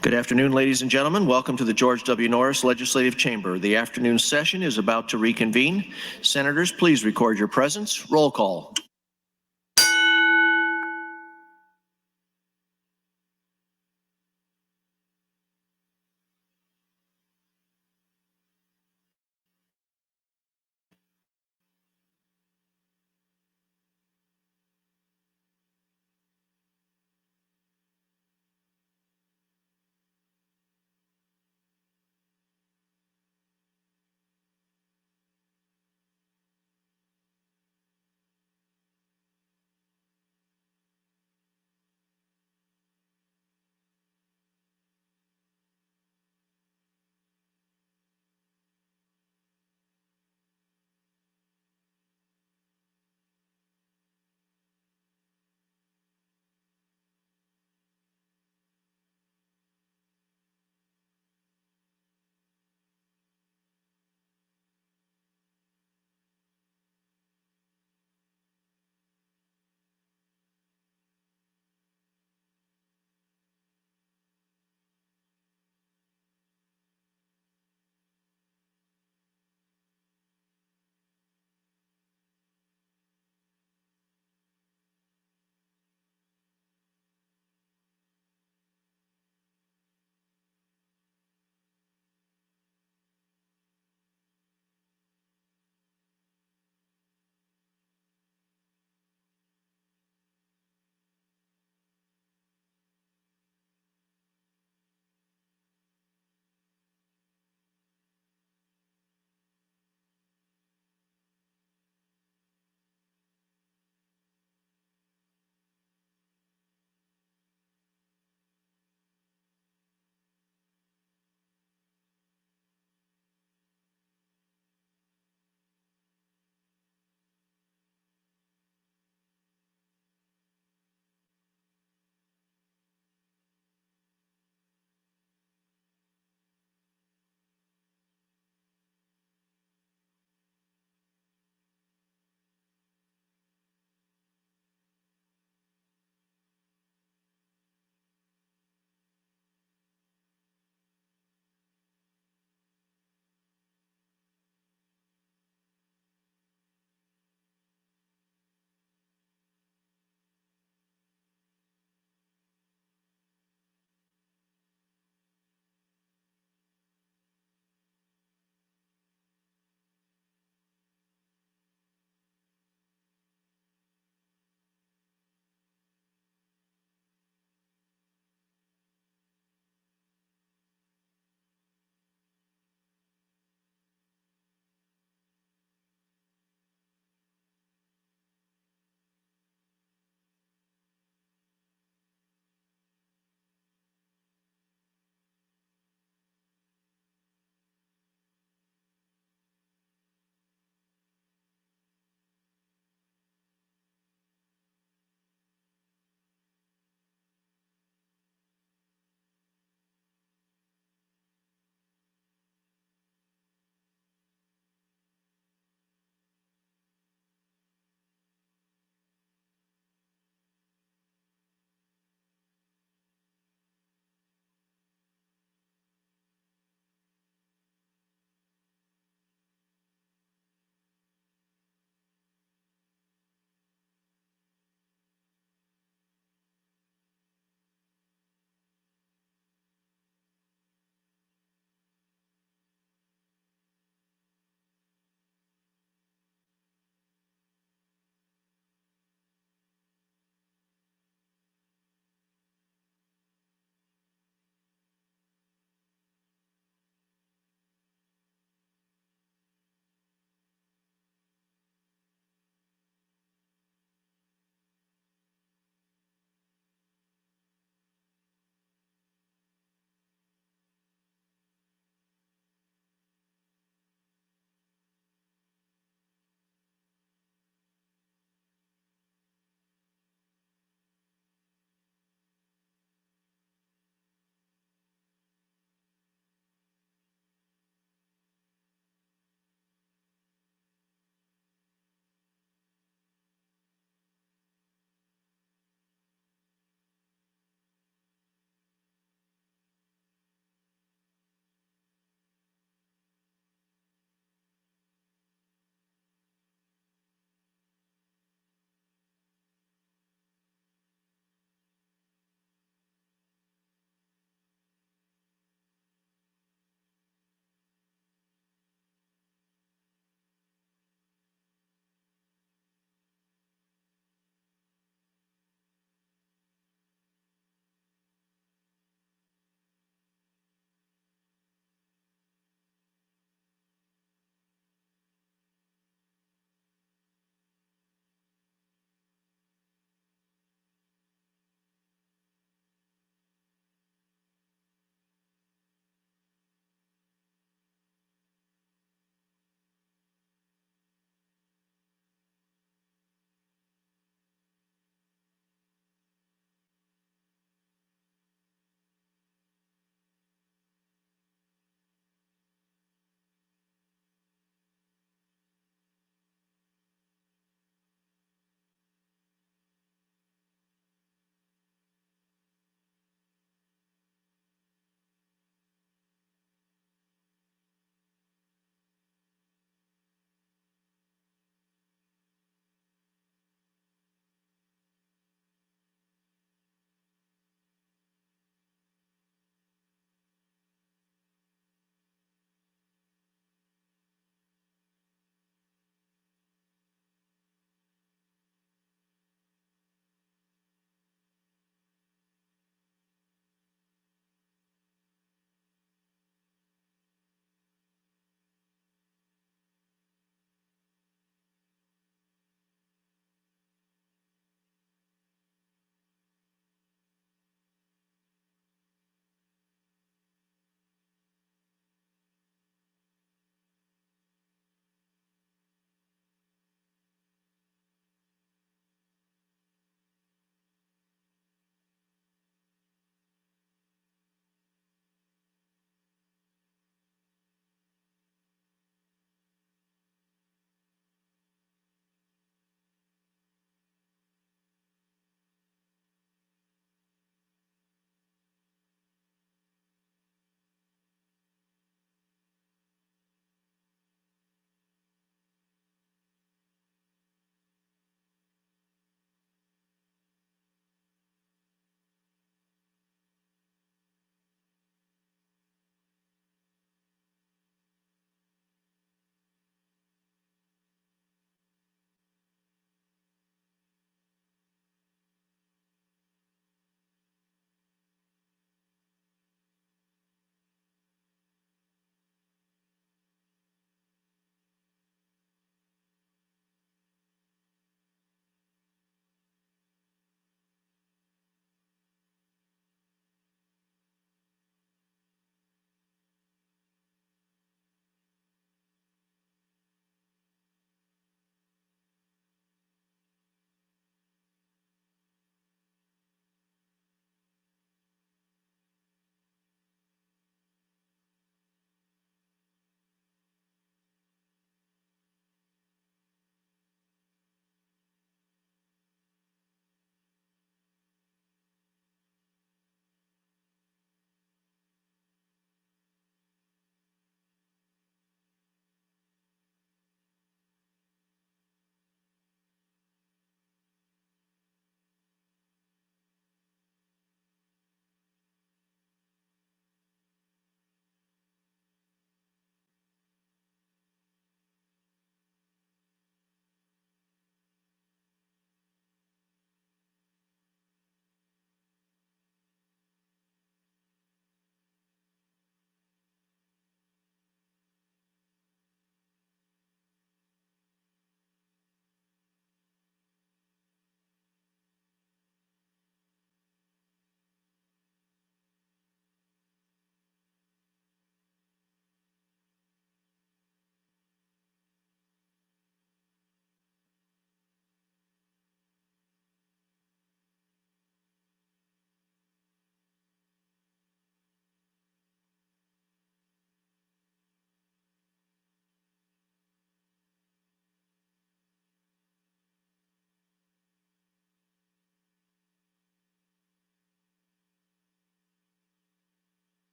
Good afternoon, ladies and gentlemen. Welcome to the George W. Norris Legislative Chamber. The afternoon session is about to reconvene. Senators, please record your presence. Roll call.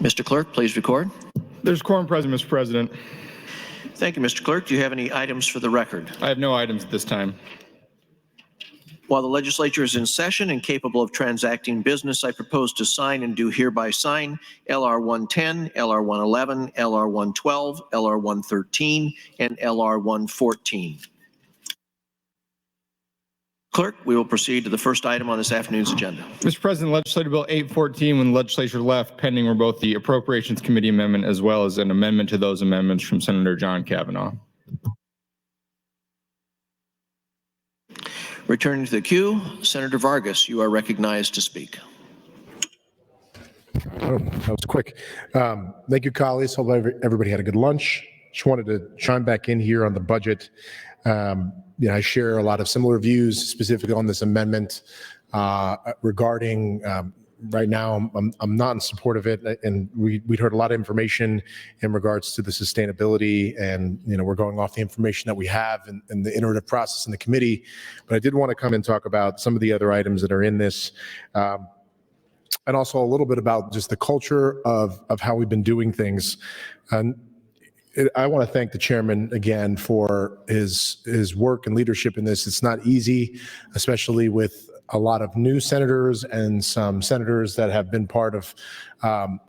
Mr. Clerk, please record. There's quorum present, Mr. President. Thank you, Mr. Clerk. Do you have any items for the record? I have no items at this time. While the legislature is in session and capable of transacting business, I propose to sign and do hereby sign LR 110, LR 111, LR 112, LR 113, and LR 114. Clerk, we will proceed to the first item on this afternoon's agenda. Mr. President, Legislative Bill 814, when the legislature left, pending were both the Appropriations Committee amendment as well as an amendment to those amendments from Senator John Kavanaugh. Returning to the queue, Senator Vargas, you are recognized to speak. Oh, that was quick. Thank you, colleagues. Hope everybody had a good lunch. Just wanted to chime back in here on the budget. I share a lot of similar views, specifically on this amendment regarding. Right now, I'm not in support of it, and we'd heard a lot of information in regards to the sustainability, and we're going off the information that we have in the iterative process in the committee. But I did want to come and talk about some of the other items that are in this, and also a little bit about just the culture of how we've been doing things. And I want to thank the chairman again for his work and leadership in this. It's not easy, especially with a lot of new senators and some senators that have been part of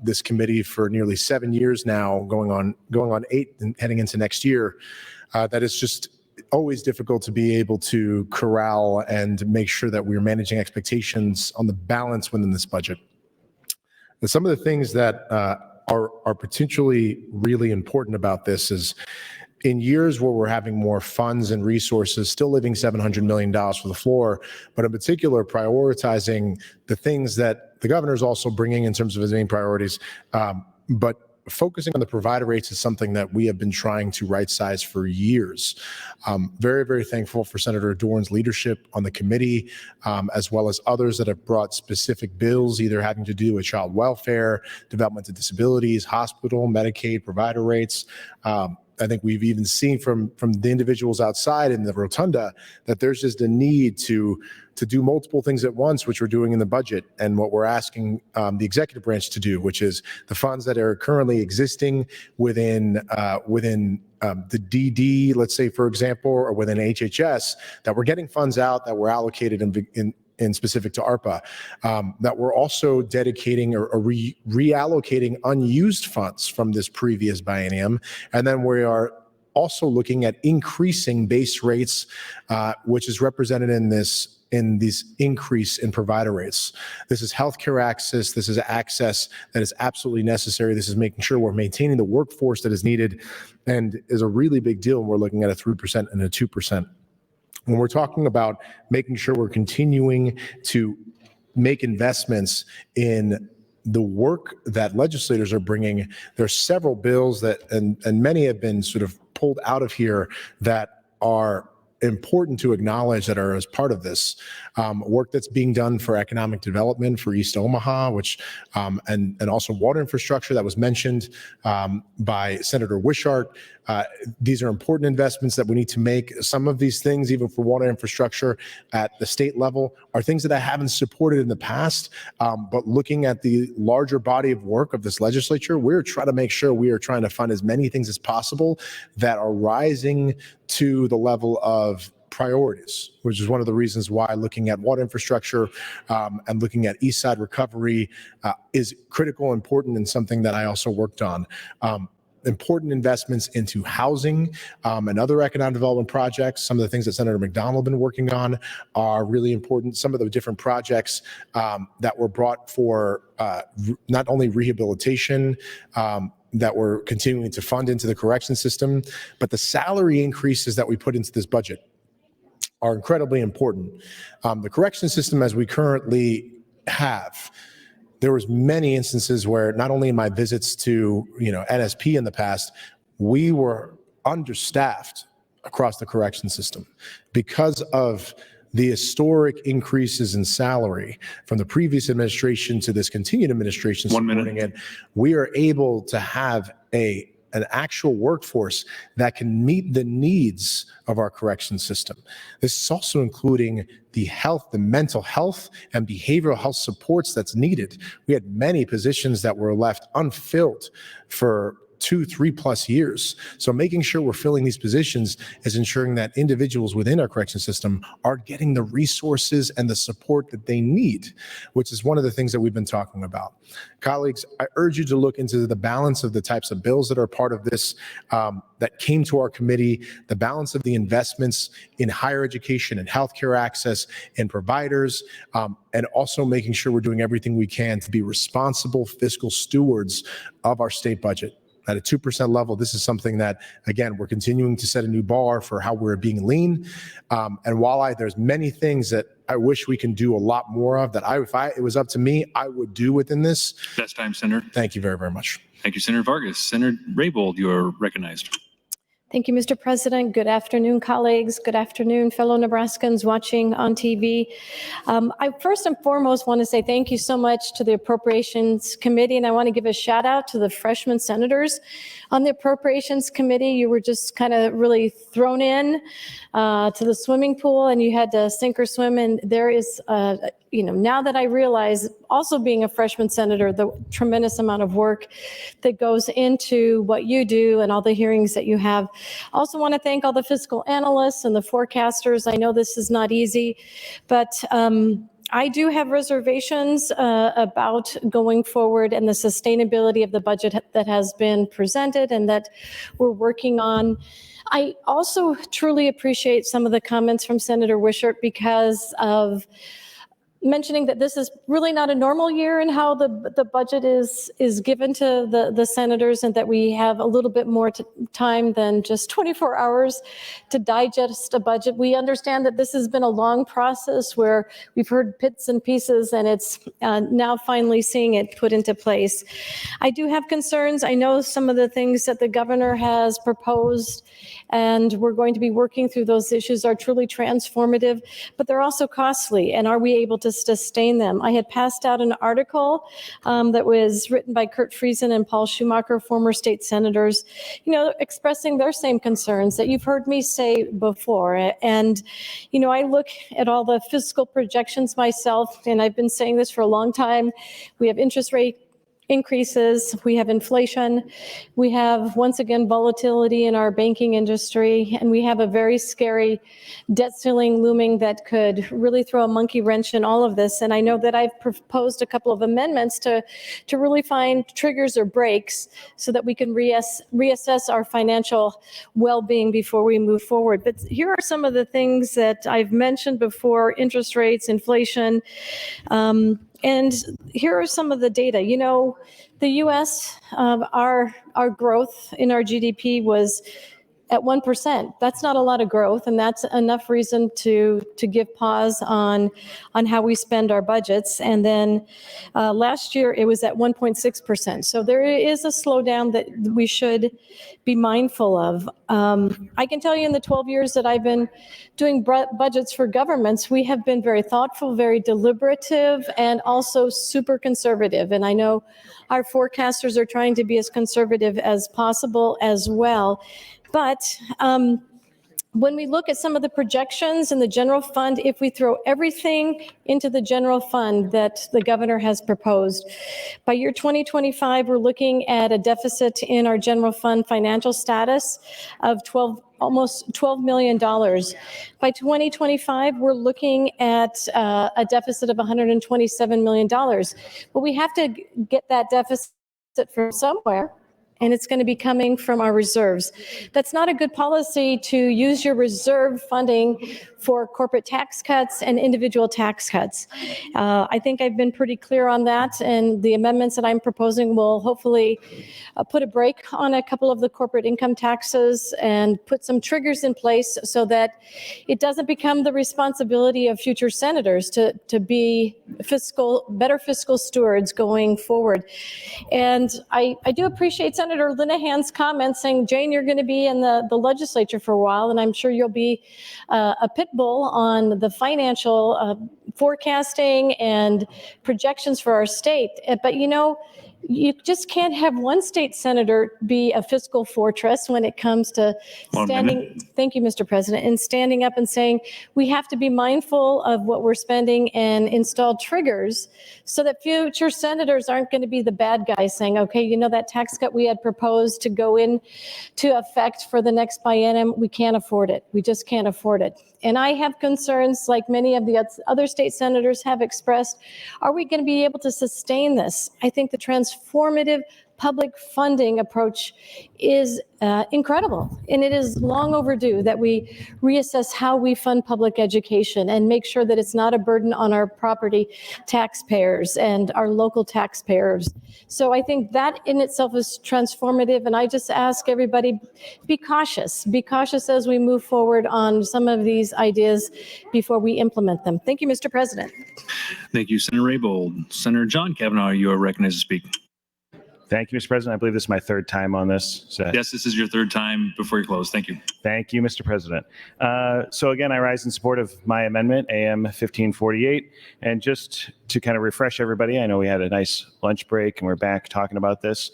this committee for nearly 7 years now, going on 8 and heading into next year. That it's just always difficult to be able to corral and make sure that we're managing expectations on the balance within this budget. And some of the things that are potentially really important about this is, in years where we're having more funds and resources, still leaving $700 million for the floor, but in particular prioritizing the things that the governor is also bringing in terms of his main priorities, but focusing on the provider rates is something that we have been trying to right size for years. Very, very thankful for Senator Doran's leadership on the committee, as well as others that have brought specific bills, either having to do with child welfare, developmental disabilities, hospital, Medicaid, provider rates. I think we've even seen from the individuals outside in the rotunda that there's just a need to do multiple things at once, which we're doing in the budget, and what we're asking the executive branch to do, which is the funds that are currently existing within the DD, let's say, for example, or within HHS, that we're getting funds out that were allocated in specific to ARPA, that we're also dedicating or reallocating unused funds from this previous biennium. And then we are also looking at increasing base rates, which is represented in this increase in provider rates. This is healthcare access. This is access that is absolutely necessary. This is making sure we're maintaining the workforce that is needed, and is a really big deal when we're looking at a 3% and a 2%. When we're talking about making sure we're continuing to make investments in the work that legislators are bringing, there are several bills that, and many have been sort of pulled out of here, that are important to acknowledge that are as part of this work that's being done for economic development for East Omaha, which and also water infrastructure that was mentioned by Senator Wishart. These are important investments that we need to make. Some of these things, even for water infrastructure at the state level, are things that I haven't supported in the past. But looking at the larger body of work of this legislature, we're trying to make sure we are trying to fund as many things as possible that are rising to the level of priorities, which is one of the reasons why looking at water infrastructure and looking at East Side recovery is critical, important, and something that I also worked on. Important investments into housing and other economic development projects. Some of the things that Senator McDonald has been working on are really important. Some of the different projects that were brought for not only rehabilitation, that we're continuing to fund into the correction system, but the salary increases that we put into this budget are incredibly important. The correction system as we currently have, there was many instances where, not only in my visits to NSP in the past, we were understaffed across the correction system because of the historic increases in salary from the previous administration to this continued administration supporting it. We are able to have a an actual workforce that can meet the needs of our correction system. This is also including the mental health and behavioral health supports that's needed. We had many positions that were left unfilled for 2-3+ years. So making sure we're filling these positions is ensuring that individuals within our correction system are getting the resources and the support that they need, which is one of the things that we've been talking about. Colleagues, I urge you to look into the balance of the types of bills that are part of this that came to our committee, the balance of the investments in higher education and healthcare access and providers, and also making sure we're doing everything we can to be responsible fiscal stewards of our state budget. At a 2% level, this is something that, again, we're continuing to set a new bar for how we're being lean. And while there's many things that I wish we can do a lot more of, that if it was up to me, I would do within this. Best time, Senator. Thank you very, very much. Thank you, Senator Vargas. Senator Raybold, you are recognized. Thank you, Mr. President. Good afternoon, colleagues. Good afternoon, fellow Nebraskans watching on TV. I first and foremost want to say thank you so much to the Appropriations Committee, and I want to give a shout out to the freshman senators on the Appropriations Committee. You were just kind of really thrown in to the swimming pool, and you had to sink or swim. And there is, now that I realize, also being a freshman senator, the tremendous amount of work that goes into what you do and all the hearings that you have. I also want to thank all the fiscal analysts and the forecasters. I know this is not easy, but I do have reservations about going forward and the sustainability of the budget that has been presented and that we're working on. I also truly appreciate some of the comments from Senator Wishart because of mentioning that this is really not a normal year in how the budget is given to the senators, and that we have a little bit more time than just 24 hours to digest a budget. We understand that this has been a long process where we've heard bits and pieces, and it's now finally seeing it put into place. I do have concerns. I know some of the things that the governor has proposed, and we're going to be working through those issues, are truly transformative, but they're also costly. And are we able to sustain them? I had passed out an article that was written by Kurt Friesen and Paul Schumacher, former state senators, expressing their same concerns that you've heard me say before. And, I look at all the fiscal projections myself, and I've been saying this for a long time. We have interest rate increases, we have inflation, we have, once again, volatility in our banking industry, and we have a very scary debt ceiling looming that could really throw a monkey wrench in all of this. And I know that I've proposed a couple of amendments to really find triggers or breaks so that we can reassess our financial well-being before we move forward. But here are some of the things that I've mentioned before: interest rates, inflation, and here are some of the data. The U.S., our growth in our GDP was at 1%. That's not a lot of growth, and that's enough reason to give pause on how we spend our budgets. And then last year it was at 1.6%. So there is a slowdown that we should be mindful of. I can tell you, in the 12 years that I've been doing budgets for governments, we have been very thoughtful, very deliberative, and also super conservative. And I know our forecasters are trying to be as conservative as possible as well. But when we look at some of the projections in the general fund, if we throw everything into the general fund that the governor has proposed, by year 2025, we're looking at a deficit in our general fund financial status of almost $12 million. By 2025, we're looking at a deficit of $127 million. But we have to get that deficit from somewhere, and it's going to be coming from our reserves. That's not a good policy to use your reserve funding for corporate tax cuts and individual tax cuts. I think I've been pretty clear on that, and the amendments that I'm proposing will hopefully put a brake on a couple of the corporate income taxes and put some triggers in place so that it doesn't become the responsibility of future senators to be better fiscal stewards going forward. And I do appreciate Senator Linehan's comments saying, Jane, you're going to be in the legislature for a while, and I'm sure you'll be a pit bull on the financial forecasting and projections for our state. But You just can't have one state senator be a fiscal fortress when it comes to One standing, thank you, Mr. President, and standing up and saying, we have to be mindful of what we're spending and install triggers so that future senators aren't going to be the bad guys saying, okay, you know, that tax cut we had proposed to go into effect for the next biennium, we can't afford it. We just can't afford it. And I have concerns, like many of the other state senators have expressed. Are we going to be able to sustain this? I think the transformative public funding approach is incredible, and it is long overdue that we reassess how we fund public education and make sure that it's not a burden on our property taxpayers and our local taxpayers. So I think that in itself is transformative, and I just ask everybody, be cautious as we move forward on some of these ideas before we implement them. Thank you, Mr. President. Thank you, Senator Raybold. Senator John Kavanaugh, you are recognized to speak. Thank you, Mr. President. I believe this is my third time on this. So Yes, this is your third time before you close. Thank you. thank you, Mr. President. So again, I rise in support of my amendment, AM 1548. And just to kind of refresh everybody, I know we had a nice lunch break and we're back talking about this.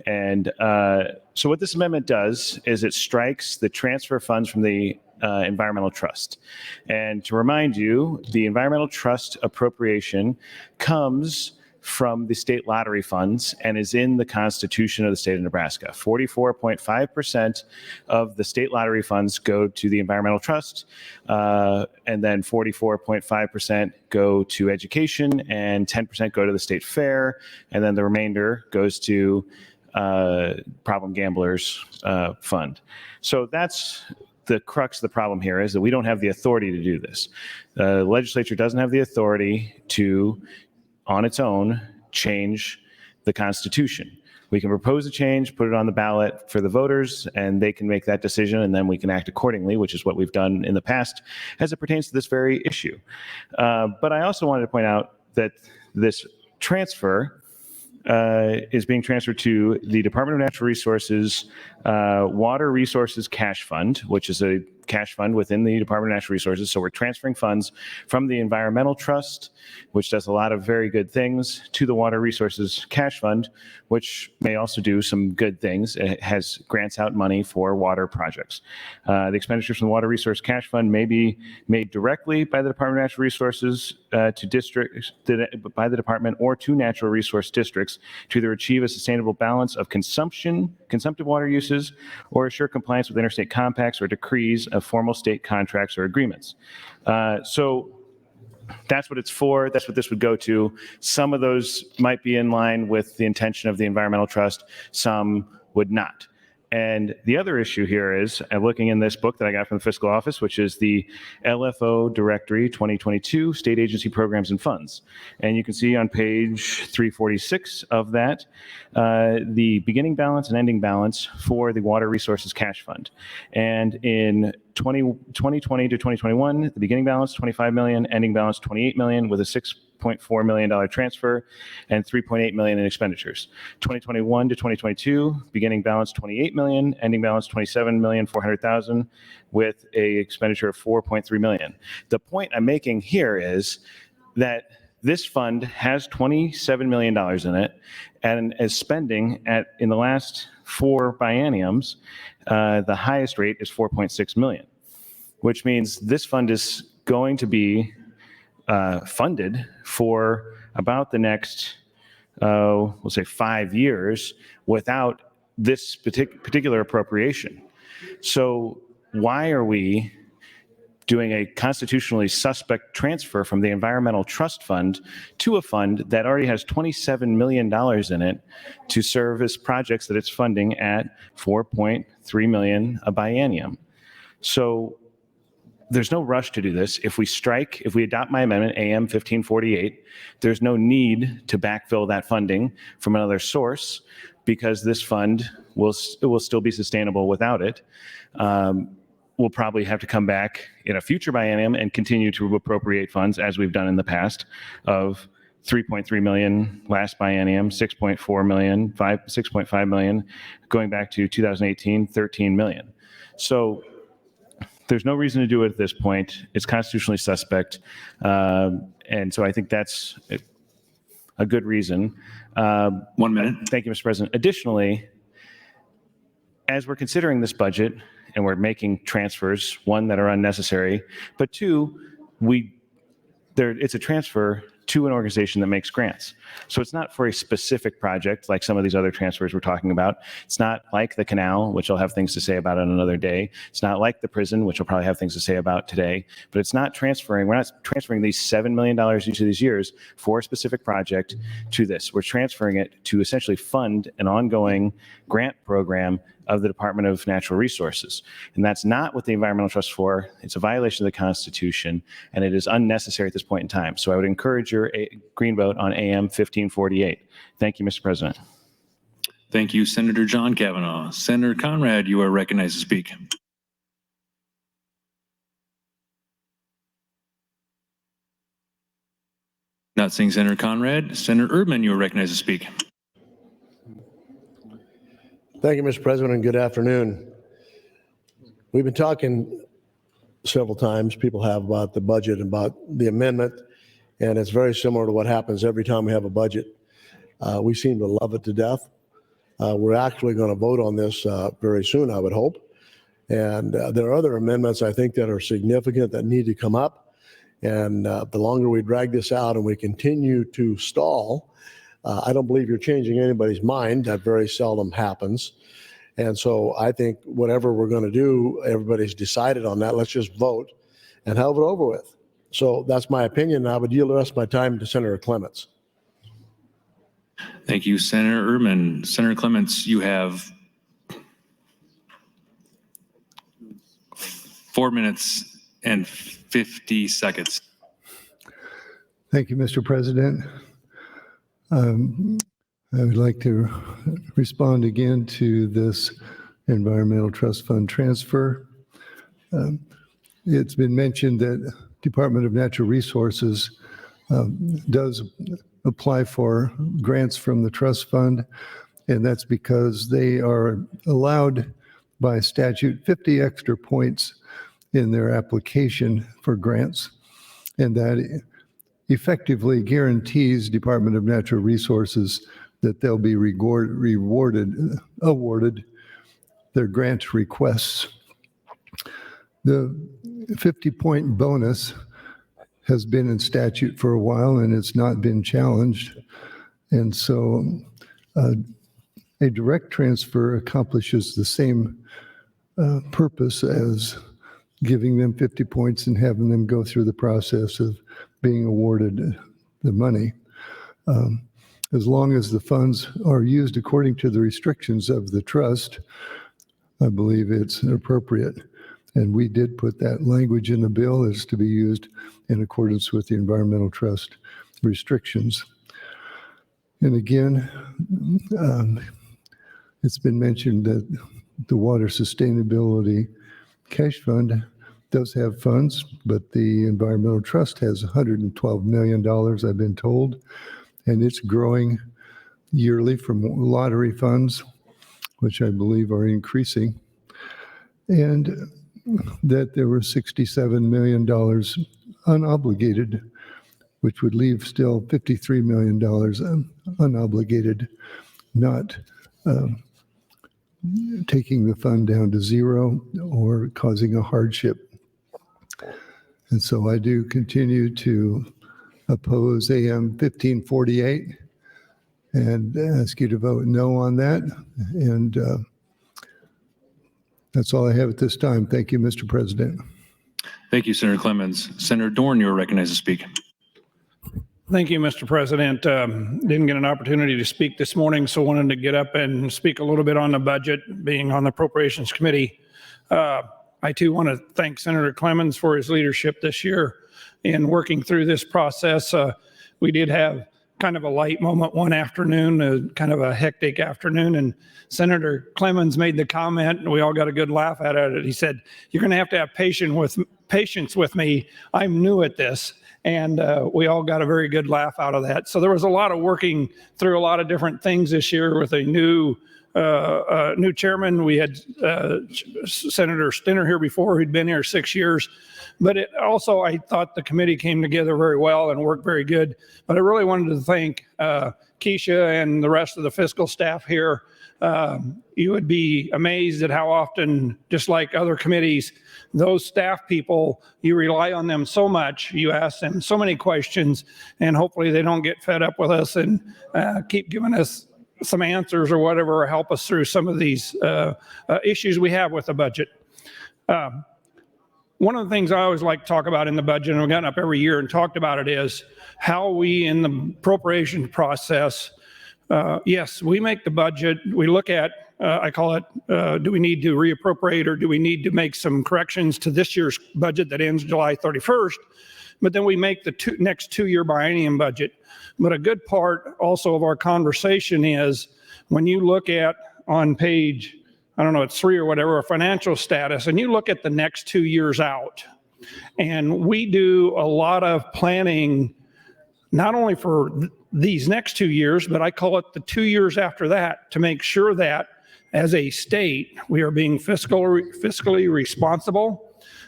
And so what this amendment does is it strikes the transfer funds from the environmental trust. And to remind you, the environmental trust appropriation comes from the state lottery funds and is in the Constitution of the state of Nebraska. 44.5% of the state lottery funds go to the environmental trust, and then 44.5% go to education, and 10% go to the state fair, and then the remainder goes to problem gamblers fund. So that's the crux of the problem here, is that we don't have the authority to do this. The legislature doesn't have the authority to, on its own, change the Constitution. We can propose a change, put it on the ballot for the voters, and they can make that decision, and then we can act accordingly, which is what we've done in the past as it pertains to this very issue. But I also wanted to point out that this transfer is being transferred to the Department of Natural Resources Water Resources Cash Fund, which is a cash fund within the Department of Natural Resources. So we're transferring funds from the Environmental Trust, which does a lot of very good things, to the Water Resources Cash Fund, which may also do some good things. It has grants out money for water projects. The expenditures from the Water Resource Cash Fund may be made directly by the Department of Natural Resources to districts, by the department, or to natural resource districts to either achieve a sustainable balance of consumptive water uses, or assure compliance with interstate compacts or decrees of formal state contracts or agreements. So that's what it's for. That's what this would go to. Some of those might be in line with the intention of the Environmental Trust. Some would not. And the other issue here is, I'm looking in this book that I got from the Fiscal Office, which is the LFO Directory 2022 State Agency Programs and Funds. And you can see on page 346 of that, the beginning balance and ending balance for the Water Resources Cash Fund. And in 2020 to 2021, the beginning balance, 25 million, ending balance, 28 million, with a $6.4 million transfer and 3.8 million in expenditures. 2021 to 2022, beginning balance 28 million, ending balance 27,400,000, with a expenditure of 4.3 million. The point I'm making here is that this fund has $27 million in it, and is spending in the last 4 bienniums, the highest rate is 4.6 million, which means this fund is going to be funded for about the next, we'll say 5 years without this particular appropriation. So why are we doing a constitutionally suspect transfer from the Environmental Trust Fund to a fund that already has $27 million in it to service projects that it's funding at 4.3 million a biennium? So there's no rush to do this. If we adopt my amendment, AM 1548, there's no need to backfill that funding from another source, because this fund will still be sustainable without it. We'll probably have to come back in a future biennium and continue to appropriate funds, as we've done in the past, of 3.3 million last biennium, 6.4 million, 6.5 million, going back to 2018, 13 million. So there's no reason to do it at this point. It's constitutionally suspect. And so I think that's a good reason. 1 minute. Thank you, Mr. President. Additionally, as we're considering this budget and we're making transfers, one, that are unnecessary, but two, it's a transfer to an organization that makes grants. So it's not for a specific project like some of these other transfers we're talking about. It's not like the canal, which I'll have things to say about on another day. It's not like the prison, which I'll probably have things to say about today. But it's not transferring, we're not transferring these $7 million each of these years for a specific project to this. We're transferring it to essentially fund an ongoing grant program of the Department of Natural Resources. And that's not what the Environmental Trust is for. It's a violation of the Constitution, and it is unnecessary at this point in time. So I would encourage your green vote on AM 1548. Thank you, Mr. President. Thank you, Senator John Kavanaugh. Senator Conrad, you are recognized to speak. Not seeing Senator Conrad. Senator Erdman, you are recognized to speak. Thank you, Mr. President, and good afternoon. We've been talking several times, people have, about the budget and about the amendment, and it's very similar to what happens every time we have a budget. We seem to love it to death. We're actually going to vote on this very soon, I would hope. And there are other amendments, I think, that are significant that need to come up. And the longer we drag this out and we continue to stall, I don't believe you're changing anybody's mind. That very seldom happens. And so I think whatever we're going to do, everybody's decided on that. Let's just vote and have it over with. So that's my opinion. I would yield the rest of my time to Senator Clements. Thank you, Senator Erdman. Senator Clements, you have 4 minutes and 50 seconds. Thank you, Mr. President. I would like to respond again to this Environmental Trust Fund transfer. It's been mentioned that Department of Natural Resources does apply for grants from the trust fund, and that's because they are allowed by statute 50 extra points in their application for grants, and that effectively guarantees Department of Natural Resources that they'll be awarded their grant requests. The 50-point bonus has been in statute for a while, and it's not been challenged. And so a direct transfer accomplishes the same purpose as giving them 50 points and having them go through the process of being awarded the money. As long as the funds are used according to the restrictions of the trust, I believe it's appropriate. And we did put that language in the bill as to be used in accordance with the Environmental Trust restrictions. And again, it's been mentioned that the Water Sustainability Cash Fund does have funds, but the Environmental Trust has $112 million, I've been told, and it's growing yearly from lottery funds, which I believe are increasing, and that there were $67 million unobligated, which would leave still $53 million unobligated, not taking the fund down to zero or causing a hardship. And so I do continue to oppose AM 1548 and ask you to vote no on that. And that's all I have at this time. Thank you, Mr. President. Thank you, Senator Clemens. Senator Dorn, you are recognized to speak. Thank you, Mr. President. Didn't get an opportunity to speak this morning, so wanted to get up and speak a little bit on the budget, being on the Appropriations Committee. I too want to thank Senator Clemens for his leadership this year in working through this process. We did have kind of a light moment one afternoon, kind of a hectic afternoon, and Senator Clemens made the comment, and we all got a good laugh out of it. He said, "You're going to have patience with me. I'm new at this." And we all got a very good laugh out of that. So there was a lot of working through a lot of different things this year with a new new chairman. We had Senator Stinner here before, who'd been here 6 years. But it also, I thought the committee came together very well and worked very good. But I really wanted to thank Keisha and the rest of the fiscal staff here. You would be amazed at how often, just like other committees, those staff people, you rely on them so much, you ask them so many questions, and hopefully they don't get fed up with us and keep giving us some answers or whatever, or help us through some of these issues we have with the budget. One of the things I always like to talk about in the budget, and we've gotten up every year and talked about it, is how we in the appropriation process, yes, we make the budget, we look at, I call it, do we need to reappropriate or do we need to make some corrections to this year's budget that ends July 31st? But then we make the next 2-year biennium budget. But a good part also of our conversation is when you look at on page, I don't know, it's 3 or whatever, a financial status, and you look at the next 2 years out. And we do a lot of planning, not only for these next 2 years, but I call it the 2 years after that, to make sure that as a state, we are being fiscally responsible,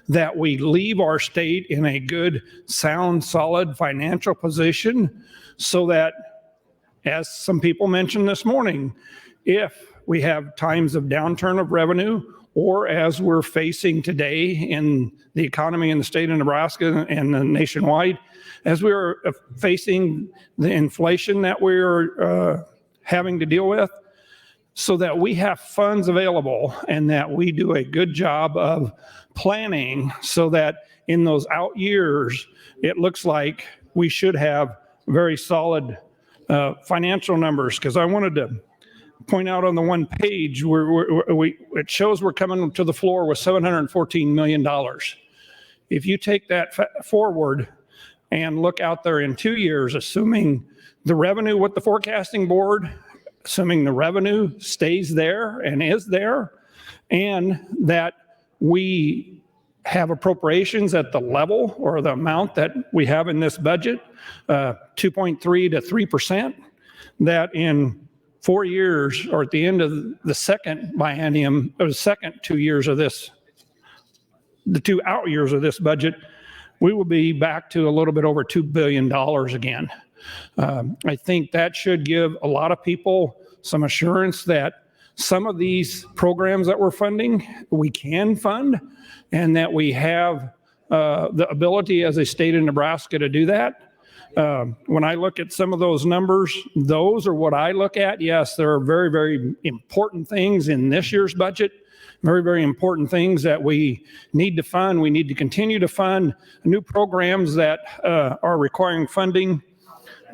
that we leave our state in a good, sound, solid financial position, so that, as some people mentioned this morning, if we have times of downturn of revenue, or as we're facing today in the economy in the state of Nebraska and nationwide, as we're facing the inflation that we're having to deal with, so that we have funds available and that we do a good job of planning so that in those out years, it looks like we should have very solid financial numbers. Because I wanted to point out on the one page where it shows we're coming to the floor with $714 million. If you take that forward and look out there in 2 years, assuming the revenue with the forecasting board, assuming the revenue stays there and is there, and that we have appropriations at the level or the amount that we have in this budget, 2.3 to 3%, that in 4 years, or at the end of the second biennium, or the second 2 years of this, the 2 out years of this budget, we will be back to a little bit over $2 billion again. I think that should give a lot of people some assurance that some of these programs that we're funding, we can fund, and that we have the ability as a state of Nebraska to do that. When I look at some of those numbers, those are what I look at. Yes, there are very, very important things in this year's budget, very, very important things that we need to fund. We need to continue to fund new programs that are requiring funding.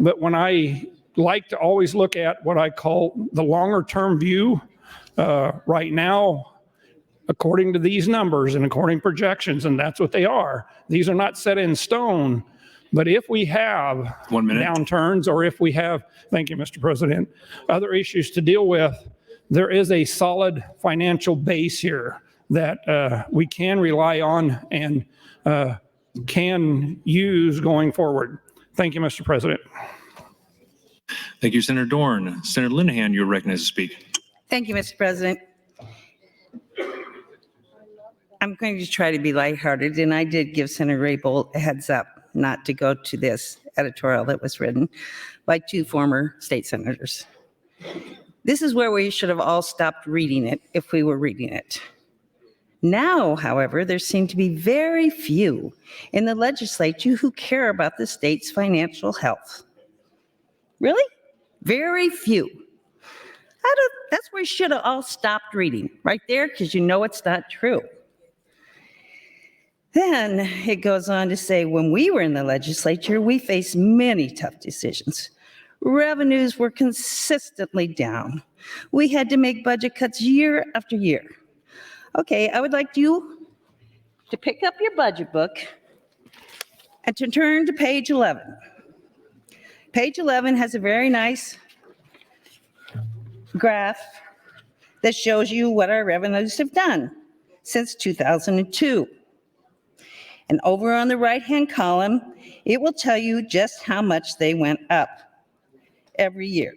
But when I like to always look at what I call the longer term view, right now, according to these numbers and according to projections, and that's what they are, these are not set in stone. But if we have 1 minute downturns, or if we have, thank you, Mr. President, other issues to deal with, there is a solid financial base here that we can rely on and can use going forward. Thank you, Mr. President. Thank you, Senator Dorn. Senator Linehan, you're recognized to speak. Thank you, Mr. President. I'm going to try to be lighthearted, and I did give Senator Raybould a heads up not to go to this editorial that was written by 2 former state senators. This is where we should have all stopped reading it if we were reading it. Now, however, there seem to be very few in the legislature who care about the state's financial health. Really? Very few. That's where we should have all stopped reading, right there, because you know it's not true. Then it goes on to say, when we were in the legislature, we faced many tough decisions. Revenues were consistently down. We had to make budget cuts year after year. Okay, I would like you to pick up your budget book and to turn to page 11. Page 11 has a very nice graph that shows you what our revenues have done since 2002. And over on the right-hand column, it will tell you just how much they went up every year.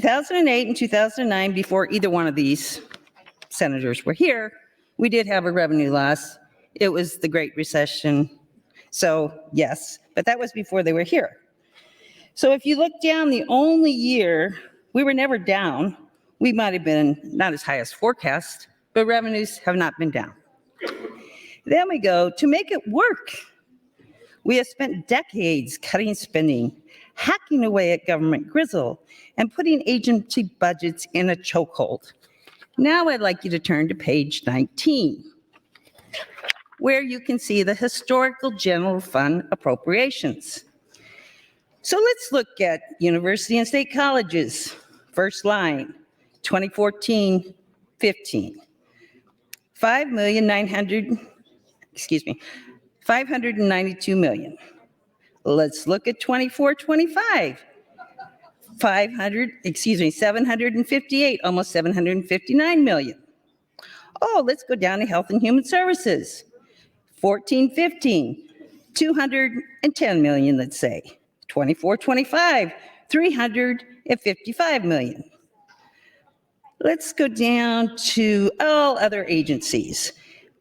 2008 and 2009, before either one of these senators were here, we did have a revenue loss. It was the Great Recession. So yes, but that was before they were here. So if you look down, the only year we were never down, we might have been not as high as forecast, but revenues have not been down. Then we go to make it work. We have spent decades cutting spending, hacking away at government grizzle, and putting agency budgets in a chokehold. Now I'd like you to turn to page 19, where you can see the historical general fund appropriations. So let's look at university and state colleges. First line, 2014-15. 592 million. Let's look at 24-25. 758, almost 759 million. Oh, let's go down to health and human services. 14-15, 210 million, let's say. 24-25, 355 million. Let's go down to all other agencies.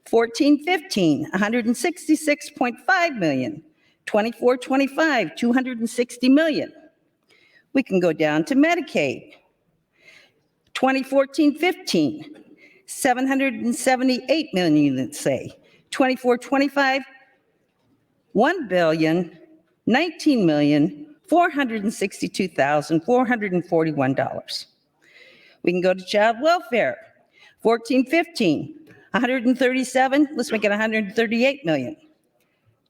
14-15, 166.5 million. 24-25, 260 million. We can go down to Medicaid. 2014-15, 778 million, let's say. 24-25, $1,019,462,441. We can go to child welfare. 14-15, 137, let's make it 138 million.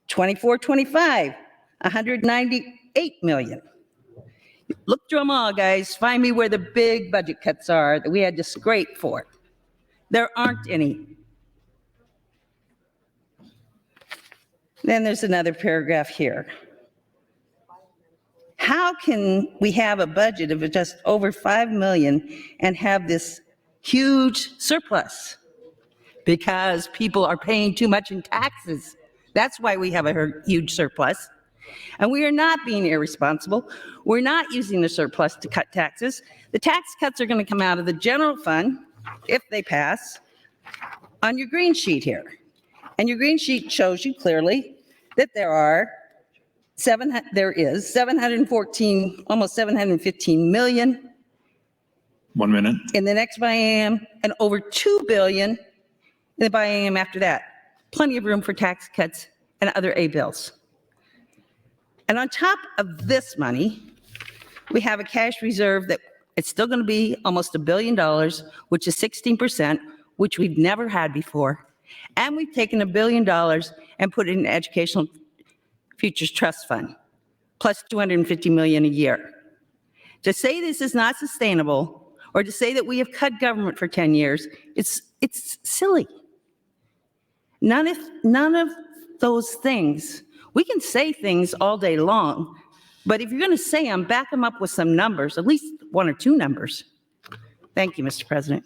24-25, 198 million. Look through them all, guys. Find me where the big budget cuts are that we had to scrape for. There aren't any. Then there's another paragraph here. How can we have a budget of just over 5 million and have this huge surplus? Because people are paying too much in taxes. That's why we have a huge surplus. And we are not being irresponsible. We're not using the surplus to cut taxes. The tax cuts are going to come out of the general fund, if they pass, on your green sheet here. And your green sheet shows you clearly that there is 714, almost 715 million. 1 minute. In the next biennium, and over 2 billion in the biennium after that. Plenty of room for tax cuts and other A bills. And on top of this money, we have a cash reserve that it's still going to be almost $1 billion, which is 16%, which we've never had before. And we've taken $1 billion and put it in an educational futures trust fund, plus 250 million a year. To say this is not sustainable, or to say that we have cut government for 10 years, it's silly. None of those things. We can say things all day long, but if you're going to say them, back them up with some numbers, at least 1 or 2 numbers. Thank you, Mr. President.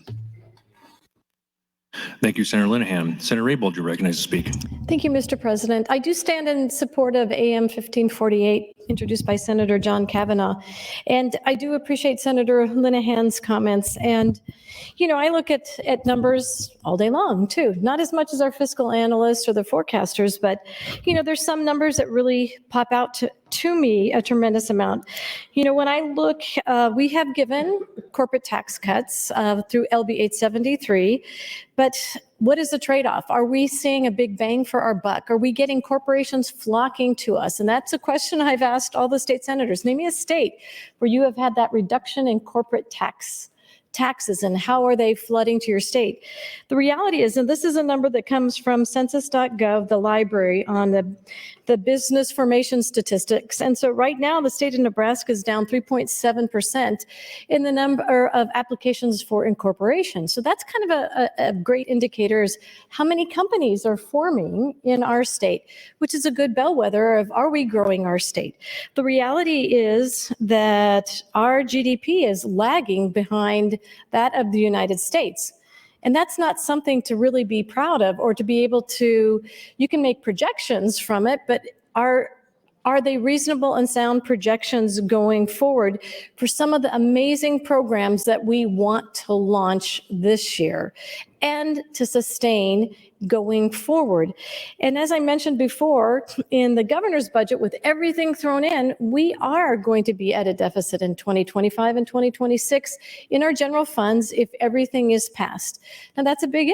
Thank you, Senator Linehan. Senator Raybold, you're recognized to speak. Thank you, Mr. President. I do stand in support of AM 1548, introduced by Senator John Kavanaugh. And I do appreciate Senator Linehan's comments. And, you know, I look at numbers all day long, too. Not as much as our fiscal analysts or the forecasters, but, you know, there's some numbers that really pop out to me a tremendous amount. You know, when I look, we have given corporate tax cuts through LB 873, but what is the trade-off? Are we seeing a big bang for our buck? Are we getting corporations flocking to us? And that's a question I've asked all the state senators. Name me a state where you have had that reduction in corporate taxes, and how are they flooding to your state? The reality is, and this is a number that comes from census.gov, the library, on the business formation statistics. And so right now, the state of Nebraska is down 3.7% in the number of applications for incorporation. So that's kind of a great indicator is how many companies are forming in our state, which is a good bellwether of, are we growing our state? The reality is that our GDP is lagging behind that of the United States. And that's not something to really be proud of, or to be able to, you can make projections from it, but our are they reasonable and sound projections going forward for some of the amazing programs that we want to launch this year and to sustain going forward? And as I mentioned before, in the governor's budget, with everything thrown in, we are going to be at a deficit in 2025 and 2026 in our general funds if everything is passed. Now, that's a big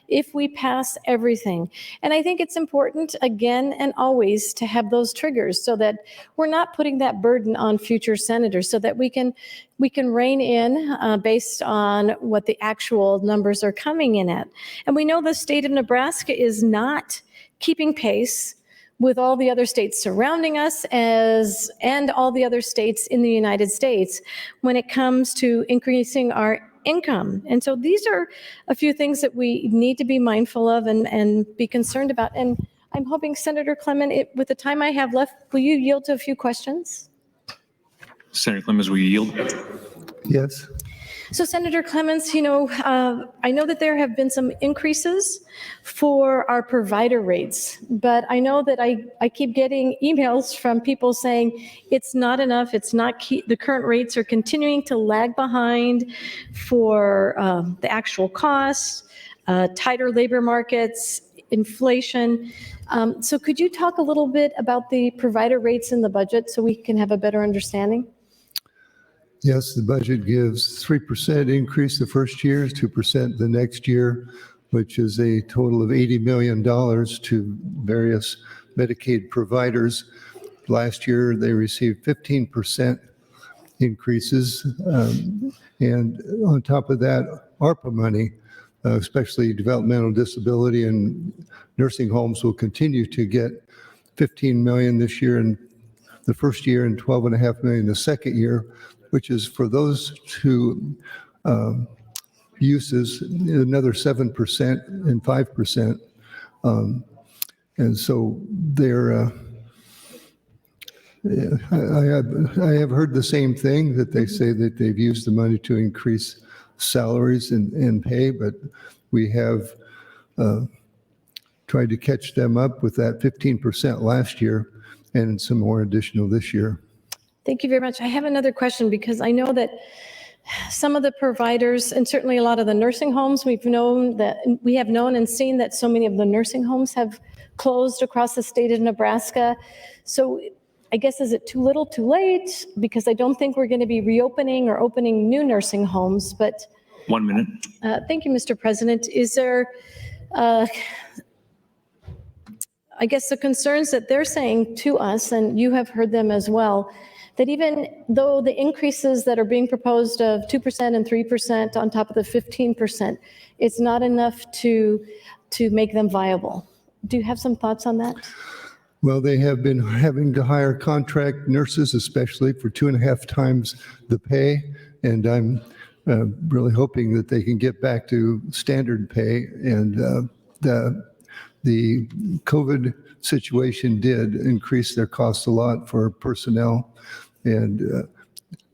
if we pass everything. And I think it's important, again and always, to have those triggers so that we're not putting that burden on future senators, so that we can rein in based on what the actual numbers are coming in at. And we know the state of Nebraska is not keeping pace with all the other states surrounding us and all the other states in the United States when it comes to increasing our income. And so these are a few things that we need to be mindful of and be concerned about. And I'm hoping, Senator Clement, with the time I have left, will you yield to a few questions? Senator Clemens, will you yield? Yes. So Senator Clements, I know that there have been some increases for our provider rates, but I know that I keep getting emails from people saying it's not enough, the current rates are continuing to lag behind for the actual costs, tighter labor markets, inflation. So could you talk a little bit about the provider rates in the budget so we can have a better understanding? Yes, the budget gives 3% increase the first year, 2% the next year, which is a total of $80 million to various Medicaid providers. Last year, they received 15% increases. And on top of that, ARPA money, especially developmental disability and nursing homes, will continue to get $15 million this year in the first year and $12.5 million the second year, which is for those two uses, another 7% and 5%. And so they're, I have heard the same thing, that they say that they've used the money to increase salaries and pay, but we have tried to catch them up with that 15% last year and some more additional this year. Thank you very much. I have another question, because I know that some of the providers, and certainly a lot of the nursing homes, we have known and seen that so many of the nursing homes have closed across the state of Nebraska. So I guess, is it too little, too late? Because I don't think we're going to be reopening or opening new nursing homes, but 1 minute. thank you, Mr. President. Is there, I guess, the concerns that they're saying to us, and you have heard them as well, that even though the increases that are being proposed of 2% and 3% on top of the 15%, it's not enough to make them viable. Do you have some thoughts on that? Well, they have been having to hire contract nurses, especially for 2.5 times the pay. And I'm really hoping that they can get back to standard pay. And the COVID situation did increase their costs a lot for personnel. And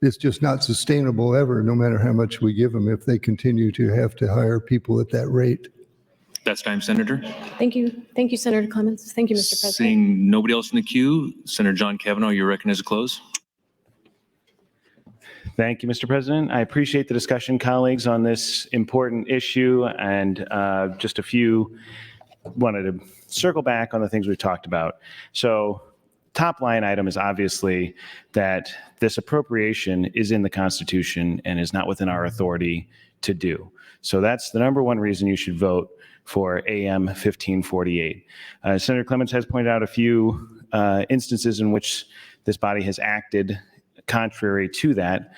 it's just not sustainable ever, no matter how much we give them, if they continue to have to hire people at that rate. That's time, Senator. Thank you. Thank you, Senator Clements. Thank you, Mr. President. Seeing nobody else in the queue, Senator John Kavanaugh, you're recognized to close. Thank you, Mr. President. I appreciate the discussion, colleagues, on this important issue, and just a few wanted to circle back on the things we've talked about. So top line item is obviously that this appropriation is in the Constitution and is not within our authority to do. So that's the number one reason you should vote for AM 1548. Senator Clements has pointed out a few instances in which this body has acted contrary to that.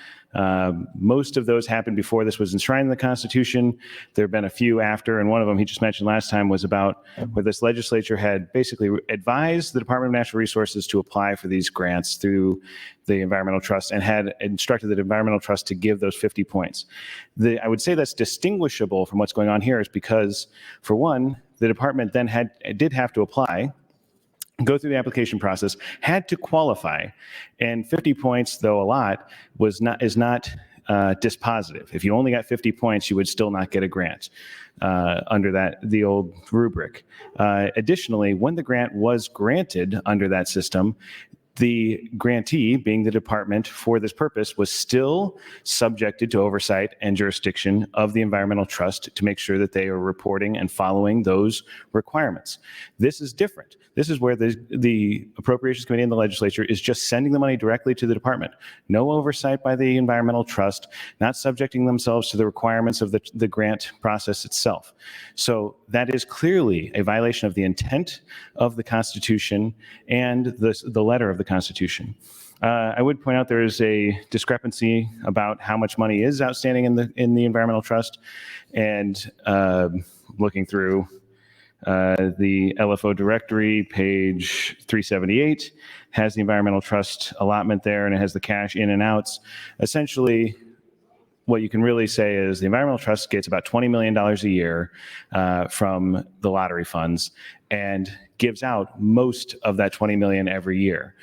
Most of those happened before this was enshrined in the Constitution. There have been a few after, and one of them he just mentioned last time was about where this legislature had basically advised the Department of Natural Resources to apply for these grants through the Environmental Trust and had instructed the Environmental Trust to give those 50 points. I would say that's distinguishable from what's going on here is because, for one, the department then did have to apply, go through the application process, had to qualify, and 50 points, though a lot, is not dispositive. If you only got 50 points, you would still not get a grant under the old rubric. Additionally, when the grant was granted under that system, the grantee, being the department for this purpose, was still subjected to oversight and jurisdiction of the environmental trust to make sure that they are reporting and following those requirements. This is different. This is where the Appropriations Committee in the legislature is just sending the money directly to the department. No oversight by the environmental trust, not subjecting themselves to the requirements of the grant process itself. So that is clearly a violation of the intent of the Constitution and the letter of the Constitution. I would point out there is a discrepancy about how much money is outstanding in the environmental trust, and looking through the LFO directory, page 378, has the environmental trust allotment there, and it has the cash in and outs. Essentially, what you can really say is the environmental trust gets about $20 million a year from the lottery funds and gives out most of that $20 million every year.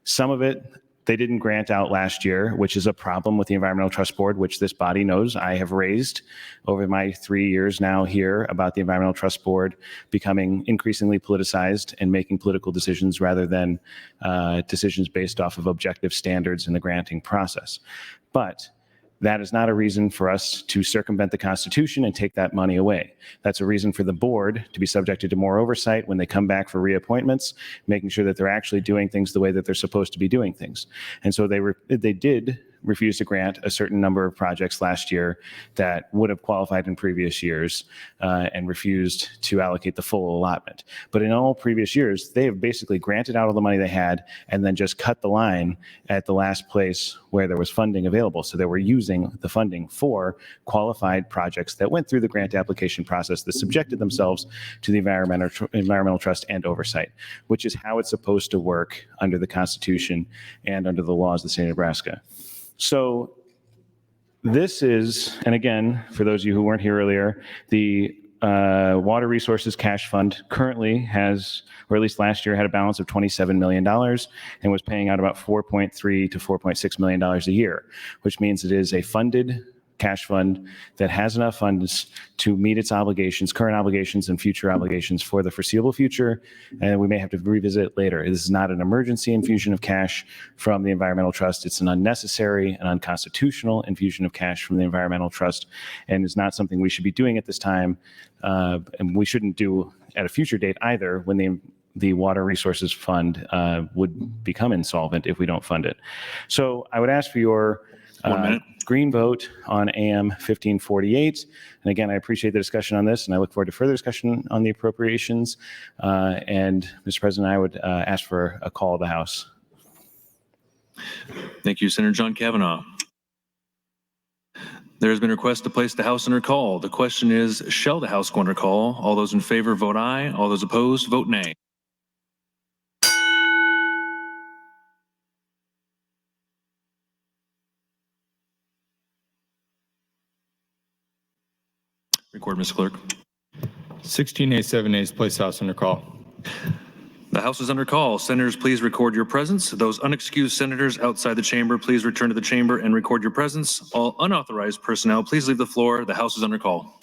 Some of it they didn't grant out last year, which is a problem with the Environmental Trust Board, which this body knows I have raised over my 3 years now here about the Environmental Trust Board becoming increasingly politicized and making political decisions rather than decisions based off of objective standards in the granting process. But that is not a reason for us to circumvent the Constitution and take that money away. That's a reason for the board to be subjected to more oversight when they come back for reappointments, making sure that they're actually doing things the way that they're supposed to be doing things. And so they did refuse to grant a certain number of projects last year that would have qualified in previous years and refused to allocate the full allotment. But in all previous years, they have basically granted out all the money they had and then just cut the line at the last place where there was funding available. So they were using the funding for qualified projects that went through the grant application process that subjected themselves to the environmental trust and oversight, which is how it's supposed to work under the Constitution and under the laws of the state of Nebraska. So this is, and again, for those of you who weren't here earlier, the Water Resources Cash Fund currently has, or at least last year, had a balance of $27 million and was paying out about $4.3 to $4.6 million a year, which means it is a funded cash fund that has enough funds to meet its obligations, current obligations and future obligations for the foreseeable future, and we may have to revisit it later. This is not an emergency infusion of cash from the Environmental Trust. It's an unnecessary and unconstitutional infusion of cash from the Environmental Trust, and is not something we should be doing at this time, and we shouldn't do at a future date either when the Water Resources Fund would become insolvent if we don't fund it. So I would ask for your 1 minute. Green vote on AM 1548. And again, I appreciate the discussion on this, and I look forward to further discussion on the appropriations. And Mr. President, I would ask for a call of the House. Thank you, Senator John Kavanaugh. There has been a request to place the House under call. The question is, shall the House go under call? All those in favor vote aye. All those opposed vote nay. Record, Mr. Clerk. 16 A, 7 A's, place House under call. The House is under call. Senators, please record your presence. Those unexcused senators outside the chamber, please return to the chamber and record your presence. All unauthorized personnel, please leave the floor. The House is under call.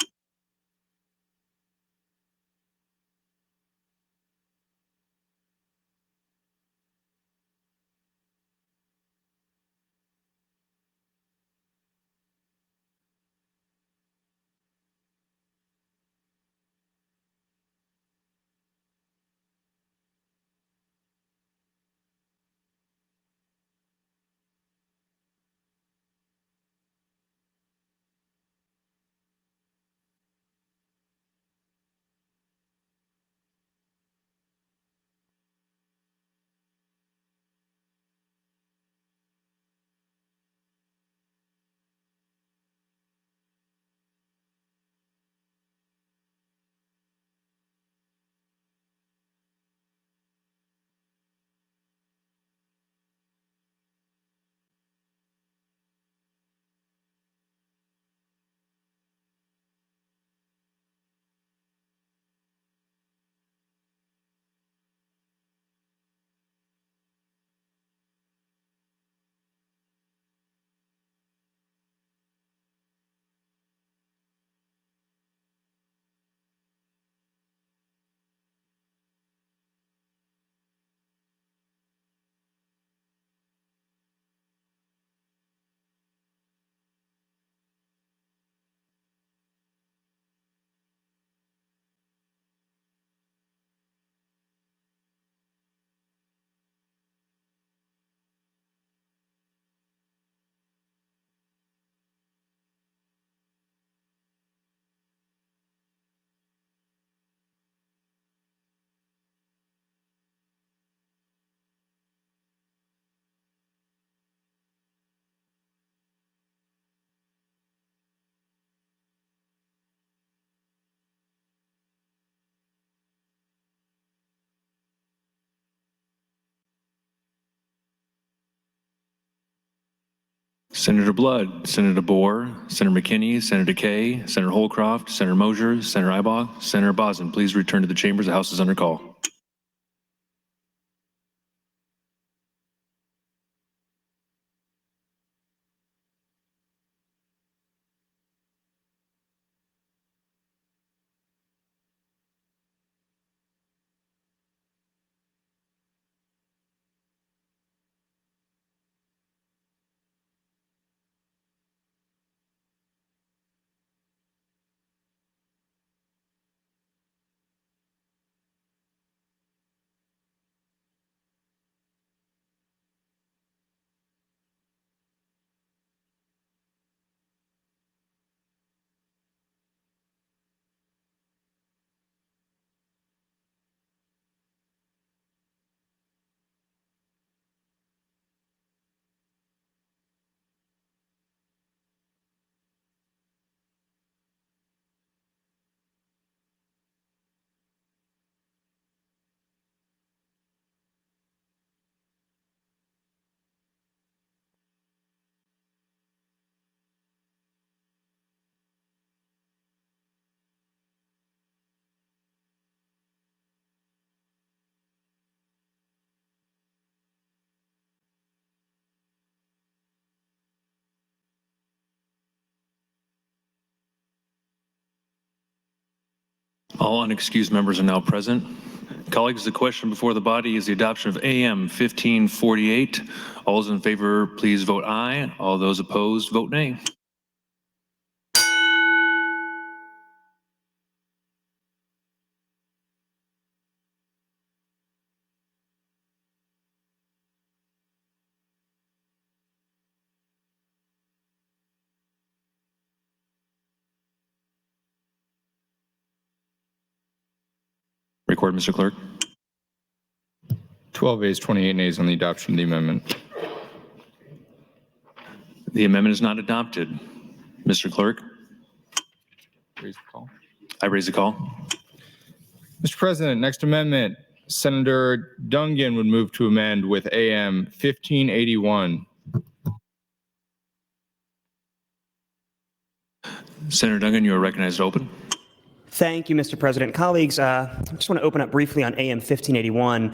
Senator Blood, Senator DeBoer, Senator McKinney, Senator Kay, Senator Holcroft, Senator Mosier, Senator Ibach, Senator Boson, please return to the chambers. The House is under call. All unexcused members are now present. Colleagues, the question before the body is the adoption of AM 1548. All those in favor, please vote aye. All those opposed, vote nay. Record, Mr. Clerk. 12 ayes, 28 nays on the adoption of the amendment. The amendment is not adopted. Mr. Clerk, Raise the call. I raise the call. Mr. President, next amendment, Senator Dungan would move to amend with AM 1581. Senator Dungan, you are recognized to open. Thank you, Mr. President. Colleagues, I just want to open up briefly on AM 1581.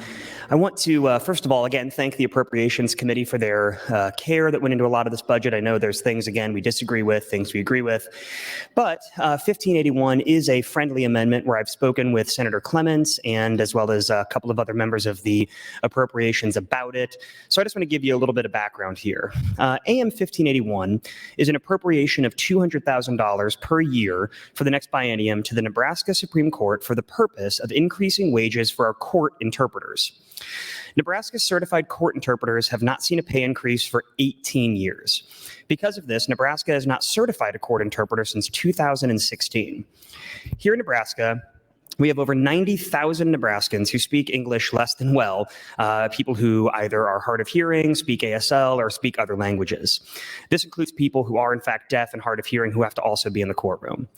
I want to, first of all, again, thank the Appropriations Committee for their care that went into a lot of this budget. I know there's things, again, we disagree with, things we agree with. But 1581 is a friendly amendment where I've spoken with Senator Clements and as well as a couple of other members of the Appropriations about it. So I just want to give you a little bit of background here. AM 1581 is an appropriation of $200,000 per year for the next biennium to the Nebraska Supreme Court for the purpose of increasing wages for our court interpreters. Nebraska certified court interpreters have not seen a pay increase for 18 years. Because of this, Nebraska has not certified a court interpreter since 2016. Here in Nebraska, we have over 90,000 Nebraskans who speak English less than well, people who either are hard of hearing, speak ASL, or speak other languages. This includes people who are in fact deaf and hard of hearing who have to also be in the courtroom.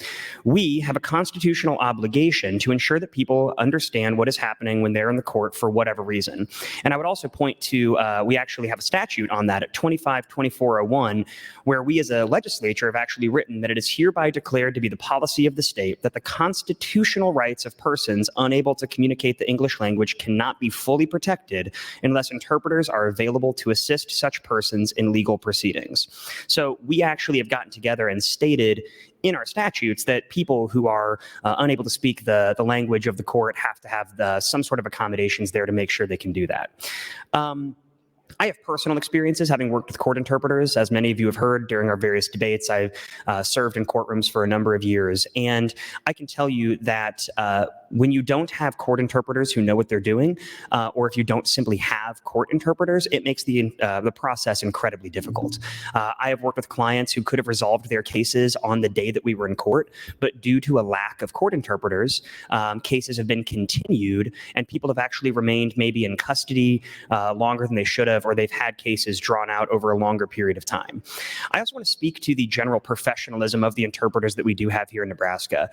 We have a constitutional obligation to ensure that people understand what is happening when they're in the court for whatever reason. And I would also point to, we actually have a statute on that at 252401, where we as a legislature have actually written that it is hereby declared to be the policy of the state that the constitutional rights of persons unable to communicate the English language cannot be fully protected unless interpreters are available to assist such persons in legal proceedings. So we actually have gotten together and stated in our statutes that people who are unable to speak the language of the court have to have some sort of accommodations there to make sure they can do that. I have personal experiences having worked with court interpreters. As many of you have heard during our various debates, I've served in courtrooms for a number of years. And I can tell you that when you don't have court interpreters who know what they're doing, or if you don't simply have court interpreters, it makes the process incredibly difficult. I have worked with clients who could have resolved their cases on the day that we were in court, but due to a lack of court interpreters, cases have been continued and people have actually remained maybe in custody longer than they should have, or they've had cases drawn out over a longer period of time. I also want to speak to the general professionalism of the interpreters that we do have here in Nebraska.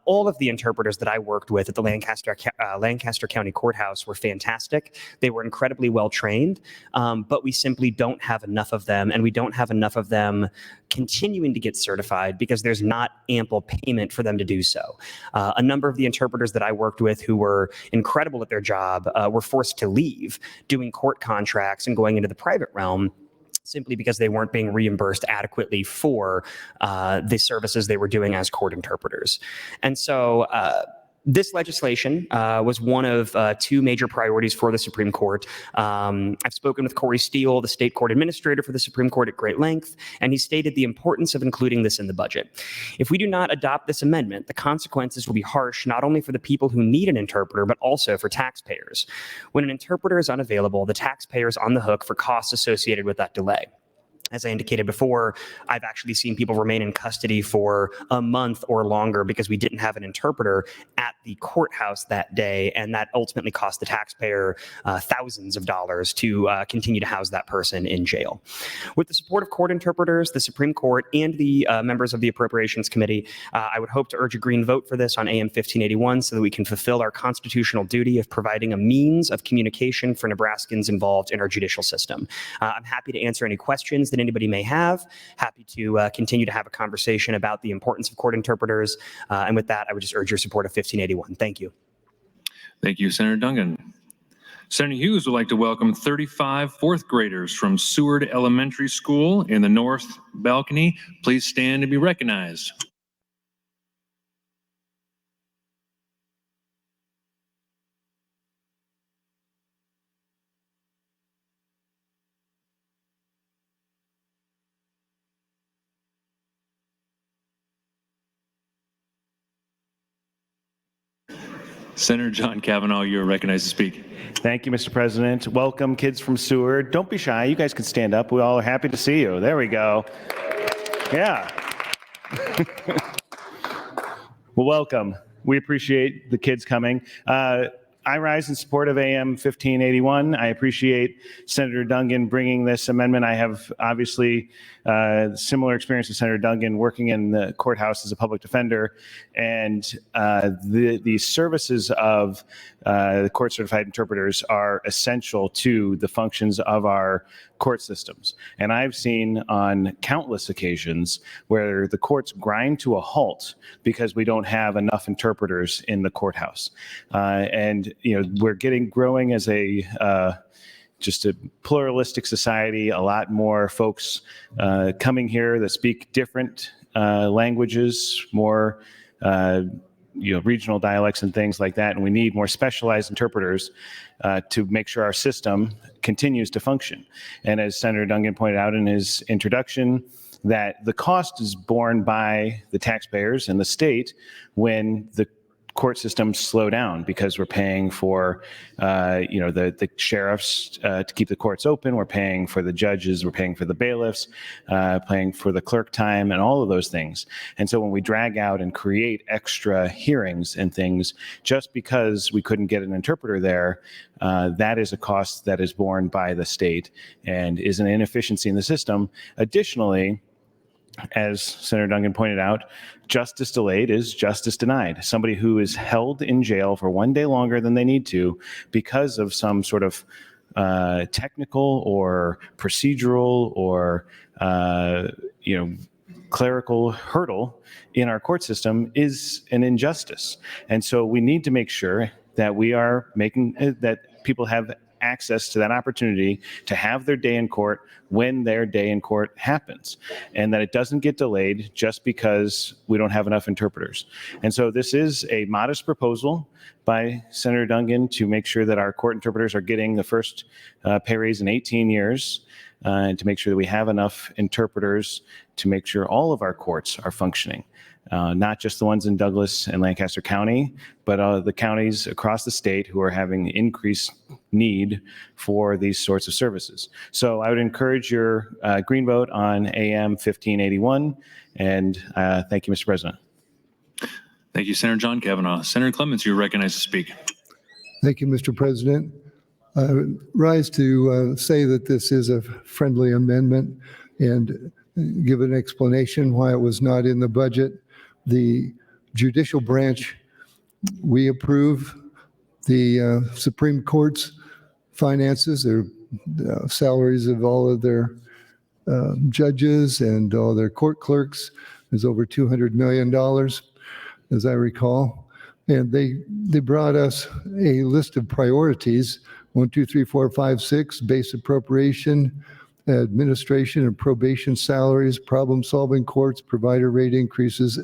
All of the interpreters that I worked with at the Lancaster County Courthouse were fantastic. They were incredibly well trained, but we simply don't have enough of them, and we don't have enough of them continuing to get certified because there's not ample payment for them to do so. A number of the interpreters that I worked with who were incredible at their job were forced to leave doing court contracts and going into the private realm simply because they weren't being reimbursed adequately for the services they were doing as court interpreters. And so this legislation was one of two major priorities for the Supreme Court. I've spoken with Corey Steele, the state court administrator for the Supreme Court, at great length, and he stated the importance of including this in the budget. If we do not adopt this amendment, the consequences will be harsh not only for the people who need an interpreter, but also for taxpayers. When an interpreter is unavailable, the taxpayer is on the hook for costs associated with that delay. As I indicated before, I've actually seen people remain in custody for a month or longer because we didn't have an interpreter at the courthouse that day, and that ultimately cost the taxpayer thousands of dollars to continue to house that person in jail. With the support of court interpreters, the Supreme Court, and the members of the Appropriations Committee, I would hope to urge a green vote for this on AM 1581 so that we can fulfill our constitutional duty of providing a means of communication for Nebraskans involved in our judicial system. I'm happy to answer any questions that anybody may have. Happy to continue to have a conversation about the importance of court interpreters. And with that, I would just urge your support of 1581. Thank you. Thank you, Senator Duncan. Senator Hughes would like to welcome 35 fourth graders from Seward Elementary School in the North Balcony. Please stand and be recognized. Senator John Kavanaugh, you are recognized to speak. Thank you, Mr. President. Welcome, kids from Seward. Don't be shy. You guys can stand up. We're all happy to see you. There we go. Yeah. Well, welcome. We appreciate the kids coming. I rise in support of AM 1581. I appreciate Senator Duncan bringing this amendment. I have obviously similar experience with Senator Duncan working in the courthouse as a public defender, and the services of the court certified interpreters are essential to the functions of our court systems. And I've seen on countless occasions where the courts grind to a halt because we don't have enough interpreters in the courthouse. And we're growing as just a pluralistic society, a lot more folks coming here that speak different languages, more regional dialects and things like that. And we need more specialized interpreters to make sure our system continues to function. And as Senator Duncan pointed out in his introduction, that the cost is borne by the taxpayers and the state when the court systems slow down, because we're paying for, the sheriffs to keep the courts open. We're paying for the judges. We're paying for the bailiffs, paying for the clerk time and all of those things. And so when we drag out and create extra hearings and things just because we couldn't get an interpreter there, that is a cost that is borne by the state and is an inefficiency in the system. Additionally, as Senator Duncan pointed out, justice delayed is justice denied. Somebody who is held in jail for one day longer than they need to because of some sort of technical or procedural or clerical hurdle in our court system is an injustice. And so we need to make sure that we are making that people have access to that opportunity to have their day in court when their day in court happens, and that it doesn't get delayed just because we don't have enough interpreters. And so this is a modest proposal by Senator Duncan to make sure that our court interpreters are getting the first pay raise in 18 years, and to make sure that we have enough interpreters to make sure all of our courts are functioning. Not just the ones in Douglas and Lancaster County, but the counties across the state who are having increased need for these sorts of services. So I would encourage your green vote on AM 1581, and thank you, Mr. President. Thank you, Senator John Kavanaugh. Senator Clements, you're recognized to speak. Thank you, Mr. President. I rise to say that this is a friendly amendment and give an explanation why it was not in the budget. The judicial branch We approve the Supreme Court's finances, their salaries of all of their judges and all their court clerks is over $200 million, as I recall. And they brought us a list of priorities: 1, 2, 3, 4, 5, 6, base appropriation, administration and probation salaries, problem-solving courts, provider rate increases,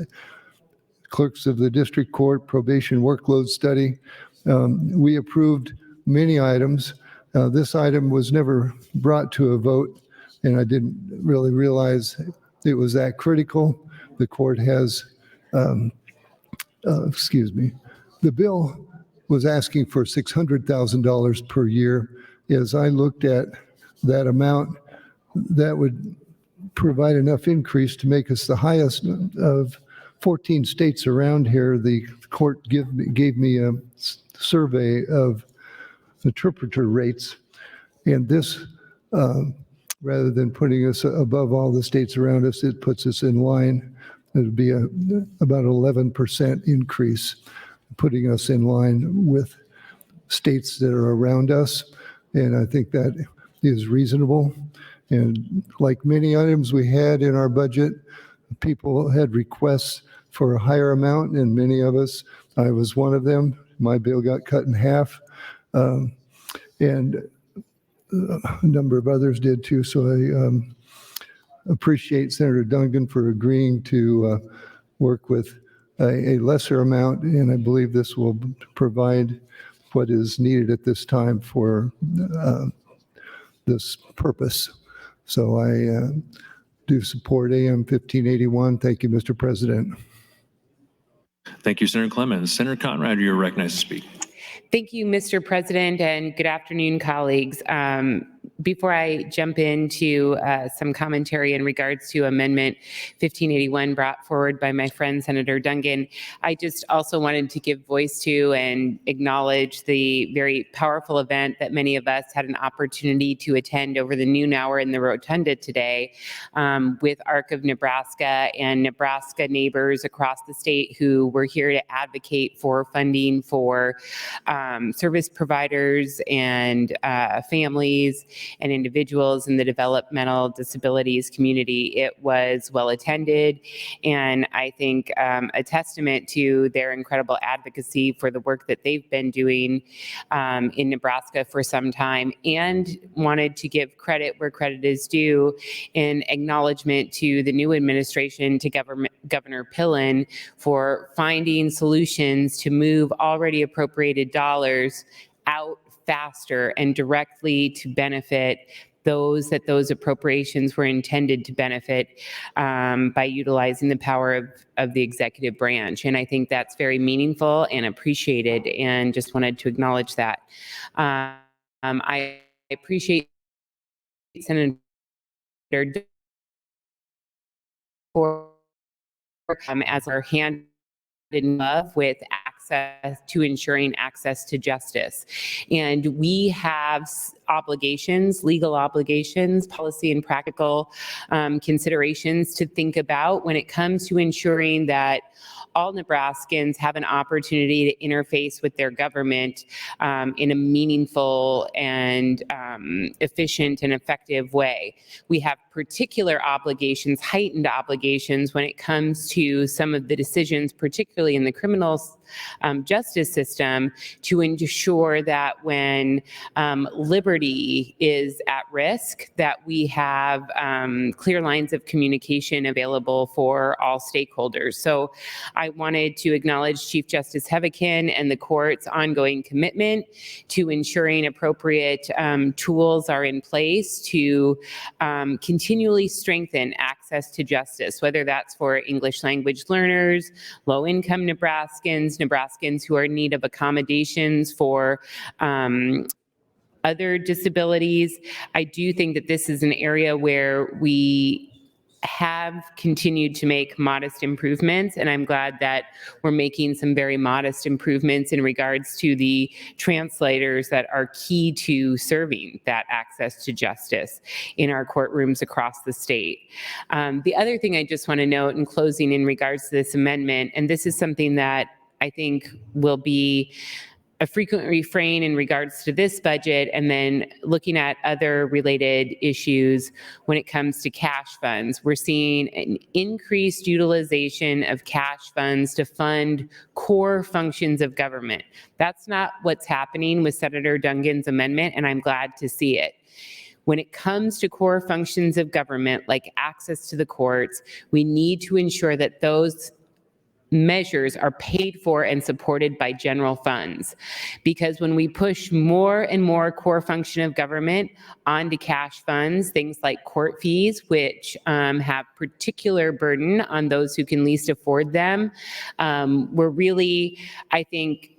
clerks of the district court, probation workload study. We approved many items. This item was never brought to a vote, and I didn't really realize it was that critical. The court has, the bill was asking for $600,000 per year. As I looked at that amount, that would provide enough increase to make us the highest of 14 states around here. The court gave me a survey of interpreter rates, and this, rather than putting us above all the states around us, it puts us in line. It would be about 11% increase, putting us in line with states that are around us, and I think that is reasonable. And like many items we had in our budget, people had requests for a higher amount, and many of us, I was one of them. My bill got cut in half, and a number of others did too. So I appreciate Senator Duncan for agreeing to work with a lesser amount, and I believe this will provide what is needed at this time for this purpose. So I do support AM 1581. Thank you, Mr. President. Thank you, Senator Clemens. Senator Conrad, you're recognized to speak. Thank you, Mr. President, and good afternoon, colleagues. Before I jump into some commentary in regards to Amendment 1581 brought forward by my friend Senator Duncan, I just also wanted to give voice to and acknowledge the very powerful event that many of us had an opportunity to attend over the noon hour in the Rotunda today with ARC of Nebraska and Nebraska neighbors across the state who were here to advocate for funding for service providers and families and individuals in the developmental disabilities community. It was well attended, and I think a testament to their incredible advocacy for the work that they've been doing in Nebraska for some time, and wanted to give credit where credit is due in acknowledgement to the new administration, to Governor Pillen, for finding solutions to move already appropriated dollars out faster and directly to benefit those that those appropriations were intended to benefit by utilizing the power of the executive branch. And I think that's very meaningful and appreciated, and just wanted to acknowledge that. I appreciate Senator for as our hand in love with access to ensuring access to justice. And we have obligations, legal obligations, policy and practical considerations to think about when it comes to ensuring that all Nebraskans have an opportunity to interface with their government in a meaningful and efficient and effective way. We have particular obligations, heightened obligations, when it comes to some of the decisions, particularly in the criminal justice system, to ensure that when liberty is at risk, that we have clear lines of communication available for all stakeholders. So I wanted to acknowledge Chief Justice Heavican and the court's ongoing commitment to ensuring appropriate tools are in place to continually strengthen access to justice, whether that's for English language learners, low-income Nebraskans who are in need of accommodations for other disabilities. I do think that this is an area where we have continued to make modest improvements, and I'm glad that we're making some very modest improvements in regards to the translators that are key to serving that access to justice in our courtrooms across the state. The other thing I just want to note in closing in regards to this amendment, and this is something that I think will be a frequent refrain in regards to this budget, and then looking at other related issues when it comes to cash funds. We're seeing an increased utilization of cash funds to fund core functions of government. That's not what's happening with Senator Dungan's amendment, and I'm glad to see it. When it comes to core functions of government, like access to the courts, we need to ensure that those measures are paid for and supported by general funds. Because when we push more and more core function of government onto cash funds, things like court fees, which have particular burden on those who can least afford them, we're really, I think,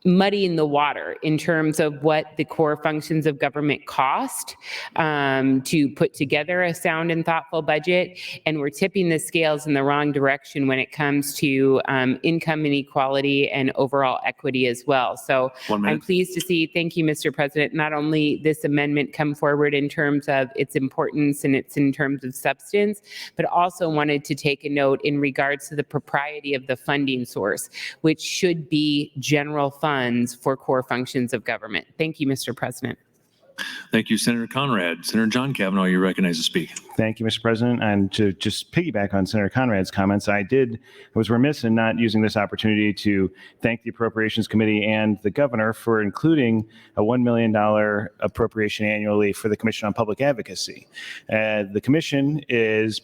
muddying the water in terms of what the core functions of government cost to put together a sound and thoughtful budget. And we're tipping the scales in the wrong direction when it comes to income inequality and overall equity as well. So I'm pleased to see, thank you, Mr. President, not only this amendment come forward in terms of its importance and it's in terms of substance, but also wanted to take a note in regards to the propriety of the funding source, which should be general funds for core functions of government. Thank you, Mr. President. Thank you, Senator Conrad. Senator John Kavanaugh, you're recognized to speak. Thank you, Mr. President. And to just piggyback on Senator Conrad's comments, I was remiss in not using this opportunity to thank the Appropriations Committee and the governor for including a $1 million appropriation annually for the Commission on Public Advocacy. The commission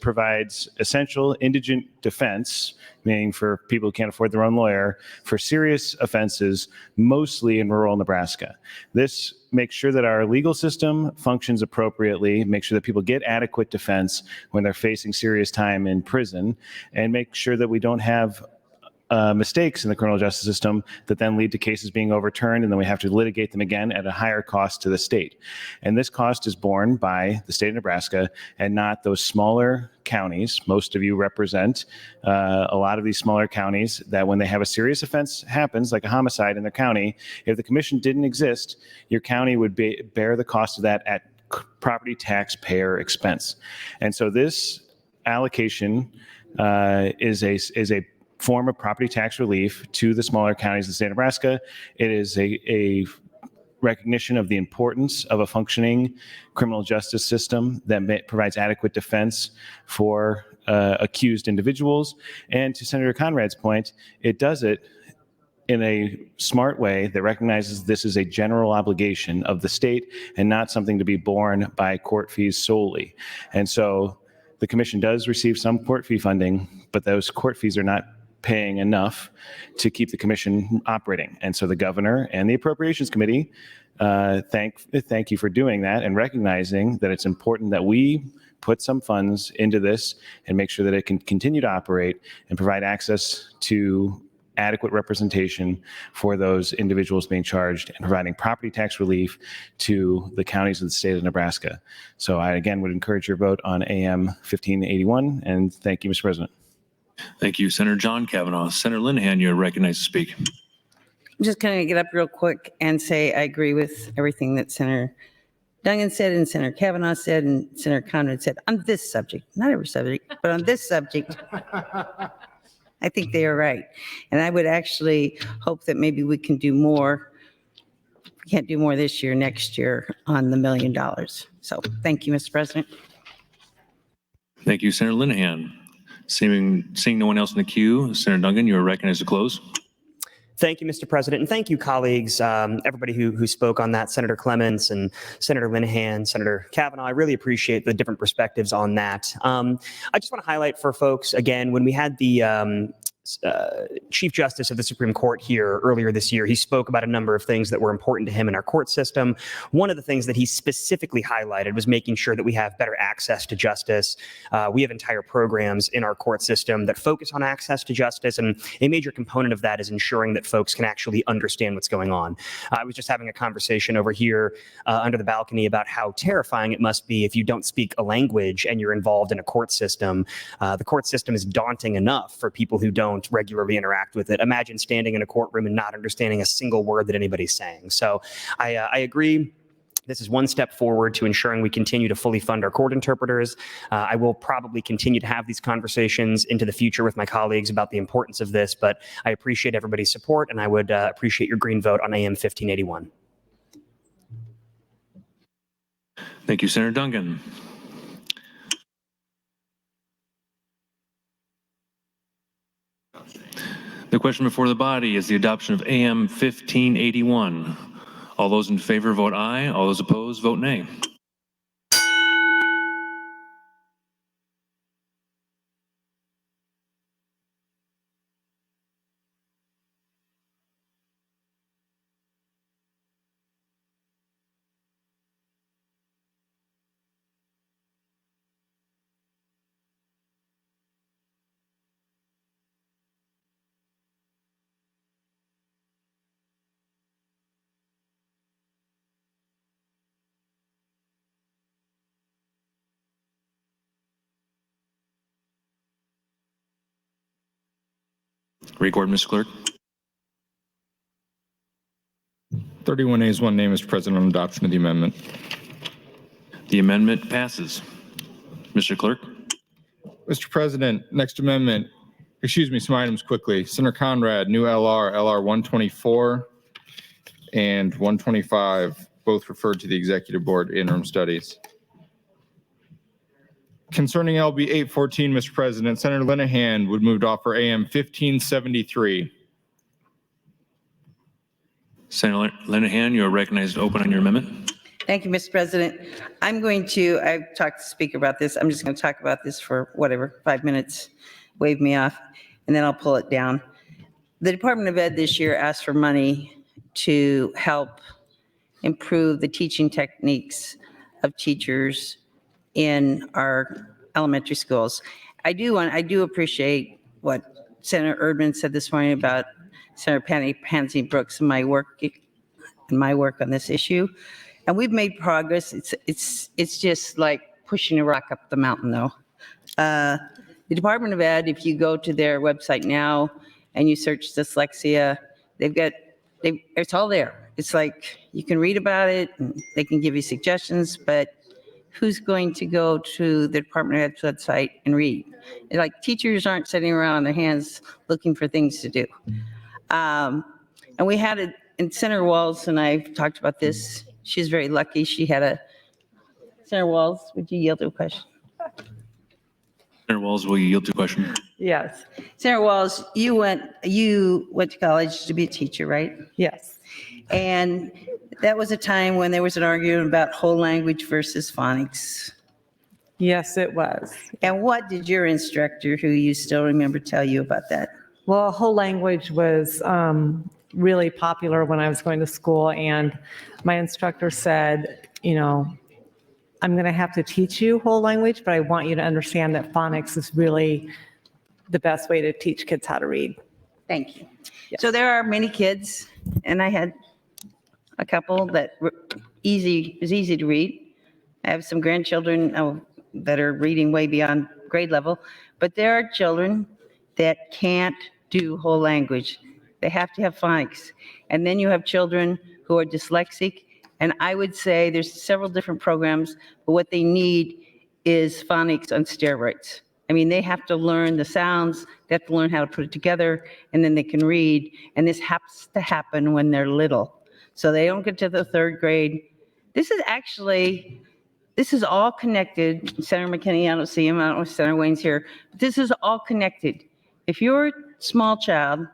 provides essential indigent defense, meaning for people who can't afford their own lawyer, for serious offenses, mostly in rural Nebraska. This makes sure that our legal system functions appropriately, make sure that people get adequate defense when they're facing serious time in prison, and make sure that we don't have mistakes in the criminal justice system that then lead to cases being overturned, and then we have to litigate them again at a higher cost to the state. And this cost is borne by the state of Nebraska and not those smaller counties. Most of you represent a lot of these smaller counties that when they have a serious offense happens, like a homicide in their county, if the commission didn't exist, your county would bear the cost of that at property taxpayer expense. And so this allocation is a form of property tax relief to the smaller counties of the state of Nebraska. It is a recognition of the importance of a functioning criminal justice system that provides adequate defense for accused individuals. And to Senator Conrad's point, it does it in a smart way that recognizes this is a general obligation of the state and not something to be borne by court fees solely. And so the commission does receive some court fee funding, but those court fees are not paying enough to keep the commission operating. And so the governor and the Appropriations Committee thank you for doing that and recognizing that it's important that we put some funds into this and make sure that it can continue to operate and provide access to adequate representation for those individuals being charged and providing property tax relief to the counties of the state of Nebraska. So I again would encourage your vote on AM 1581, and thank you, Mr. President. Thank you, Senator John Kavanaugh. Senator Linehan, you're recognized to speak. I'm just going to get up real quick and say I agree with everything that Senator Dungan said and Senator Kavanaugh said and Senator Conrad said on this subject, not every subject, but on this subject. I think they are right. And I would actually hope that maybe we can do more. We can't do more this year, next year on the $1 million. So thank you, Mr. President. Thank you, Senator Linehan. Seeing no one else in the queue, Senator Dungan, you are recognized to close. Thank you, Mr. President, and thank you, colleagues, everybody who spoke on that, Senator Clements and Senator Linehan, Senator Kavanaugh. I really appreciate the different perspectives on that. I just want to highlight for folks, again, when we had the Chief Justice of the Supreme Court here earlier this year, he spoke about a number of things that were important to him in our court system. One of the things that he specifically highlighted was making sure that we have better access to justice. We have entire programs in our court system that focus on access to justice, and a major component of that is ensuring that folks can actually understand what's going on. I was just having a conversation over here under the balcony about how terrifying it must be if you don't speak a language and you're involved in a court system. The court system is daunting enough for people who don't regularly interact with it. Imagine standing in a courtroom and not understanding a single word that anybody's saying. So I agree This is one step forward to ensuring we continue to fully fund our court interpreters. I will probably continue to have these conversations into the future with my colleagues about the importance of this, but I appreciate everybody's support, and I would appreciate your green vote on AM 1581. Thank you, Senator Duncan. The question before the body is the adoption of AM 1581. All those in favor vote aye. All those opposed vote nay. Record, Mr. Clerk. 31 ayes, 1 nay, Mr. President, on adoption of the amendment. The amendment passes. Mr. Clerk. Mr. President, next amendment, some items quickly. Senator Conrad, new LR 124 and 125, both referred to the Executive Board interim studies. Concerning LB 814, Mr. President, Senator Linehan would move to offer AM 1573. Senator Linehan, you are recognized to open on your amendment. Thank you, Mr. President. I've talked to the Speaker about this. I'm just going to talk about this for 5 minutes, wave me off, and then I'll pull it down. The Department of Ed this year asked for money to help improve the teaching techniques of teachers in our elementary schools. I do appreciate what Senator Erdman said this morning about Senator Pansy Brooks and my work on this issue. And we've made progress. It's just like pushing a rock up the mountain, though. The Department of Ed, if you go to their website now and you search dyslexia, it's all there. It's like you can read about it and they can give you suggestions, but who's going to go to the Department of Ed's website and read? Like, teachers aren't sitting around on their hands looking for things to do. And we had and Senator Walls and I talked about this. She's very lucky. Senator Walls, would you yield to a question? Senator Walls, will you yield to a question? Yes. Senator Walls, you went to college to be a teacher, right? Yes. And that was a time when there was an argument about whole language versus phonics. Yes, it was. And what did your instructor, who you still remember, tell you about that? Well, whole language was really popular when I was going to school, and my instructor said, I'm going to have to teach you whole language, but I want you to understand that phonics is really the best way to teach kids how to read. Thank you. Yes. So there are many kids, and I had a couple that was easy to read. I have some grandchildren that are reading way beyond grade level, but there are children that can't do whole language. They have to have phonics. And then you have children who are dyslexic, and I would say there's several different programs, but what they need is phonics on steroids. I mean, they have to learn the sounds, they have to learn how to put it together, and then they can read, and this has to happen when they're little. So they don't get to the third grade. This is all connected. Senator McKinney, I don't see him, I don't know if Senator Wayne's here, but this is all connected. If you're a small child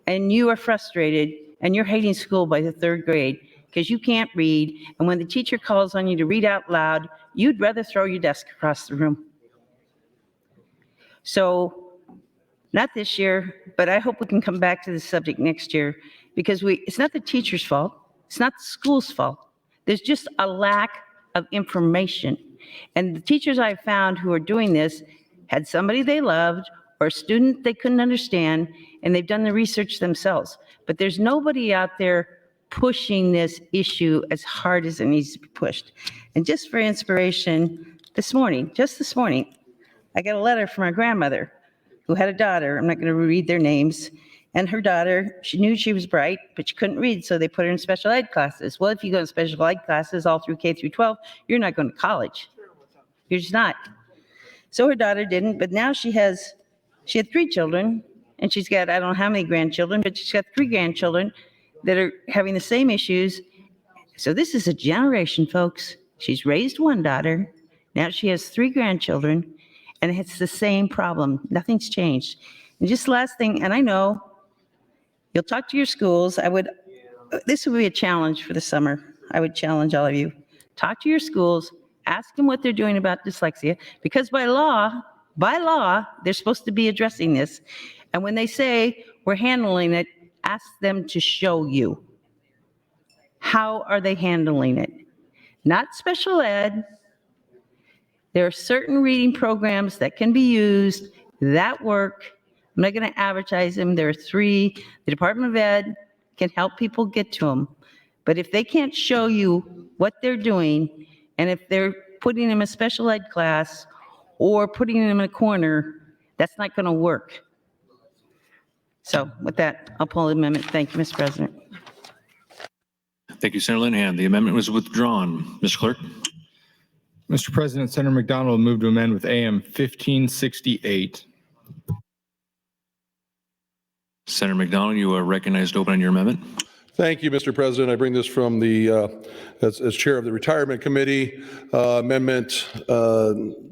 and you are frustrated and you're hating school by the third grade because you can't read, and when the teacher calls on you to read out loud, you'd rather throw your desk across the room. So, not this year, but I hope we can come back to this subject next year, because it's not the teacher's fault, it's not the school's fault. There's just a lack of information. And the teachers I've found who are doing this had somebody they loved or a student they couldn't understand, and they've done the research themselves. But there's nobody out there pushing this issue as hard as it needs to be pushed. And just for inspiration, just this morning, I got a letter from our grandmother who had a daughter, I'm not going to read their names, And her daughter, she knew she was bright, but she couldn't read, so they put her in special ed classes. Well, if you go to special ed classes all through K through 12, you're not going to college. You're just not. So her daughter didn't, but now she had 3 children, and she's got, I don't know how many grandchildren, but she's got 3 grandchildren that are having the same issues. So this is a generation, folks. She's raised 1 daughter. Now she has 3 grandchildren, and it's the same problem. Nothing's changed. And just last thing, and I know you'll talk to your schools. This would be a challenge for the summer. I would challenge all of you. Talk to your schools, ask them what they're doing about dyslexia, because by law, they're supposed to be addressing this. And when they say we're handling it, ask them to show you. How are they handling it? Not special ed. There are certain reading programs that can be used that work. I'm not going to advertise them. There are 3. The Department of Ed can help people get to them. But if they can't show you what they're doing, and if they're putting them in a special ed class or putting them in a corner, that's not going to work. So with that, I'll pull the amendment. Thank you, Mr. President. Thank you, Senator Linehan. The amendment was withdrawn. Mr. Clerk? Mr. President, Senator McDonald moved to amend with AM 1568. Senator McDonald, you are recognized to open on your amendment. Thank you, Mr. President. I bring this from as chair of the Retirement Committee, amendment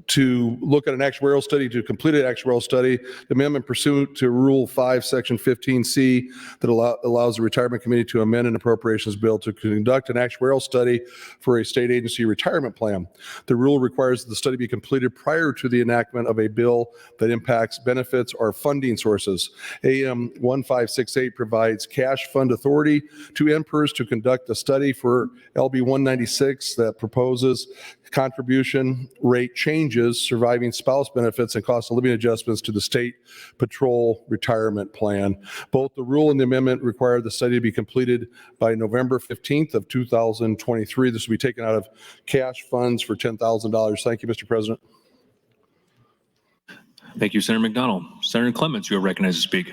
to look at an actuarial study, to complete an actuarial study. The amendment pursuant to Rule 5, Section 15C that allows the Retirement Committee to amend an appropriations bill to conduct an actuarial study for a state agency retirement plan. The rule requires that the study be completed prior to the enactment of a bill that impacts benefits or funding sources. AM 1568 provides cash fund authority to MPERS to conduct a study for LB 196 that proposes contribution rate changes, surviving spouse benefits, and cost of living adjustments to the state patrol retirement plan. Both the rule and the amendment require the study to be completed by November 15th of 2023. This will be taken out of cash funds for $10,000. Thank you, Mr. President. Thank you, Senator McDonald. Senator Clements, you are recognized to speak.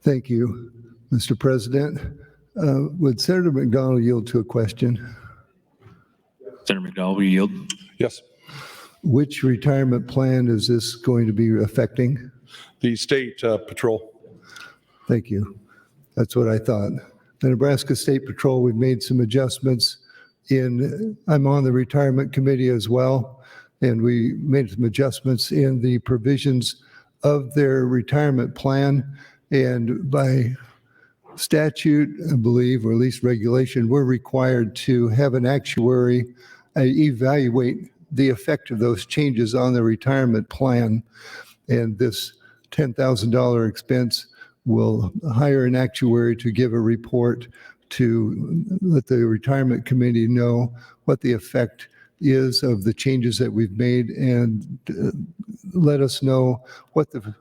Thank you, Mr. President. Would Senator McDonald yield to a question? Senator McDonald, will you yield? Yes. Which retirement plan is this going to be affecting? The state patrol. Thank you. That's what I thought. The Nebraska State Patrol, we've made some adjustments I'm on the retirement committee as well, and we made some adjustments in the provisions of their retirement plan. And by statute, I believe, or at least regulation, we're required to have an actuary evaluate the effect of those changes on the retirement plan. And this $10,000 expense will hire an actuary to give a report to let the retirement committee know what the effect is of the changes that we've made, and let us know what the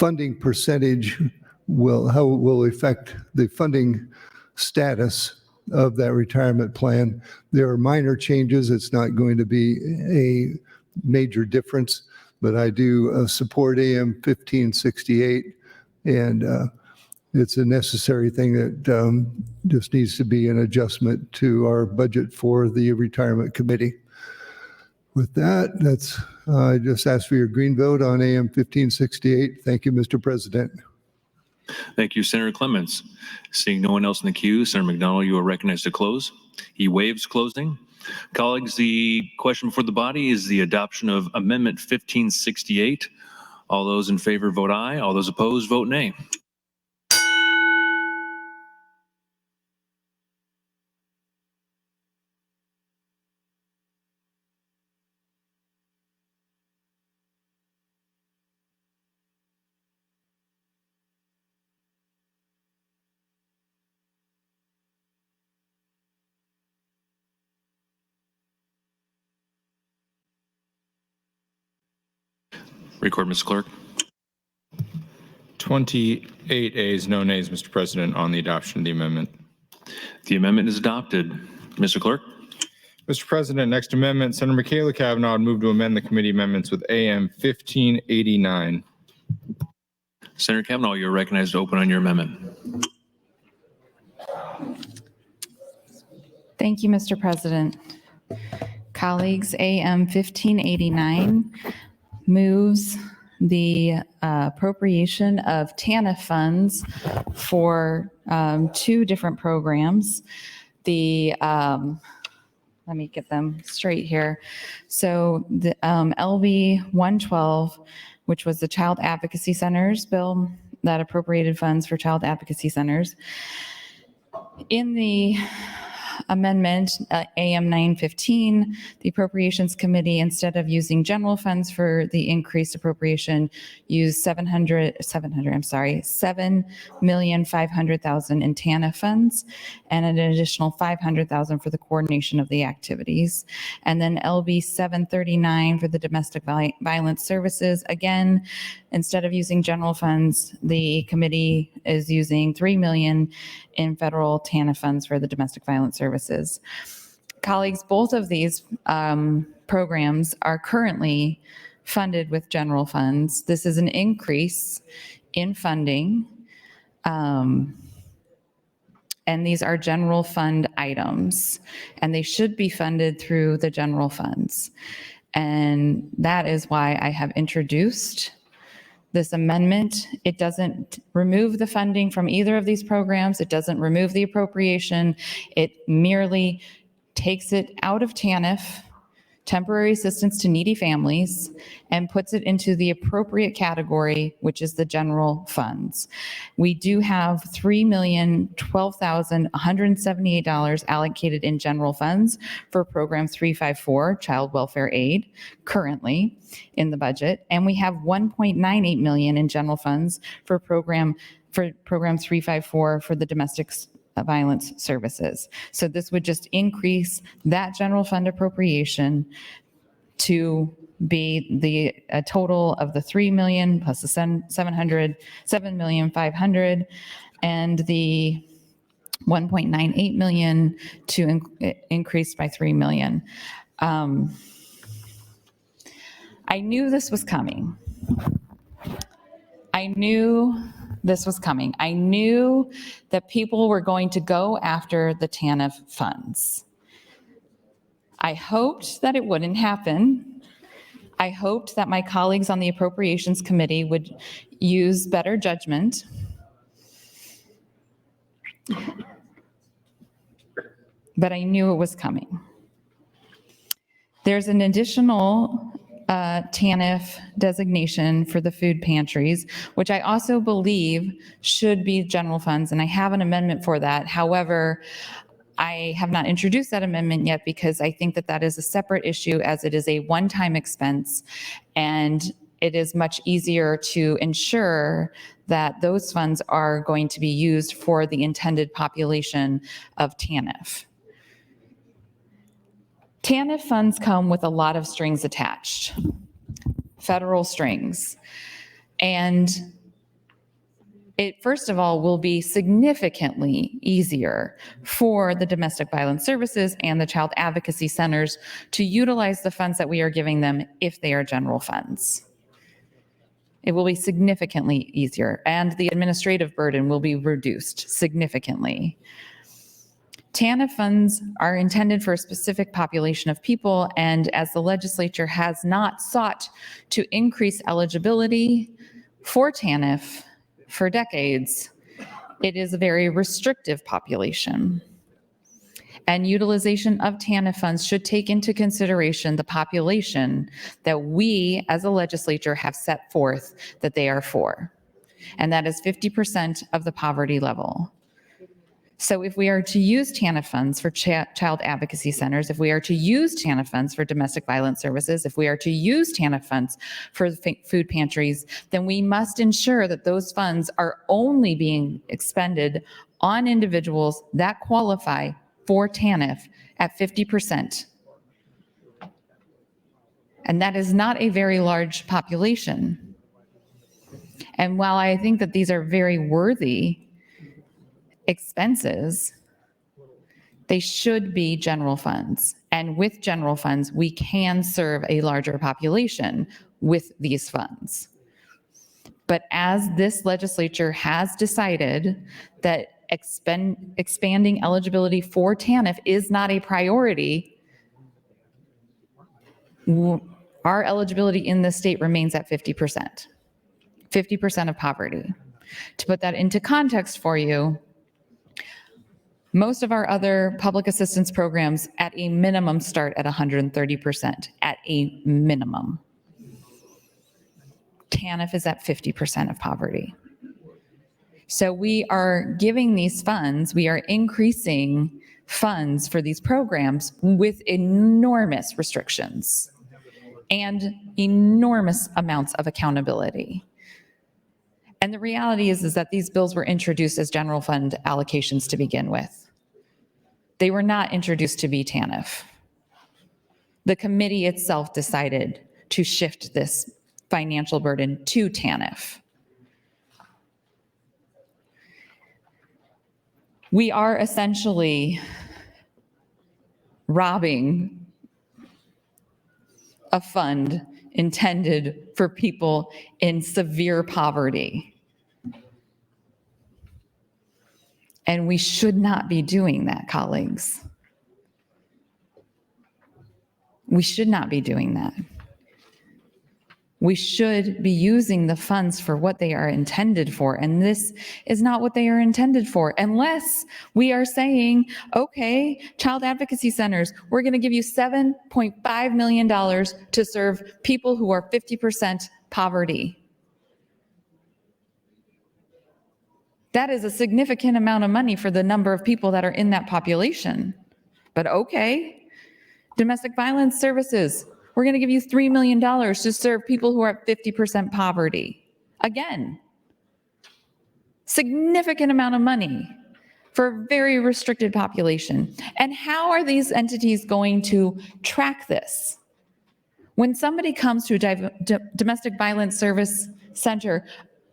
funding percentage how it will affect the funding status of that retirement plan. There are minor changes. It's not going to be a major difference, but I do support AM 1568, and it's a necessary thing that just needs to be an adjustment to our budget for the retirement committee. With that, I just ask for your green vote on AM 1568. Thank you, Mr. President. Thank you, Senator Clements. Seeing no one else in the queue, Senator McDonald, you are recognized to close. He waives closing. Colleagues, the question before the body is the adoption of Amendment 1568. All those in favor vote aye. All those opposed vote nay. Record, Mr. Clerk. 28 ayes, no nays, Mr. President, on the adoption of the amendment. The amendment is adopted. Mr. Clerk. Mr. President, next amendment, Senator Michaela Cavanaugh would move to amend the committee amendments with AM 1589. Senator Kavanaugh, you're recognized to open on your amendment. Thank you, Mr. President. Colleagues, AM 1589 moves the appropriation of TANF funds for two different programs. Let me get them straight here. So the LB 112, which was the Child Advocacy Centers bill that appropriated funds for child advocacy centers. In the amendment, AM 915, the Appropriations Committee, instead of using general funds for the increased appropriation, used $7,500,000 in TANF funds and an additional $500,000 for the coordination of the activities. And then LB 739 for the domestic violence services. Again, instead of using general funds, the committee is using $3 million in federal TANF funds for the domestic violence services. Colleagues, both of these programs are currently funded with general funds. This is an increase in funding, and these are general fund items, and they should be funded through the general funds. And that is why I have introduced this amendment. It doesn't remove the funding from either of these programs. It doesn't remove the appropriation. It merely takes it out of TANF, temporary assistance to needy families, and puts it into the appropriate category, which is the general funds. We do have $3,012,178 allocated in general funds for Program 354, Child Welfare Aid, currently in the budget, and we have $1.98 million in general funds for Program 354 for the domestic violence services. So this would just increase that general fund appropriation to be the total of the 3 million plus the 7,500,000 and the 1.98 million to increase by 3 million. I knew this was coming. I knew that people were going to go after the TANF funds. I hoped that it wouldn't happen. I hoped that my colleagues on the Appropriations Committee would use better judgment. But I knew it was coming. There's an additional TANF designation for the food pantries, which I also believe should be general funds, and I have an amendment for that. However, I have not introduced that amendment yet because I think that that is a separate issue, as it is a one-time expense, and it is much easier to ensure that those funds are going to be used for the intended population of TANF. TANF funds come with a lot of strings attached, federal strings. And it, first of all, will be significantly easier for the domestic violence services and the child advocacy centers to utilize the funds that we are giving them if they are general funds. It will be significantly easier, and the administrative burden will be reduced significantly. TANF funds are intended for a specific population of people, and as the legislature has not sought to increase eligibility for TANF for decades, it is a very restrictive population. And utilization of TANF funds should take into consideration the population that we as a legislature have set forth that they are for. And that is 50% of the poverty level. So if we are to use TANF funds for child advocacy centers, if we are to use TANF funds for domestic violence services, if we are to use TANF funds for food pantries, then we must ensure that those funds are only being expended on individuals that qualify for TANF at 50%. And that is not a very large population. And while I think that these are very worthy expenses, they should be general funds. And with general funds, we can serve a larger population with these funds. But as this legislature has decided that expanding eligibility for TANF is not a priority, our eligibility in the state remains at 50%, 50% of poverty. To put that into context for you, most of our other public assistance programs at a minimum start at 130%, at a minimum. TANF is at 50% of poverty. So we are giving these funds, we are increasing funds for these programs with enormous restrictions and enormous amounts of accountability. And the reality is that these bills were introduced as general fund allocations to begin with. They were not introduced to be TANF. The committee itself decided to shift this financial burden to TANF. We are essentially robbing a fund intended for people in severe poverty. And we should not be doing that, colleagues. We should not be doing that. We should be using the funds for what they are intended for, and this is not what they are intended for, unless we are saying, okay, child advocacy centers, we're going to give you $7.5 million to serve people who are 50% poverty. That is a significant amount of money for the number of people that are in that population. But okay, domestic violence services, we're going to give you $3 million to serve people who are at 50% poverty. Again, significant amount of money for a very restricted population. And how are these entities going to track this? When somebody comes to a domestic violence service center,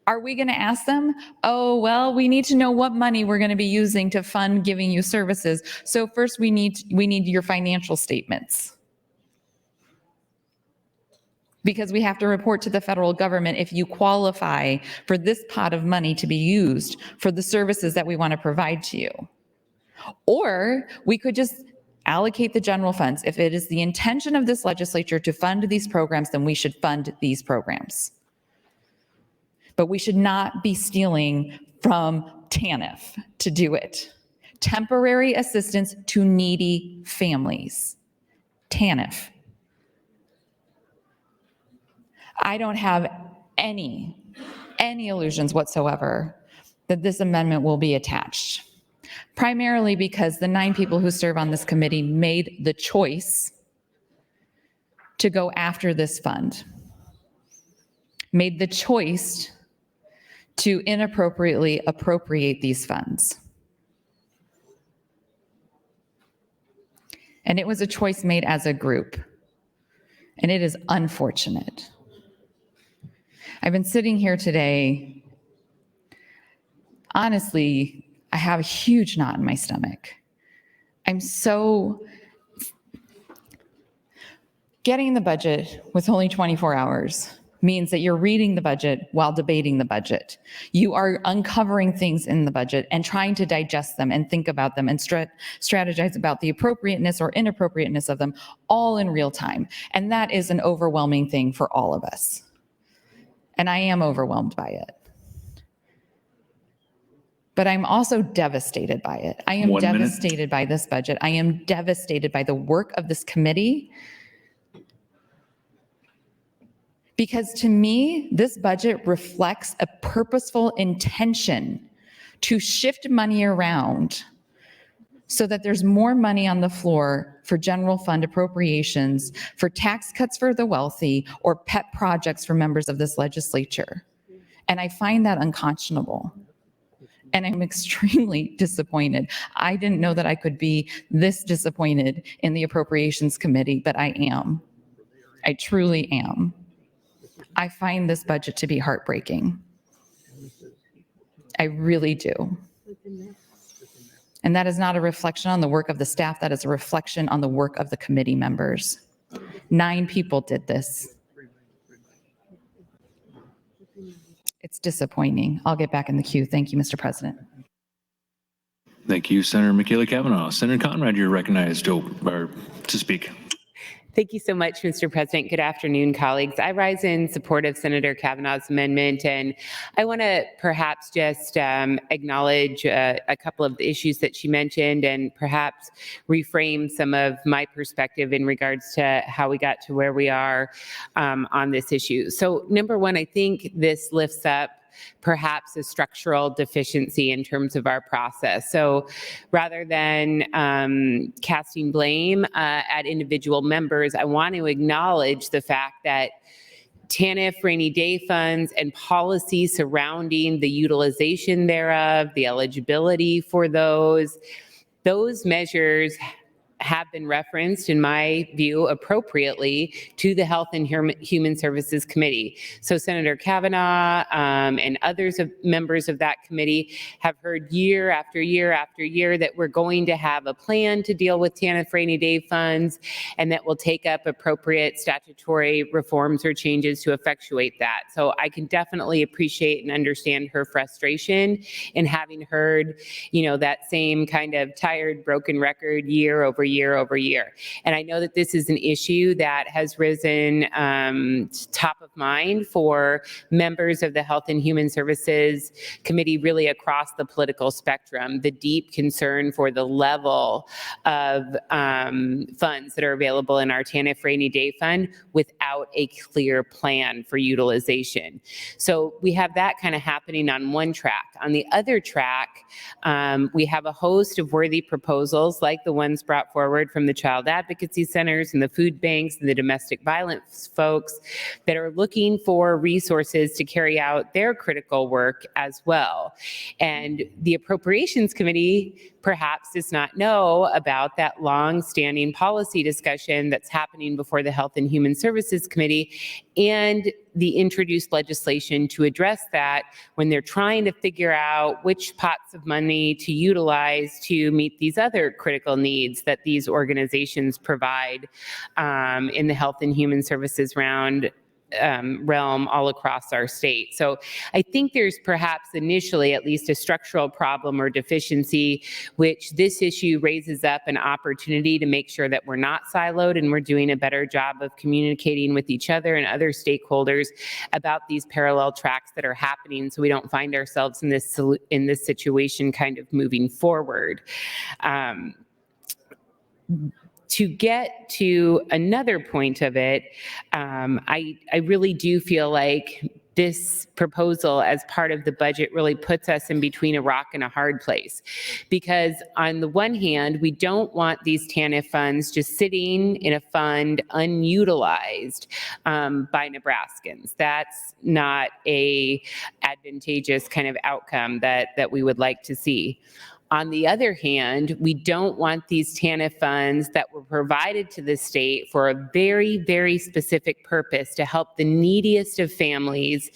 are we going to ask them, oh, well, we need to know what money we're going to be using to fund giving you services. So first we need your financial statements. Because we have to report to the federal government if you qualify for this pot of money to be used for the services that we want to provide to you. Or we could just allocate the general funds. If it is the intention of this legislature to fund these programs, then we should fund these programs. But we should not be stealing from TANF to do it. Temporary assistance to needy families. TANF. I don't have any illusions whatsoever that this amendment will be attached, primarily because the 9 people who serve on this committee made the choice to go after this fund, made the choice to inappropriately appropriate these funds. And it was a choice made as a group, and it is unfortunate. I've been sitting here today, honestly, I have a huge knot in my stomach. Getting the budget with only 24 hours means that you're reading the budget while debating the budget. You are uncovering things in the budget and trying to digest them and think about them and strategize about the appropriateness or inappropriateness of them all in real time. And that is an overwhelming thing for all of us. And I am overwhelmed by it. But I'm also devastated by it. I am devastated by this budget. I am devastated by the work of this committee. Because to me, this budget reflects a purposeful intention to shift money around so that there's more money on the floor for general fund appropriations, for tax cuts for the wealthy, or pet projects for members of this legislature. And I find that unconscionable. And I'm extremely disappointed. I didn't know that I could be this disappointed in the Appropriations Committee, but I am. I truly am. I find this budget to be heartbreaking. I really do. And that is not a reflection on the work of the staff. That is a reflection on the work of the committee members. 9 people did this. It's disappointing. I'll get back in the queue. Thank you, Mr. President. Thank you, Senator Michaela Cavanaugh. Senator Conrad, you're recognized to speak. Thank you so much, Mr. President. Good afternoon, colleagues. I rise in support of Senator Cavanaugh's amendment, and I want to perhaps just acknowledge a couple of the issues that she mentioned and perhaps reframe some of my perspective in regards to how we got to where we are on this issue. So, number one, I think this lifts up perhaps a structural deficiency in terms of our process. So rather than casting blame at individual members, I want to acknowledge the fact that TANF rainy day funds and policy surrounding the utilization thereof, the eligibility for those measures have been referenced, in my view, appropriately to the Health and Human Services Committee. So Senator Cavanaugh and others of members of that committee have heard year after year after year that we're going to have a plan to deal with TANF rainy day funds and that will take up appropriate statutory reforms or changes to effectuate that. So I can definitely appreciate and understand her frustration in having heard, that same kind of tired, broken record year over year. And I know that this is an issue that has risen top of mind for members of the Health and Human Services Committee really across the political spectrum, the deep concern for the level of funds that are available in our TANF rainy day fund without a clear plan for utilization. So we have that kind of happening on one track. On the other track, we have a host of worthy proposals like the ones brought forward from the child advocacy centers and the food banks and the domestic violence folks that are looking for resources to carry out their critical work as well. And the Appropriations Committee perhaps does not know about that long-standing policy discussion that's happening before the Health and Human Services Committee and the introduced legislation to address that when they're trying to figure out which pots of money to utilize to meet these other critical needs that these organizations provide in the Health and Human Services realm all across our state. So I think there's perhaps initially at least a structural problem or deficiency, which this issue raises up an opportunity to make sure that we're not siloed and we're doing a better job of communicating with each other and other stakeholders about these parallel tracks that are happening so we don't find ourselves in this situation kind of moving forward. To get to another point of it, I really do feel like this proposal as part of the budget really puts us in between a rock and a hard place. Because on the one hand, we don't want these TANF funds just sitting in a fund unutilized by Nebraskans. That's not a advantageous kind of outcome that we would like to see. On the other hand, we don't want these TANF funds that were provided to the state for a very, very specific purpose to help the neediest of families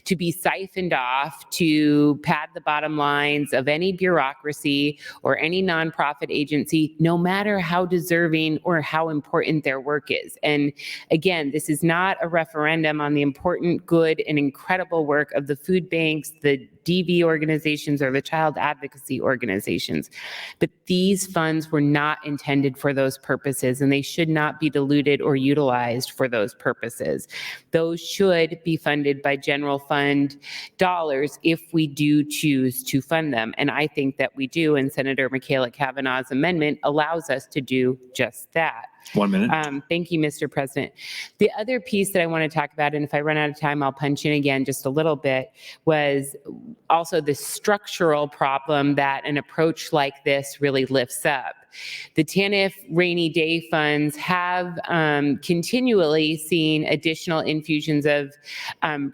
to be siphoned off to pad the bottom lines of any bureaucracy or any nonprofit agency, no matter how deserving or how important their work is. And again, this is not a referendum on the important, good, and incredible work of the food banks, the DV organizations, or the child advocacy organizations. But these funds were not intended for those purposes, and they should not be diluted or utilized for those purposes. Those should be funded by general fund dollars if we do choose to fund them. And I think that we do, and Senator Michaela Cavanaugh's amendment allows us to do just that. 1 minute. Thank you, Mr. President. The other piece that I want to talk about, and if I run out of time, I'll punch in again just a little bit, was also the structural problem that an approach like this really lifts up. The TANF rainy day funds have continually seen additional infusions of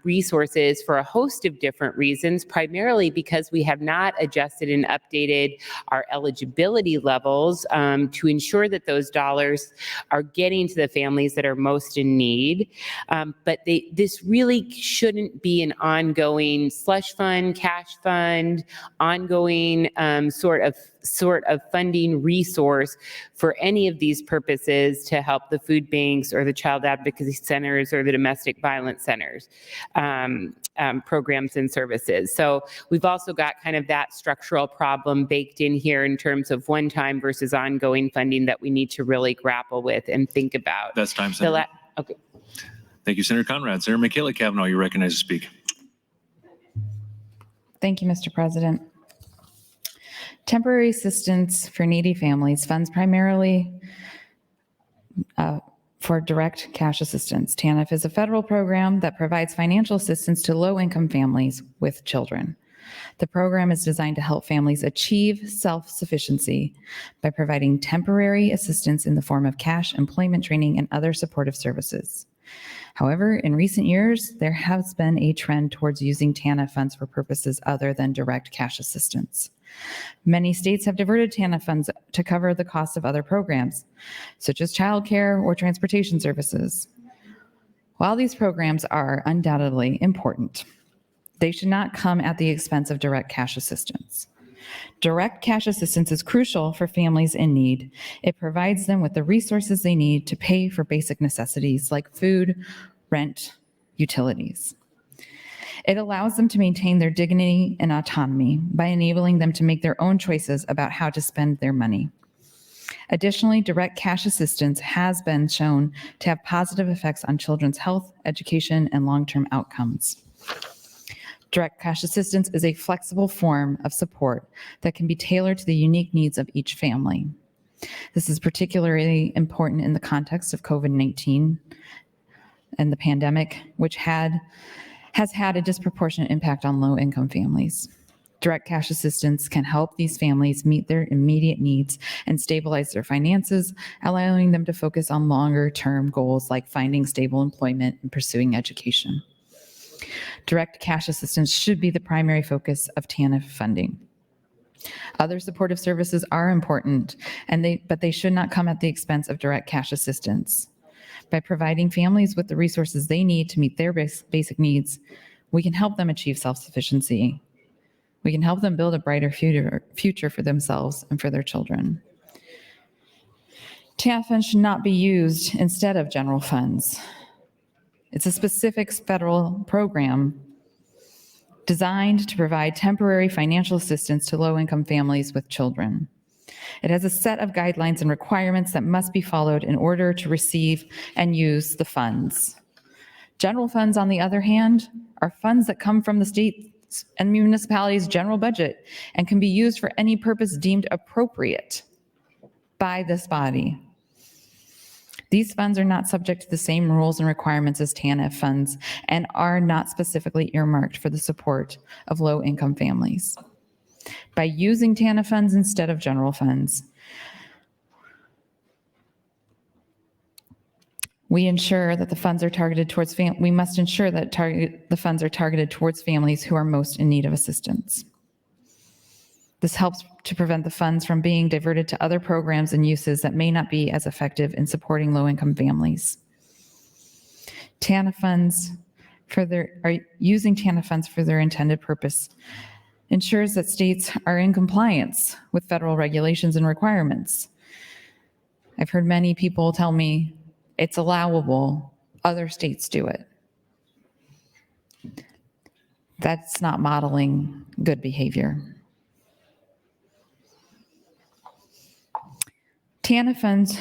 resources for a host of different reasons, primarily because we have not adjusted and updated our eligibility levels to ensure that those dollars are getting to the families that are most in need. But this really shouldn't be an ongoing slush fund, cash fund, ongoing sort of sort of funding resource for any of these purposes to help the food banks or the child advocacy centers or the domestic violence centers programs and services. So we've also got kind of that structural problem baked in here in terms of one-time versus ongoing funding that we need to really grapple with and think about. That's time, Senator. Okay. Thank you, Senator Conrad. Senator Michaela Cavanaugh, you're recognized to speak. Thank you, Mr. President. Temporary assistance for needy families funds primarily for direct cash assistance. TANF is a federal program that provides financial assistance to low-income families with children. The program is designed to help families achieve self-sufficiency by providing temporary assistance in the form of cash, employment training, and other supportive services. However, in recent years, there has been a trend towards using TANF funds for purposes other than direct cash assistance. Many states have diverted TANF funds to cover the cost of other programs, such as childcare or transportation services. While these programs are undoubtedly important, they should not come at the expense of direct cash assistance. Direct cash assistance is crucial for families in need. It provides them with the resources they need to pay for basic necessities like food, rent, utilities. It allows them to maintain their dignity and autonomy by enabling them to make their own choices about how to spend their money. Additionally, direct cash assistance has been shown to have positive effects on children's health, education, and long-term outcomes. Direct cash assistance is a flexible form of support that can be tailored to the unique needs of each family. This is particularly important in the context of COVID-19 and the pandemic, which has had a disproportionate impact on low-income families. Direct cash assistance can help these families meet their immediate needs and stabilize their finances, allowing them to focus on longer-term goals like finding stable employment and pursuing education. Direct cash assistance should be the primary focus of TANF funding. Other supportive services are important, but they should not come at the expense of direct cash assistance. By providing families with the resources they need to meet their basic needs, we can help them achieve self-sufficiency. We can help them build a brighter future for themselves and for their children. TANF funds should not be used instead of general funds. It's a specific federal program designed to provide temporary financial assistance to low-income families with children. It has a set of guidelines and requirements that must be followed in order to receive and use the funds. General funds, on the other hand, are funds that come from the state's and municipalities' general budget and can be used for any purpose deemed appropriate by this body. These funds are not subject to the same rules and requirements as TANF funds and are not specifically earmarked for the support of low-income families. By using TANF funds instead of general funds, we ensure that the funds are targeted towards we must ensure that the funds are targeted towards families who are most in need of assistance. This helps to prevent the funds from being diverted to other programs and uses that may not be as effective in supporting low-income families. TANF funds using TANF funds for their intended purpose ensures that states are in compliance with federal regulations and requirements. I've heard many people tell me it's allowable, other states do it. That's not modeling good behavior. TANF funds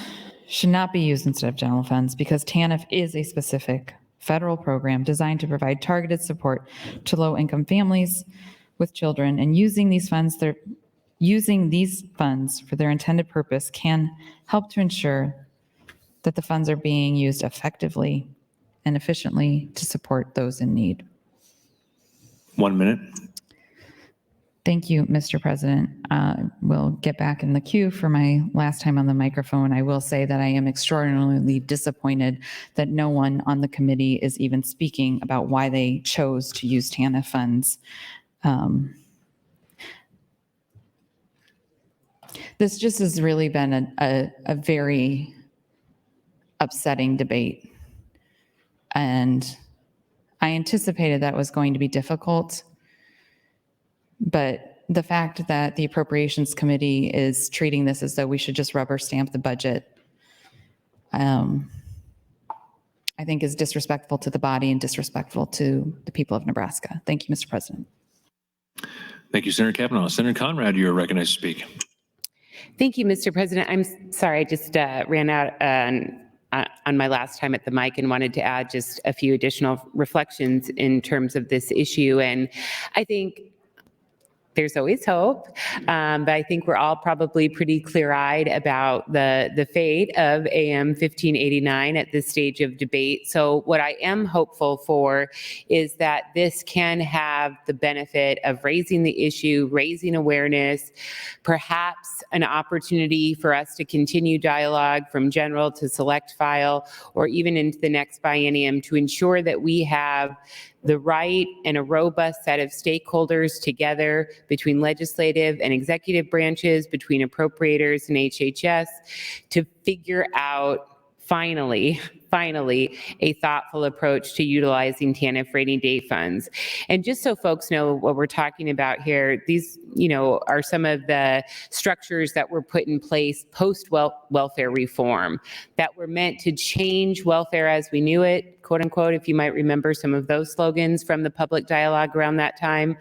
should not be used instead of general funds because TANF is a specific federal program designed to provide targeted support to low-income families with children, and using these funds for their intended purpose can help to ensure that the funds are being used effectively and efficiently to support those in need. 1 minute. Thank you, Mr. President. We'll get back in the queue for my last time on the microphone. I will say that I am extraordinarily disappointed that no one on the committee is even speaking about why they chose to use TANF funds. This just has really been a very upsetting debate. And I anticipated that was going to be difficult, but the fact that the Appropriations Committee is treating this as though we should just rubber stamp the budget, I think is disrespectful to the body and disrespectful to the people of Nebraska. Thank you, Mr. President. Thank you, Senator Kavanaugh. Senator Conrad, you are recognized to speak. Thank you, Mr. President. I'm sorry, I just ran out on my last time at the mic and wanted to add just a few additional reflections in terms of this issue. And I think there's always hope, but I think we're all probably pretty clear-eyed about the fate of AM 1589 at this stage of debate. So what I am hopeful for is that this can have the benefit of raising the issue, raising awareness, perhaps an opportunity for us to continue dialogue from general to select file, or even into the next biennium to ensure that we have the right and a robust set of stakeholders together between legislative and executive branches, between appropriators and HHS, to figure out finally, a thoughtful approach to utilizing TANF rainy day funds. And just so folks know what we're talking about here, these, are some of the structures that were put in place post-welfare reform that were meant to change welfare as we knew it, quote unquote, if you might remember some of those slogans from the public dialogue around that time,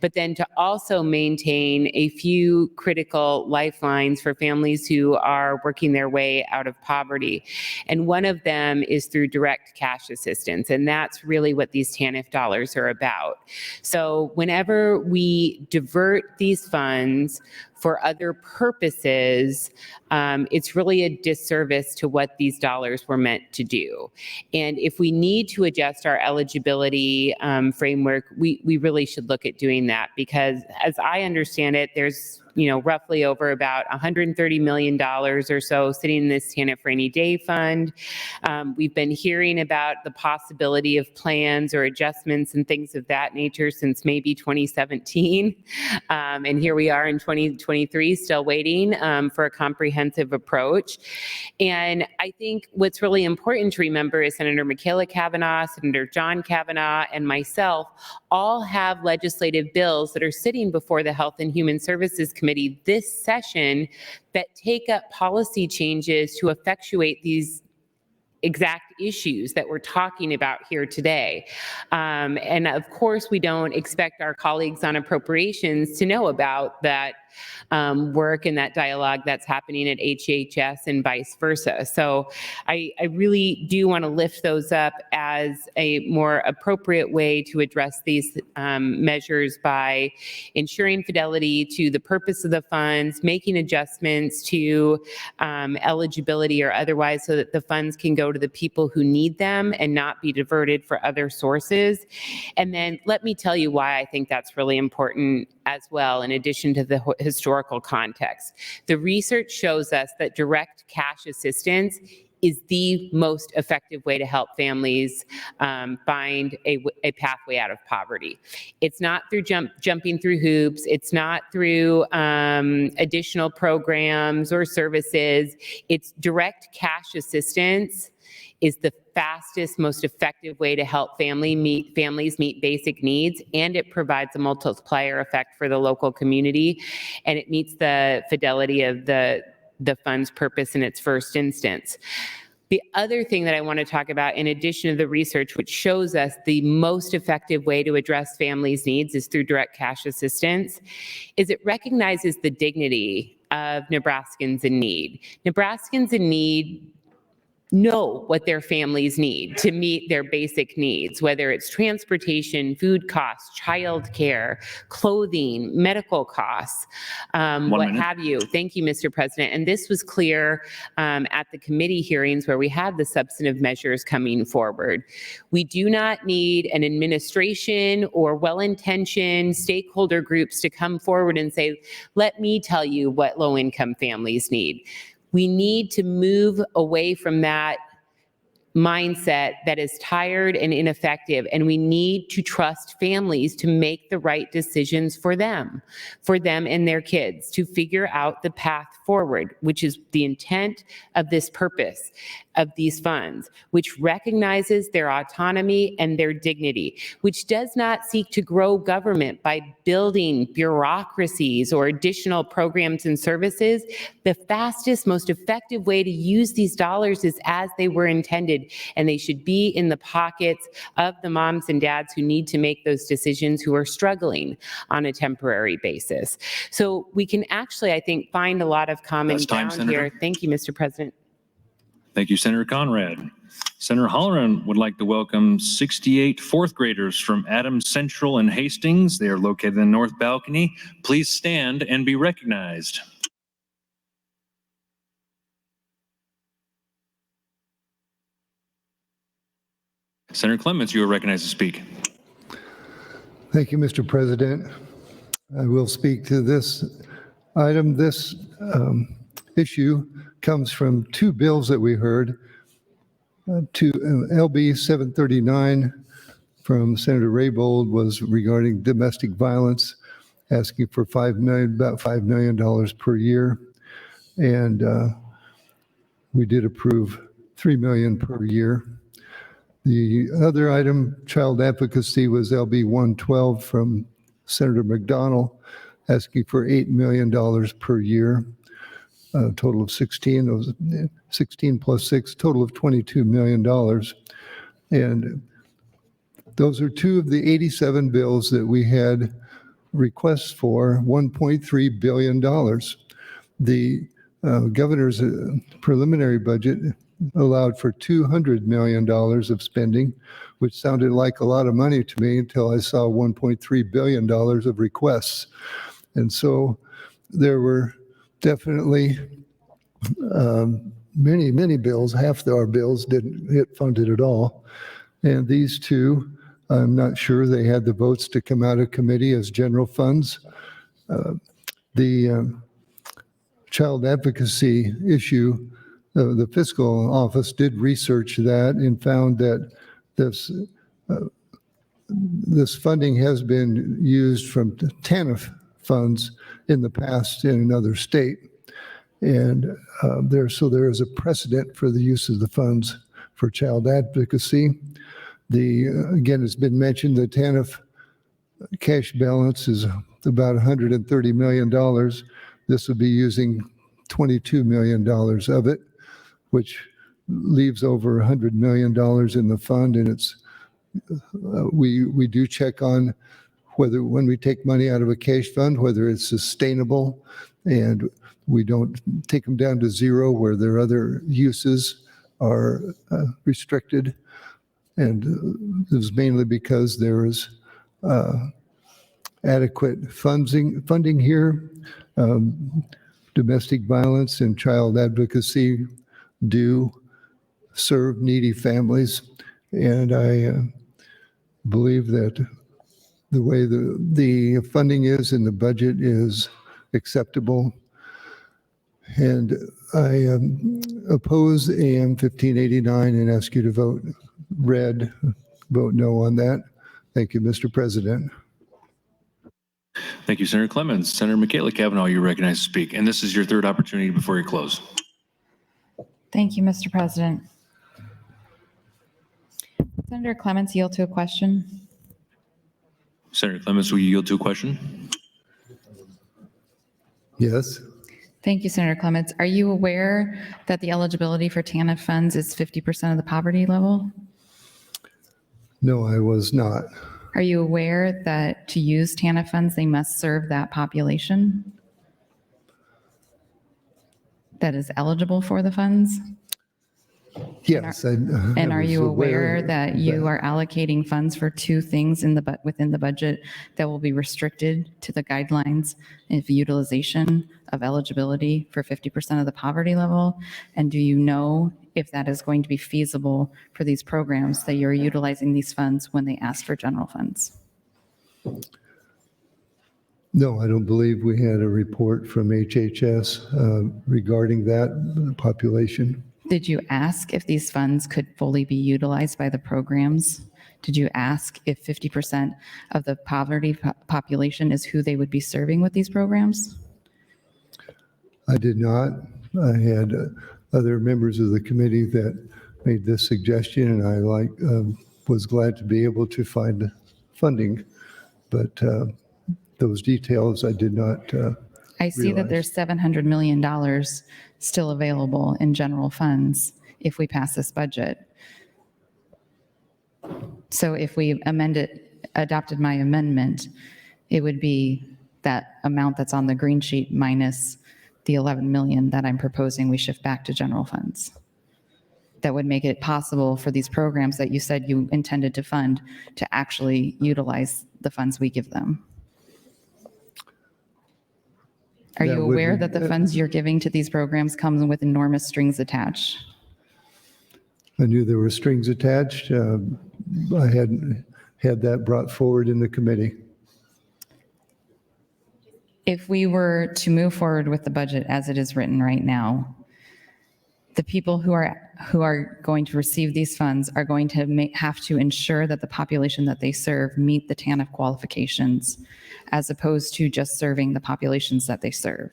but then to also maintain a few critical lifelines for families who are working their way out of poverty. And one of them is through direct cash assistance. And that's really what these TANF dollars are about. So whenever we divert these funds for other purposes, it's really a disservice to what these dollars were meant to do. And if we need to adjust our eligibility framework, we really should look at doing that, because as I understand it, there's roughly over about $130 million or so sitting in this TANF rainy day fund. We've been hearing about the possibility of plans or adjustments and things of that nature since maybe 2017. And here we are in 2023 still waiting for a comprehensive approach. And I think what's really important to remember is Senator Michaela Kavanaugh, Senator John Kavanaugh, and myself all have legislative bills that are sitting before the Health and Human Services Committee this session that take up policy changes to effectuate these exact issues that we're talking about here today. And of course, we don't expect our colleagues on appropriations to know about that work and that dialogue that's happening at HHS and vice versa. So I really do want to lift those up as a more appropriate way to address these measures by ensuring fidelity to the purpose of the funds, making adjustments to eligibility or otherwise so that the funds can go to the people who need them and not be diverted for other sources. And then let me tell you why I think that's really important as well, in addition to the historical context. The research shows us that direct cash assistance is the most effective way to help families find a pathway out of poverty. It's not through jumping through hoops. It's not through additional programs or services. It's direct cash assistance is the fastest, most effective way to help families meet basic needs, and it provides a multiplier effect for the local community, and it meets the fidelity of the fund's purpose in its first instance. The other thing that I want to talk about, in addition to the research, which shows us the most effective way to address families' needs is through direct cash assistance, is it recognizes the dignity of Nebraskans in need. Nebraskans in need know what their families need to meet their basic needs, whether it's transportation, food costs, childcare, clothing, medical costs, what have you. Thank you, Mr. President. And this was clear at the committee hearings where we had the substantive measures coming forward. We do not need an administration or well-intentioned stakeholder groups to come forward and say, let me tell you what low-income families need. We need to move away from that mindset that is tired and ineffective, and we need to trust families to make the right decisions for them and their kids, to figure out the path forward, which is the intent of this purpose. of these funds, which recognizes their autonomy and their dignity, which does not seek to grow government by building bureaucracies or additional programs and services. The fastest, most effective way to use these dollars is as they were intended, and they should be in the pockets of the moms and dads who need to make those decisions, who are struggling on a temporary basis. So we can actually, I think, find a lot of common That's time, ground here. Senator. Thank you, Mr. President. Thank you, Senator Conrad. Senator Halloran would like to welcome 68 fourth graders from Adams Central and Hastings. They are located in the north balcony. Please stand and be recognized. Senator Clements, you are recognized to speak. Thank you, Mr. President. I will speak to this item. This issue comes from two bills that we heard. LB 739 from Senator Raybold was regarding domestic violence, asking for about $5 million per year. And we did approve $3 million per year. The other item, child advocacy, was LB 112 from Senator McDonnell, asking for $8 million per year, a total of 16. It was 16 plus 6, total of $22 million. And those are two of the 87 bills that we had requests for $1.3 billion. The governor's preliminary budget allowed for $200 million of spending, which sounded like a lot of money to me until I saw $1.3 billion of requests. And so there were definitely many bills. Half of our bills didn't get funded at all. And these two, I'm not sure they had the votes to come out of committee as general funds. The child advocacy issue, the fiscal office did research that and found that this funding has been used from TANF funds in the past in another state. And there is a precedent for the use of the funds for child advocacy. Again, it's been mentioned, the TANF cash balance is about $130 million. This would be using $22 million of it, which leaves over $100 million in the fund. And it's we do check on whether, when we take money out of a cash fund, whether it's sustainable, and we don't take them down to zero where their other uses are restricted. And it was mainly because there is adequate funding here. Domestic violence and child advocacy do serve needy families. And I believe that the way the funding is in the budget is acceptable. And I oppose AM 1589 and ask you to vote no on that. Thank you, Mr. President. Thank you, Senator Clements. Senator Michaela Cavanaugh, you're recognized to speak. And this is your third opportunity before you close. Thank you, Mr. President. Senator Clements, yield to a question. Senator Clements, will you yield to a question? Yes. Thank you, Senator Clements. Are you aware that the eligibility for TANF funds is 50% of the poverty level? No, I was not. Are you aware that to use TANF funds, they must serve that population that is eligible for Yes. And are you aware that you are allocating funds for two things within the budget that will be restricted to the guidelines of utilization of eligibility for 50% of the poverty level? And do you know if that is going to be feasible for these programs that you're utilizing these funds when they ask for general funds? No, I don't believe we had a report from HHS regarding that population. Did you ask if these funds could fully be utilized by the programs? Did you ask if 50% of the poverty population is who they would be serving with these programs? I did not. I had other members of the committee that made this suggestion, and I was glad to be able to find funding, but those details I did not I see that there's $700 million still available in general funds if we pass this budget. So if we adopted my amendment, it would be that amount that's on the green sheet minus the 11 million that I'm proposing we shift back to general funds. That would make it possible for these programs that you said you intended to fund to actually utilize the funds we give them. Are you aware that the funds you're giving to these programs come with enormous strings attached? I knew there were strings attached. I hadn't had that brought forward in the committee. If we were to move forward with the budget as it is written right now, the people who are going to receive these funds are going to have to ensure that the population that they serve meet the TANF qualifications, as opposed to just serving the populations that they serve.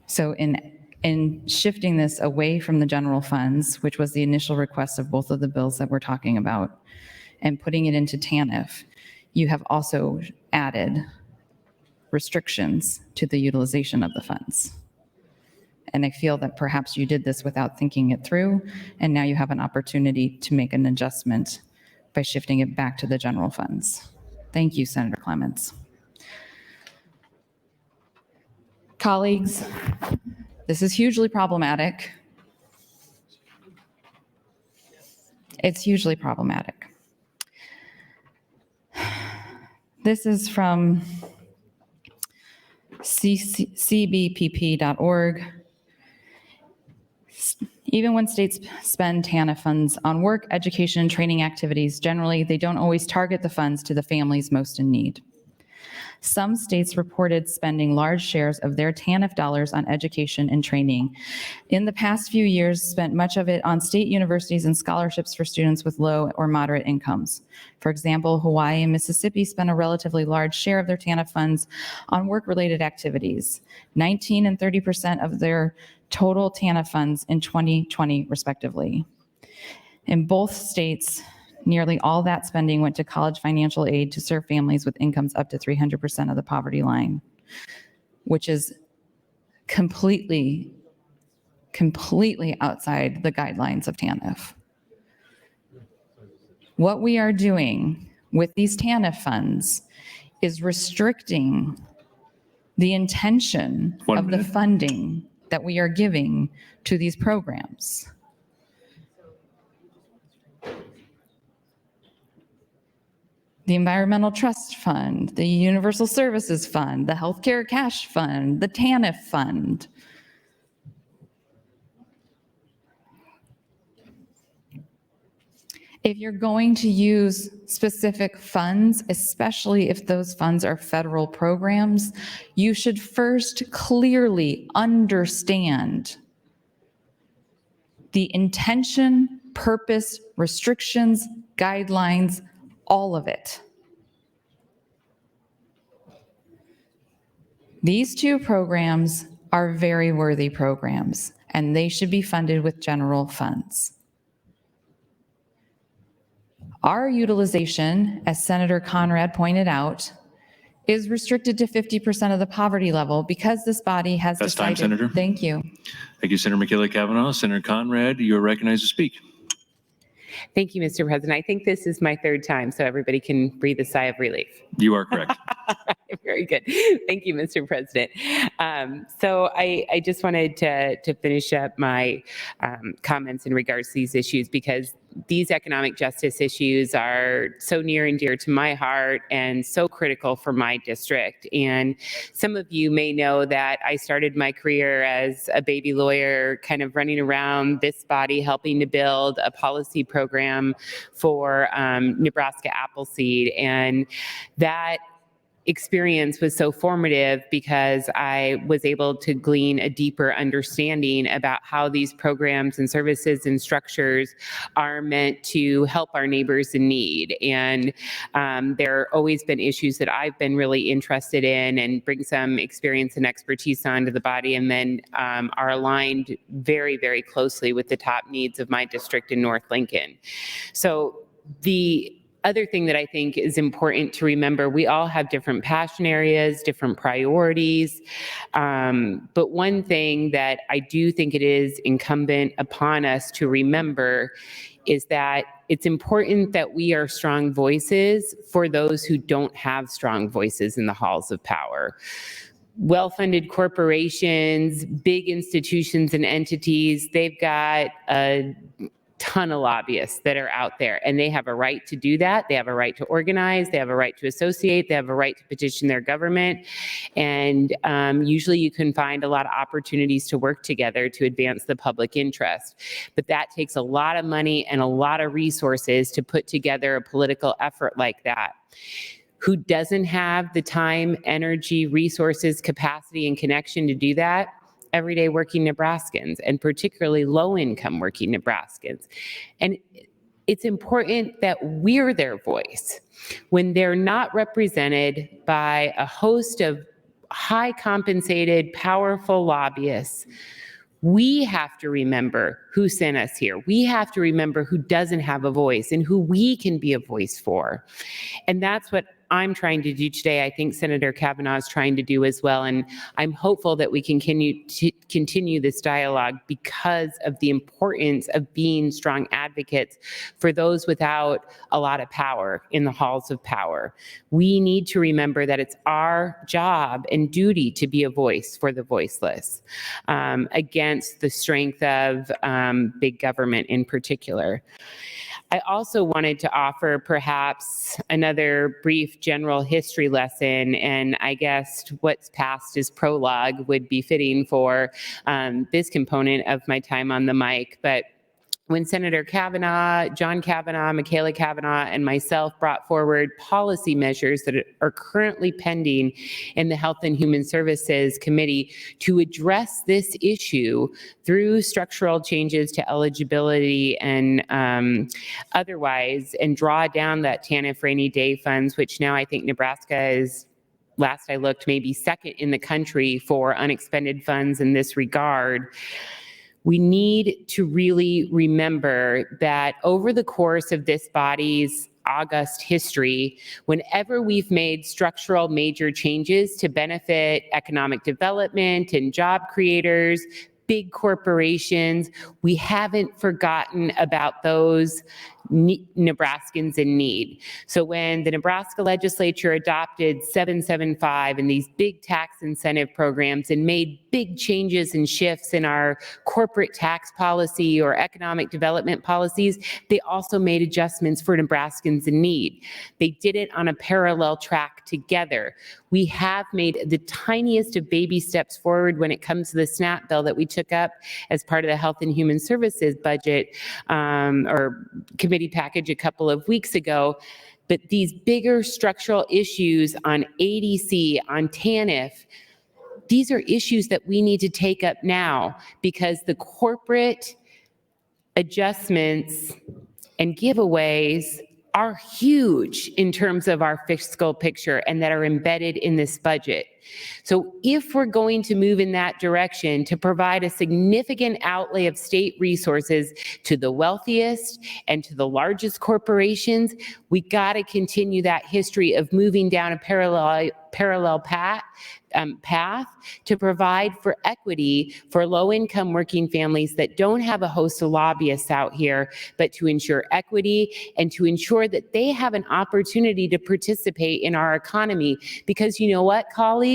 So in shifting this away from the general funds, which was the initial request of both of the bills that we're talking about, and putting it into TANF, you have also added restrictions to the utilization of the funds. And I feel that perhaps you did this without thinking it through, and now you have an opportunity to make an adjustment by shifting it back to the general funds. Thank you, Senator Clements. Colleagues, this is hugely problematic. It's hugely problematic. This is from cbpp.org. Even when states spend TANF funds on work, education, and training activities, generally, they don't always target the funds to the families most in need. Some states reported spending large shares of their TANF dollars on education and training. In the past few years, spent much of it on state universities and scholarships for students with low or moderate incomes. For example, Hawaii and Mississippi spent a relatively large share of their TANF funds on work-related activities, 19% and 30% of their total TANF funds in 2020, respectively. In both states, nearly all that spending went to college financial aid to serve families with incomes up to 300% of the poverty line, which is completely outside the guidelines of TANF. What we are doing with these TANF funds is restricting the intention of the funding that we are giving to these programs. The Environmental Trust Fund, the Universal Services Fund, the Healthcare Cash Fund, the TANF Fund. If you're going to use specific funds, especially if those funds are federal programs, you should first clearly understand the intention, purpose, restrictions, guidelines, all of it. These two programs are very worthy programs, and they should be funded with general funds. Our utilization, as Senator Conrad pointed out, is restricted to 50% of the poverty level because this body has That's decided. time, Senator. Thank you. Thank you, Senator McKellar-Kavanaugh. Senator Conrad, you are recognized to speak. Thank you, Mr. President. I think this is my third time, so everybody can breathe a sigh of relief. You are correct. Very good. Thank you, Mr. President. So I just wanted to finish up my comments in regards to these issues, because these economic justice issues are so near and dear to my heart and so critical for my district. And some of you may know that I started my career as a baby lawyer, kind of running around this body, helping to build a policy program for Nebraska Appleseed. And that experience was so formative because I was able to glean a deeper understanding about how these programs and services and structures are meant to help our neighbors in need. And there have always been issues that I've been really interested in and bring some experience and expertise onto the body, and then are aligned very, very closely with the top needs of my district in North Lincoln. So the other thing that I think is important to remember, we all have different passion areas, different priorities. But one thing that I do think it is incumbent upon us to remember is that it's important that we are strong voices for those who don't have strong voices in the halls of power. Well-funded corporations, big institutions and entities, they've got a ton of lobbyists that are out there, and they have a right to do that. They have a right to organize. They have a right to associate. They have a right to petition their government. And usually you can find a lot of opportunities to work together to advance the public interest. But that takes a lot of money and a lot of resources to put together a political effort like that. Who doesn't have the time, energy, resources, capacity, and connection to do that? Everyday working Nebraskans, and particularly low-income working Nebraskans. And it's important that we're their voice when they're not represented by a host of high-compensated, powerful lobbyists. We have to remember who sent us here. We have to remember who doesn't have a voice and who we can be a voice for. And that's what I'm trying to do today. I think Senator Kavanaugh is trying to do as well. And I'm hopeful that we can continue this dialogue because of the importance of being strong advocates for those without a lot of power in the halls of power. We need to remember that it's our job and duty to be a voice for the voiceless against the strength of big government in particular. I also wanted to offer perhaps another brief general history lesson, and I guess what's past is prologue would be fitting for this component of my time on the mic. But when Senator Kavanaugh, John Kavanaugh, Michaela Kavanaugh, and myself brought forward policy measures that are currently pending in the Health and Human Services Committee to address this issue through structural changes to eligibility and otherwise, and draw down that TANF rainy day funds, which now I think Nebraska is, last I looked, maybe second in the country for unexpended funds in this regard. We need to really remember that over the course of this body's august history, whenever we've made structural major changes to benefit economic development and job creators, big corporations, we haven't forgotten about those Nebraskans in need. So when the Nebraska Legislature adopted 775 and these big tax incentive programs and made big changes and shifts in our corporate tax policy or economic development policies, they also made adjustments for Nebraskans in need. They did it on a parallel track together. We have made the tiniest of baby steps forward when it comes to the SNAP bill that we took up as part of the Health and Human Services budget or committee package a couple of weeks ago. But these bigger structural issues on ADC, on TANF, these are issues that we need to take up now because the corporate adjustments and giveaways are huge in terms of our fiscal picture and that are embedded in this budget. So if we're going to move in that direction to provide a significant outlay of state resources to the wealthiest and to the largest corporations, we got to continue that history of moving down a parallel path to provide for equity for low-income working families that don't have a host of lobbyists out here, but to ensure equity and to ensure that they have an opportunity to participate in our economy. Because you know what, colleagues?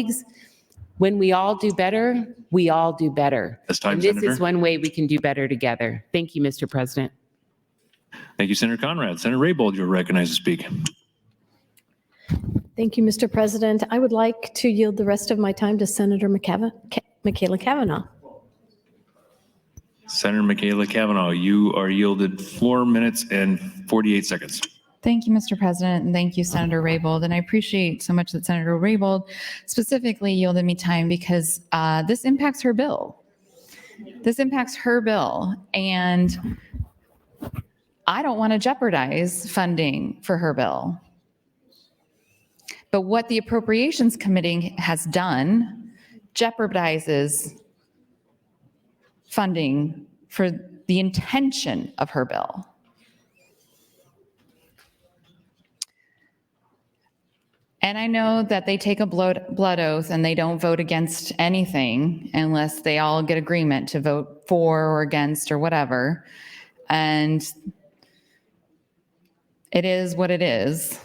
When we all do better, we all do better. That's time, and this Senator. is one way we can do better together. Thank you, Mr. President. Thank you, Senator Conrad. Senator Raybold, you're recognized to speak. Thank you, Mr. President. I would like to yield the rest of my time to Senator Michaela Kavanaugh. Senator Michaela Kavanaugh, you are yielded 4 minutes and 48 seconds. Thank you, Mr. President, and thank you, Senator Raybold. And I appreciate so much that Senator Raybold specifically yielded me time because this impacts her bill. This impacts her bill, and I don't want to jeopardize funding for her bill. But what the Appropriations Committee has done jeopardizes funding for the intention of her bill. And I know that they take a blood oath and they don't vote against anything unless they all get agreement to vote for or against or whatever. And it is what it is.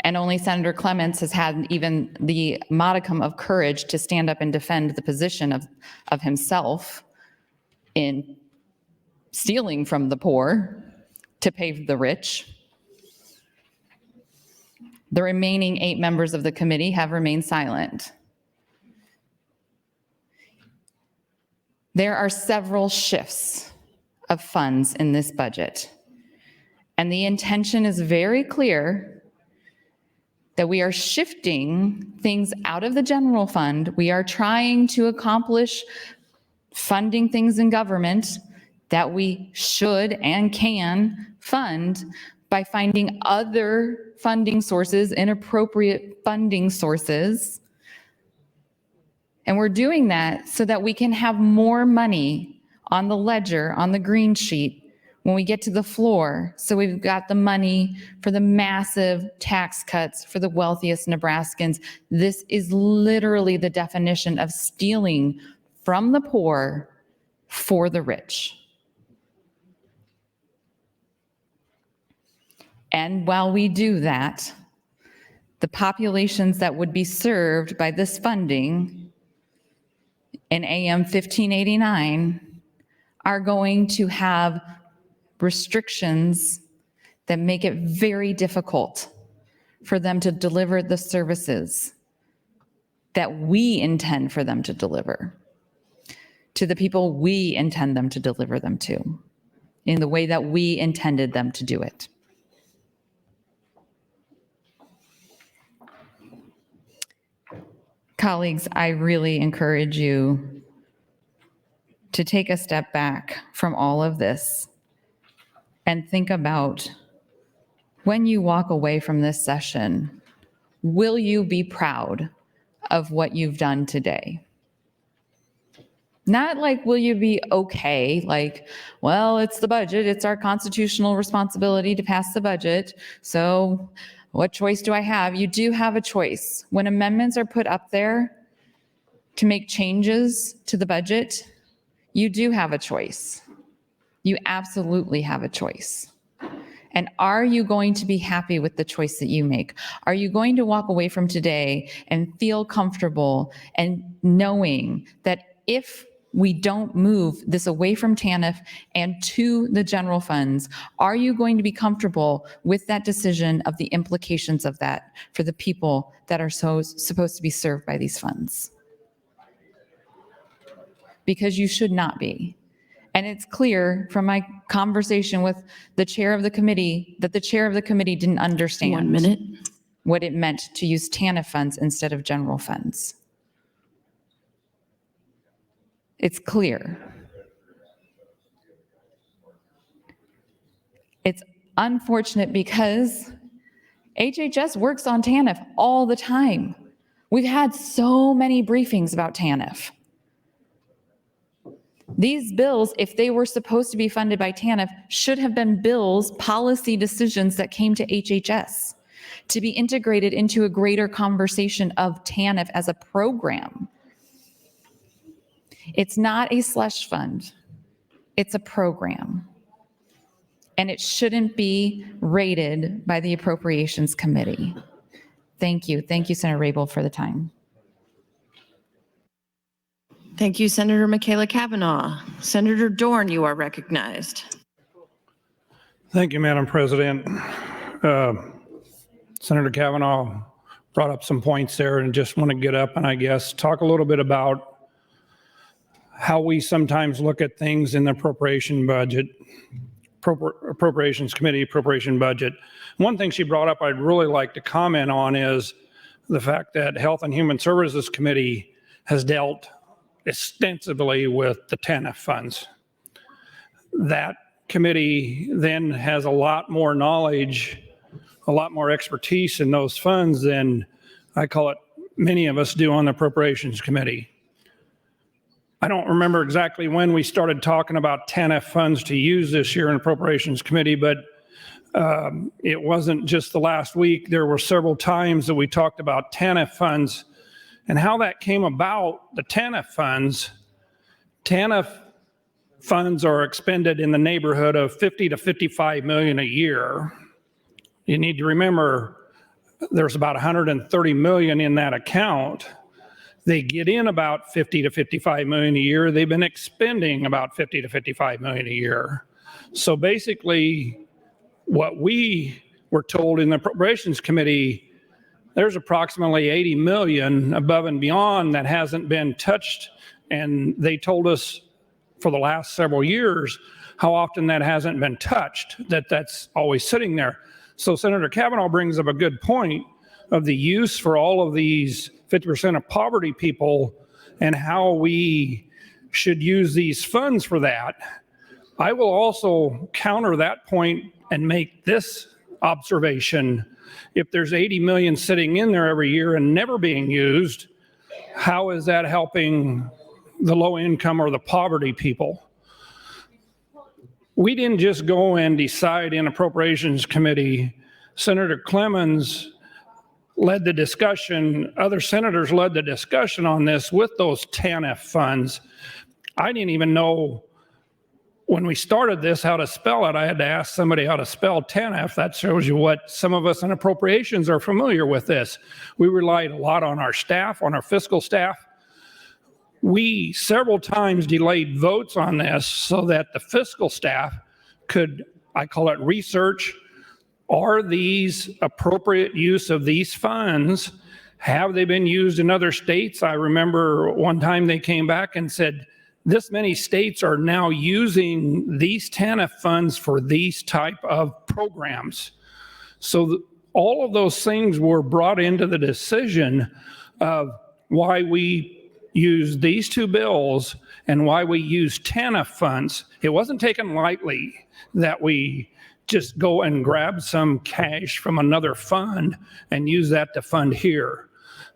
And only Senator Clements has had even the modicum of courage to stand up and defend the position of himself in stealing from the poor to pay the rich. The remaining 8 members of the committee have remained silent. There are several shifts of funds in this budget, and the intention is very clear that we are shifting things out of the general fund. We are trying to accomplish funding things in government that we should and can fund by finding other funding sources, inappropriate funding sources. And we're doing that so that we can have more money on the ledger, on the green sheet, when we get to the floor. So we've got the money for the massive tax cuts for the wealthiest Nebraskans. This is literally the definition of stealing from the poor for the rich. And while we do that, the populations that would be served by this funding in AM 1589 are going to have restrictions that make it very difficult for them to deliver the services that we intend for them to deliver to the people we intend them to deliver them to in the way that we intended them to do it. Colleagues, I really encourage you to take a step back from all of this and think about when you walk away from this session, will you be proud of what you've done today? Not like, will you be okay? Like, well, it's the budget. It's our constitutional responsibility to pass the budget. So what choice do I have? You do have a choice. When amendments are put up there to make changes to the budget, you do have a choice. You absolutely have a choice. And are you going to be happy with the choice that you make? Are you going to walk away from today and feel comfortable and knowing that if we don't move this away from TANF and to the general funds, are you going to be comfortable with that decision of the implications of that for the people that are supposed to be served by these funds? Because you should not be. And it's clear from my conversation with the chair of the committee that the chair of the committee didn't understand 1 minute. What it meant to use TANF funds instead of general funds. It's clear. It's unfortunate because HHS works on TANF all the time. We've had so many briefings about TANF. These bills, if they were supposed to be funded by TANF, should have been bills, policy decisions that came to HHS to be integrated into a greater conversation of TANF as a program. It's not a slush fund. It's a program. And it shouldn't be rated by the Appropriations Committee. Thank you. Thank you, Senator Raybold, for the time. Thank you, Senator Michaela Cavanaugh. Senator Dorn, you are recognized. Thank you, Madam President. Senator Cavanaugh brought up some points there and just want to get up and I guess talk a little bit about how we sometimes look at things in the appropriation budget Appropriations Committee, appropriation budget. One thing she brought up I'd really like to comment on is the fact that Health and Human Services Committee has dealt extensively with the TANF funds. That committee then has a lot more knowledge, a lot more expertise in those funds than I call it many of us do on the Appropriations Committee. I don't remember exactly when we started talking about TANF funds to use this year in Appropriations Committee, but it wasn't just the last week. There were several times that we talked about TANF funds and how that came about. The TANF funds are expended in the neighborhood of 50 to 55 million a year. You need to remember there's about 130 million in that account. They get in about 50 to 55 million a year. They've been expending about 50 to 55 million a year. So basically, what we were told in the Appropriations Committee, there's approximately 80 million above and beyond that hasn't been touched. And they told us for the last several years how often that hasn't been touched, that's always sitting there. So Senator Kavanaugh brings up a good point of the use for all of these 50% of poverty people and how we should use these funds for that. I will also counter that point and make this observation. If there's 80 million sitting in there every year and never being used, how is that helping the low income or the poverty people? We didn't just go and decide in Appropriations Committee. Senator Clemens led the discussion, other senators led the discussion on this with those TANF funds. I didn't even know when we started this how to spell it. I had to ask somebody how to spell TANF. That shows you what some of us in appropriations are familiar with this. We relied a lot on our staff, on our fiscal staff. We several times delayed votes on this so that the fiscal staff could, I call it research, are these appropriate use of these funds? Have they been used in other states? I remember one time they came back and said, this many states are now using these TANF funds for these type of programs. So all of those things were brought into the decision of why we use these two bills and why we use TANF funds. It wasn't taken lightly that we just go and grab some cash from another fund and use that to fund here.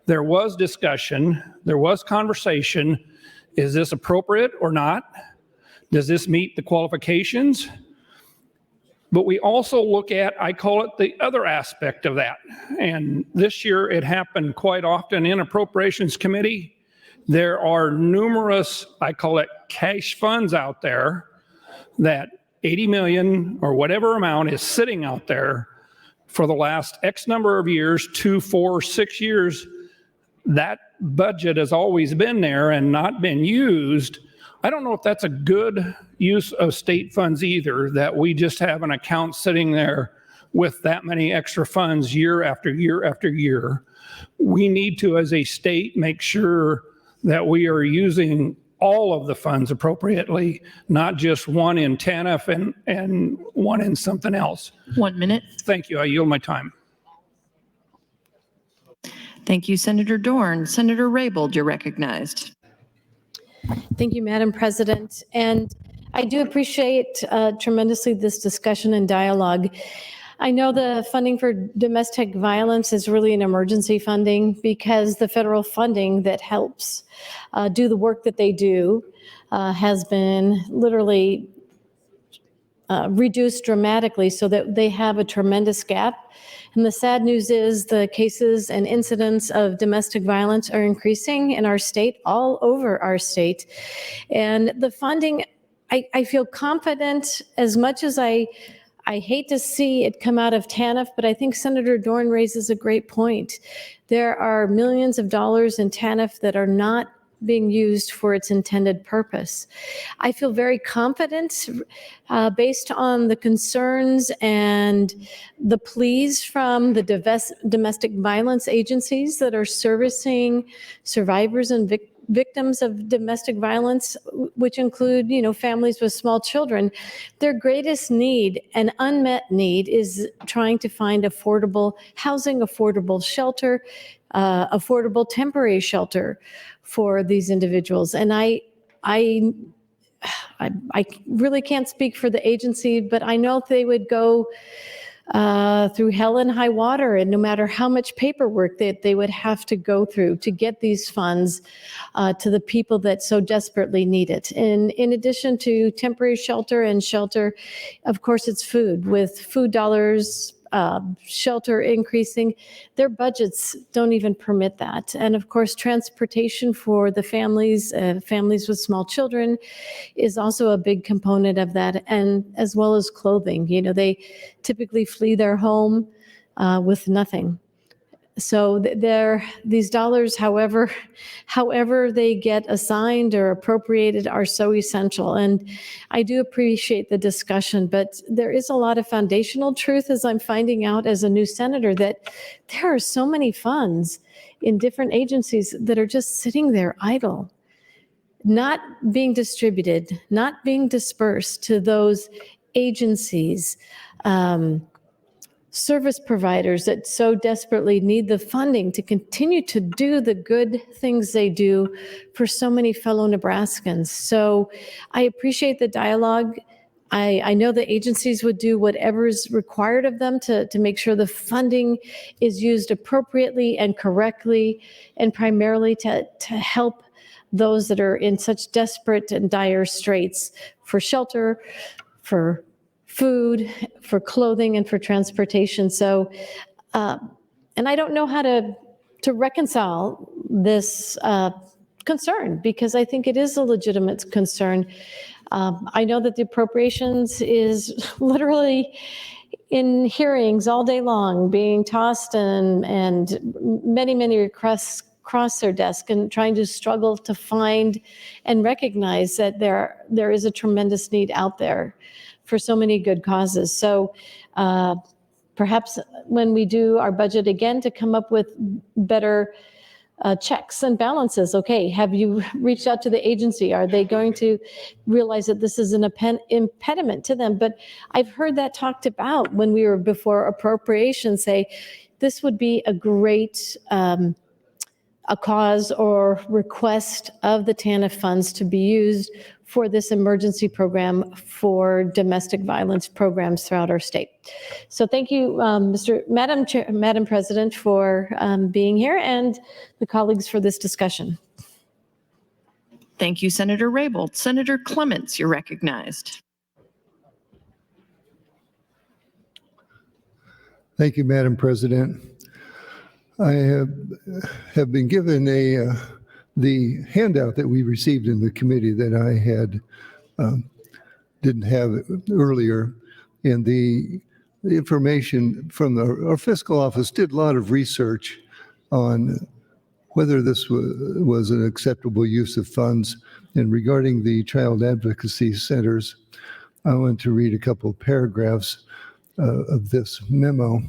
There was discussion, there was conversation. Is this appropriate or not? Does this meet the qualifications? But we also look at, I call it the other aspect of that. And this year it happened quite often in Appropriations Committee. There are numerous, I call it cash funds out there that 80 million or whatever amount is sitting out there for the last X number of years, 2, 4, 6 years. That budget has always been there and not been used. I don't know if that's a good use of state funds either, that we just have an account sitting there with that many extra funds year after year after year. We need to, as a state, make sure that we are using all of the funds appropriately, not just one in TANF and one in something else. 1 minute. Thank you. I yield my time. Thank you, Senator Dorn. Senator Raybold, you're recognized. Thank you, Madam President. And I do appreciate tremendously this discussion and dialogue. I know the funding for domestic violence is really an emergency funding because the federal funding that helps do the work that they do has been literally reduced dramatically so that they have a tremendous gap. And the sad news is the cases and incidents of domestic violence are increasing in our state, all over our state. And the funding, I feel confident as much as I hate to see it come out of TANF, but I think Senator Dorn raises a great point. There are millions of dollars in TANF that are not being used for its intended purpose. I feel very confident based on the concerns and the pleas from the domestic violence agencies that are servicing survivors and victims of domestic violence, which include, families with small children, their greatest need and unmet need is trying to find affordable housing, affordable shelter, affordable temporary shelter for these individuals. And I really can't speak for the agency, but I know if they would go through hell and high water, and no matter how much paperwork that they would have to go through to get these funds to the people that so desperately need it. And in addition to temporary shelter and shelter, of course, it's food. With food dollars, shelter increasing, their budgets don't even permit that. And of course, transportation for the families with small children is also a big component of that, and as well as clothing. They typically flee their home with nothing. So these dollars, however they get assigned or appropriated, are so essential. And I do appreciate the discussion, but there is a lot of foundational truth, as I'm finding out as a new senator, that there are so many funds in different agencies that are just sitting there idle, not being distributed, not being dispersed to those agencies, service providers that so desperately need the funding to continue to do the good things they do for so many fellow Nebraskans. So I appreciate the dialogue. I know the agencies would do whatever is required of them to make sure the funding is used appropriately and correctly, and primarily to help those that are in such desperate and dire straits for shelter, for food, for clothing, and for transportation. So, and I don't know how to reconcile this concern, because I think it is a legitimate concern. I know that the appropriations is literally in hearings all day long, being tossed, and many requests across their desk, and trying to struggle to find and recognize that there is a tremendous need out there for so many good causes. So perhaps when we do our budget again, to come up with better checks and balances. Okay, have you reached out to the agency? Are they going to realize that this is an impediment to them? But I've heard that talked about when we were before appropriations, say this would be a great a cause or request of the TANF funds to be used for this emergency program for domestic violence programs throughout our state. So thank you, Madam President, for being here, and the colleagues for this discussion. Thank you, Senator Raybold. Senator Clements, you're recognized. Thank you, Madam President. I have been given the handout that we received in the committee that I had didn't have earlier, and the information from our fiscal office did a lot of research on whether this was an acceptable use of funds. And regarding the child advocacy centers, I want to read a couple of paragraphs of this memo.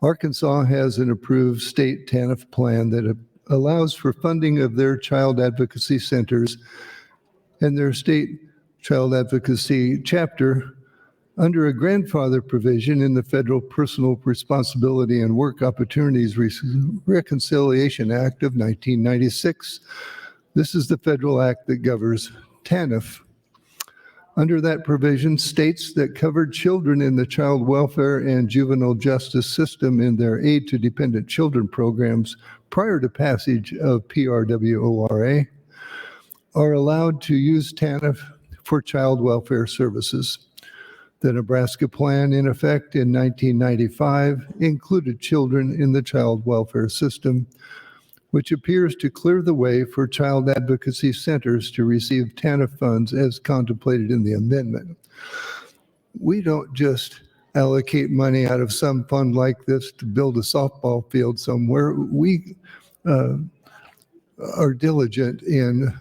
Arkansas has an approved state TANF plan that allows for funding of their child advocacy centers and their state child advocacy chapter under a grandfather provision in the Federal Personal Responsibility and Work Opportunities Reconciliation Act of 1996. This is the federal act that governs TANF. Under that provision, states that covered children in the child welfare and juvenile justice system in their aid to dependent children programs prior to passage of PRWORA are allowed to use TANF for child welfare services. The Nebraska plan, in effect in 1995, included children in the child welfare system, which appears to clear the way for child advocacy centers to receive TANF funds as contemplated in the amendment. We don't just allocate money out of some fund like this to build a softball field somewhere. We are diligent in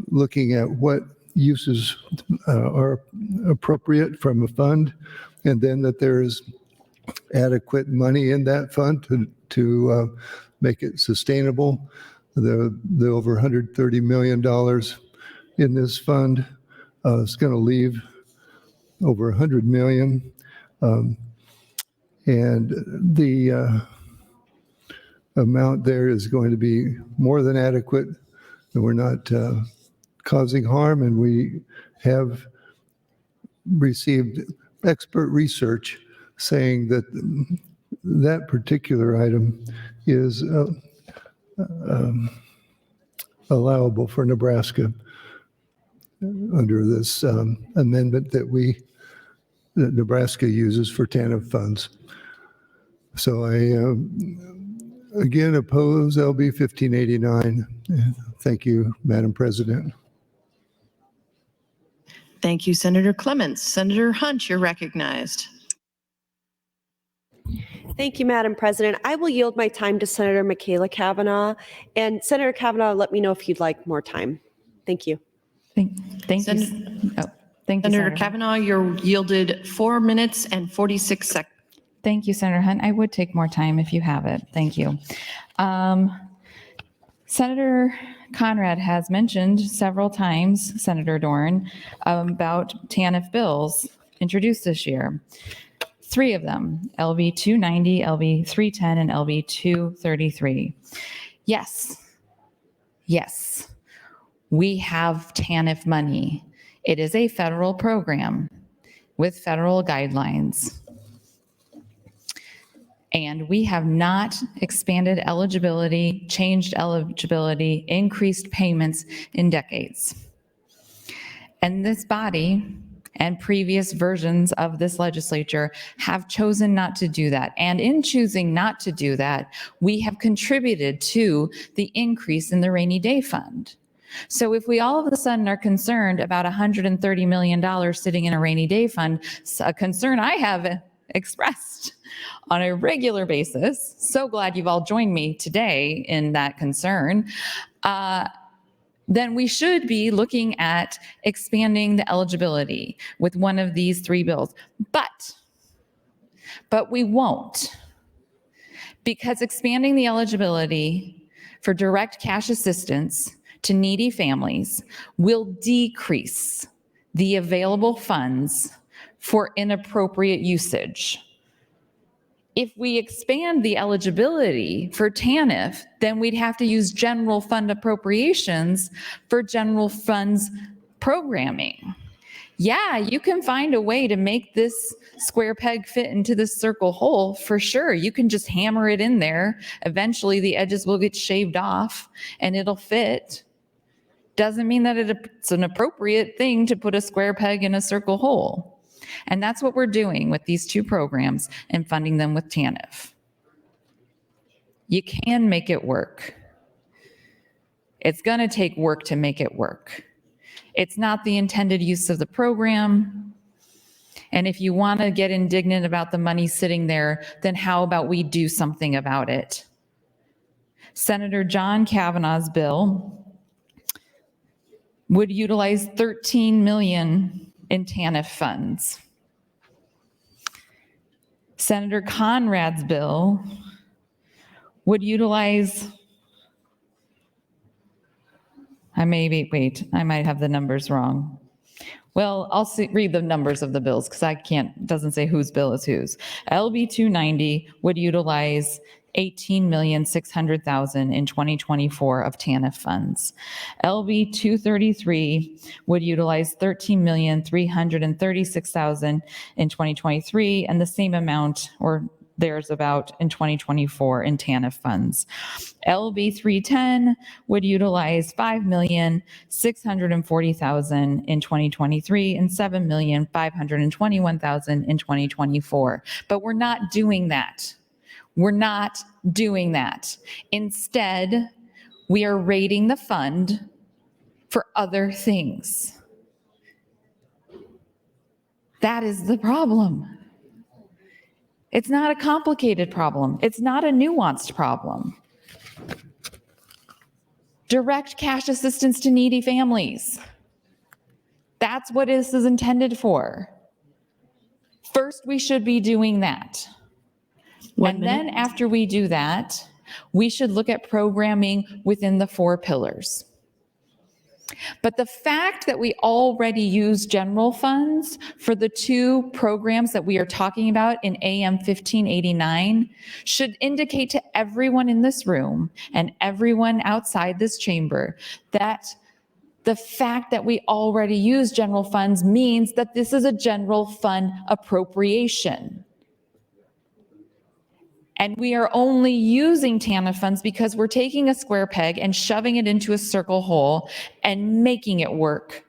looking at what uses are appropriate from a fund, and then that there is adequate money in that fund to make it sustainable. the over $130 million in this fund. It's going to leave over $100 million. And the amount there is going to be more than adequate. And we're not causing harm, and we have received expert research saying that that particular item is allowable for Nebraska under this amendment that Nebraska uses for TANF funds. So I again oppose LB 1589. Thank you, Madam President. Thank you, Senator Clements. Senator Hunt, you're recognized. Thank you, Madam President. I will yield my time to Senator Michaela Cavanaugh. And Senator Cavanaugh, let me know if you'd like more time. Thank you. Thank you. Thank you, Senator Cavanaugh, you're yielded 4 minutes and 46 seconds. Thank you, Senator Hunt. I would take more time if you have it. Thank you. Senator Conrad has mentioned several times, Senator Dorn, about TANF bills introduced this year. 3 of them, LB 290, LB 310, and LB 233. Yes, we have TANF money. It is a federal program with federal guidelines. And we have not expanded eligibility, changed eligibility, increased payments in decades. And this body and previous versions of this legislature have chosen not to do that. And in choosing not to do that, we have contributed to the increase in the rainy day fund. So if we all of a sudden are concerned about $130 million sitting in a rainy day fund, a concern I have expressed on a regular basis, so glad you've all joined me today in that concern, then we should be looking at expanding the eligibility with one of these 3 bills. But we won't, because expanding the eligibility for direct cash assistance to needy families will decrease the available funds for inappropriate usage. If we expand the eligibility for TANF, then we'd have to use general fund appropriations for general funds programming. Yeah, you can find a way to make this square peg fit into this circle hole for sure. You can just hammer it in there. Eventually the edges will get shaved off and it'll fit. Doesn't mean that it's an appropriate thing to put a square peg in a circle hole. And that's what we're doing with these 2 programs and funding them with TANF. You can make it work. It's going to take work to make it work. It's not the intended use of the program. And if you want to get indignant about the money sitting there, then how about we do something about it? Senator John Kavanaugh's bill would utilize $13 million in TANF funds. Senator Conrad's bill would utilize, I might have the numbers wrong. Well, I'll read the numbers of the bills because it doesn't say whose bill is whose. LB 290 would utilize $18,600,000 in 2024 of TANF funds. LB 233 would utilize $13,336,000 in 2023 and the same amount or there's about in 2024 in TANF funds. LB 310 would utilize $5,640,000 in 2023 and $7,521,000 in 2024. But we're not doing that. We're not doing that. Instead, we are raiding the fund for other things. That is the problem. It's not a complicated problem. It's not a nuanced problem. Direct cash assistance to needy families. That's what this is intended for. First, we should be doing that. Then after we do that, We should look at programming within the 4 pillars. But the fact that we already use general funds for the 2 programs that we are talking about in AM 1589 should indicate to everyone in this room and everyone outside this chamber that the fact that we already use general funds means that this is a general fund appropriation. And we are only using TANF funds because we're taking a square peg and shoving it into a circle hole and making it work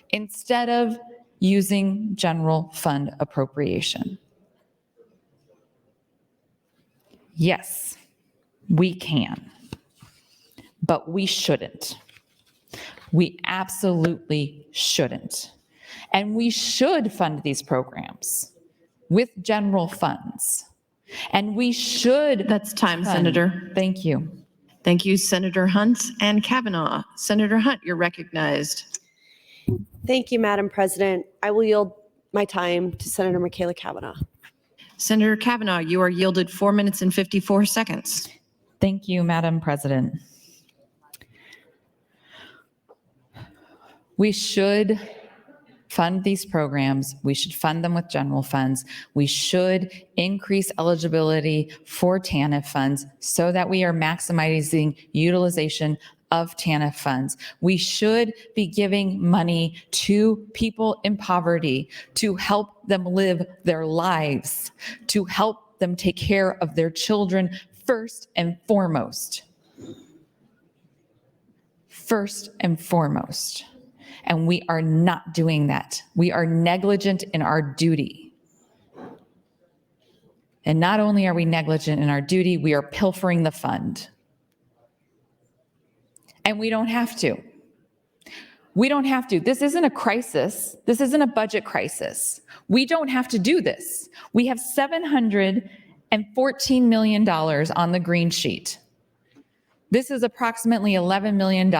instead of using general fund appropriation. Yes, we can, but we shouldn't. We absolutely shouldn't. And we should fund these programs with general funds. And we should. That's time, fund. Senator. Thank you. Thank you, Senator Hunt and Kavanaugh. Senator Hunt, you're recognized. Thank you, Madam President. I will yield my time to Senator Michaela Kavanaugh. Senator Kavanaugh, you are yielded 4 minutes and 54 seconds. Thank you, Madam President. We should fund these programs. We should fund them with general funds. We should increase eligibility for TANF funds so that we are maximizing utilization of TANF funds. We should be giving money to people in poverty to help them live their lives, to help them take care of their children first and foremost. First and foremost. And we are not doing that. We are negligent in our duty. And not only are we negligent in our duty, we are pilfering the fund. And we don't have to. We don't have to. This isn't a crisis. This isn't a budget crisis. We don't have to do this. We have $714 million on the green sheet. This is approximately $11 million.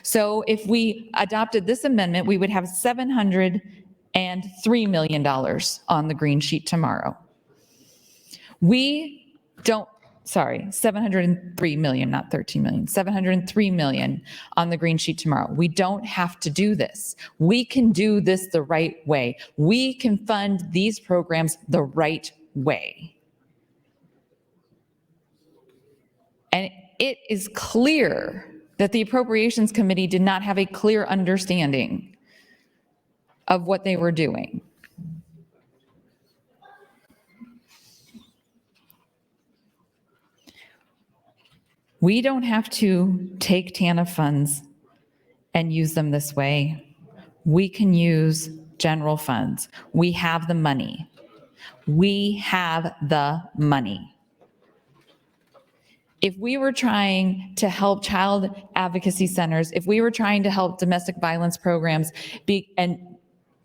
So if we adopted this amendment, we would have $703 million on the green sheet tomorrow. We don't, sorry, 703 million, not 13 million, 703 million on the green sheet tomorrow. We don't have to do this. We can do this the right way. We can fund these programs the right way. And it is clear that the Appropriations Committee did not have a clear understanding of what they were doing. We don't have to take TANF funds and use them this way. We can use general funds. We have the money. We have the money. If we were trying to help child advocacy centers, if we were trying to help domestic violence programs,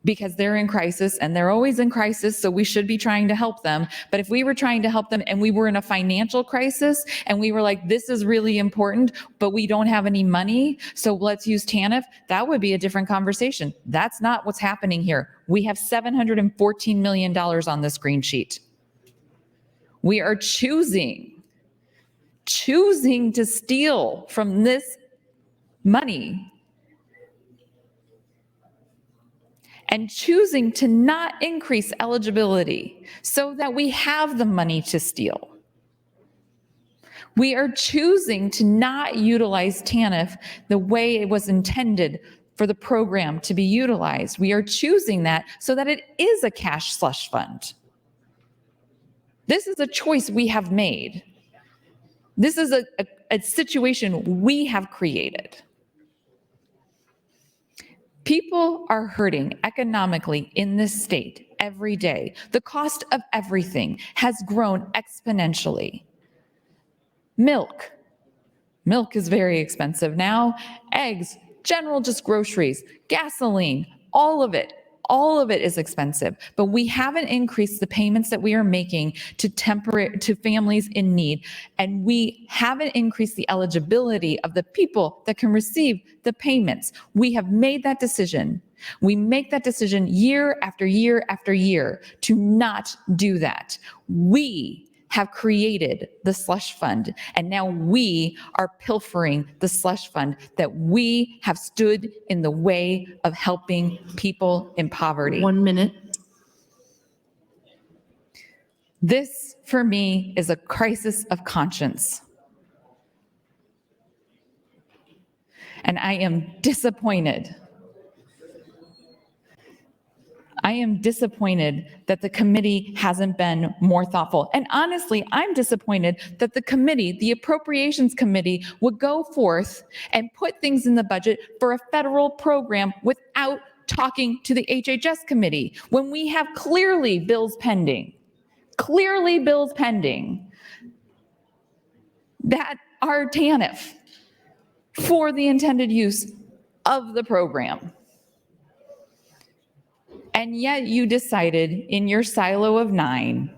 because they're in crisis and they're always in crisis, so we should be trying to help them. But if we were trying to help them and we were in a financial crisis and we were like, this is really important, but we don't have any money, so let's use TANF, that would be a different conversation. That's not what's happening here. We have $714 million on this green sheet. We are choosing to steal from this money and choosing to not increase eligibility so that we have the money to steal. We are choosing to not utilize TANF the way it was intended for the program to be utilized. We are choosing that so that it is a cash slush fund. This is a choice we have made. This is a situation we have created. People are hurting economically in this state every day. The cost of everything has grown exponentially. Milk is very expensive now. Eggs, general just groceries, gasoline, all of it is expensive. But we haven't increased the payments that we are making to families in need, and we haven't increased the eligibility of the people that can receive the payments. We have made that decision. We make that decision year after year after year to not do that. We have created the slush fund, and now we are pilfering the slush fund that we have stood in the way of helping people in poverty. 1 minute. This, for me, is a crisis of conscience. And I am disappointed. I am disappointed that the committee hasn't been more thoughtful. And honestly, I'm disappointed that the committee, the Appropriations Committee, would go forth and put things in the budget for a federal program without talking to the HHS committee, when we have clearly bills pending that are TANF for the intended use of the program. And yet you decided in your silo of 9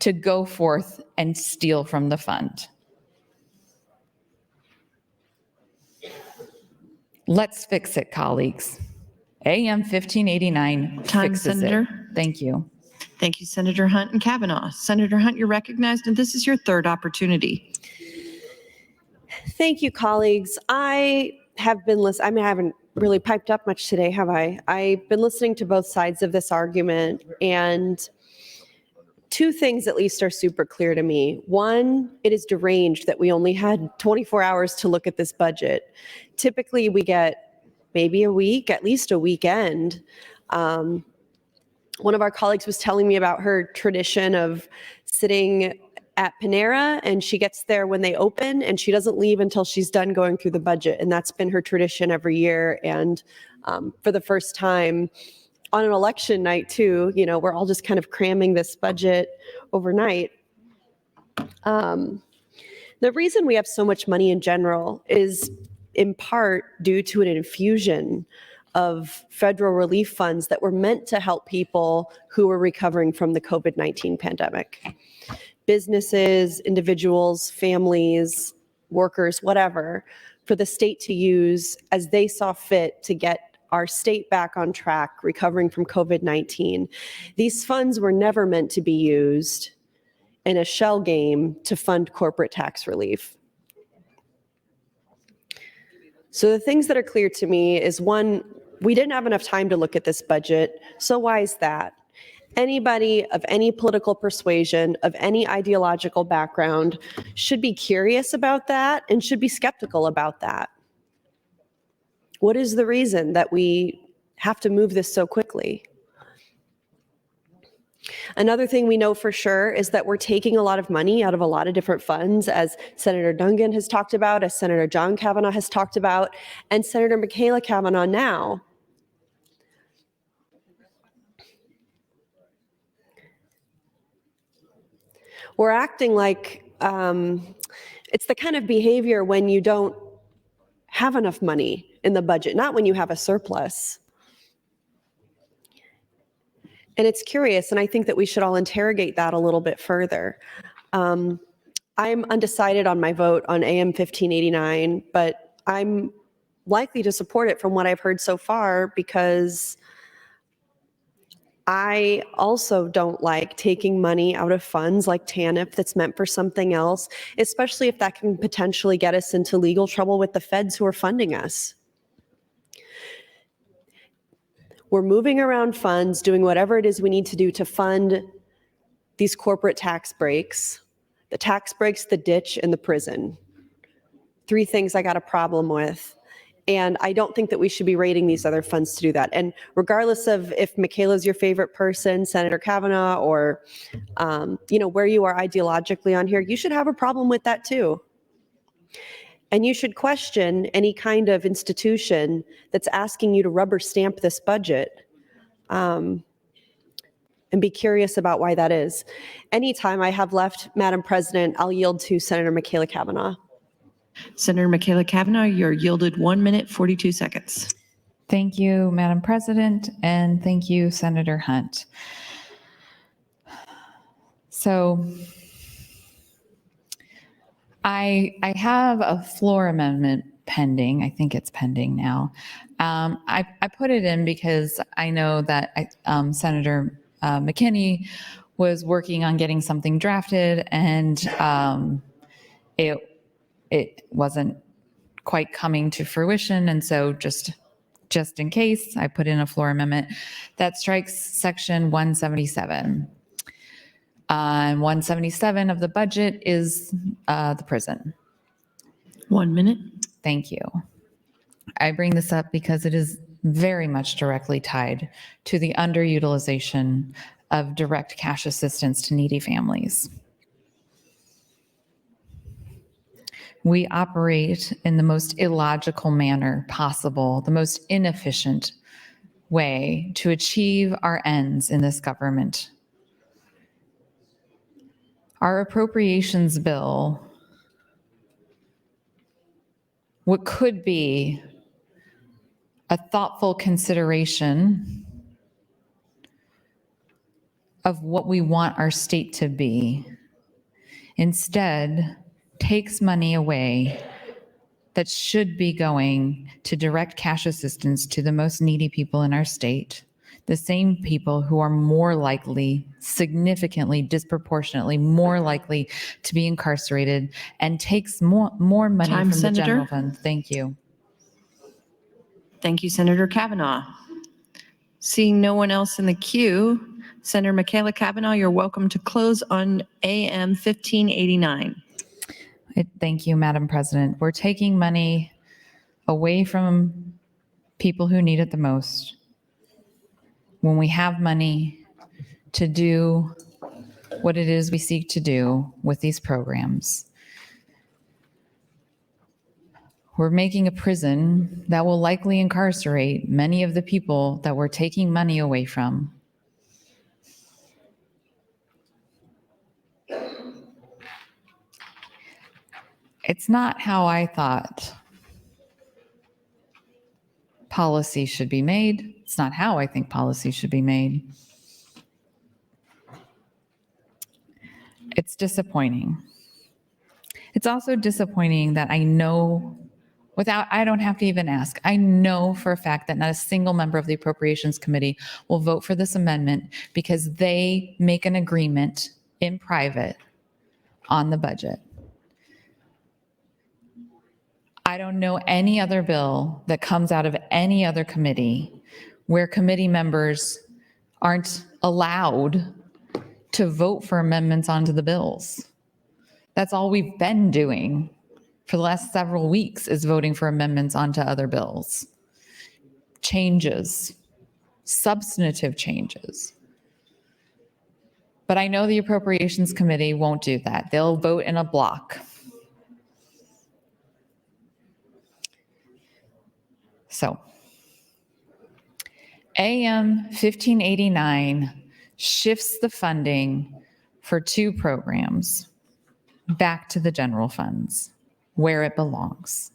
to go forth and steal from the fund. Let's fix it, colleagues. AM 1589 Time, fixes Senator. it. Thank you. Thank you, Senator Hunt and Kavanaugh. Senator Hunt, you're recognized, and this is your third opportunity. Thank you, colleagues. I have been listening. I mean, I haven't really piped up much today, have I? I've been listening to both sides of this argument, and two things at least are super clear to me. One, it is deranged that we only had 24 hours to look at this budget. Typically, we get maybe a week, at least a weekend. One of our colleagues was telling me about her tradition of sitting at Panera, and she gets there when they open, and she doesn't leave until she's done going through the budget. And that's been her tradition every year. And for the first time on an election night too, you know, we're all just kind of cramming this budget overnight. The reason we have so much money in general is in part due to an infusion of federal relief funds that were meant to help people who were recovering from the COVID-19 pandemic. Businesses, individuals, families, workers, whatever, for the state to use as they saw fit to get our state back on track, recovering from COVID-19. These funds were never meant to be used in a shell game to fund corporate tax relief. So the things that are clear to me is, one, we didn't have enough time to look at this budget. So why is that? Anybody of any political persuasion, of any ideological background, should be curious about that and should be skeptical about that. What is the reason that we have to move this so quickly? Another thing we know for sure is that we're taking a lot of money out of a lot of different funds, as Senator Dungan has talked about, as Senator John Kavanaugh has talked about, and Senator Michaela Kavanaugh now. We're acting like it's the kind of behavior when you don't have enough money in the budget, not when you have a surplus. And it's curious, and I think that we should all interrogate that a little bit further. I'm undecided on my vote on AM 1589, but I'm likely to support it from what I've heard so far, because I also don't like taking money out of funds like TANF that's meant for something else, especially if that can potentially get us into legal trouble with the feds who are funding us. We're moving around funds, doing whatever it is we need to do to fund these corporate tax breaks, the tax breaks, the ditch, and the prison. 3 things I got a problem with. And I don't think that we should be raiding these other funds to do that. And regardless of if Michaela's your favorite person, Senator Kavanaugh, or where you are ideologically on here, you should have a problem with that too. And you should question any kind of institution that's asking you to rubber stamp this budget, and be curious about why that is. Anytime I have left, Madam President, I'll yield to Senator Michaela Kavanaugh. Senator Michaela Kavanaugh, you're yielded 1 minute, 42 seconds. Thank you, Madam President, and thank you, Senator Hunt. So I have a floor amendment pending. I think it's pending now. I put it in because I know that Senator McKinney was working on getting something drafted, and it wasn't quite coming to fruition. And so just in case, I put in a floor amendment that strikes section 177. And 177 of the budget is the prison. 1 minute. Thank you. I bring this up because it is very much directly tied to the underutilization of direct cash assistance to needy families. We operate in the most illogical manner possible, the most inefficient way to achieve our ends in this government. Our appropriations bill, what could be a thoughtful consideration of what we want our state to be, instead takes money away that should be going to direct cash assistance to the most needy people in our state, the same people who are more likely, significantly, disproportionately more likely to be incarcerated, and takes more money Time, from the general Senator. fund. Thank you. Thank you, Senator Kavanaugh. Seeing no one else in the queue, Senator Michaela Kavanaugh, you're welcome to close on AM 1589. Thank you, Madam President. We're taking money away from people who need it the most when we have money to do what it is we seek to do with these programs. We're making a prison that will likely incarcerate many of the people that we're taking money away from. It's not how I thought policy should be made. It's not how I think policy should be made. It's disappointing. It's also disappointing that I know, I don't have to even ask, I know for a fact that not a single member of the Appropriations Committee will vote for this amendment because they make an agreement in private on the budget. I don't know any other bill that comes out of any other committee where committee members aren't allowed to vote for amendments onto the bills. That's all we've been doing for the last several weeks, is voting for amendments onto other bills. Changes, substantive changes. But I know the Appropriations Committee won't do that. They'll vote in a block. So, AM 1589 shifts the funding for two programs back to the general funds, where it belongs.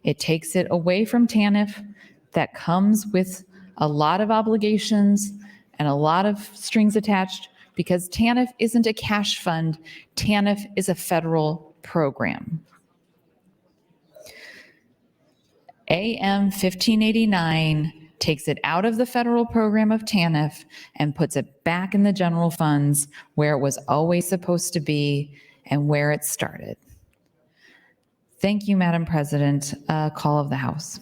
It takes it away from TANF, that comes with a lot of obligations and a lot of strings attached, because TANF isn't a cash fund, TANF is a federal program. AM 1589 takes it out of the federal program of TANF and puts it back in the general funds where it was always supposed to be and where it started. Thank you, Madam President. Call of the House.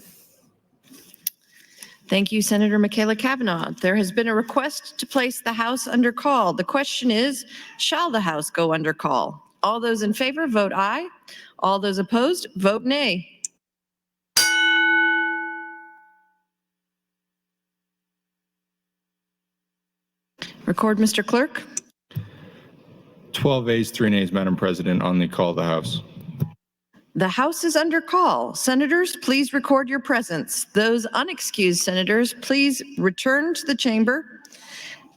Thank you, Senator Michaela Kavanaugh. There has been a request to place the House under call. The question is, shall the House go under call? All those in favor, vote aye. All those opposed, vote nay. Record, Mr. Clerk. 12 ayes, 3 nays, Madam President, on the call of the House. The House is under call. Senators, please record your presence. Those unexcused senators, please return to the chamber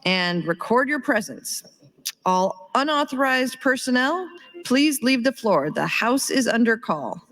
and record your presence. All unauthorized personnel, please leave the floor. The House is under call.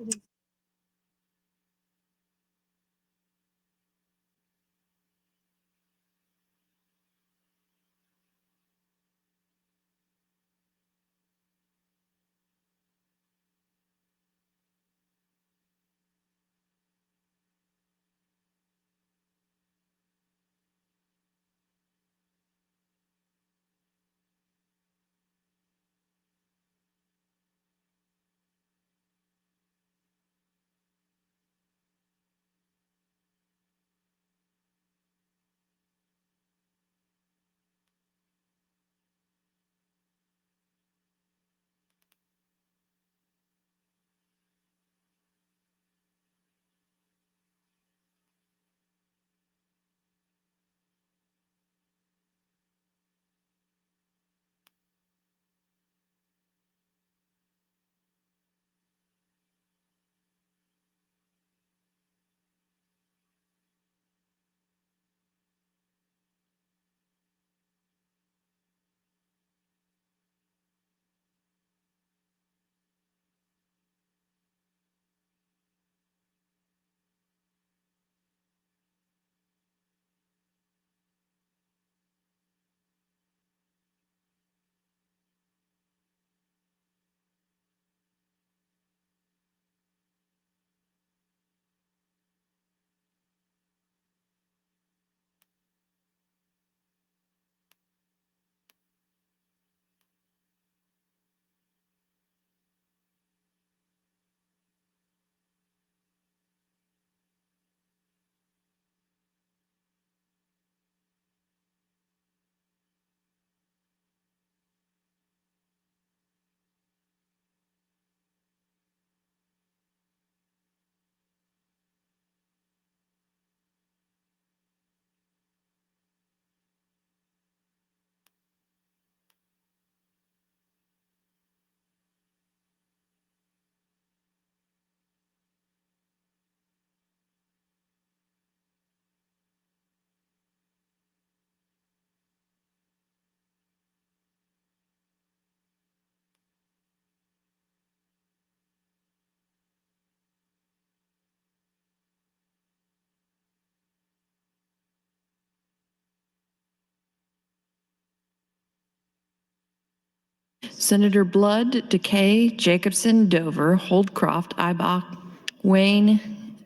Senator Blood, DeKay, Jacobson, Dover, Holdcroft, Ibach, Wayne,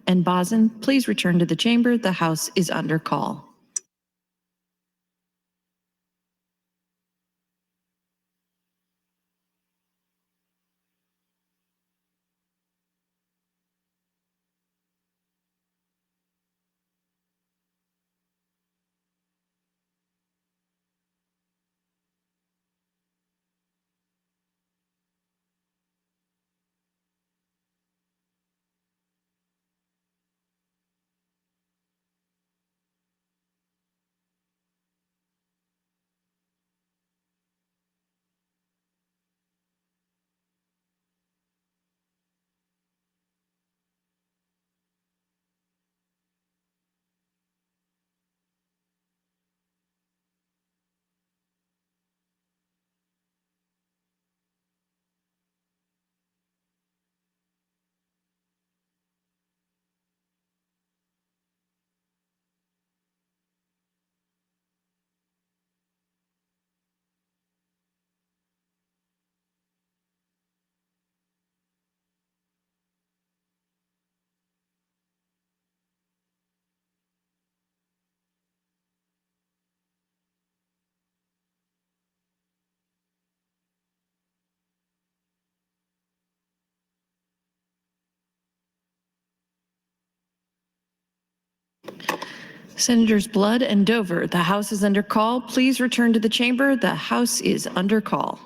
and Boson, please return to the chamber. The House is under call. Senators Blood and Dover, the House is under call. Please return to the chamber. The House is under call.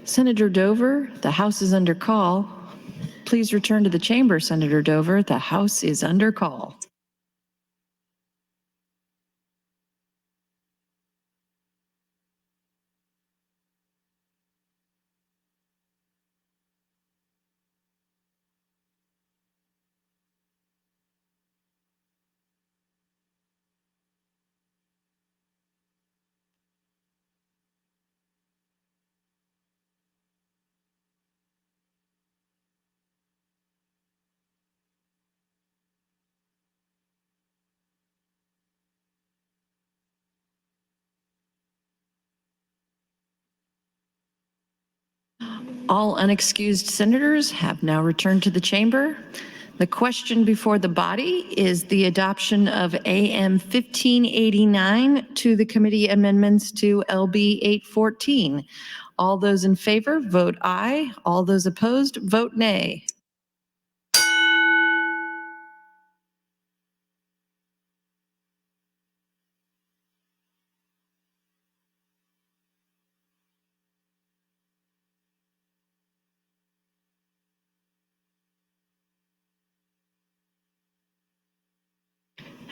Senator Dover, the House is under call. Please return to the chamber, Senator Dover. The House is under call. All unexcused senators have now returned to the chamber. The question before the body is the adoption of AM 1589 to the committee amendments to LB 814. All those in favor, vote aye. All those opposed, vote nay.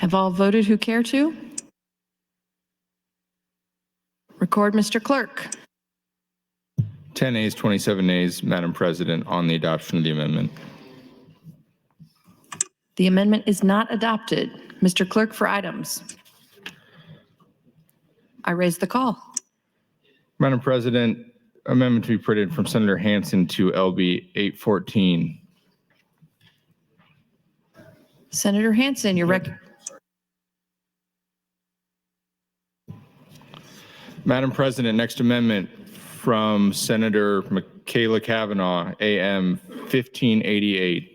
Have all voted who care to? Record, Mr. Clerk. 10 ayes, 27 nays, Madam President, on the adoption of the amendment. The amendment is not adopted. Mr. Clerk, for items. I raise the call. Madam President, amendment to be printed from Senator Hansen to LB 814. Senator Hansen, your Madam President, next amendment from Senator Michaela Cavanaugh, AM 1588.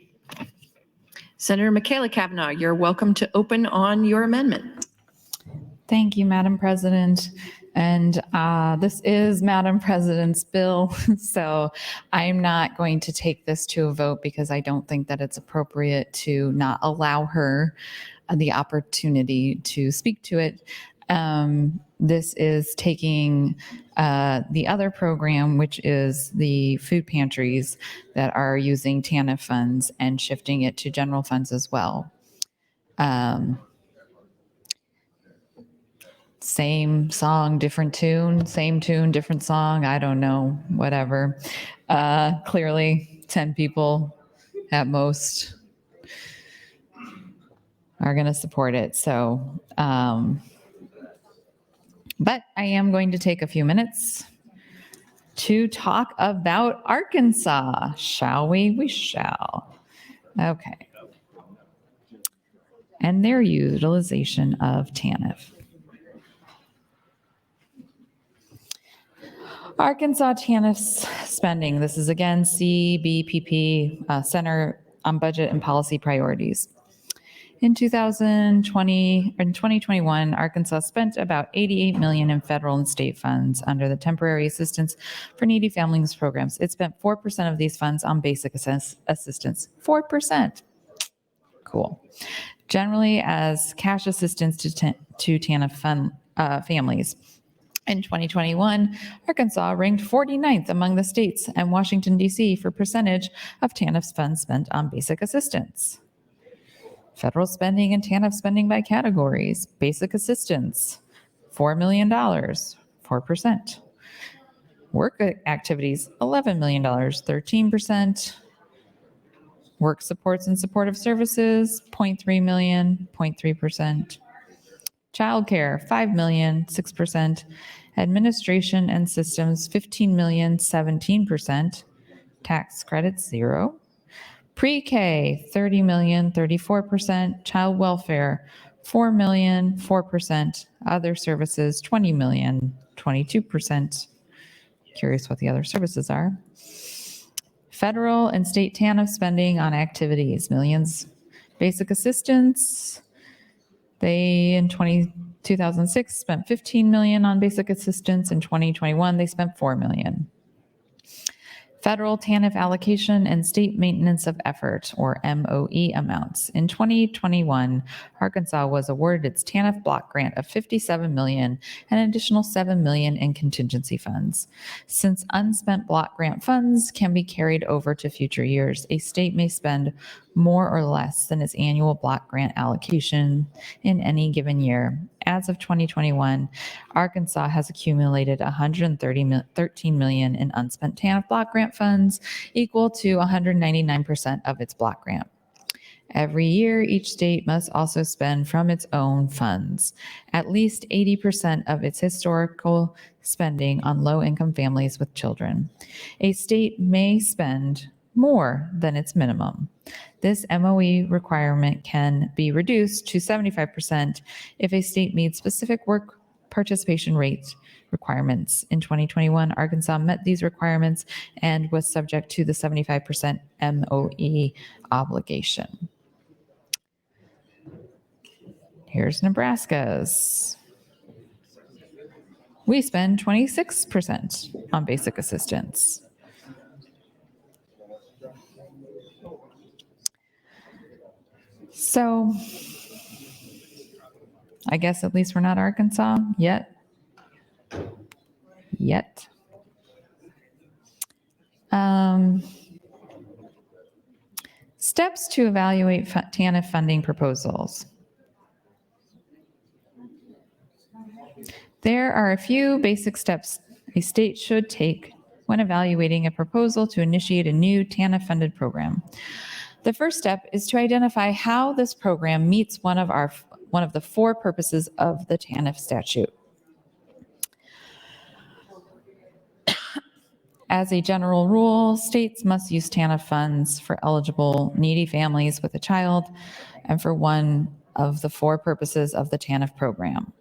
Senator Michaela Cavanaugh, you're welcome to open on your amendment. Thank you, Madam President. And this is Madam President's bill, so I'm not going to take this to a vote because I don't think that it's appropriate to not allow her the opportunity to speak to it. This is taking the other program, which is the food pantries that are using TANF funds, and shifting it to general funds as well. Same song, different tune, same tune, different song. I don't know, whatever. Clearly, 10 people at most are going to support it. So, but I am going to take a few minutes to talk about Arkansas. Shall we? We shall. Okay. And their utilization of TANF. Arkansas TANF spending. This is again CBPP, Center on Budget and Policy Priorities. In 2021, Arkansas spent about $88 million in federal and state funds under the Temporary Assistance for Needy Families programs. It spent 4% of these funds on basic assistance. 4%. Cool. Generally, as cash assistance to TANF families. In 2021, Arkansas ranked 49th among the states and Washington, D.C. for percentage of TANF funds spent on basic assistance. Federal spending and TANF spending by categories. Basic assistance, $4 million, 4%. Work activities, $11 million, 13%. Work supports and supportive services, $0.3 million, 0.3%. Childcare, $5 million, 6%. Administration and systems, $15 million, 17%. Tax credits, 0. Pre-K, $30 million, 34%. Child welfare, $4 million, 4%. Other services, $20 million, 22%. Curious what the other services are. Federal and state TANF spending on activities, millions. Basic assistance, they in 2006 spent $15 million on basic assistance. In 2021, they spent $4 million. Federal TANF allocation and state maintenance of effort, or MOE amounts. In 2021, Arkansas was awarded its TANF block grant of $57 million and an additional $7 million in contingency funds. Since unspent block grant funds can be carried over to future years, a state may spend more or less than its annual block grant allocation in any given year. As of 2021, Arkansas has accumulated $113 million in unspent TANF block grant funds, equal to 199% of its block grant. Every year, each state must also spend from its own funds at least 80% of its historical spending on low-income families with children. A state may spend more than its minimum. This MOE requirement can be reduced to 75% if a state meets specific work participation rate requirements. In 2021, Arkansas met these requirements and was subject to the 75% MOE obligation. Here's Nebraska's. We spend 26% on basic assistance. So I guess at least we're not Arkansas yet. Steps to evaluate TANF funding proposals. There are a few basic steps a state should take when evaluating a proposal to initiate a new TANF-funded program. The first step is to identify how this program meets one of the four purposes of the TANF statute. As a general rule, states must use TANF funds for eligible needy families with a child and for one of the four purposes of the TANF program.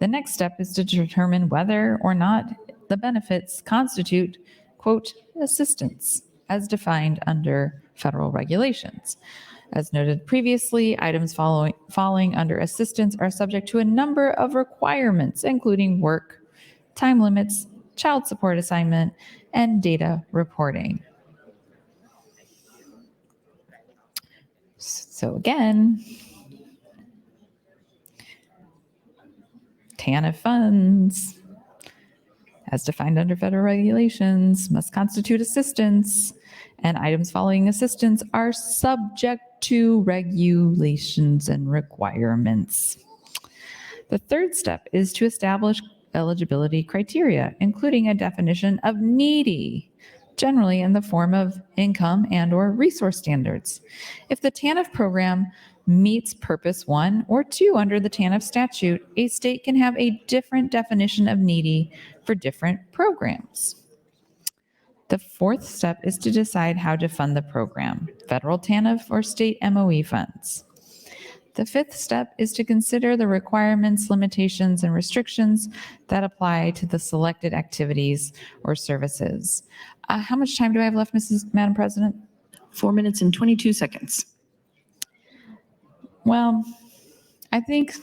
The next step is to determine whether or not the benefits constitute, quote, assistance, as defined under federal regulations. As noted previously, items falling under assistance are subject to a number of requirements, including work, time limits, child support assignment, and data reporting. So again, TANF funds, as defined under federal regulations, must constitute assistance, and items following assistance are subject to regulations and requirements. The third step is to establish eligibility criteria, including a definition of needy, generally in the form of income and/or resource standards. If the TANF program meets Purpose 1 or 2 under the TANF statute, a state can have a different definition of needy for different programs. The fourth step is to decide how to fund the program, federal TANF or state MOE funds. The fifth step is to consider the requirements, limitations, and restrictions that apply to the selected activities or services. How much time do I have left, Madam President? 4 minutes and 22 seconds. Well, I think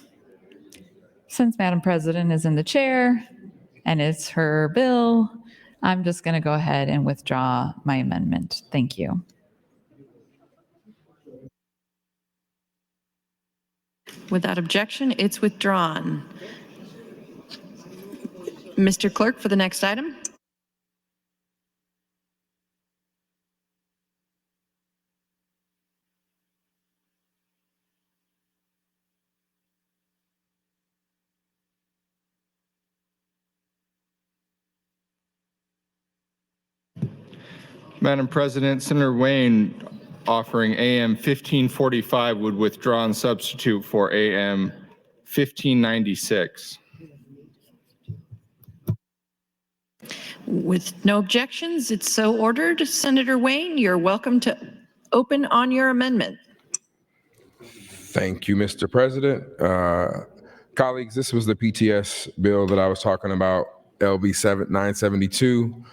since Madam President is in the chair and it's her bill, I'm just going to go ahead and withdraw my amendment. Thank you. Without objection, it's withdrawn. Mr. Clerk, for the next item. Madam President, Senator Wayne offering AM 1545 would withdraw and substitute for AM 1596. With no objections, it's so ordered. Senator Wayne, you're welcome to open on your amendment. Thank you, Mr. President. Colleagues, this was the PTS bill that I was talking about, LB 972.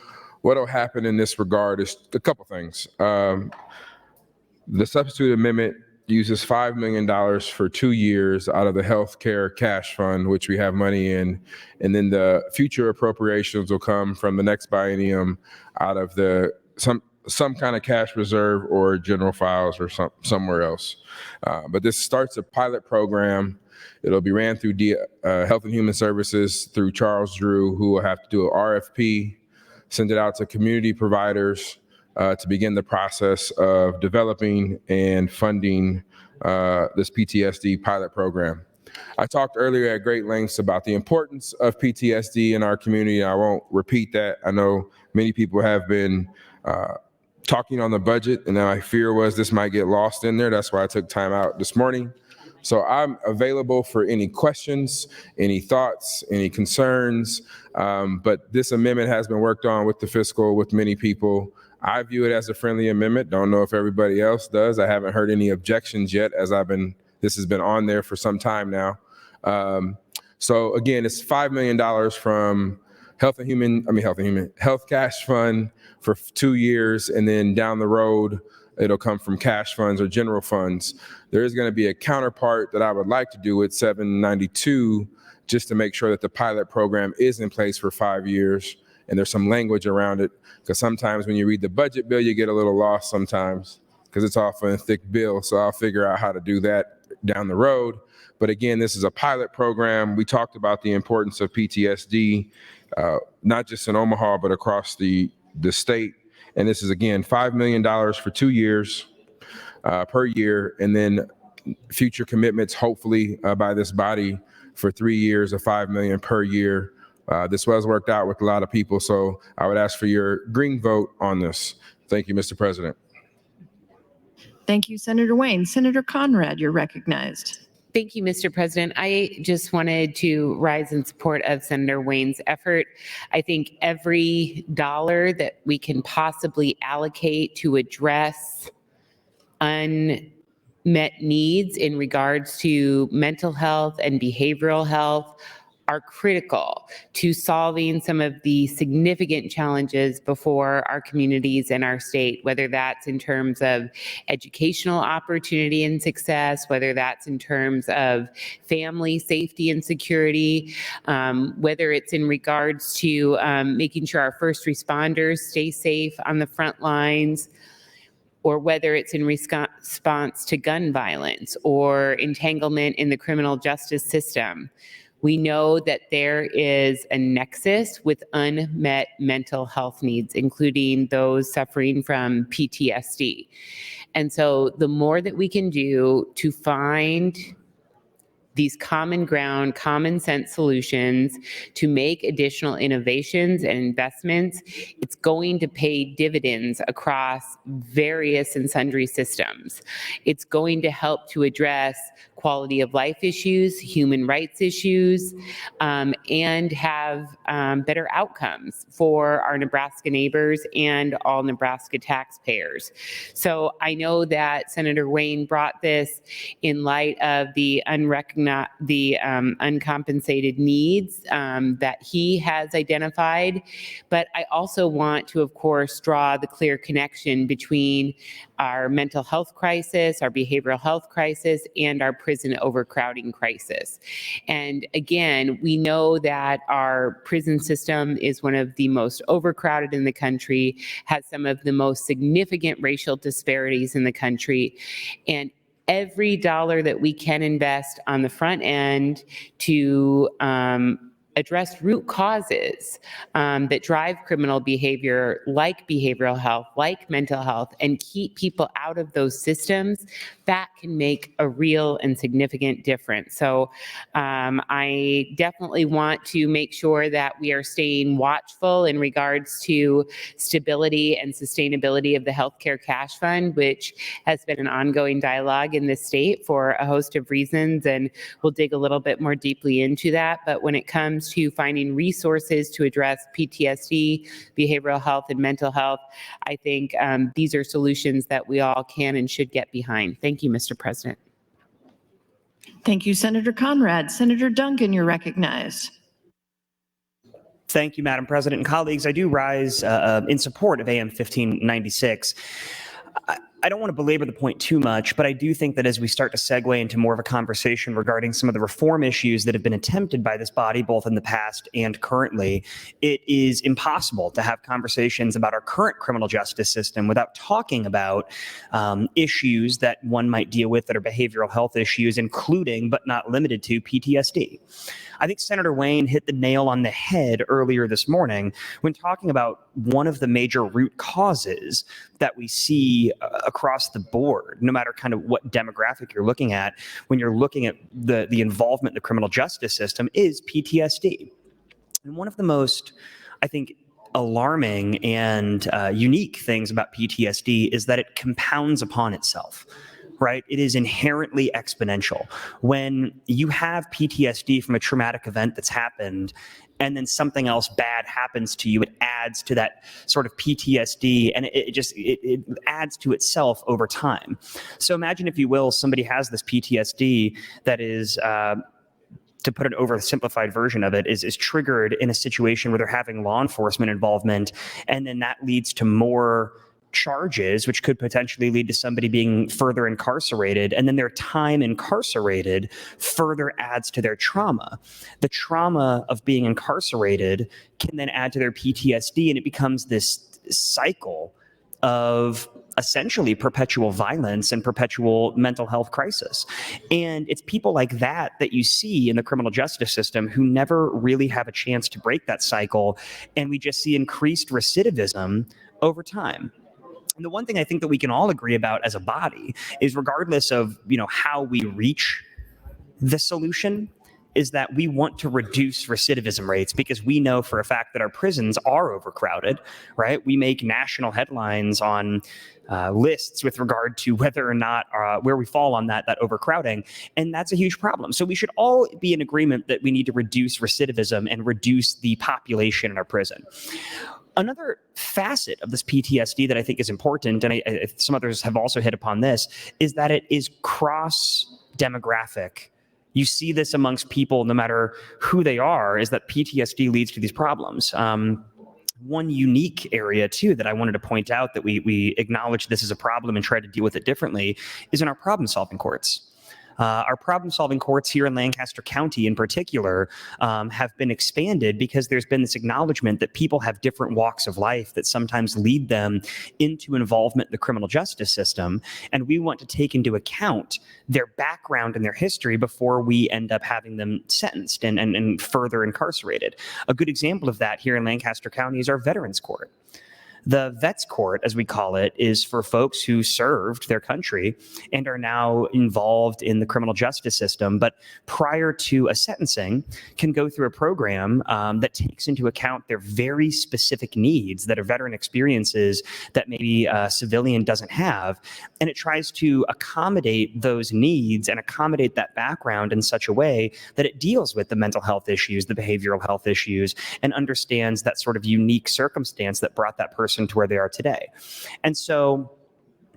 What will happen in this regard is a couple things. The substitute amendment uses $5 million for 2 years out of the healthcare cash fund, which we have money in, and then the future appropriations will come from the next biennium out of the some kind of cash reserve or general files or somewhere else. But this starts a pilot program. It'll be ran through Health and Human Services through Charles Drew, who will have to do an RFP, send it out to community providers to begin the process of developing and funding this PTSD pilot program. I talked earlier at great lengths about the importance of PTSD in our community. I won't repeat that. I know many people have been talking on the budget, and my fear was this might get lost in there. That's why I took time out this morning. So I'm available for any questions, any thoughts, any concerns. But this amendment has been worked on with the fiscal, with many people. I view it as a friendly amendment. Don't know if everybody else does. I haven't heard any objections yet, as this has been on there for some time now. So again, it's $5 million from Health Cash Fund for 2 years, and then down the road, it'll come from cash funds or general funds. There is going to be a counterpart that I would like to do with 792, just to make sure that the pilot program is in place for 5 years, and there's some language around it, because sometimes when you read the budget bill, you get a little lost sometimes because it's often a thick bill. So I'll figure out how to do that down the road. But again, this is a pilot program. We talked about the importance of PTSD, not just in Omaha, but across the state. And this is, again, $5 million for 2 years per year, and then future commitments, hopefully by this body, for 3 years of $5 million per year This was worked out with a lot of people, so I would ask for your green vote on this. Thank you, Mr. President. Thank you, Senator Wayne. Senator Conrad, you're recognized. Thank you, Mr. President. I just wanted to rise in support of Senator Wayne's effort. I think every dollar that we can possibly allocate to address unmet needs in regards to mental health and behavioral health are critical to solving some of the significant challenges before our communities and our state, whether that's in terms of educational opportunity and success, whether that's in terms of family safety and security, whether it's in regards to making sure our first responders stay safe on the front lines, or whether it's in response to gun violence or entanglement in the criminal justice system. We know that there is a nexus with unmet mental health needs, including those suffering from PTSD. And so the more that we can do to find these common ground, common sense solutions to make additional innovations and investments, it's going to pay dividends across various and sundry systems. It's going to help to address quality of life issues, human rights issues, and have better outcomes for our Nebraska neighbors and all Nebraska taxpayers. So I know that Senator Wayne brought this in light of the uncompensated needs that he has identified, but I also want to, of course, draw the clear connection between our mental health crisis, our behavioral health crisis, and our prison overcrowding crisis. And again, we know that our prison system is one of the most overcrowded in the country, has some of the most significant racial disparities in the country, and every dollar that we can invest on the front end to address root causes that drive criminal behavior, like behavioral health, like mental health, and keep people out of those systems, that can make a real and significant difference. So I definitely want to make sure that we are staying watchful in regards to stability and sustainability of the healthcare cash fund, which has been an ongoing dialogue in this state for a host of reasons, and we'll dig a little bit more deeply into that. But when it comes to finding resources to address PTSD, behavioral health, and mental health, I think these are solutions that we all can and should get behind. Thank you, Mr. President. Thank you, Senator Conrad. Senator Duncan, you're recognized. Thank you, Madam President and colleagues. I do rise in support of AM 1596. I don't want to belabor the point too much, but I do think that as we start to segue into more of a conversation regarding some of the reform issues that have been attempted by this body, both in the past and currently, it is impossible to have conversations about our current criminal justice system without talking about issues that one might deal with that are behavioral health issues, including but not limited to PTSD. I think Senator Wayne hit the nail on the head earlier this morning when talking about one of the major root causes that we see across the board, no matter kind of what demographic you're looking at, when you're looking at the involvement in the criminal justice system, is PTSD. And one of the most, I think, alarming and unique things about PTSD is that it compounds upon itself. Right? It is inherently exponential. When you have PTSD from a traumatic event that's happened, and then something else bad happens to you, it adds to that sort of PTSD, and it adds to itself over time. So imagine, if you will, somebody has this PTSD that is, to put an oversimplified version of it, is triggered in a situation where they're having law enforcement involvement, and then that leads to more charges, which could potentially lead to somebody being further incarcerated, and then their time incarcerated further adds to their trauma. The trauma of being incarcerated can then add to their PTSD, and it becomes this cycle of essentially perpetual violence and perpetual mental health crisis. And it's people like that that you see in the criminal justice system who never really have a chance to break that cycle, and we just see increased recidivism over time. And the one thing I think that we can all agree about as a body is, regardless of, how we reach the solution, is that we want to reduce recidivism rates because we know for a fact that our prisons are overcrowded, right? We make national headlines on lists with regard to whether or not where we fall on that overcrowding, and that's a huge problem. So we should all be in agreement that we need to reduce recidivism and reduce the population in our prison. Another facet of this PTSD that I think is important, and some others have also hit upon this, is that it is cross-demographic. You see this amongst people, no matter who they are, is that PTSD leads to these problems. One unique area, too, that I wanted to point out that we acknowledge this as a problem and try to deal with it differently is in our problem-solving courts. Our problem-solving courts here in Lancaster County in particular have been expanded because there's been this acknowledgement that people have different walks of life that sometimes lead them into involvement in the criminal justice system. And we want to take into account their background and their history before we end up having them sentenced and further incarcerated. A good example of that here in Lancaster County is our Veterans Court. The Vets Court, as we call it, is for folks who served their country and are now involved in the criminal justice system, but prior to a sentencing can go through a program that takes into account their very specific needs that a veteran experiences that maybe a civilian doesn't have. And it tries to accommodate those needs and accommodate that background in such a way that it deals with the mental health issues, the behavioral health issues, and understands that sort of unique circumstance that brought that person to where they are today. And so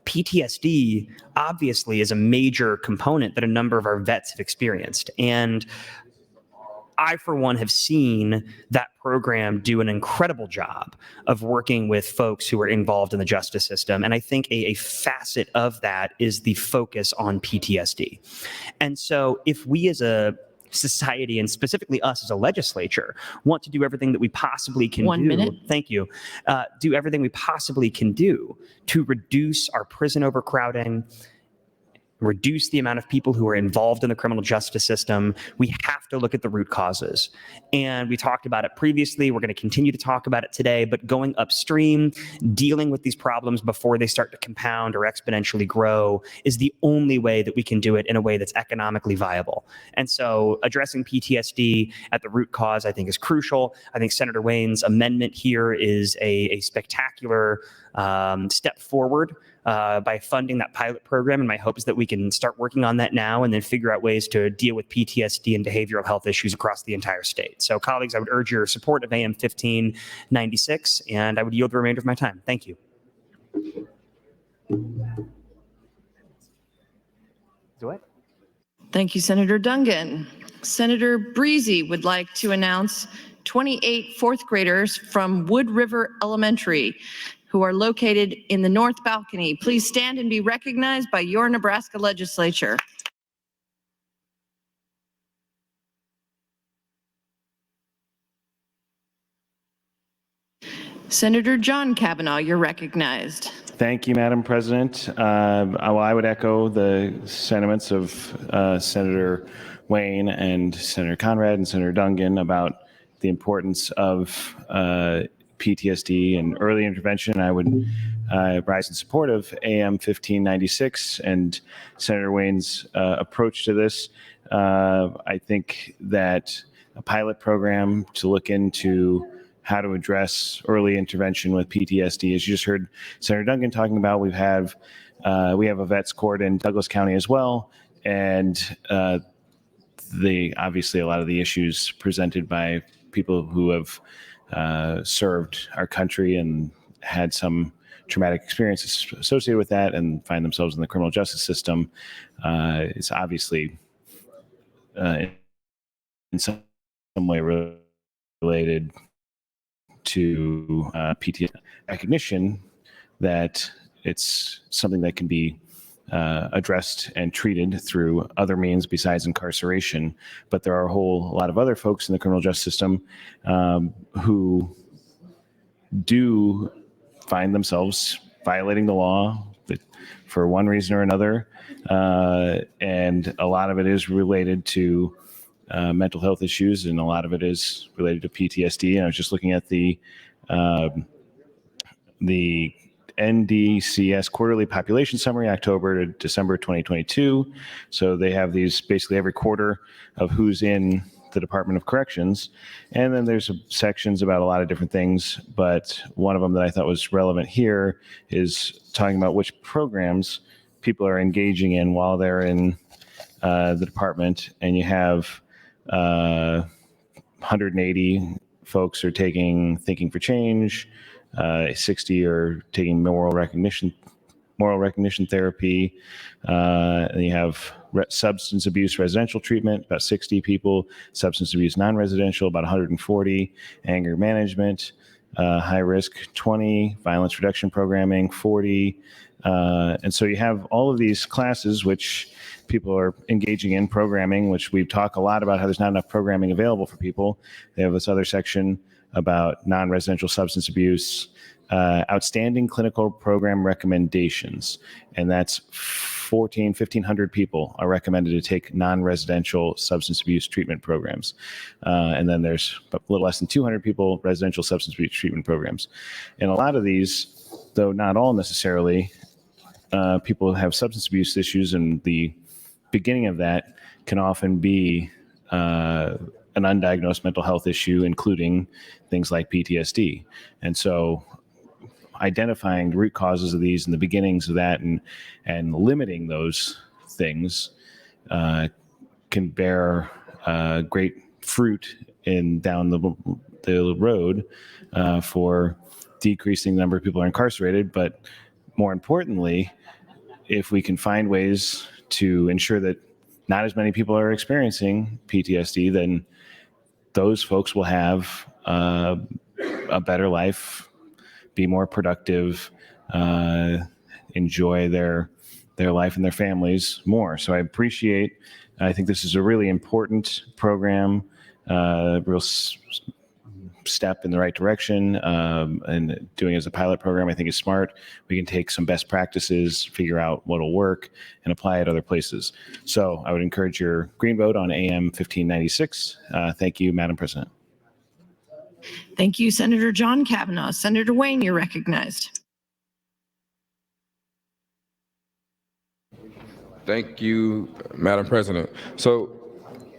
PTSD obviously is a major component that a number of our vets have experienced. And I, for one, have seen that program do an incredible job of working with folks who are involved in the justice system. And I think a facet of that is the focus on PTSD. And so if we as a society, and specifically us as a legislature, want to do everything that we possibly can do. 1 minute. Thank you. Do everything we possibly can do to reduce our prison overcrowding, reduce the amount of people who are involved in the criminal justice system. We have to look at the root causes. And we talked about it previously. We're going to continue to talk about it today, but going upstream, dealing with these problems before they start to compound or exponentially grow is the only way that we can do it in a way that's economically viable. And so addressing PTSD at the root cause, I think, is crucial. I think Senator Wayne's amendment here is a spectacular step forward by funding that pilot program. And my hope is that we can start working on that now and then figure out ways to deal with PTSD and behavioral health issues across the entire state. So colleagues, I would urge your support of AM 1596, and I would yield the remainder of my time. Thank you. Thank you, Senator Dungan. Senator Breezy would like to announce 28 fourth graders from Wood River Elementary who are located in the north balcony. Please stand and be recognized by your Nebraska legislature. Senator John Kavanaugh, you're recognized. Thank you, Madam President. I would echo the sentiments of Senator Wayne and Senator Conrad and Senator Dungan about the importance of PTSD and early intervention. I would rise in support of AM 1596 and Senator Wayne's approach to this. I think that a pilot program to look into how to address early intervention with PTSD, as you just heard Senator Dungan talking about, we have a vets court in Douglas County as well, and obviously a lot of the issues presented by people who have served our country and had some traumatic experiences associated with that and find themselves in the criminal justice system is obviously in some way related to PTSD recognition that it's something that can be addressed and treated through other means besides incarceration. But there are a lot of other folks in the criminal justice system who do find themselves violating the law for one reason or another. And a lot of it is related to mental health issues, and a lot of it is related to PTSD. And I was just looking at the NDCS Quarterly Population Summary, October to December 2022. So they have these basically every quarter of who's in the Department of Corrections. And then there's sections about a lot of different things, but one of them that I thought was relevant here is talking about which programs people are engaging in while they're in the department. And you have 180 folks are taking Thinking for Change, 60 are taking moral recognition therapy, and you have substance abuse residential treatment, about 60 people, substance abuse non-residential, about 140, anger management, high risk 20, violence reduction programming 40, and so you have all of these classes which people are engaging in programming, which we've talked a lot about how there's not enough programming available for people. They have this other section about non-residential substance abuse, outstanding clinical program recommendations, and that's 1,500 people are recommended to take non-residential substance abuse treatment programs. And then there's a little less than 200 people, residential substance abuse treatment programs. And a lot of these, though not all necessarily, people have substance abuse issues, and the beginning of that can often be an undiagnosed mental health issue, including things like PTSD. And so identifying the root causes of these and the beginnings of that and limiting those things can bear great fruit down the road for decreasing the number of people who are incarcerated. But more importantly, if we can find ways to ensure that not as many people are experiencing PTSD, then those folks will have a better life, be more productive, enjoy their life and their families more. So I think this is a really important program, real step in the right direction, and doing it as a pilot program I think is smart. We can take some best practices, figure out what'll work, and apply it other places. So I would encourage your green vote on AM 1596. Thank you, Madam President. Thank you, Senator John Kavanaugh. Senator Wayne, you're recognized. Thank you, Madam President. So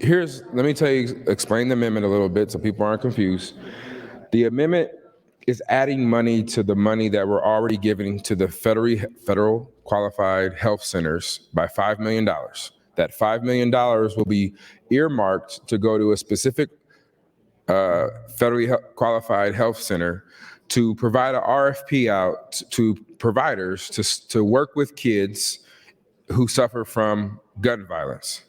let me explain the amendment a little bit so people aren't confused. The amendment is adding money to the money that we're already giving to the federal qualified health centers by $5 million. That $5 million will be earmarked to go to a specific federally qualified health center to provide an RFP out to providers to work with kids who suffer from gun violence.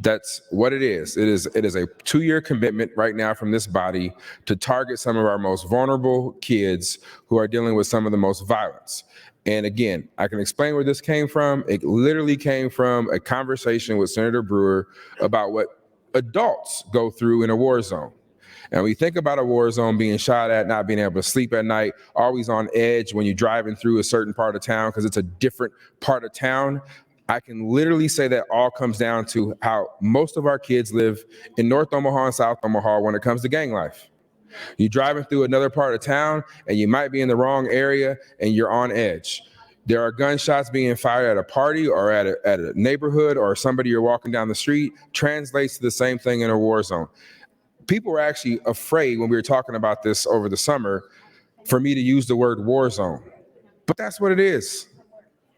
That's what it is. It is a 2-year commitment right now from this body to target some of our most vulnerable kids who are dealing with some of the most violence. And again, I can explain where this came from. It literally came from a conversation with Senator Brewer about what adults go through in a war zone. And we think about a war zone being shot at, not being able to sleep at night, always on edge when you're driving through a certain part of town because it's a different part of town. I can literally say that all comes down to how most of our kids live in North Omaha and South Omaha when it comes to gang life. You're driving through another part of town and you might be in the wrong area and you're on edge. There are gunshots being fired at a party or at a neighborhood, or somebody you're walking down the street. Translates to the same thing in a war zone. People were actually afraid when we were talking about this over the summer for me to use the word war zone, but that's what it is.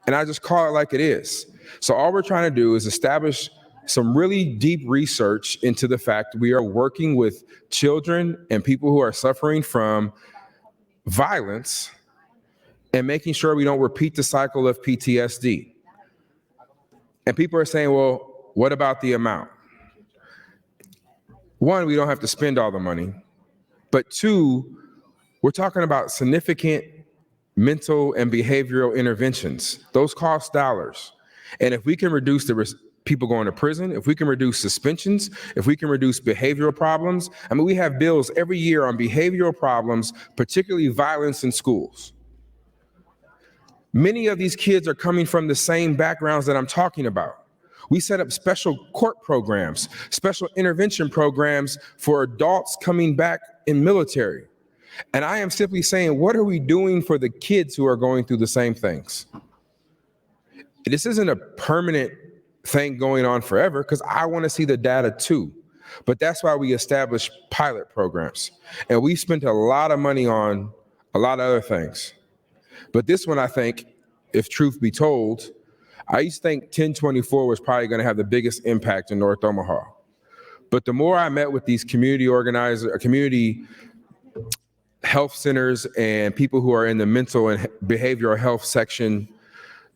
And I just call it like it is. So all we're trying to do is establish some really deep research into the fact we are working with children and people who are suffering from violence and making sure we don't repeat the cycle of PTSD. And people are saying, well, what about the amount? One, we don't have to spend all the money. But two, we're talking about significant mental and behavioral interventions. Those cost dollars. And if we can reduce the people going to prison, if we can reduce suspensions, if we can reduce behavioral problems. I mean, we have bills every year on behavioral problems, particularly violence in schools. Many of these kids are coming from the same backgrounds that I'm talking about. We set up special court programs, special intervention programs for adults coming back in military. And I am simply saying, what are we doing for the kids who are going through the same things? This isn't a permanent thing going on forever, because I want to see the data too. But that's why we established pilot programs. And we spent a lot of money on a lot of other things. But this one, I think, if truth be told, I used to think 1024 was probably going to have the biggest impact in North Omaha. But the more I met with these community health centers and people who are in the mental and behavioral health section,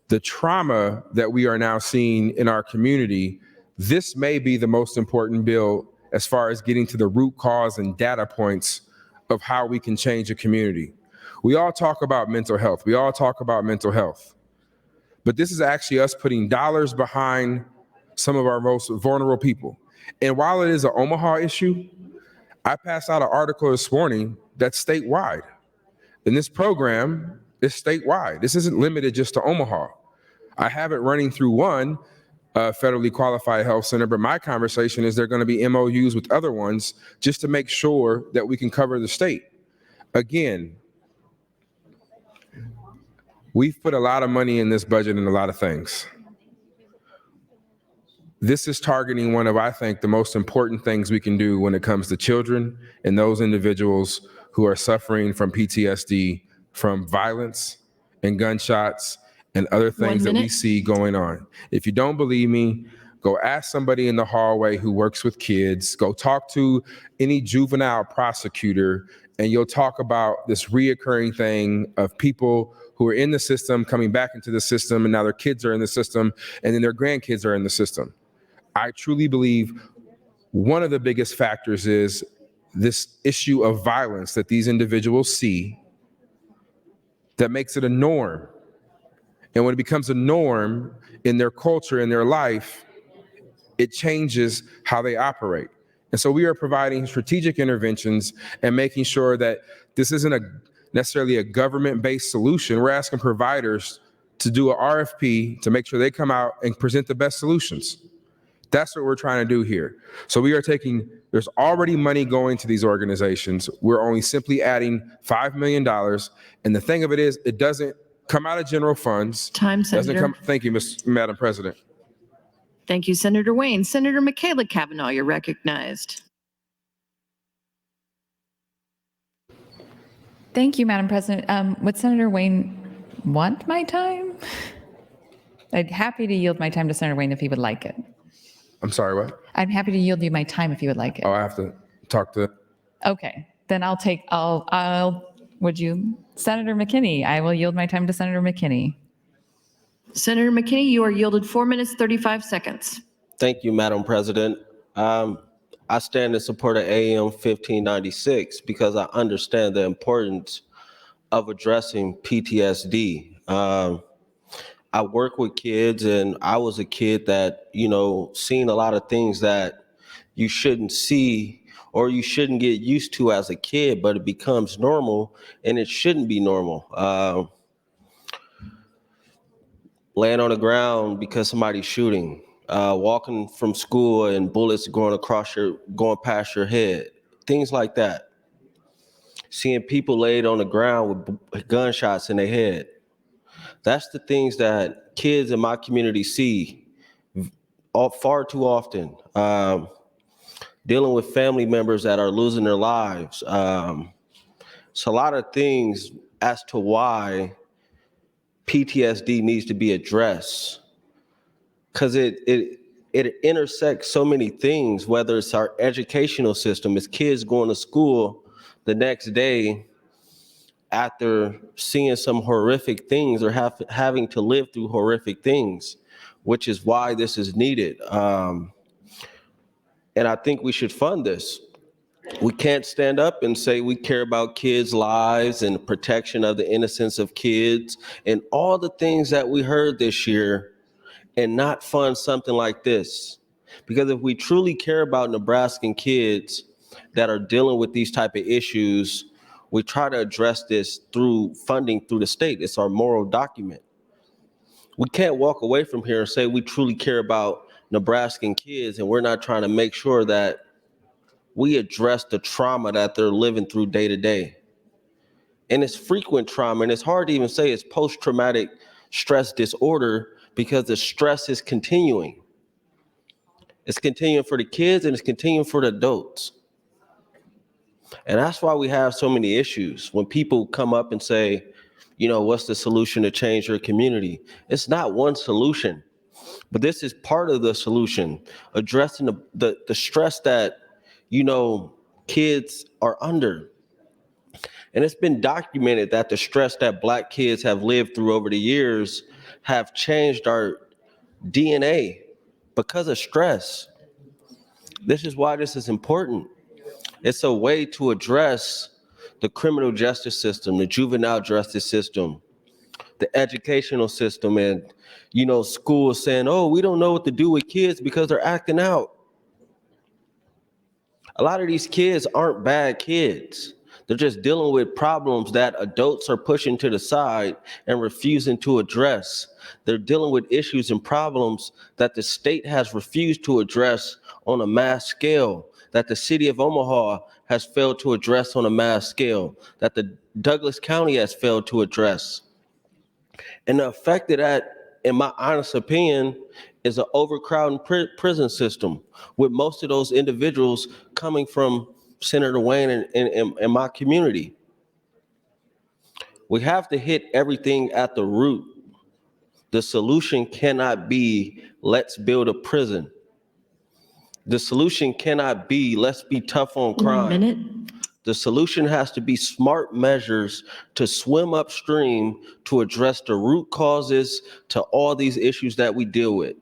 the trauma that we are now seeing in our community, this may be the most important bill as far as getting to the root cause and data points of how we can change a community. We all talk about mental health. We all talk about mental health. But this is actually us putting dollars behind some of our most vulnerable people. And while it is an Omaha issue, I passed out an article this morning that's statewide. And this program is statewide. This isn't limited just to Omaha. I have it running through one federally qualified health center, but my conversation is there going to be MOUs with other ones just to make sure that we can cover the state. Again, we've put a lot of money in this budget and a lot of things. This is targeting one of, I think, the most important things we can do when it comes to children and those individuals who are suffering from PTSD, from violence and gunshots and other things that we see going on. If you don't believe me, go ask somebody in the hallway who works with kids, go talk to any juvenile prosecutor, and you'll talk about this reoccurring thing of people who are in the system coming back into the system, and now their kids are in the system, and then their grandkids are in the system. I truly believe one of the biggest factors is this issue of violence that these individuals see that makes it a norm. And when it becomes a norm in their culture, in their life, it changes how they operate. And so we are providing strategic interventions and making sure that this isn't necessarily a government-based solution. We're asking providers to do an RFP to make sure they come out and present the best solutions. That's what we're trying to do here. So we are there's already money going to these organizations. We're only simply adding $5 million. And the thing of it is, it doesn't come out of general funds. Time, Senator. Thank you, Madam President. Thank you, Senator Wayne. Senator Michaela Cavanaugh, you're recognized. Thank you, Madam President. Would Senator Wayne want my time? I'd happy to yield my time to Senator Wayne if he would like it. I'm sorry, what? I'm happy to yield you my time if you would like it. Oh, I have to talk to. Okay, then would you, Senator McKinney, I will yield my time to Senator McKinney. Senator McKinney, you are yielded 4 minutes, 35 seconds. Thank you, Madam President. I stand in support of AM 1596 because I understand the importance of addressing PTSD. I work with kids, and I was a kid that, seen a lot of things that you shouldn't see or you shouldn't get used to as a kid, but it becomes normal, and it shouldn't be normal. Laying on the ground because somebody's shooting, walking from school and bullets going past your head, things like that. Seeing people laid on the ground with gunshots in their head. That's the things that kids in my community see far too often. Dealing with family members that are losing their lives. It's a lot of things as to why PTSD needs to be addressed, because it intersects so many things, whether it's our educational system, it's kids going to school the next day after seeing some horrific things or having to live through horrific things, which is why this is needed. And I think we should fund this. We can't stand up and say we care about kids' lives and the protection of the innocence of kids and all the things that we heard this year and not fund something like this. Because if we truly care about Nebraskan kids that are dealing with these type of issues, we try to address this through funding through the state. It's our moral document. We can't walk away from here and say we truly care about Nebraskan kids and we're not trying to make sure that we address the trauma that they're living through day to day. And it's frequent trauma, and it's hard to even say it's post-traumatic stress disorder because the stress is continuing. It's continuing for the kids and it's continuing for the adults. And that's why we have so many issues. When people come up and say, you know, what's the solution to change your community? It's not one solution, but this is part of the solution, addressing the stress that, you know, kids are under. And it's been documented that the stress that Black kids have lived through over the years have changed our DNA because of stress. This is why this is important. It's a way to address the criminal justice system, the juvenile justice system, the educational system, and, you know, schools saying, oh, we don't know what to do with kids because they're acting out. A lot of these kids aren't bad kids. They're just dealing with problems that adults are pushing to the side and refusing to address. They're dealing with issues and problems that the state has refused to address on a mass scale, that the city of Omaha has failed to address on a mass scale, that the Douglas County has failed to address. And the effect of that, in my honest opinion, is an overcrowding prison system, with most of those individuals coming from Senator Wayne and my community. We have to hit everything at the root. The solution cannot be, let's build a prison. The solution cannot be, let's be tough on crime. 1 minute. The solution has to be smart measures to swim upstream to address the root causes to all these issues that we deal with.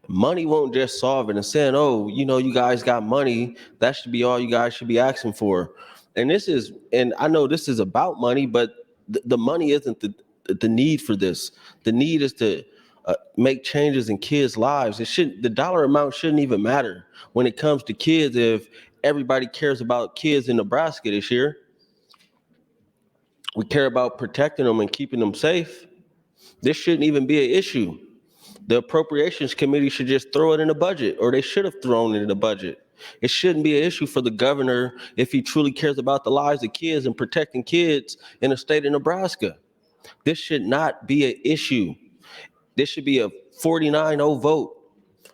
Money won't just solve it, and saying, oh, you know, you guys got money, that should be all you guys should be asking for. And I know this is about money, but the money isn't the need for this. The need is to make changes in kids' lives. The dollar amount shouldn't even matter when it comes to kids if everybody cares about kids in Nebraska this year. We care about protecting them and keeping them safe. This shouldn't even be an issue. The Appropriations Committee should just throw it in the budget, or they should have thrown it in the budget. It shouldn't be an issue for the governor if he truly cares about the lives of kids and protecting kids in the state of Nebraska. This should not be an issue. This should be a 49-0 vote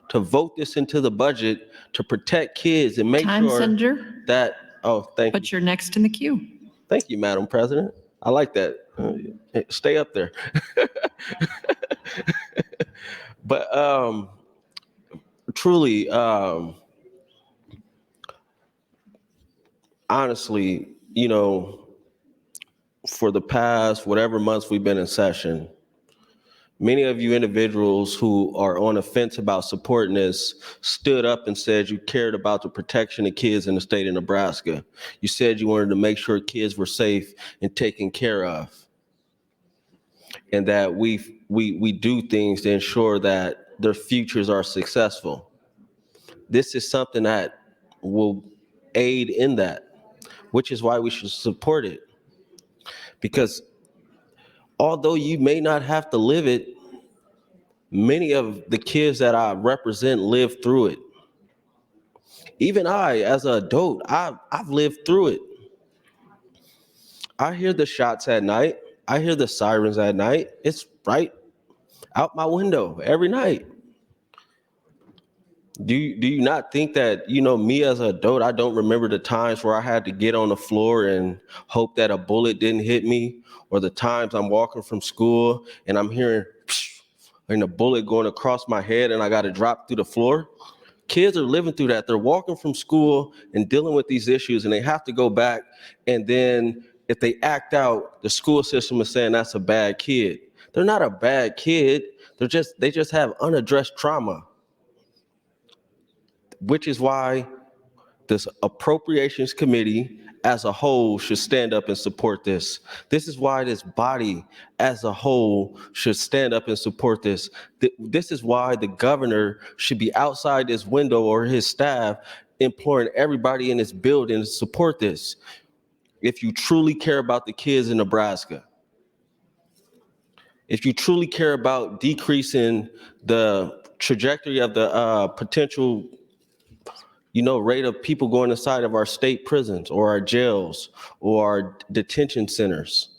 to vote this into the budget to protect kids and make Time, sure Senator. that, thank you. But you're next in the queue. Thank you, Madam President. I like that. Stay up there. But truly, honestly, you know, for the past whatever months we've been in session, many of you individuals who are on the fence about supporting this stood up and said you cared about the protection of kids in the state of Nebraska. You said you wanted to make sure kids were safe and taken care of, and that we do things to ensure that their futures are successful. This is something that will aid in that, which is why we should support it. Because although you may not have to live it, many of the kids that I represent live through it. Even I, as an adult, I've lived through it. I hear the shots at night. I hear the sirens at night. It's right out my window every night. Do you not think that, you know, me as an adult, I don't remember the times where I had to get on the floor and hope that a bullet didn't hit me, or the times I'm walking from school and I'm hearing and a bullet going across my head and I got to drop through the floor? Kids are living through that. They're walking from school and dealing with these issues, and they have to go back, and then if they act out, the school system is saying that's a bad kid. They're not a bad kid. They just have unaddressed trauma. Which is why this Appropriations Committee as a whole should stand up and support this. This is why this body as a whole should stand up and support this. This is why the governor should be outside this window, or his staff, imploring everybody in this building to support this. If you truly care about the kids in Nebraska, if you truly care about decreasing the trajectory of the potential rate of people going inside of our state prisons or our jails or our detention centers.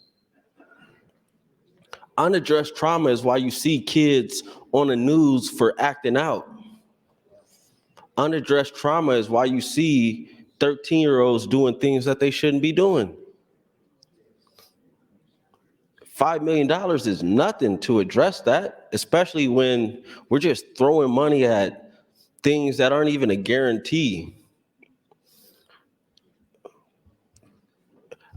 Unaddressed trauma is why you see kids on the news for acting out. Unaddressed trauma is why you see 13-year-olds doing things that they shouldn't be doing. $5 million is nothing to address that, especially when we're just throwing money at things that aren't even a guarantee.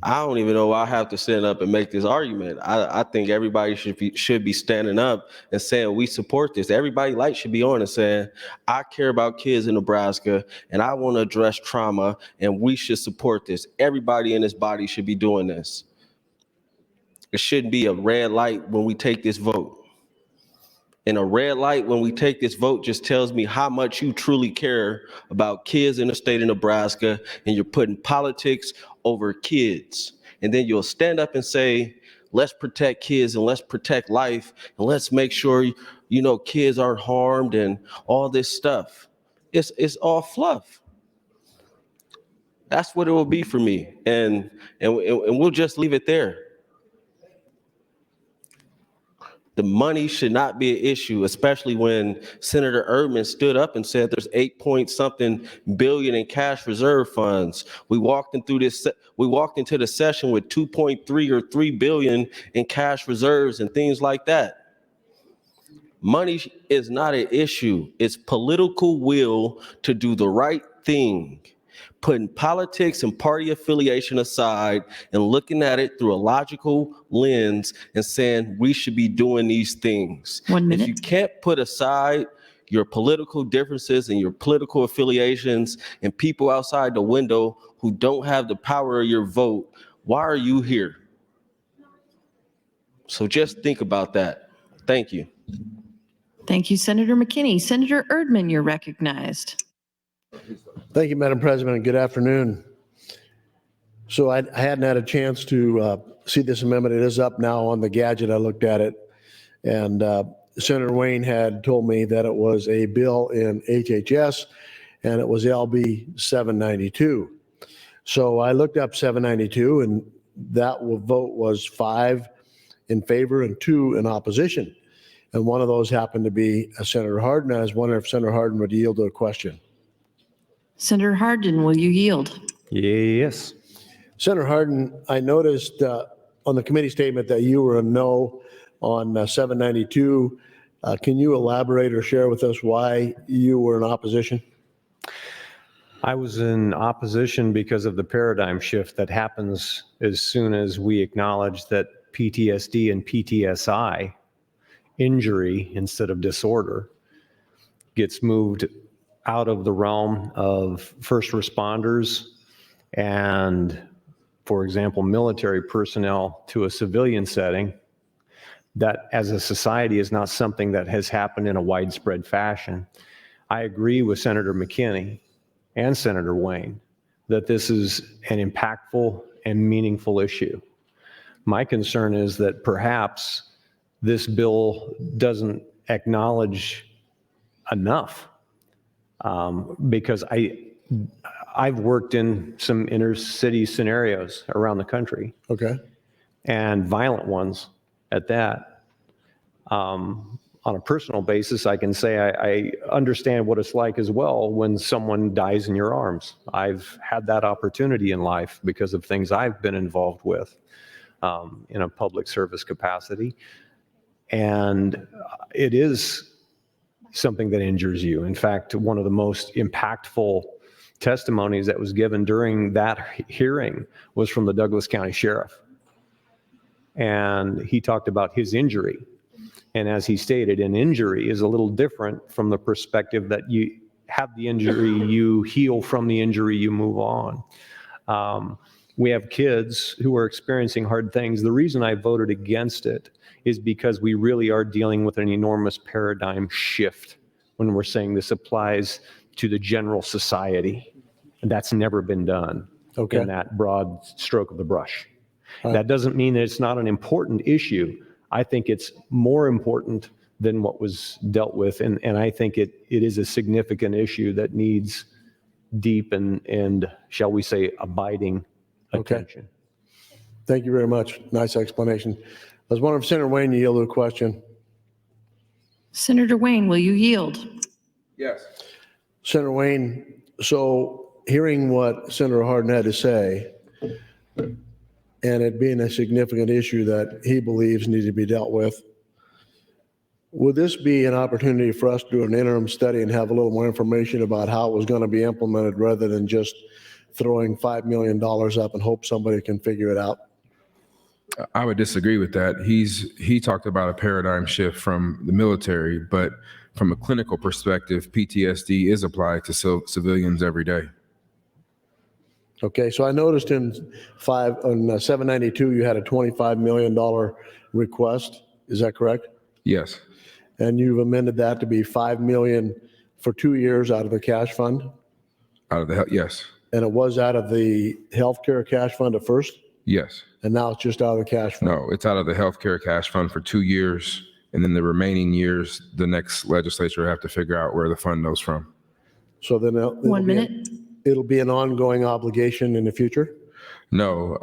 I don't even know why I have to stand up and make this argument. I think everybody should be standing up and saying we support this. Everybody light should be on and saying, I care about kids in Nebraska and I want to address trauma and we should support this. Everybody in this body should be doing this. It shouldn't be a red light when we take this vote. And a red light when we take this vote just tells me how much you truly care about kids in the state of Nebraska, and you're putting politics over kids. And then you'll stand up and say, let's protect kids and let's protect life and let's make sure, kids aren't harmed and all this stuff. It's all fluff. That's what it will be for me. And we'll just leave it there. The money should not be an issue, especially when Senator Erdman stood up and said there's 8-point-something billion in cash reserve funds. We walked into the session with 2.3 or 3 billion in cash reserves and things like that. Money is not an issue. It's political will to do the right thing. Putting politics and party affiliation aside and looking at it through a logical lens and saying we should be doing these things. 1 minute. If you can't put aside your political differences and your political affiliations and people outside the window who don't have the power of your vote, why are you here? So just think about that. Thank you. Thank you, Senator McKinney. Senator Erdman, you're recognized. Thank you, Madam President, and good afternoon. So I hadn't had a chance to see this amendment. It is up now on the gadget. I looked at it, and Senator Wayne had told me that it was a bill in HHS, and it was LB 792. So I looked up 792, and that vote was 5 in favor and 2 in opposition. And one of those happened to be Senator Hardin. I was wondering if Senator Hardin would yield to a question. Senator Hardin, will you yield? Yes. Senator Hardin, I noticed on the committee statement that you were a no on 792. Can you elaborate or share with us why you were in opposition? I was in opposition because of the paradigm shift that happens as soon as we acknowledge that PTSD and PTSI, injury instead of disorder, gets moved out of the realm of first responders and, for example, military personnel to a civilian setting. That as a society is not something that has happened in a widespread fashion. I agree with Senator McKinney and Senator Wayne that this is an impactful and meaningful issue. My concern is that perhaps this bill doesn't acknowledge enough. Because I've worked in some inner city scenarios around the country. Okay. And violent ones at that. On a personal basis, I can say I understand what it's like as well when someone dies in your arms. I've had that opportunity in life because of things I've been involved with in a public service capacity. And it is something that injures you. In fact, one of the most impactful testimonies that was given during that hearing was from the Douglas County Sheriff. And he talked about his injury. And as he stated, an injury is a little different from the perspective that you have the injury, you heal from the injury, you move on. We have kids who are experiencing hard things. The reason I voted against it is because we really are dealing with an enormous paradigm shift when we're saying this applies to the general society. And that's never been done in that broad stroke of the brush. That doesn't mean that it's not an important issue. I think it's more important than what was dealt with. And I think it is a significant issue that needs deep and shall we say, abiding attention. Thank you very much. Nice explanation. I was wondering if Senator Wayne, you yielded a question. Senator Wayne, will you yield? Yes. Senator Wayne, so hearing what Senator Hardin had to say, and it being a significant issue that he believes needs to be dealt with, would this be an opportunity for us to do an interim study and have a little more information about how it was going to be implemented rather than just throwing $5 million up and hope somebody can figure it out? I would disagree with that. He talked about a paradigm shift from the military, but from a clinical perspective, PTSD is applied to civilians every day. Okay, so I noticed on 792, you had a $25 million request. Is that correct? Yes. And you've amended that to be $5 million for 2 years out of the cash fund? Out of the, yes. And it was out of the healthcare cash fund at first? Yes. And now it's just out of the cash fund? No, it's out of the healthcare cash fund for 2 years. And then the remaining years, the next legislature will have to figure out where the fund goes from. So then it'll be an ongoing obligation in the future? No,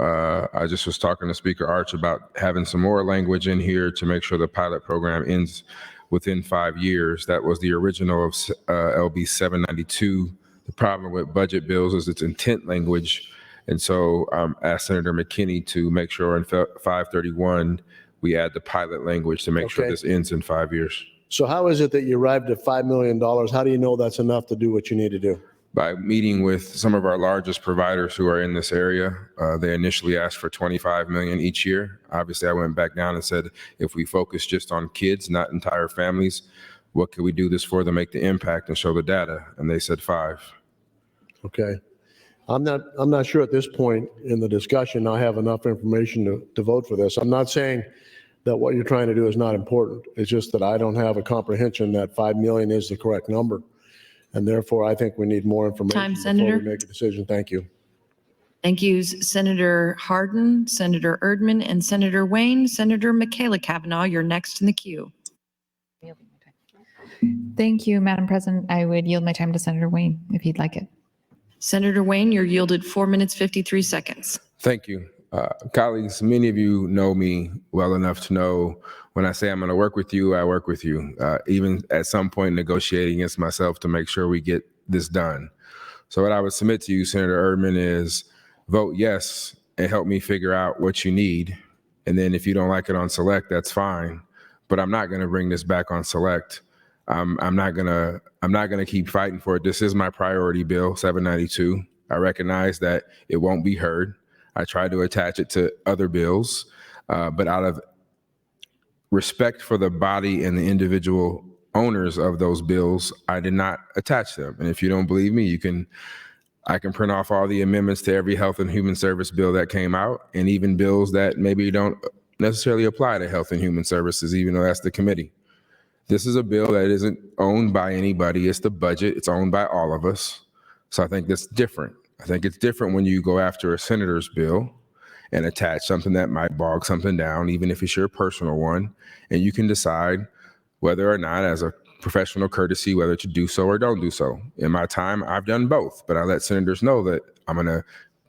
I just was talking to Speaker Arch about having some more language in here to make sure the pilot program ends within 5 years. That was the original of LB 792. The problem with budget bills is its intent language. And so asked Senator McKinney to make sure in 531, we add the pilot language to make sure this ends in 5 years. So how is it that you arrived at $5 million? How do you know that's enough to do what you need to do? By meeting with some of our largest providers who are in this area. They initially asked for 25 million each year. Obviously, I went back down and said, if we focus just on kids, not entire families, what can we do this for to make the impact and show the data? And they said 5. Okay. I'm not sure at this point in the discussion I have enough information to vote for this. I'm not saying that what you're trying to do is not important. It's just that I don't have a comprehension that 5 million is the correct number. And therefore, I think we need more information Time, before Senator. we make a decision. Thank you. Thank you, Senator Hardin, Senator Erdman, and Senator Wayne. Senator Michaela Cavanaugh, you're next in the queue. Thank you, Madam President. I would yield my time to Senator Wayne if he'd like it. Senator Wayne, you're yielded 4 minutes, 53 seconds. Thank you. Colleagues, many of you know me well enough to know when I say I'm going to work with you, I work with you, even at some point negotiating against myself to make sure we get this done. So what I would submit to you, Senator Erdman, is vote yes and help me figure out what you need. And then if you don't like it on select, that's fine. But I'm not going to bring this back on select. I'm not gonna keep fighting for it. This is my priority bill, 792. I recognize that it won't be heard. I tried to attach it to other bills, but out of respect for the body and the individual owners of those bills, I did not attach them. And if you don't believe me, I can print off all the amendments to every Health and Human Service bill that came out, and even bills that maybe don't necessarily apply to Health and Human Services, even though that's the committee. This is a bill that isn't owned by anybody. It's the budget. It's owned by all of us. So I think that's different. I think it's different when you go after a senator's bill and attach something that might bog something down, even if it's your personal one, and you can decide whether or not, as a professional courtesy, whether to do so or don't do so. In my time, I've done both, but I let senators know that I'm going to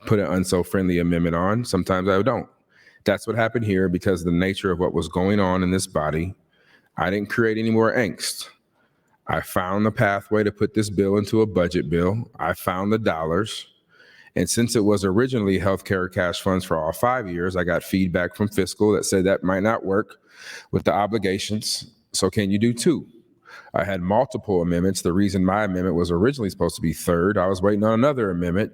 put an unso-friendly amendment on. Sometimes I don't. That's what happened here because of the nature of what was going on in this body. I didn't create any more angst. I found the pathway to put this bill into a budget bill. I found the dollars. And since it was originally healthcare cash funds for all 5 years, I got feedback from fiscal that said that might not work with the obligations. So can you do 2? I had multiple amendments. The reason my amendment was originally supposed to be 3rd, I was waiting on another amendment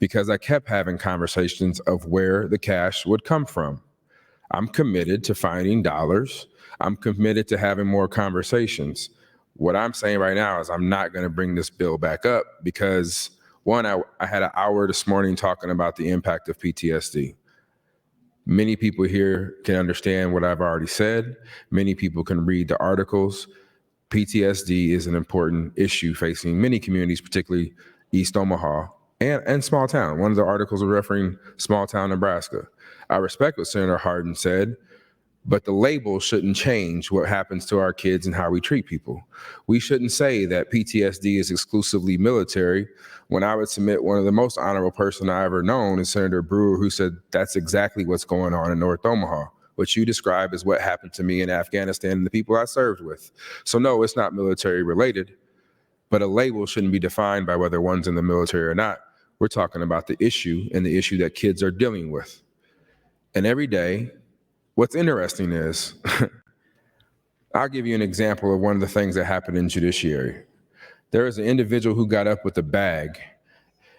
because I kept having conversations of where the cash would come from. I'm committed to finding dollars. I'm committed to having more conversations. What I'm saying right now is I'm not going to bring this bill back up because, one, I had an hour this morning talking about the impact of PTSD. Many people here can understand what I've already said. Many people can read the articles. PTSD is an important issue facing many communities, particularly East Omaha and small town. One of the articles was referring small town Nebraska. I respect what Senator Hardin said, But the label shouldn't change what happens to our kids and how we treat people. We shouldn't say that PTSD is exclusively military, when I would submit one of the most honorable person I ever known is Senator Brewer, who said that's exactly what's going on in North Omaha, what you describe as what happened to me in Afghanistan and the people I served with. So no, it's not military related, but a label shouldn't be defined by whether one's in the military or not. We're talking about the issue and the issue that kids are dealing with. And every day, what's interesting is, I'll give you an example of one of the things that happened in judiciary. There was an individual who got up with a bag,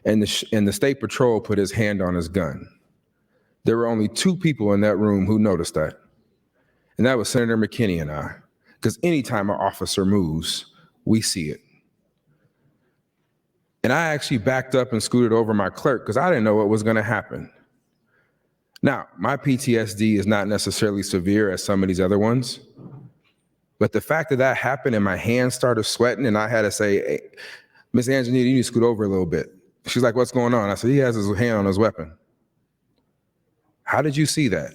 and the state patrol put his hand on his gun. There were only 2 people in that room who noticed that, and that was Senator McKinney and I, because anytime an officer moves, we see it. And I actually backed up and scooted over my clerk because I didn't know what was going to happen. Now, my PTSD is not necessarily severe as some of these other ones, but the fact that that happened and my hands started sweating and I had to say, hey, Miss Angelina, you need to scoot over a little bit. She's like, what's going on? I said, he has his hand on his weapon. How did you see that?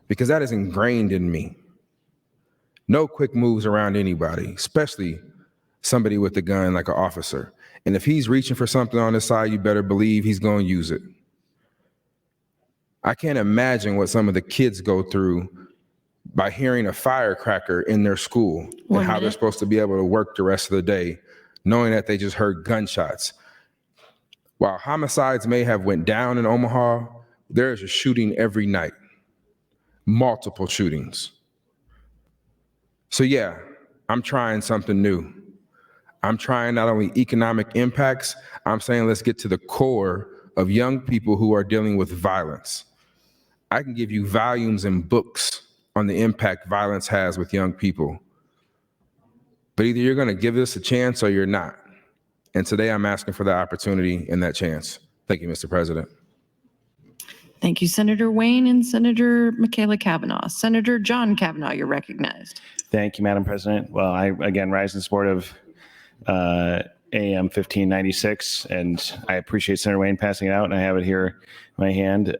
Because that is ingrained in me. No quick moves around anybody, especially somebody with a gun like an officer. And if he's reaching for something on his side, you better believe he's going to use it. I can't imagine what some of the kids go through by hearing a firecracker in their school and how they're supposed to be able to work the rest of the day, knowing that they just heard gunshots. While homicides may have went down in Omaha, there is a shooting every night, multiple shootings. So yeah, I'm trying something new. I'm trying not only economic impacts, I'm saying let's get to the core of young people who are dealing with violence. I can give you volumes and books on the impact violence has with young people. But either you're going to give this a chance or you're not. And today I'm asking for the opportunity and that chance. Thank you, Mr. President. Thank you, Senator Wayne and Senator Michaela Kavanaugh. Senator John Kavanaugh, you're recognized. Thank you, Madam President. Well, I again rise in support of AM 1596, and I appreciate Senator Wayne passing it out, and I have it here in my hand.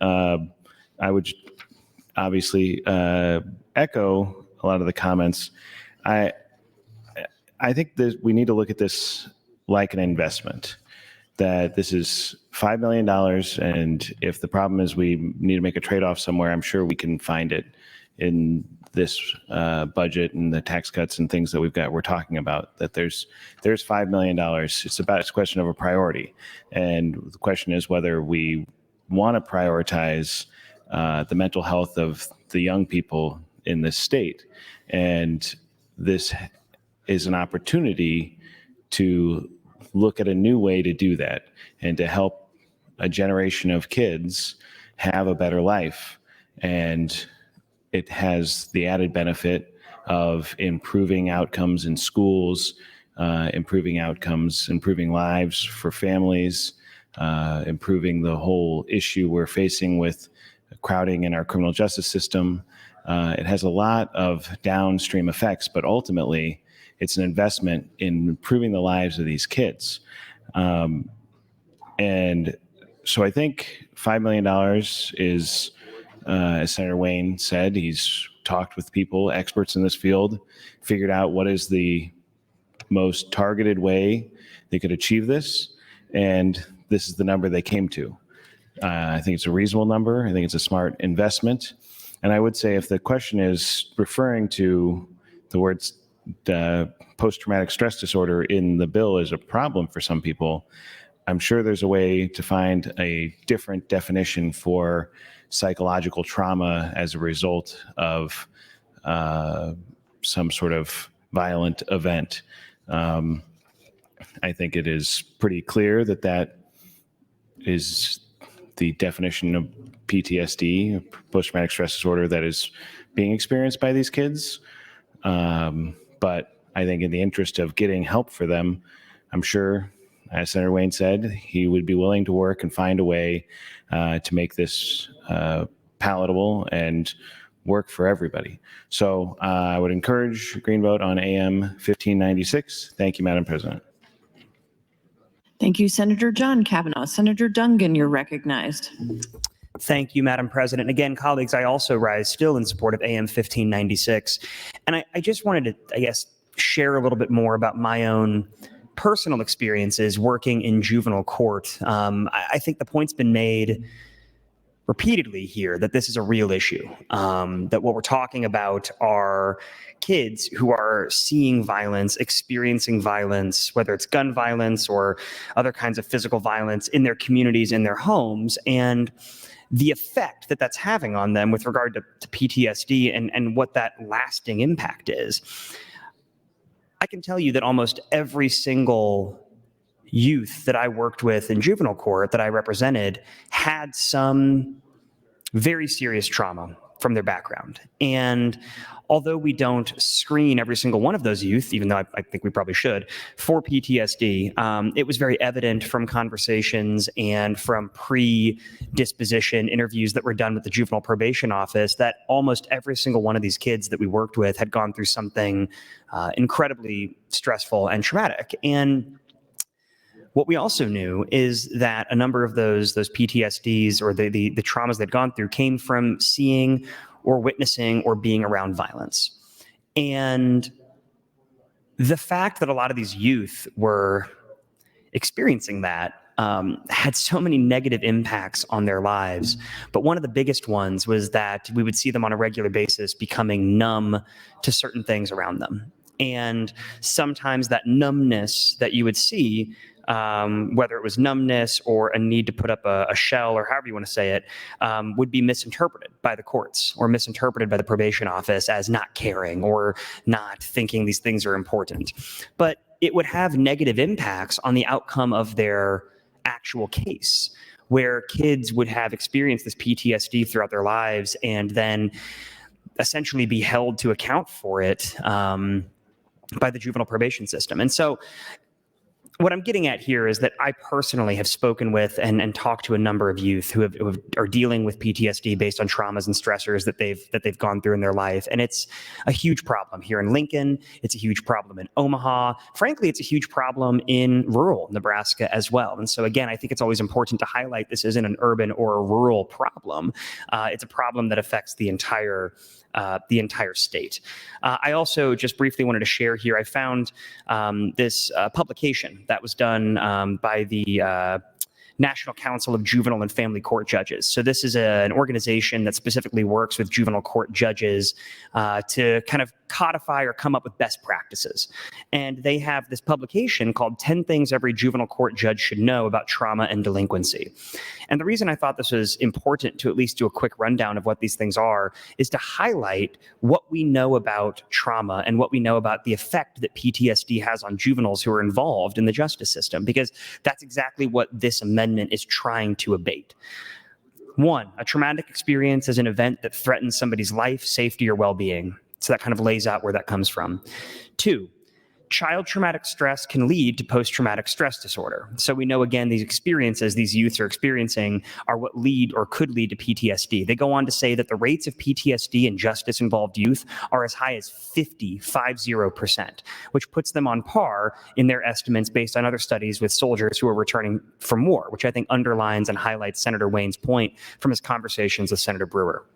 I would obviously echo a lot of the comments. I think that we need to look at this like an investment, that this is $5 million, and if the problem is we need to make a trade-off somewhere, I'm sure we can find it in this budget and the tax cuts and things that we're talking about, that there's $5 million. It's a question of a priority. And the question is whether we want to prioritize the mental health of the young people in this state. And this is an opportunity to look at a new way to do that and to help a generation of kids have a better life. And it has the added benefit of improving outcomes in schools, improving outcomes, improving lives for families, improving the whole issue we're facing with crowding in our criminal justice system. It has a lot of downstream effects, but ultimately it's an investment in improving the lives of these kids. And so I think $5 million is, as Senator Wayne said, he's talked with people, experts in this field, figured out what is the most targeted way they could achieve this. And this is the number they came to. I think it's a reasonable number. I think it's a smart investment. And I would say if the question is referring to the words post-traumatic stress disorder in the bill is a problem for some people, I'm sure there's a way to find a different definition for psychological trauma as a result of some sort of violent event. I think it is pretty clear that that is the definition of PTSD, post-traumatic stress disorder, that is being experienced by these kids. But I think in the interest of getting help for them, I'm sure, as Senator Wayne said, he would be willing to work and find a way to make this palatable and work for everybody. So I would encourage a green vote on AM 1596. Thank you, Madam President. Thank you, Senator John Kavanaugh. Senator Dungan, you're recognized. Thank you, Madam President. Again, colleagues, I also rise still in support of AM 1596. And I just wanted to, I guess, share a little bit more about my own personal experiences working in juvenile court. I think the point's been made repeatedly here that this is a real issue, that what we're talking about are kids who are seeing violence, experiencing violence, whether it's gun violence or other kinds of physical violence in their communities, in their homes, and the effect that that's having on them with regard to PTSD and what that lasting impact is. I can tell you that almost every single youth that I worked with in juvenile court that I represented had some very serious trauma from their background. And although we don't screen every single one of those youth, even though I think we probably should, for PTSD, it was very evident from conversations and from predisposition interviews that were done with the juvenile probation office that almost every single one of these kids that we worked with had gone through something incredibly stressful and traumatic. And what we also knew is that a number of those PTSDs or the traumas they'd gone through came from seeing or witnessing or being around violence. And the fact that a lot of these youth were experiencing that had so many negative impacts on their lives. But one of the biggest ones was that we would see them on a regular basis becoming numb to certain things around them. And sometimes that numbness that you would see, whether it was numbness or a need to put up a shell or however you want to say it, would be misinterpreted by the courts or misinterpreted by the probation office as not caring or not thinking these things are important. But it would have negative impacts on the outcome of their actual case, where kids would have experienced this PTSD throughout their lives and then essentially be held to account for it by the juvenile probation system. And so what I'm getting at here is that I personally have spoken with and talked to a number of youth who are dealing with PTSD based on traumas and stressors that they've gone through in their life. And it's a huge problem here in Lincoln. It's a huge problem in Omaha. Frankly, it's a huge problem in rural Nebraska as well. And so again, I think it's always important to highlight this isn't an urban or a rural problem. It's a problem that affects the entire state. I also just briefly wanted to share here, I found this publication that was done by the National Council of Juvenile and Family Court Judges. So this is an organization that specifically works with juvenile court judges to kind of codify or come up with best practices. And they have this publication called 10 Things Every Juvenile Court Judge Should Know About Trauma and Delinquency. And the reason I thought this was important to at least do a quick rundown of what these things are is to highlight what we know about trauma and what we know about the effect that PTSD has on juveniles who are involved in the justice system, because that's exactly what this amendment is trying to abate. One, a traumatic experience is an event that threatens somebody's life, safety, or well-being. So that kind of lays out where that comes from. Two, child traumatic stress can lead to post-traumatic stress disorder. So we know, again, these experiences these youths are experiencing are what lead or could lead to PTSD. They go on to say that the rates of PTSD in justice-involved youth are as high as 50%, which puts them on par in their estimates based on other studies with soldiers who are returning from war, which I think underlines and highlights Senator Wayne's point from his conversations with Senator Brewer.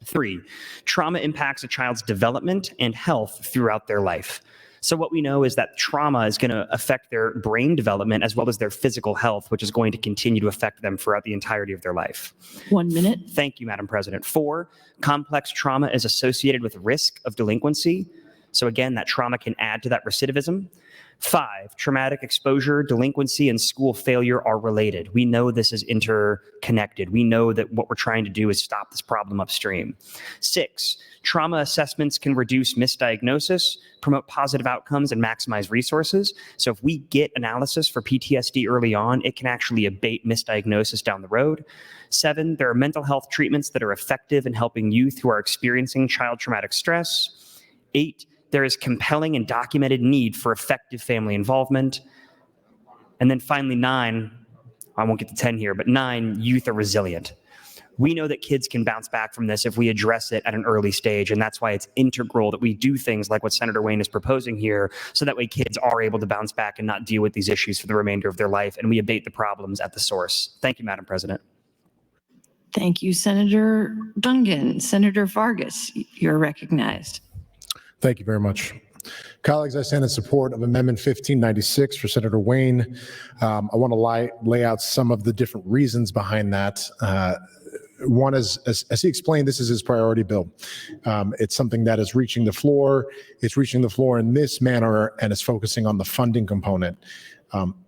Three, trauma impacts a child's development and health throughout their life. So what we know is that trauma is going to affect their brain development as well as their physical health, which is going to continue to affect them throughout the entirety of their life. 1 minute. Thank you, Madam President. Four, complex trauma is associated with risk of delinquency. So again, that trauma can add to that recidivism. Five, traumatic exposure, delinquency, and school failure are related. We know this is interconnected. We know that what we're trying to do is stop this problem upstream. Six, trauma assessments can reduce misdiagnosis, promote positive outcomes, and maximize resources. So if we get analysis for PTSD early on, it can actually abate misdiagnosis down the road. Seven, there are mental health treatments that are effective in helping youth who are experiencing child traumatic stress. Eight, there is compelling and documented need for effective family involvement. And then finally, 9, I won't get to 10 here, but 9, youth are resilient. We know that kids can bounce back from this if we address it at an early stage, and that's why it's integral that we do things like what Senator Wayne is proposing here, so that way kids are able to bounce back and not deal with these issues for the remainder of their life, and we abate the problems at the source. Thank you, Madam President. Thank you, Senator Dungan. Senator Vargas, you're recognized. Thank you very much. Colleagues, I stand in support of Amendment 1596 for Senator Wayne. I want to lay out some of the different reasons behind that. One is, as he explained, this is his priority bill. It's something that is reaching the floor. It's reaching the floor in this manner, and it's focusing on the funding component.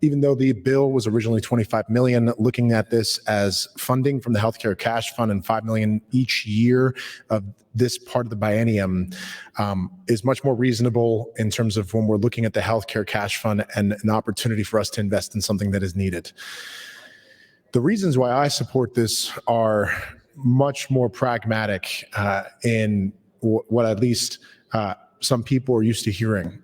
Even though the bill was originally $25 million, looking at this as funding from the healthcare cash fund and $5 million each year of this part of the biennium is much more reasonable in terms of when we're looking at the healthcare cash fund and an opportunity for us to invest in something that is needed. The reasons why I support this are much more pragmatic in what at least some people are used to hearing.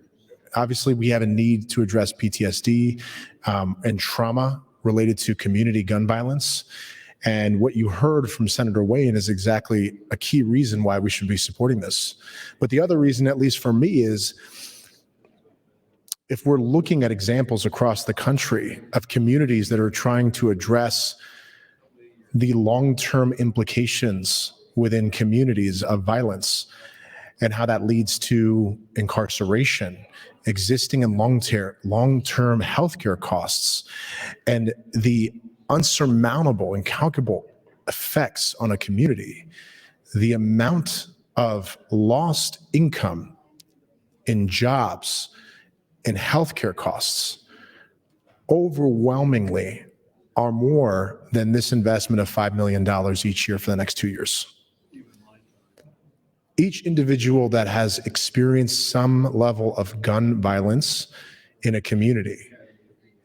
Obviously, we have a need to address PTSD and trauma related to community gun violence. And what you heard from Senator Wayne is exactly a key reason why we should be supporting this. But the other reason, at least for me, is if we're looking at examples across the country of communities that are trying to address the long-term implications within communities of violence and how that leads to incarceration, existing and long-term healthcare costs, and the unsurmountable, incalculable effects on a community, the amount of lost income in jobs and healthcare costs overwhelmingly are more than this investment of $5 million each year for the next 2 years. Each individual that has experienced some level of gun violence in a community,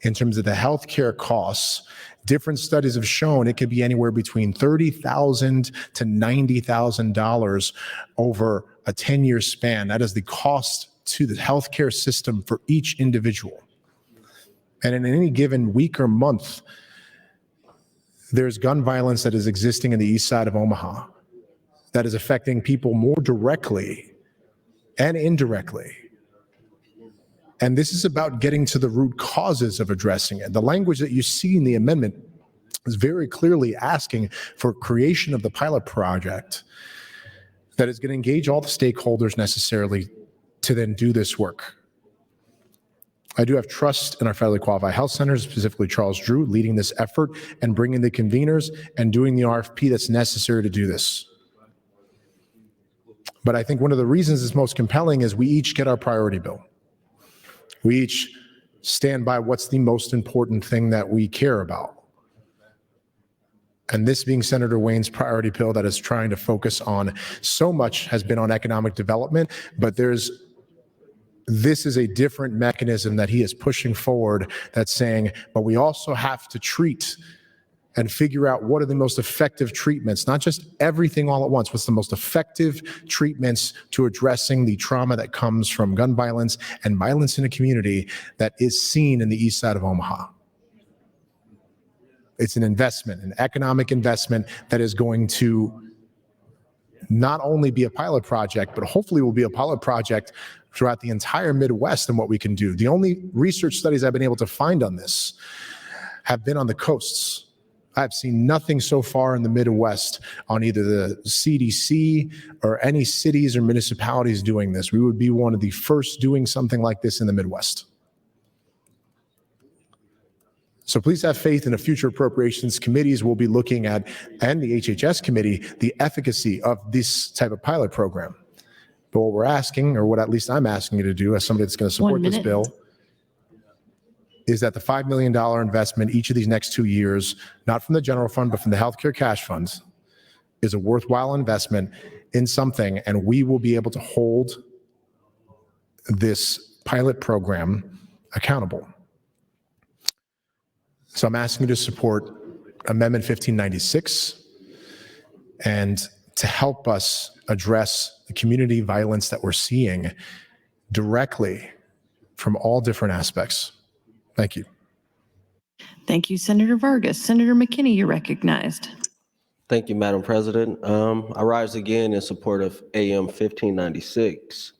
in terms of the healthcare costs, different studies have shown it could be anywhere between $30,000 to $90,000 over a 10-year span. That is the cost to the healthcare system for each individual. And in any given week or month, there's gun violence that is existing in the east side of Omaha that is affecting people more directly and indirectly. And this is about getting to the root causes of addressing it. The language that you see in the amendment is very clearly asking for creation of the pilot project that is going to engage all the stakeholders necessarily to then do this work. I do have trust in our federally qualified health centers, specifically Charles Drew, leading this effort and bringing the conveners and doing the RFP that's necessary to do this. But I think one of the reasons it's most compelling is we each get our priority bill. We each stand by what's the most important thing that we care about. And this being Senator Wayne's priority bill that is trying to focus on so much has been on economic development, but this is a different mechanism that he is pushing forward that's saying, but we also have to treat and figure out what are the most effective treatments, not just everything all at once, what's the most effective treatments to addressing the trauma that comes from gun violence and violence in a community that is seen in the east side of Omaha. It's an investment, an economic investment that is going to not only be a pilot project, but hopefully will be a pilot project throughout the entire Midwest and what we can do. The only research studies I've been able to find on this have been on the coasts. I've seen nothing so far in the Midwest on either the CDC or any cities or municipalities doing this. We would be one of the first doing something like this in the Midwest. So please have faith in the future appropriations committees will be looking at, and the HHS committee, the efficacy of this type of pilot program. But what we're asking, or what at least I'm asking you to do as somebody that's going to support this bill, is that the $5 million investment each of these next 2 years, not from the general fund, but from the healthcare cash funds, is a worthwhile investment in something, and we will be able to hold this pilot program accountable. So I'm asking you to support Amendment 1596 and to help us address the community violence that we're seeing directly from all different aspects. Thank you. Thank you, Senator Vargas. Senator McKinney, you're recognized. Thank you, Madam President. I rise again in support of AM 1596.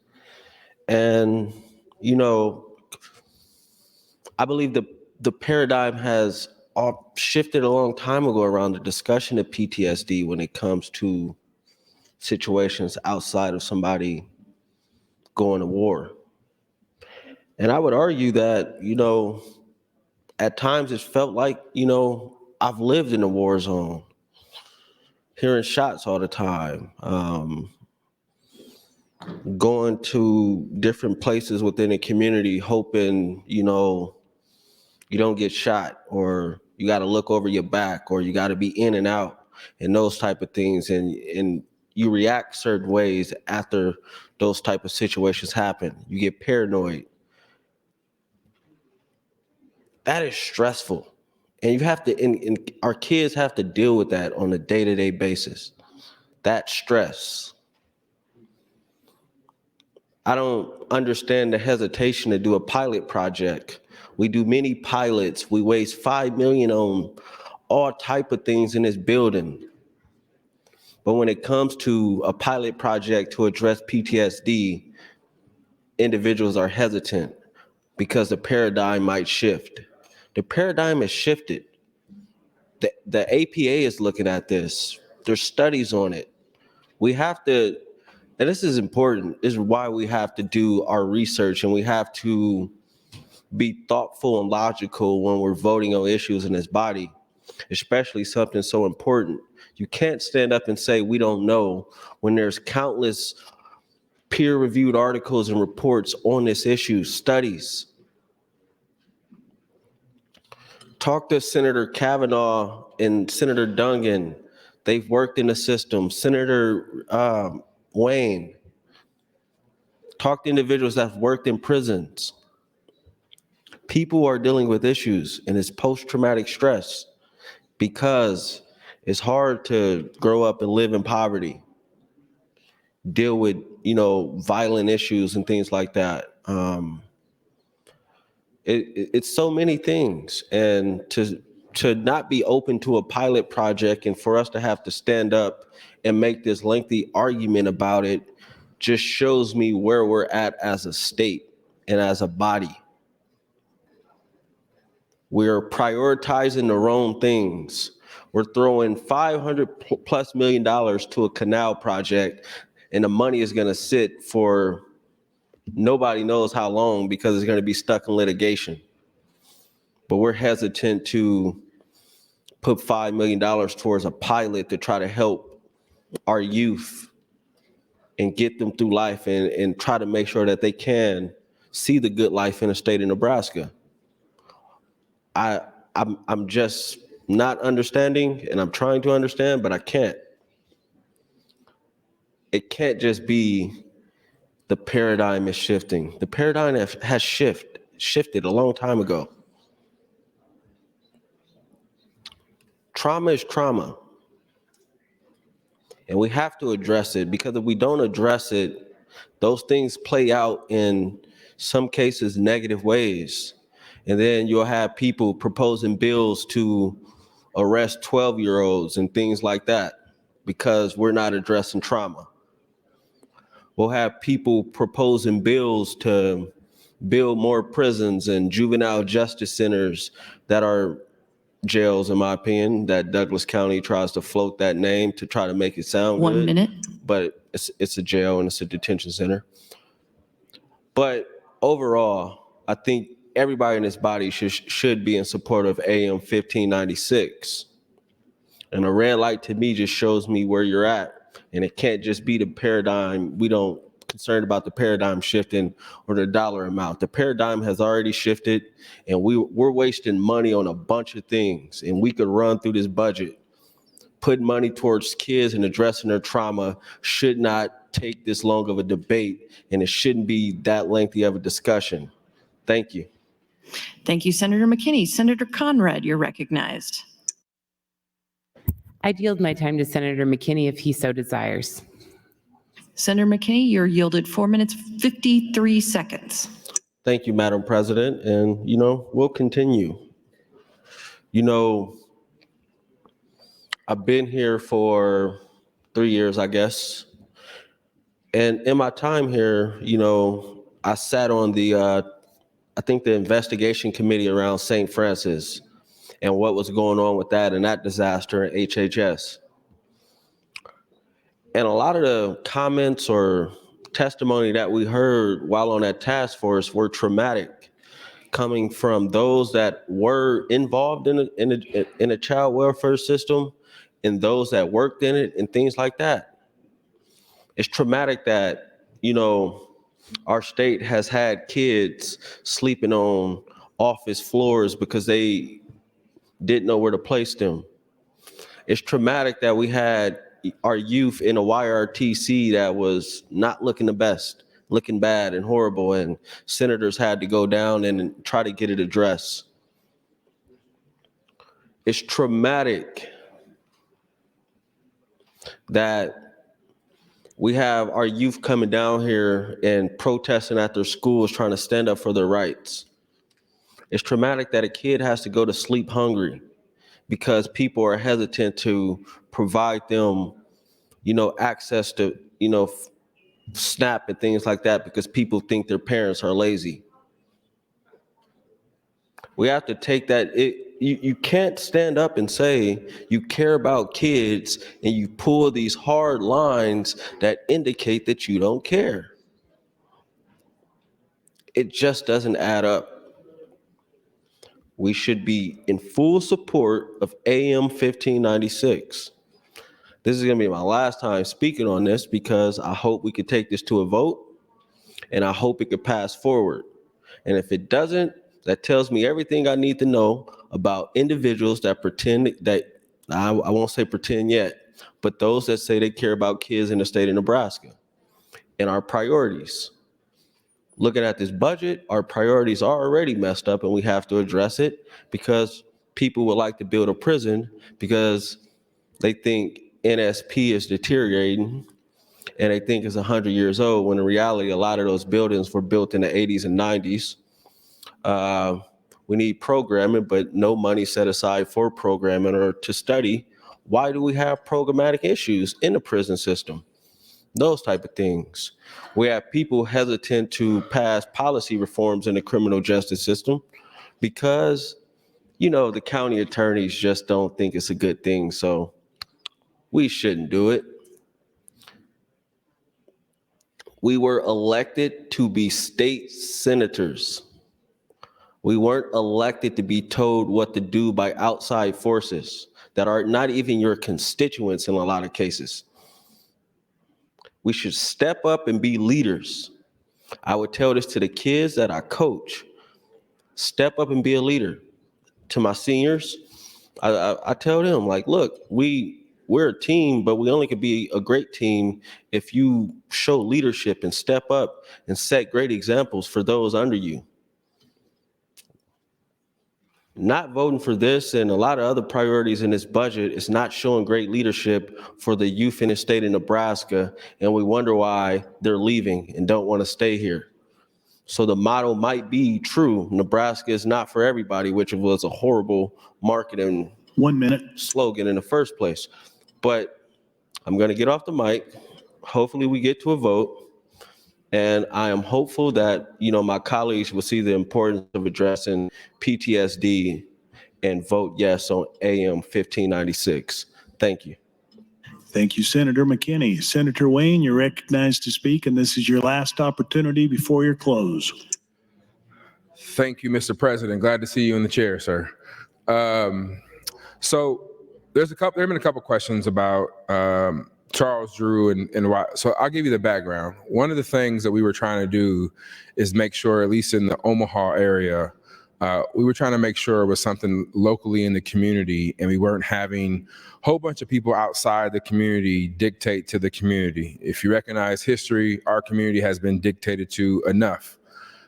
And, you know, I believe the paradigm has all shifted a long time ago around the discussion of PTSD when it comes to situations outside of somebody going to war. And I would argue that, at times it felt like, I've lived in a war zone, hearing shots all the time, going to different places within a community, hoping, you don't get shot, or you got to look over your back, or you got to be in and out, and those type of things. And you react certain ways after those type of situations happen. You get paranoid. That is stressful. And you have to, and our kids have to deal with that on a day-to-day basis. That stress. I don't understand the hesitation to do a pilot project. We do many pilots. We waste $5 million on all type of things in this building. But when it comes to a pilot project to address PTSD, individuals are hesitant because the paradigm might shift. The paradigm has shifted. The APA is looking at this. There's studies on it. We have to, and this is important, this is why we have to do our research, and we have to be thoughtful and logical when we're voting on issues in this body, especially something so important. You can't stand up and say we don't know when there's countless peer-reviewed articles and reports on this issue, studies. Talk to Senator Kavanaugh and Senator Dungan. They've worked in the system. Senator Wayne. Talk to individuals that have worked in prisons. People are dealing with issues, and it's post-traumatic stress because it's hard to grow up and live in poverty, deal with, violent issues and things like that. It's so many things, and to not be open to a pilot project and for us to have to stand up and make this lengthy argument about it just shows me where we're at as a state and as a body. We're prioritizing the wrong things. We're throwing $500+ million to a canal project, and the money is going to sit for nobody knows how long because it's going to be stuck in litigation. But we're hesitant to put $5 million towards a pilot to try to help our youth and get them through life and try to make sure that they can see the good life in the state of Nebraska. I'm just not understanding, and I'm trying to understand, but I can't. It can't just be the paradigm is shifting. The paradigm has shifted a long time ago. Trauma is trauma. And we have to address it, because if we don't address it, those things play out in some cases negative ways. And then you'll have people proposing bills to arrest 12-year-olds and things like that because we're not addressing trauma. We'll have people proposing bills to build more prisons and juvenile justice centers that are jails, in my opinion, that Douglas County tries to float that name to try to make it sound good. 1 minute. But it's a jail and it's a detention center. But overall, I think everybody in this body should be in support of AM 1596. And a red light to me just shows me where you're at. And it can't just be the paradigm. We don't concerned about the paradigm shifting or the dollar amount. The paradigm has already shifted, and we're wasting money on a bunch of things. And we could run through this budget. Putting money towards kids and addressing their trauma should not take this long of a debate, and it shouldn't be that lengthy of a discussion. Thank you. Thank you, Senator McKinney. Senator Conrad, you're recognized. I'd yield my time to Senator McKinney if he so desires. Senator McKinney, you're yielded 4 minutes, 53 seconds. Thank you, Madam President. And, we'll continue. I've been here for 3 years, I guess. And in my time here, I sat on the investigation committee around St. Francis. and what was going on with that and that disaster in HHS. And a lot of the comments or testimony that we heard while on that task force were traumatic, coming from those that were involved in a child welfare system and those that worked in it and things like that. It's traumatic that, you know, our state has had kids sleeping on office floors because they didn't know where to place them. It's traumatic that we had our youth in a YRTC that was not looking the best, looking bad and horrible, and senators had to go down and try to get it addressed. It's traumatic that we have our youth coming down here and protesting at their schools, trying to stand up for their rights. It's traumatic that a kid has to go to sleep hungry because people are hesitant to provide them, you know, access to, you know, SNAP and things like that because people think their parents are lazy. We have to take that. You can't stand up and say you care about kids and you pull these hard lines that indicate that you don't care. It just doesn't add up. We should be in full support of AM 1596. This is going to be my last time speaking on this because I hope we could take this to a vote and I hope it could pass forward. And if it doesn't, that tells me everything I need to know about individuals that pretend that, I won't say pretend yet, but those that say they care about kids in the state of Nebraska and our priorities. Looking at this budget, our priorities are already messed up and we have to address it because people would like to build a prison because they think NSP is deteriorating and they think it's 100 years old when in reality, a lot of those buildings were built in the 80s and 90s. We need programming, but no money set aside for programming or to study. Why do we have programmatic issues in the prison system? Those type of things. We have people hesitant to pass policy reforms in the criminal justice system because, you know, the county attorneys just don't think it's a good thing. So we shouldn't do it. We were elected to be state senators. We weren't elected to be told what to do by outside forces that are not even your constituents in a lot of cases. We should step up and be leaders. I would tell this to the kids that I coach. Step up and be a leader. To my seniors, I tell them, like, look, we're a team, but we only can be a great team if you show leadership and step up and set great examples for those under you. Not voting for this and a lot of other priorities in this budget is not showing great leadership for the youth in the state of Nebraska, and we wonder why they're leaving and don't want to stay here. So the motto might be true, Nebraska is not for everybody, which was a horrible marketing 1 minute slogan in the first place. But I'm going to get off the mic. Hopefully we get to a vote. And I am hopeful that, you know, my colleagues will see the importance of addressing PTSD and vote yes on AM 1596. Thank you. Thank you, Senator McKinney. Senator Wayne, you're recognized to speak, and this is your last opportunity before your close. Thank you, Mr. President. Glad to see you in the chair, sir. So there have been a couple questions about Charles Drew and why. So I'll give you the background. One of the things that we were trying to do is make sure, at least in the Omaha area, we were trying to make sure it was something locally in the community and we weren't having a whole bunch of people outside the community dictate to the community. If you recognize history, our community has been dictated to enough.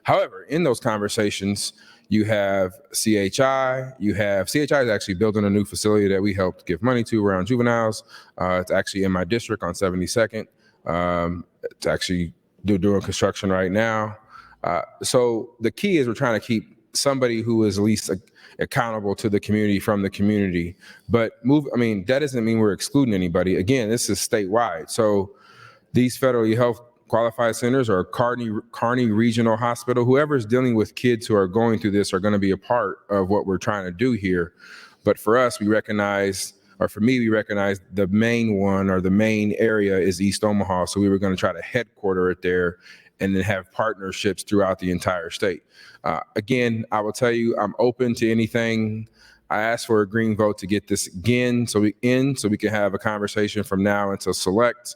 However, in those conversations, you have CHI is actually building a new facility that we helped give money to around juveniles. It's actually in my district on 72nd. It's actually doing construction right now. So the key is we're trying to keep somebody who is at least accountable to the community from the community. But that doesn't mean we're excluding anybody. Again, this is statewide. So these federal health qualified centers or Kearney Regional Hospital, whoever is dealing with kids who are going through this are going to be a part of what we're trying to do here. But for us, we recognize, or for me, we recognize the main one or the main area is East Omaha. So we were going to try to headquarter it there and then have partnerships throughout the entire state. Again, I will tell you, I'm open to anything. I asked for a green vote to get this again so we can have a conversation from now until select.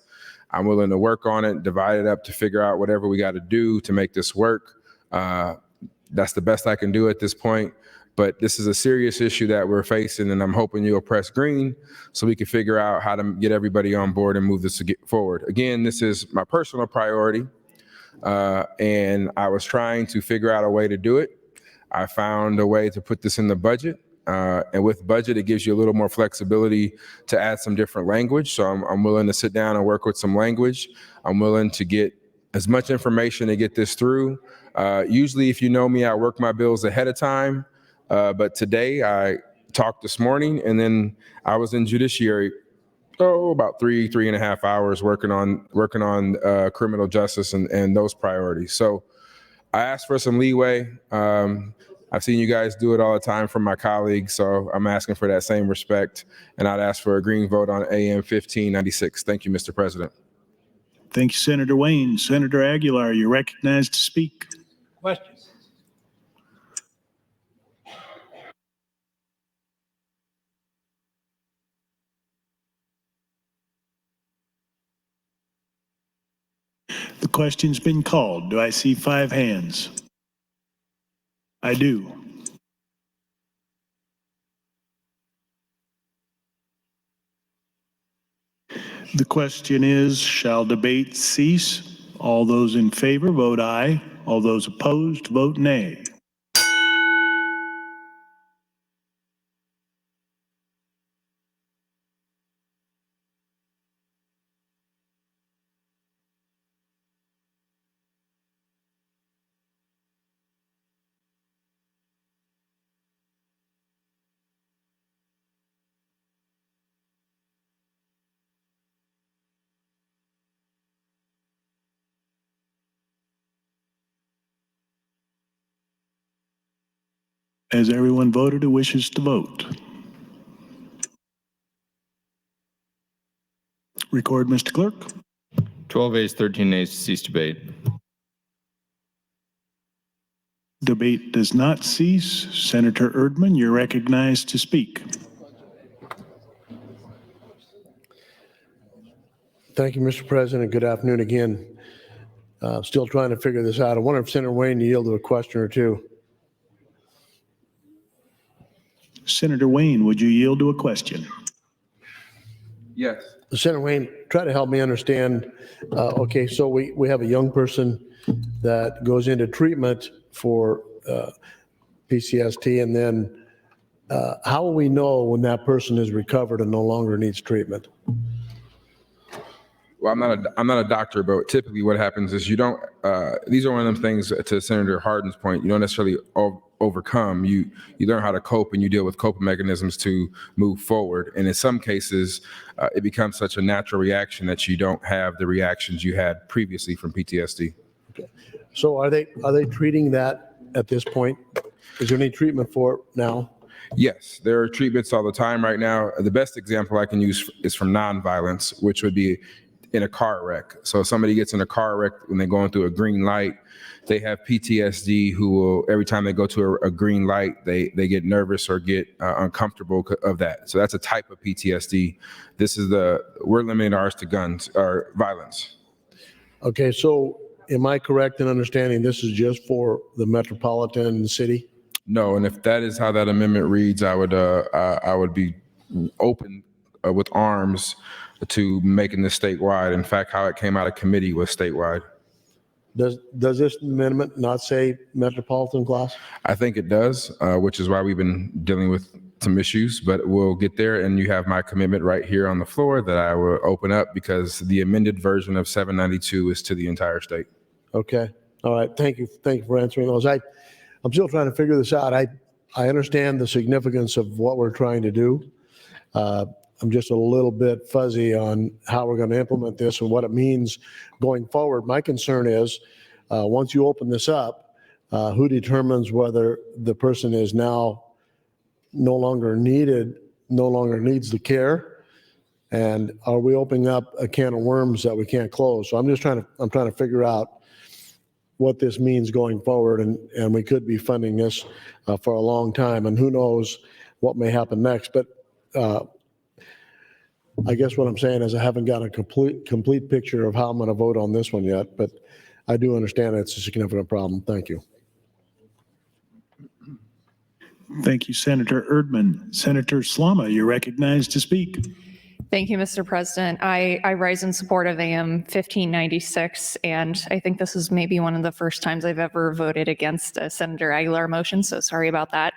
I'm willing to work on it, divide it up to figure out whatever we got to do to make this work. That's the best I can do at this point. But this is a serious issue that we're facing, and I'm hoping you'll press green so we can figure out how to get everybody on board and move this forward. Again, this is my personal priority, and I was trying to figure out a way to do it. I found a way to put this in the budget, and with budget, it gives you a little more flexibility to add some different language. So I'm willing to sit down and work with some language. I'm willing to get as much information to get this through. Usually, if you know me, I work my bills ahead of time. But today I talked this morning, and then I was in judiciary, about three and a half hours working on criminal justice and those priorities. So I asked for some leeway. I've seen you guys do it all the time from my colleagues, so I'm asking for that same respect, and I'd ask for a green vote on AM 1596. Thank you, Mr. President. Thank you, Senator Wayne. Senator Aguilar, you're recognized to speak. Question. The question's been called. Do I see 5 hands? I do. The question is, shall debate cease? All those in favor vote aye. All those opposed vote nay. Has everyone voted who wishes to vote? Record, Mr. Clerk. 12 ayes, 13 nays to cease debate. Debate does not cease. Senator Erdman, you're recognized to speak. Thank you, Mr. President. Good afternoon again. Still trying to figure this out. I wonder if Senator Wayne yielded a question or two. Senator Wayne, would you yield to a question? Yes. Senator Wayne, try to help me understand. Okay, so we have a young person that goes into treatment for PCST, and then how will we know when that person is recovered and no longer needs treatment? Well, I'm not a doctor, but typically what happens is you don't, these are one of them things, to Senator Hardin's point, you don't necessarily overcome. You learn how to cope, and you deal with coping mechanisms to move forward. And in some cases, it becomes such a natural reaction that you don't have the reactions you had previously from PTSD. Okay. So are they treating that at this point? Is there any treatment for it now? Yes, there are treatments all the time right now. The best example I can use is from nonviolence, which would be in a car wreck. So if somebody gets in a car wreck when they're going through a green light, they have PTSD who will, every time they go to a green light, they get nervous or get uncomfortable of that. So that's a type of PTSD. We're limiting ours to guns or violence. Okay, so am I correct in understanding this is just for the metropolitan city? No, and if that is how that amendment reads, I would be open with arms to making this statewide. In fact, how it came out of committee was statewide. Does this amendment not say metropolitan class? I think it does, which is why we've been dealing with some issues, but we'll get there. And you have my commitment right here on the floor that I will open up, because the amended version of 792 is to the entire state. Okay. All right. Thank you for answering those. I'm still trying to figure this out. I understand the significance of what we're trying to do. I'm just a little bit fuzzy on how we're going to implement this and what it means going forward. My concern is, once you open this up, who determines whether the person is now no longer needs the care? And are we opening up a can of worms that we can't close? So I'm trying to figure out what this means going forward, and we could be funding this for a long time, and who knows what may happen next. But I guess what I'm saying is I haven't got a complete picture of how I'm going to vote on this one yet, but I do understand it's a significant problem. Thank you. Thank you, Senator Erdman. Senator Slama, you're recognized to speak. Thank you, Mr. President. I rise in support of AM 1596, and I think this is maybe one of the first times I've ever voted against a Senator Aguilar motion, so sorry about that.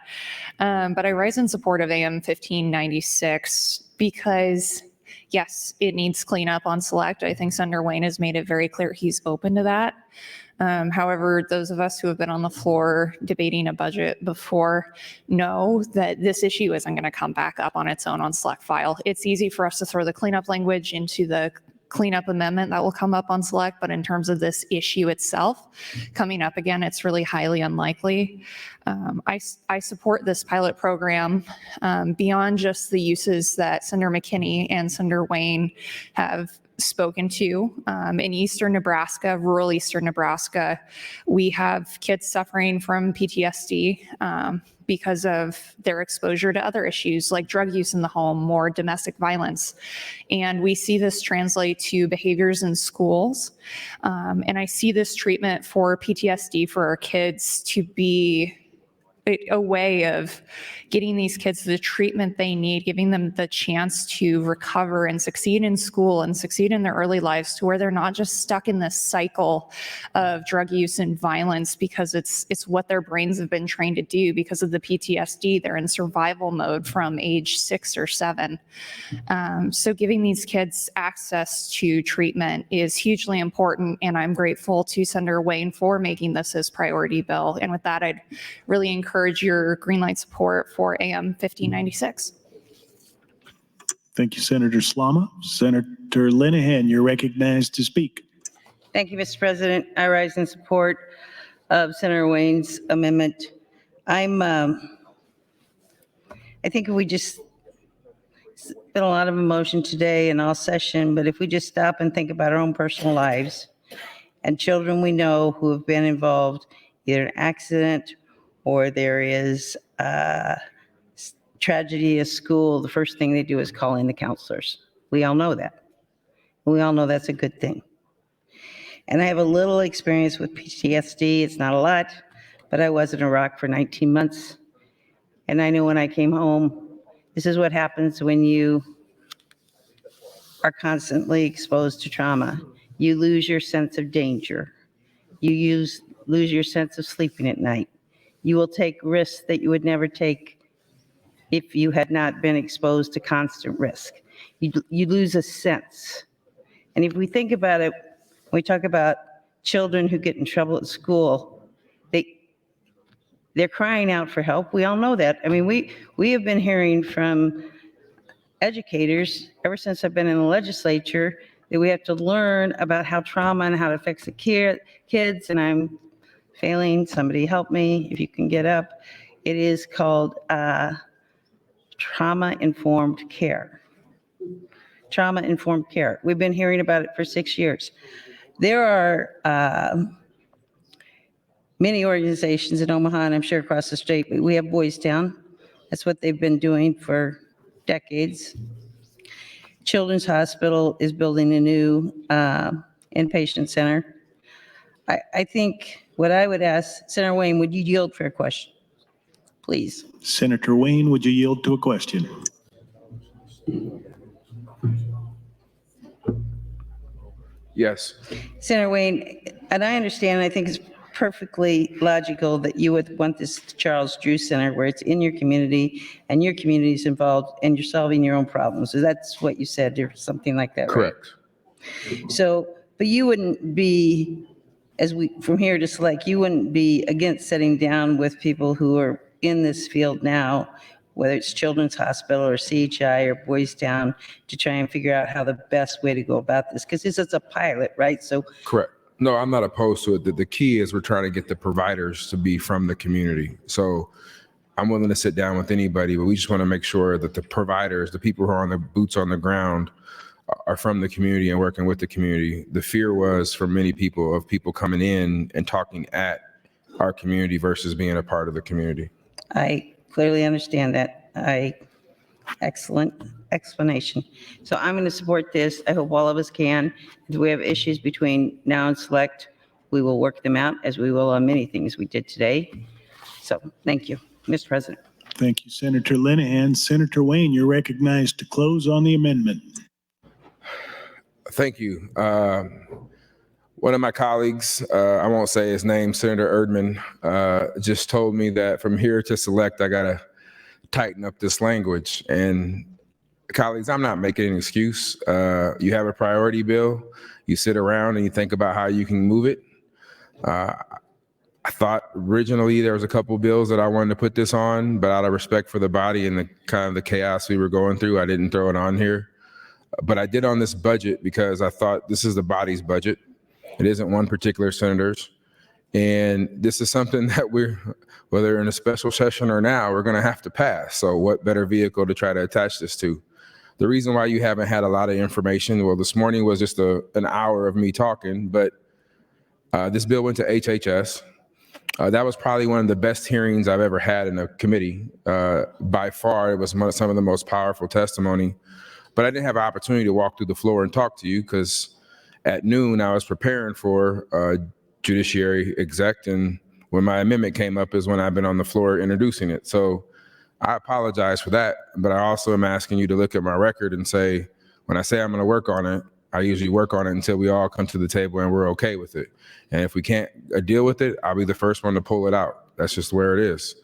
But I rise in support of AM 1596 because, yes, it needs cleanup on select. I think Senator Wayne has made it very clear he's open to that. However, those of us who have been on the floor debating a budget before know that this issue isn't going to come back up on its own on select file. It's easy for us to throw the cleanup language into the cleanup amendment that will come up on select, but in terms of this issue itself coming up again, it's really highly unlikely. I support this pilot program beyond just the uses that Senator McKinney and Senator Wayne have spoken to. In eastern Nebraska, rural eastern Nebraska, we have kids suffering from PTSD because of their exposure to other issues like drug use in the home or domestic violence. And we see this translate to behaviors in schools. And I see this treatment for PTSD for our kids to be a way of getting these kids the treatment they need, giving them the chance to recover and succeed in school and succeed in their early lives to where they're not just stuck in this cycle of drug use and violence because it's what their brains have been trained to do because of the PTSD. They're in survival mode from age 6 or 7. So giving these kids access to treatment is hugely important, and I'm grateful to Senator Wayne for making this his priority bill. And with that, I'd really encourage your green light support for AM 1596. Thank you, Senator Slama. Senator Linehan, you're recognized to speak. Thank you, Mr. President. I rise in support of Senator Wayne's amendment. I think if we just been a lot of emotion today and all session, but if we just stop and think about our own personal lives and children we know who have been involved, either an accident or there is tragedy at school, the first thing they do is call in the counselors. We all know that. We all know that's a good thing. And I have a little experience with PTSD. It's not a lot, but I was in Iraq for 19 months. And I knew when I came home, this is what happens when you are constantly exposed to trauma. You lose your sense of danger. You lose your sense of sleeping at night. You will take risks that you would never take if you had not been exposed to constant risk. You lose a sense. And if we think about it, we talk about children who get in trouble at school, they're crying out for help. We all know that. I mean, we have been hearing from educators ever since I've been in the legislature that we have to learn about how trauma and how it affects the kids, and I'm failing. Somebody help me if you can get up. It is called trauma-informed care. Trauma-informed care. We've been hearing about it for 6 years. There are many organizations in Omaha, and I'm sure across the state, but we have Boys Town. That's what they've been doing for decades. Children's Hospital is building a new inpatient center. I think what I would ask, Senator Wayne, would you yield for a question? Please. Senator Wayne, would you yield to a question? Yes. Senator Wayne, and I understand, I think it's perfectly logical that you would want this Charles Drew Center where it's in your community and your community is involved and you're solving your own problems. So that's what you said or something like that, right? Correct. So, but you wouldn't be, from here to select, you wouldn't be against sitting down with people who are in this field now whether it's Children's Hospital or CHI or Boys Town, to try and figure out how the best way to go about this? Because this is a pilot, right? So Correct. No, I'm not opposed to it. The key is we're trying to get the providers to be from the community. So I'm willing to sit down with anybody, but we just want to make sure that the providers, the people who are on the boots on the ground, are from the community and working with the community. The fear was for many people of people coming in and talking at our community versus being a part of the community. I clearly understand that. Excellent explanation. So I'm going to support this. I hope all of us can. If we have issues between now and select, we will work them out, as we will on many things we did today. So thank you, Mr. President. Thank you, Senator Linehan. Senator Wayne, you're recognized to close on the amendment. Thank you. One of my colleagues, I won't say his name, Senator Erdman, just told me that from here to select, I got to tighten up this language. And colleagues, I'm not making an excuse. You have a priority bill. You sit around and you think about how you can move it. I thought originally there was a couple bills that I wanted to put this on, but out of respect for the body and the kind of the chaos we were going through, I didn't throw it on here. But I did on this budget because I thought this is the body's budget. It isn't one particular senator's. And this is something that whether in a special session or now, we're going to have to pass. So what better vehicle to try to attach this to? The reason why you haven't had a lot of information, well, this morning was just an hour of me talking, but this bill went to HHS. That was probably one of the best hearings I've ever had in a committee. By far, it was some of the most powerful testimony. But I didn't have an opportunity to walk through the floor and talk to you because at noon I was preparing for judiciary exec, and when my amendment came up is when I've been on the floor introducing it. So I apologize for that, but I also am asking you to look at my record and say, when I say I'm going to work on it, I usually work on it until we all come to the table and we're okay with it. And if we can't deal with it, I'll be the first one to pull it out. That's just where it is.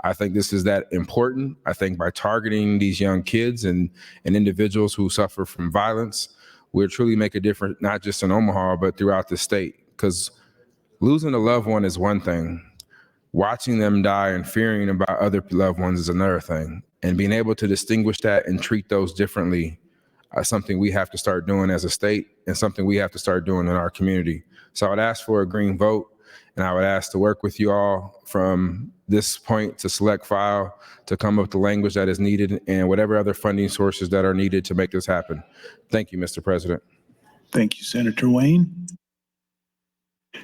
I think this is that important. I think by targeting these young kids and individuals who suffer from violence, we'll truly make a difference, not just in Omaha, but throughout the state. Because losing a loved one is one thing. Watching them die and fearing about other loved ones is another thing. And being able to distinguish that and treat those differently is something we have to start doing as a state and something we have to start doing in our community. So I would ask for a green vote, and I would ask to work with you all from this point to select file to come up with the language that is needed and whatever other funding sources that are needed to make this happen. Thank you, Mr. President. Thank you, Senator Wayne.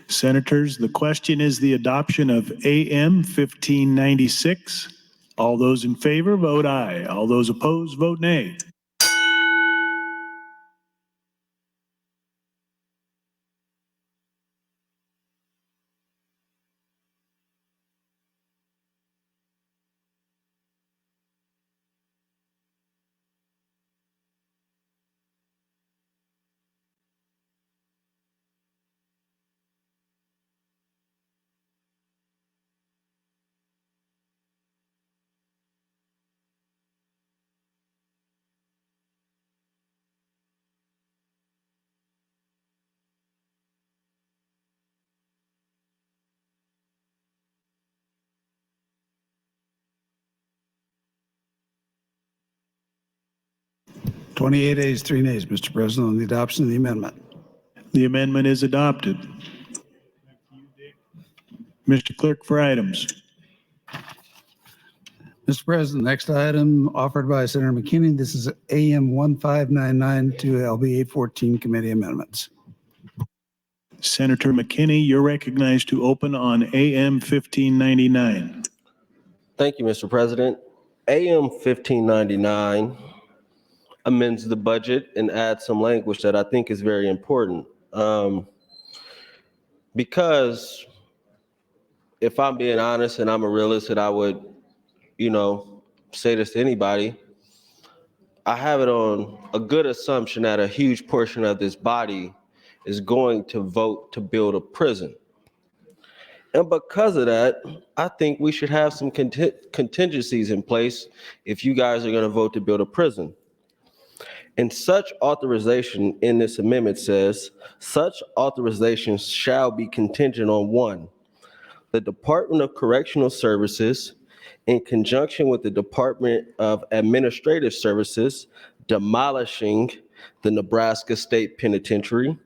Senators, the question is the adoption of AM 1596. All those in favor, vote aye. All those opposed, vote nay. Twenty-eight ayes, 3 nays, Mr. President, on the adoption of the amendment. The amendment is adopted. Mr. Clerk for items. Mr. President, next item offered by Senator McKinney. This is AM 1599 to LB 814 committee amendments. Senator McKinney, you're recognized to open on AM 1599. Thank you, Mr. President. AM 1599 amends the budget and adds some language that I think is very important. Because if I'm being honest and I'm a realist, and I would, say this to anybody, I have it on a good assumption that a huge portion of this body is going to vote to build a prison. And because of that, I think we should have some contingencies in place if you guys are going to vote to build a prison. And such authorization in this amendment says, such authorization shall be contingent on 1, the Department of Correctional Services in conjunction with the Department of Administrative Services, demolishing the Nebraska State Penitentiary.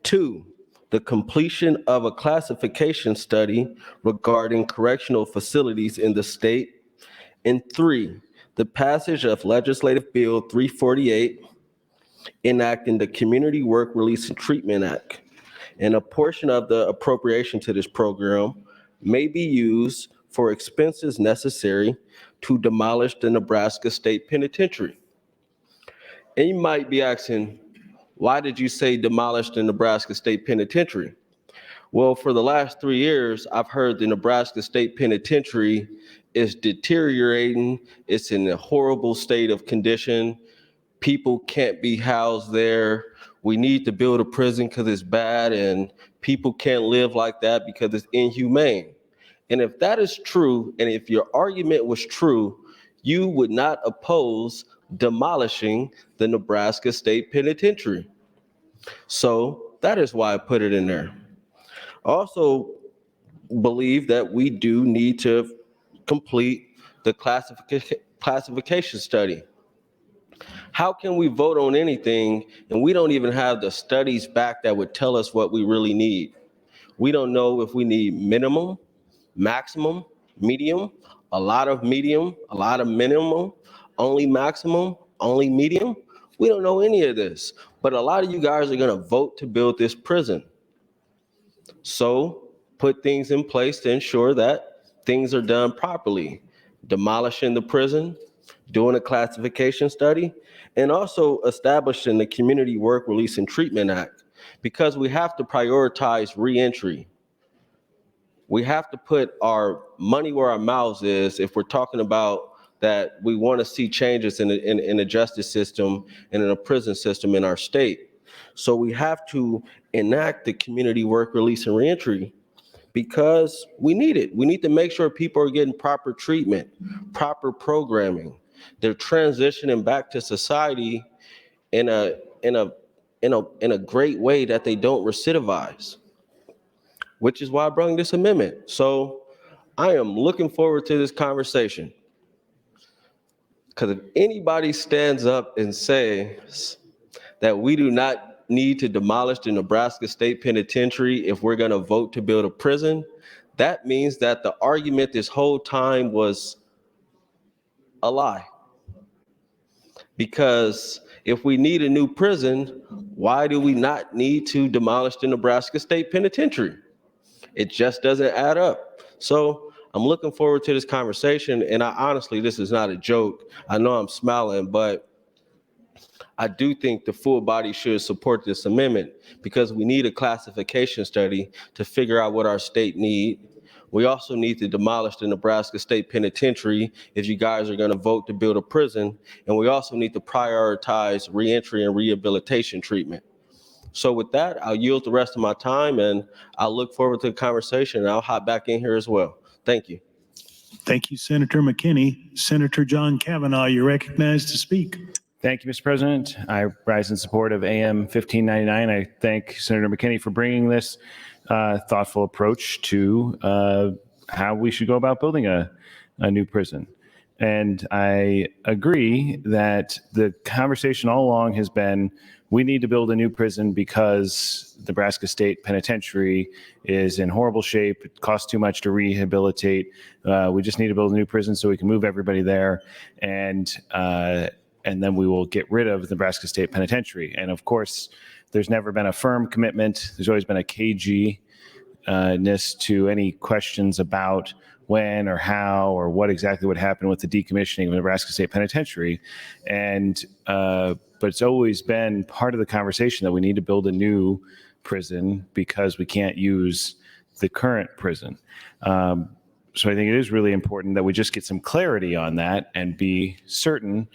2, the completion of a classification study regarding correctional facilities in the state. And 3, the passage of Legislative Bill 348, enacting the Community Work Release and Treatment Act. And a portion of the appropriation to this program may be used for expenses necessary to demolish the Nebraska State Penitentiary. And you might be asking, why did you say demolish the Nebraska State Penitentiary? Well, for the last 3 years, I've heard the Nebraska State Penitentiary is deteriorating. It's in a horrible state of condition. People can't be housed there. We need to build a prison because it's bad, and people can't live like that because it's inhumane. And if that is true, and if your argument was true, you would not oppose demolishing the Nebraska State Penitentiary. So that is why I put it in there. I also believe that we do need to complete the classification study. How can we vote on anything and we don't even have the studies back that would tell us what we really need? We don't know if we need minimum, maximum, medium, a lot of minimum, only maximum, only medium. We don't know any of this, but a lot of you guys are going to vote to build this prison. So put things in place to ensure that things are done properly. Demolishing the prison, doing a classification study, and also establishing the Community Work Release and Treatment Act, because we have to prioritize reentry. We have to put our money where our mouths is if we're talking about that we want to see changes in the justice system and in the prison system in our state. So we have to enact the Community Work Release and Reentry because we need it. We need to make sure people are getting proper treatment, proper programming. They're transitioning back to society in a great way that they don't recidivize, which is why I brought this amendment. So I am looking forward to this conversation, because if anybody stands up and says that we do not need to demolish the Nebraska State Penitentiary if we're going to vote to build a prison, that means that the argument this whole time was a lie. Because if we need a new prison, why do we not need to demolish the Nebraska State Penitentiary? It just doesn't add up. So I'm looking forward to this conversation. And I honestly, this is not a joke. I know I'm smiling, but I do think the full body should support this amendment because we need a classification study to figure out what our state needs. We also need to demolish the Nebraska State Penitentiary if you guys are going to vote to build a prison. And we also need to prioritize reentry and rehabilitation treatment. So with that, I'll yield the rest of my time and I'll look forward to the conversation and I'll hop back in here as well. Thank you. Thank you, Senator McKinney. Senator John Kavanaugh, you're recognized to speak. Thank you, Mr. President. I rise in support of AM 1599. I thank Senator McKinney for bringing this thoughtful approach to how we should go about building a new prison. And I agree that the conversation all along has been, we need to build a new prison because the Nebraska State Penitentiary is in horrible shape. It costs too much to rehabilitate. We just need to build a new prison so we can move everybody there. And then we will get rid of the Nebraska State Penitentiary. And of course, there's never been a firm commitment. There's always been a cagey-ness to any questions about when or how or what exactly would happen with the decommissioning of the Nebraska State Penitentiary. And but it's always been part of the conversation that we need to build a new prison because we can't use the current prison. So I think it is really important that we just get some clarity on that and be certain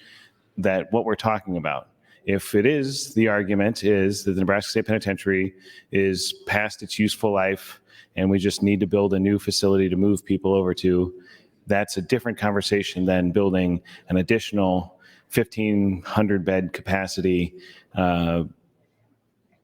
that what we're talking about. If it is, the argument is that the Nebraska State Penitentiary is past its useful life and we just need to build a new facility to move people over to, that's a different conversation than building an additional 1,500 bed capacity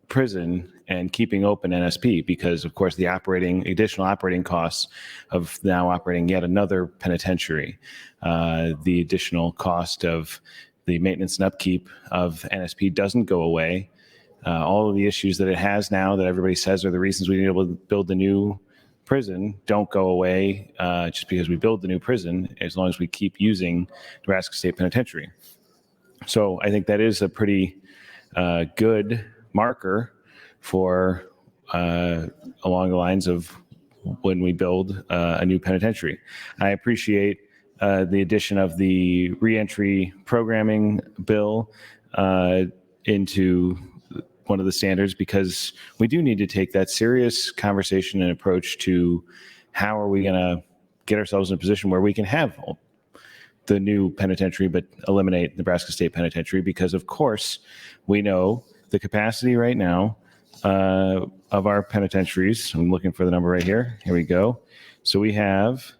prison and keeping open NSP because, of course, the additional operating costs of now operating yet another penitentiary, the additional cost of the maintenance and upkeep of NSP doesn't go away. All of the issues that it has now that everybody says are the reasons we need to build the new prison don't go away just because we build the new prison, as long as we keep using Nebraska State Penitentiary. So I think that is a pretty good marker for along the lines of when we build a new penitentiary. I appreciate the addition of the reentry programming bill into one of the standards, because we do need to take that serious conversation and approach to how are we going to get ourselves in a position where we can have the new penitentiary but eliminate Nebraska State Penitentiary, because of course we know the capacity right now of our penitentiaries. I'm looking for the number right here. Here we go. So we have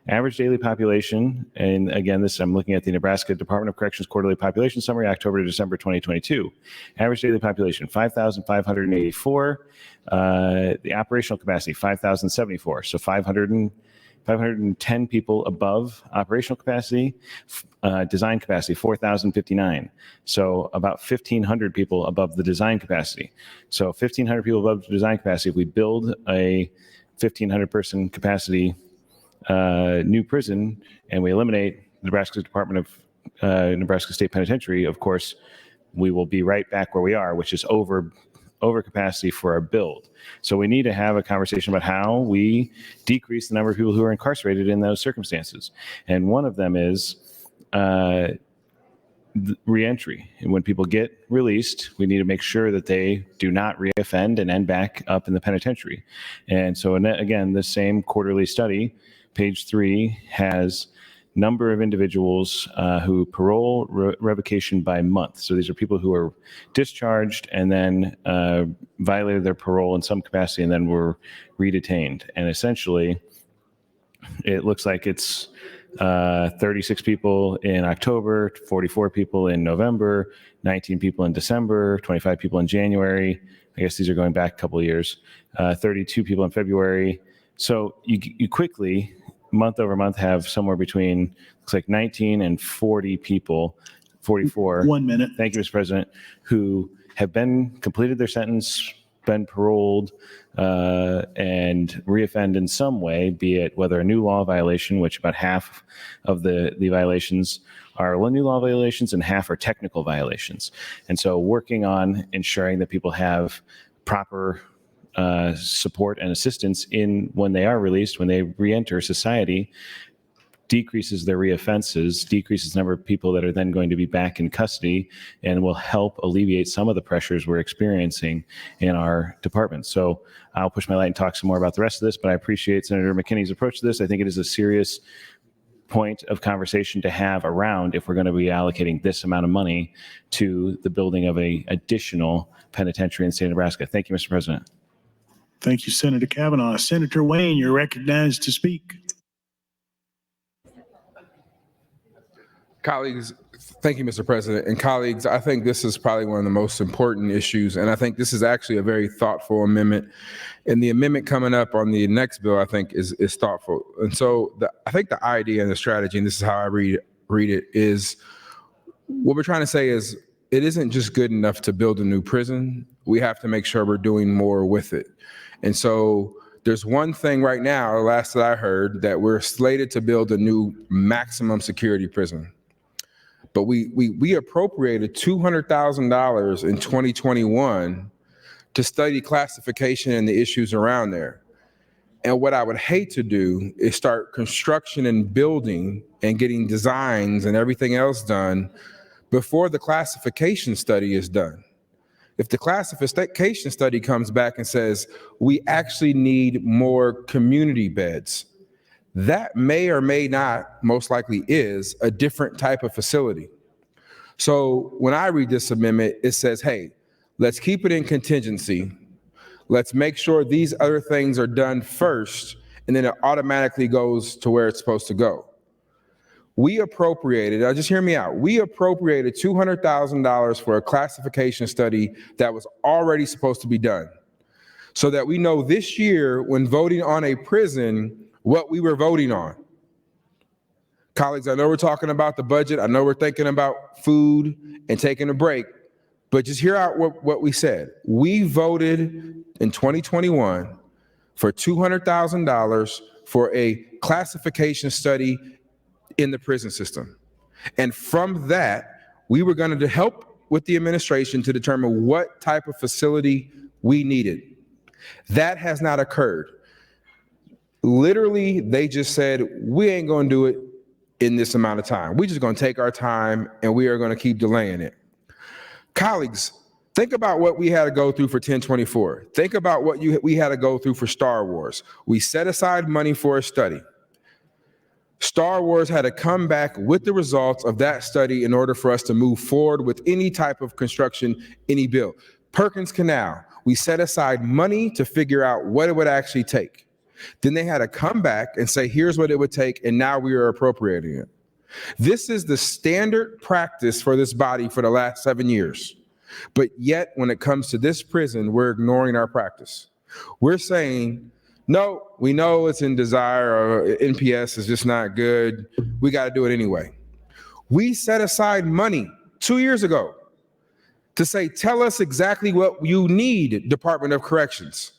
average daily population, and again, this I'm looking at the Nebraska Department of Corrections quarterly population summary, October to December 2022. Average daily population 5,584. The operational capacity 5,074. So 510 people above operational capacity. Design capacity 4,059. So about 1,500 people above the design capacity. So 1,500 people above the design capacity. If we build a 1,500 person capacity new prison and we eliminate Nebraska Department of Nebraska State Penitentiary, of course, we will be right back where we are, which is over capacity for our build. So we need to have a conversation about how we decrease the number of people who are incarcerated in those circumstances. And one of them is reentry. And when people get released, we need to make sure that they do not reoffend and end back up in the penitentiary. And so again, the same quarterly study, page 3, has number of individuals who parole revocation by month. So these are people who are discharged and then violated their parole in some capacity and then were redetained. And essentially, it looks like it's 36 people in October, 44 people in November, 19 people in December, 25 people in January. I guess these are going back a couple of years. 32 people in February. So you quickly, month over month, have somewhere between, looks like 19 and 40 people, 44. 1 minute. Thank you, Mr. President, who have completed their sentence, been paroled, and reoffend in some way, be it whether a new law violation, which about half of the violations are new law violations and half are technical violations. And so working on ensuring that people have proper support and assistance when they are released, when they reenter society, decreases their reoffenses, decreases the number of people that are then going to be back in custody, and will help alleviate some of the pressures we're experiencing in our department. So I'll push my light and talk some more about the rest of this, but I appreciate Senator McKinney's approach to this. I think it is a serious point of conversation to have around if we're going to be allocating this amount of money to the building of an additional penitentiary in the state of Nebraska. Thank you, Mr. President. Thank you, Senator Kavanaugh. Senator Wayne, you're recognized to speak. Colleagues, thank you, Mr. President. And colleagues, I think this is probably one of the most important issues. And I think this is actually a very thoughtful amendment. And the amendment coming up on the next bill, I think, is thoughtful. And so I think the idea and the strategy, and this is how I read it, is what we're trying to say is it isn't just good enough to build a new prison. We have to make sure we're doing more with it. And so there's one thing right now, the last that I heard, that we're slated to build a new maximum security prison. But we appropriated $200,000 in 2021 to study classification and the issues around there. And what I would hate to do is start construction and building and getting designs and everything else done before the classification study is done. If the classification study comes back and says, we actually need more community beds, that may or may not, most likely is, a different type of facility. So when I read this amendment, it says, hey, let's keep it in contingency. Let's make sure these other things are done first, and then it automatically goes to where it's supposed to go. We appropriated, now just hear me out, we appropriated $200,000 for a classification study that was already supposed to be done. so that we know this year when voting on a prison, what we were voting on. Colleagues, I know we're talking about the budget. I know we're thinking about food and taking a break, but just hear out what we said. We voted in 2021 for $200,000 for a classification study in the prison system. And from that, we were going to help with the administration to determine what type of facility we needed. That has not occurred. Literally, they just said, we ain't going to do it in this amount of time. We're just going to take our time and we are going to keep delaying it. Colleagues, think about what we had to go through for 1024. Think about what we had to go through for Star Wars. We set aside money for a study. Star Wars had to come back with the results of that study in order for us to move forward with any type of construction, any bill. Perkins Canal, we set aside money to figure out what it would actually take. Then they had to come back and say, here's what it would take, and now we are appropriating it. This is the standard practice for this body for the last 7 years. But yet, when it comes to this prison, we're ignoring our practice. We're saying, no, we know it's in desire, or NPS is just not good. We got to do it anyway. We set aside money 2 years ago to say, tell us exactly what you need, Department of Corrections.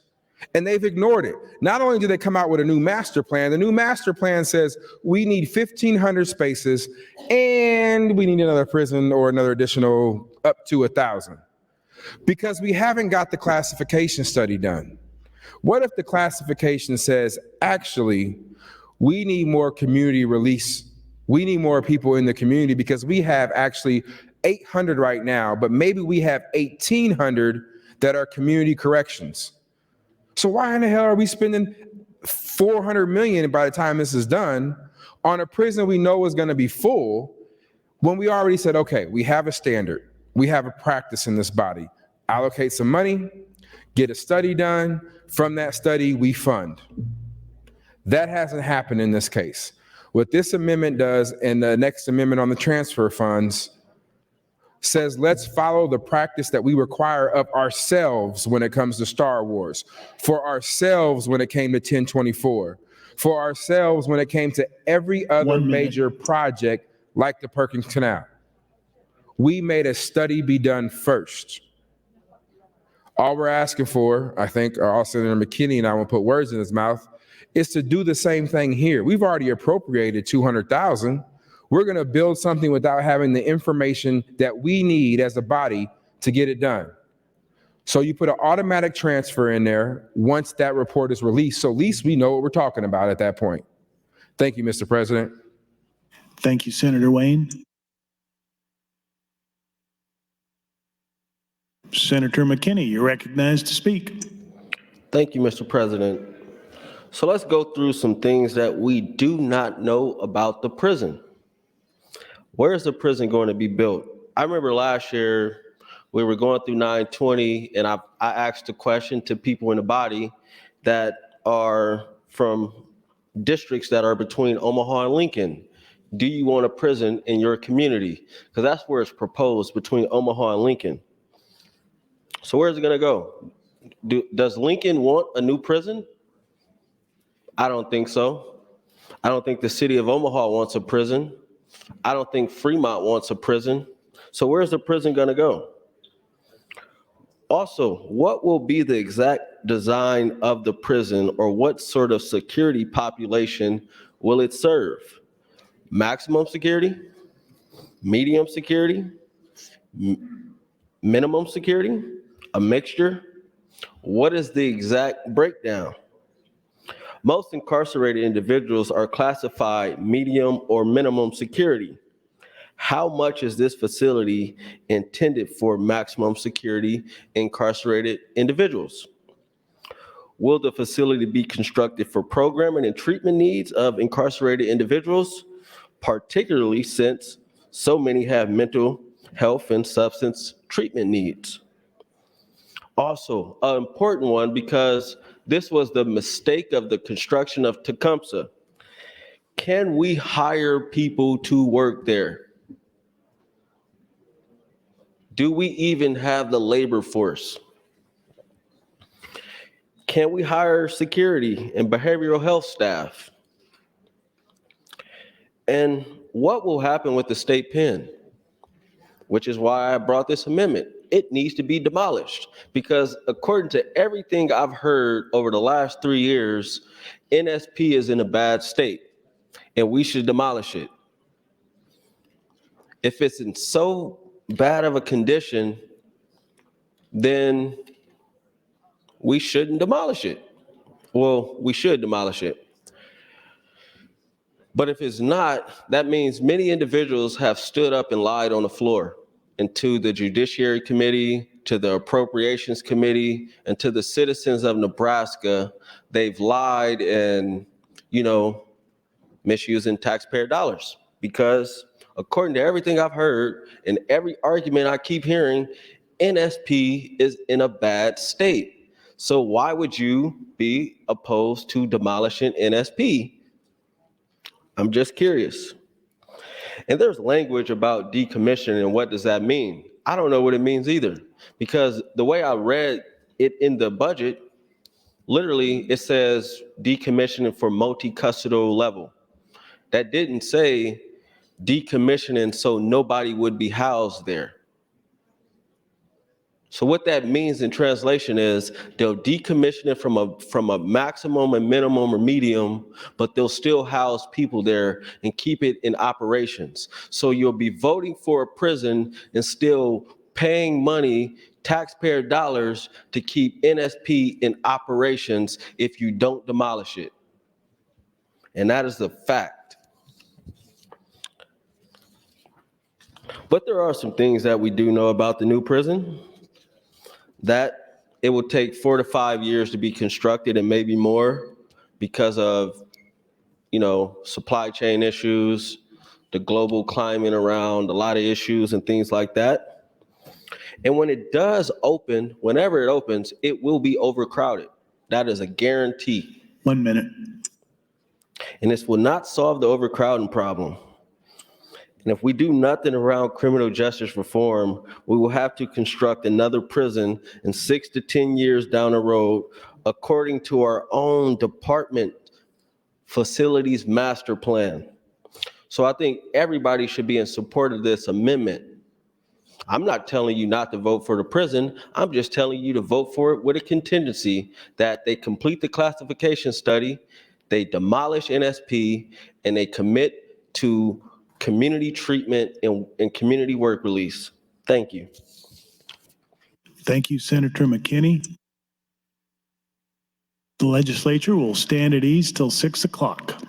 And they've ignored it. Not only do they come out with a new master plan, the new master plan says we need 1,500 spaces and we need another prison or another additional up to 1,000. Because we haven't got the classification study done. What if the classification says, actually, we need more community release. We need more people in the community because we have actually 800 right now, but maybe we have 1,800 that are community corrections. So why in the hell are we spending $400 million by the time this is done on a prison we know is going to be full when we already said, okay, we have a standard. We have a practice in this body. Allocate some money, get a study done. From that study, we fund. That hasn't happened in this case. What this amendment does, and the next amendment on the transfer funds, says let's follow the practice that we require of ourselves when it comes to Star Wars, for ourselves when it came to 1024, for ourselves when it came to every other major project like the Perkins Canal. We made a study be done first. All we're asking for, I think, our Senator McKinney, and I won't put words in his mouth, is to do the same thing here. We've already appropriated $200,000. We're going to build something without having the information that we need as a body to get it done. So you put an automatic transfer in there once that report is released, so at least we know what we're talking about at that point. Thank you, Mr. President. Thank you, Senator Wayne. Senator McKinney, you're recognized to speak. Thank you, Mr. President. So let's go through some things that we do not know about the prison. Where is the prison going to be built? I remember last year we were going through 920 and I asked a question to people in the body that are from districts that are between Omaha and Lincoln. Do you want a prison in your community? Because that's where it's proposed, between Omaha and Lincoln. So where's it going to go? Does Lincoln want a new prison? I don't think so. I don't think the city of Omaha wants a prison. I don't think Fremont wants a prison. So where's the prison going to go? Also, what will be the exact design of the prison, or what sort of security population will it serve? Maximum security? Medium security? Minimum security? A mixture? What is the exact breakdown? Most incarcerated individuals are classified medium or minimum security. How much is this facility intended for maximum security incarcerated individuals? Will the facility be constructed for programming and treatment needs of incarcerated individuals, particularly since so many have mental health and substance treatment needs? Also, an important one, because this was the mistake of the construction of Tecumseh. Can we hire people to work there? Do we even have the labor force? Can we hire security and behavioral health staff? And what will happen with the state pen? Which is why I brought this amendment. It needs to be demolished because according to everything I've heard over the last 3 years, NSP is in a bad state and we should demolish it. If it's in so bad of a condition, then we shouldn't demolish it. Well, we should demolish it. But if it's not, that means many individuals have stood up and lied on the floor, and to the Judiciary Committee, to the Appropriations Committee, and to the citizens of Nebraska, they've lied and, misusing taxpayer dollars. Because according to everything I've heard and every argument I keep hearing, NSP is in a bad state. So why would you be opposed to demolishing NSP? I'm just curious. And there's language about decommissioning and what does that mean? I don't know what it means either, because the way I read it in the budget, literally it says decommissioning for multi-custodial level. That didn't say decommissioning so nobody would be housed there. So what that means in translation is they'll decommission it from a maximum and minimum or medium, but they'll still house people there and keep it in operations. So you'll be voting for a prison and still paying money, taxpayer dollars, to keep NSP in operations if you don't demolish it. And that is the fact. But there are some things that we do know about the new prison. That it will take 4 to 5 years to be constructed and maybe more because of, supply chain issues, the global climate around, a lot of issues and things like that. And when it does open, whenever it opens, it will be overcrowded. That is a guarantee. 1 minute. And this will not solve the overcrowding problem. And if we do nothing around criminal justice reform, we will have to construct another prison in 6 to 10 years down the road, according to our own department facilities master plan. So I think everybody should be in support of this amendment. I'm not telling you not to vote for the prison. I'm just telling you to vote for it with a contingency that they complete the classification study, they demolish NSP, and they commit to community treatment and community work release. Thank you. Thank you, Senator McKinney. The legislature will stand at ease till 6 o'clock.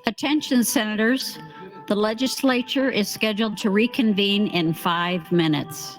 Attention, Senators. The legislature is scheduled to reconvene in 5 minutes.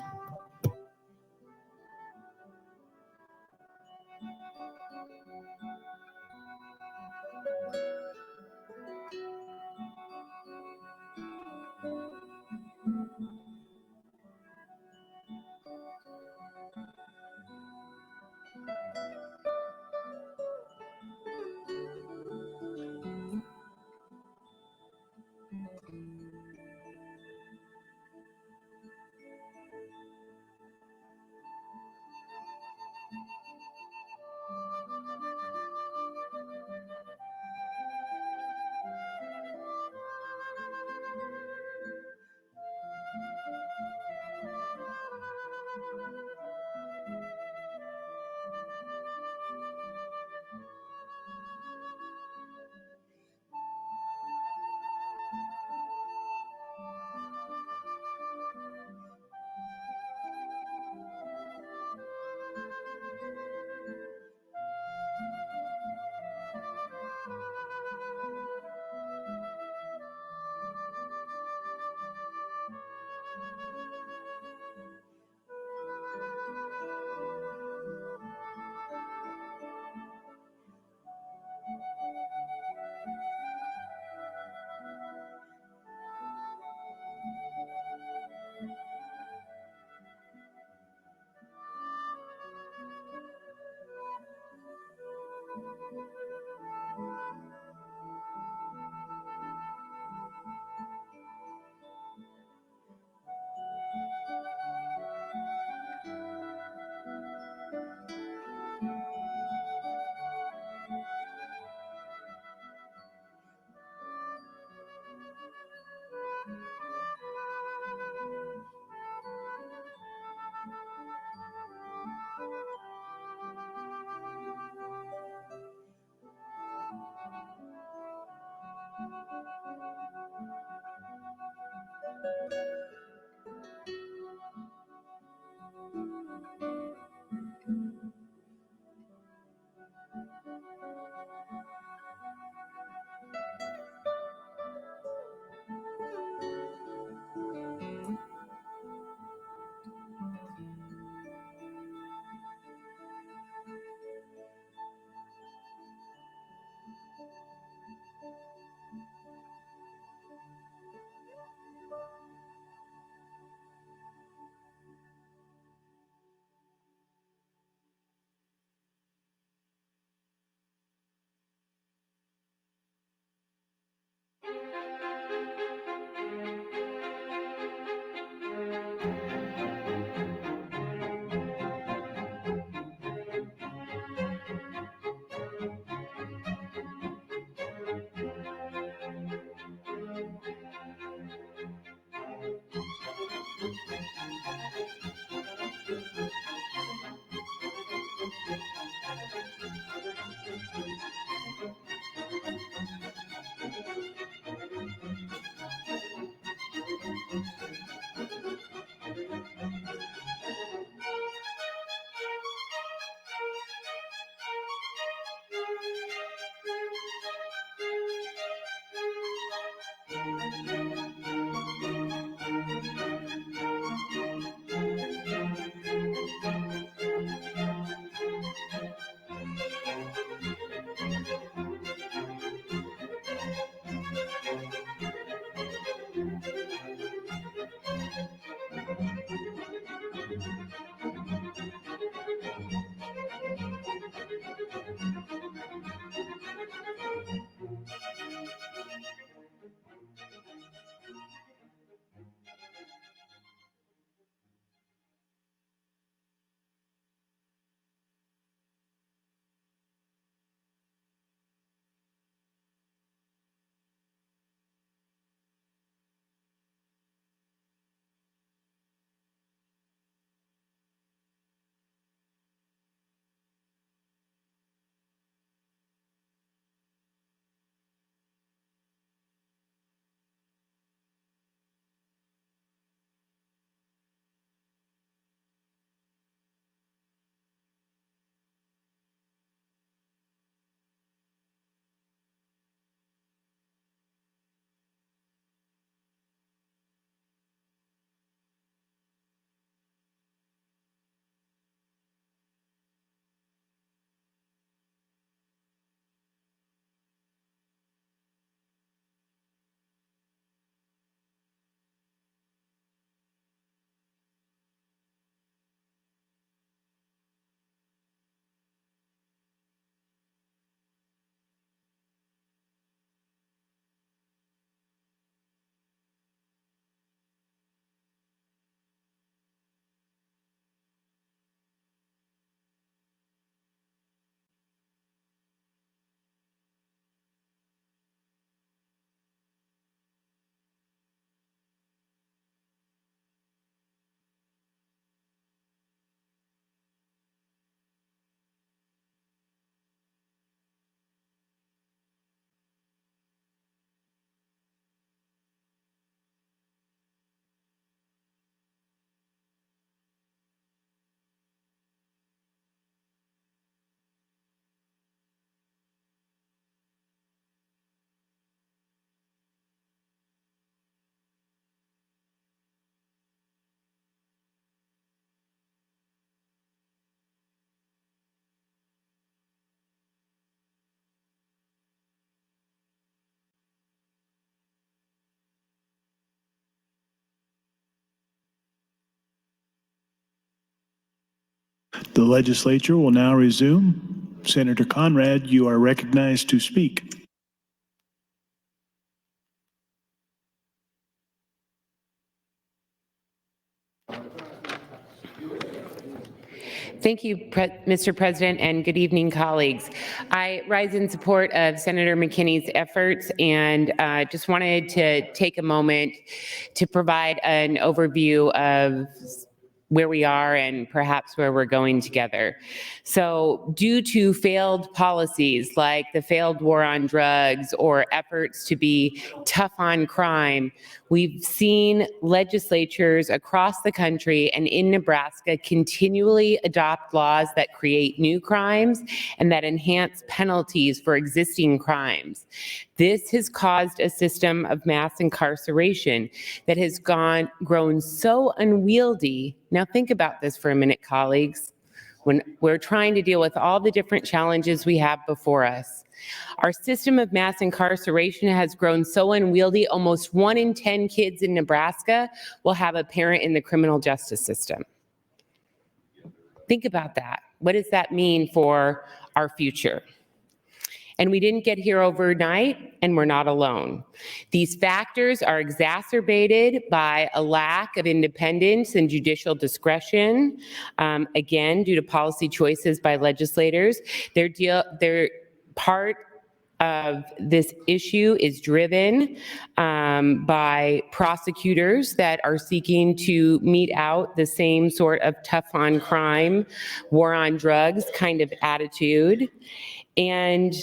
The legislature will now resume. Senator Conrad, you are recognized to speak. Thank you, Mr. President, and good evening, colleagues. I rise in support of Senator McKinney's efforts and just wanted to take a moment to provide an overview of where we are and perhaps where we're going together. So due to failed policies like the failed war on drugs or efforts to be tough on crime, we've seen legislatures across the country and in Nebraska continually adopt laws that create new crimes and that enhance penalties for existing crimes. This has caused a system of mass incarceration that has grown so unwieldy. Now think about this for a minute, colleagues. When we're trying to deal with all the different challenges we have before us, our system of mass incarceration has grown so unwieldy, almost 1 in 10 kids in Nebraska will have a parent in the criminal justice system. Think about that. What does that mean for our future? And we didn't get here overnight, and we're not alone. These factors are exacerbated by a lack of independence and judicial discretion, again, due to policy choices by legislators. They're part of this issue is driven by prosecutors that are seeking to mete out the same sort of tough on crime, war on drugs kind of attitude. And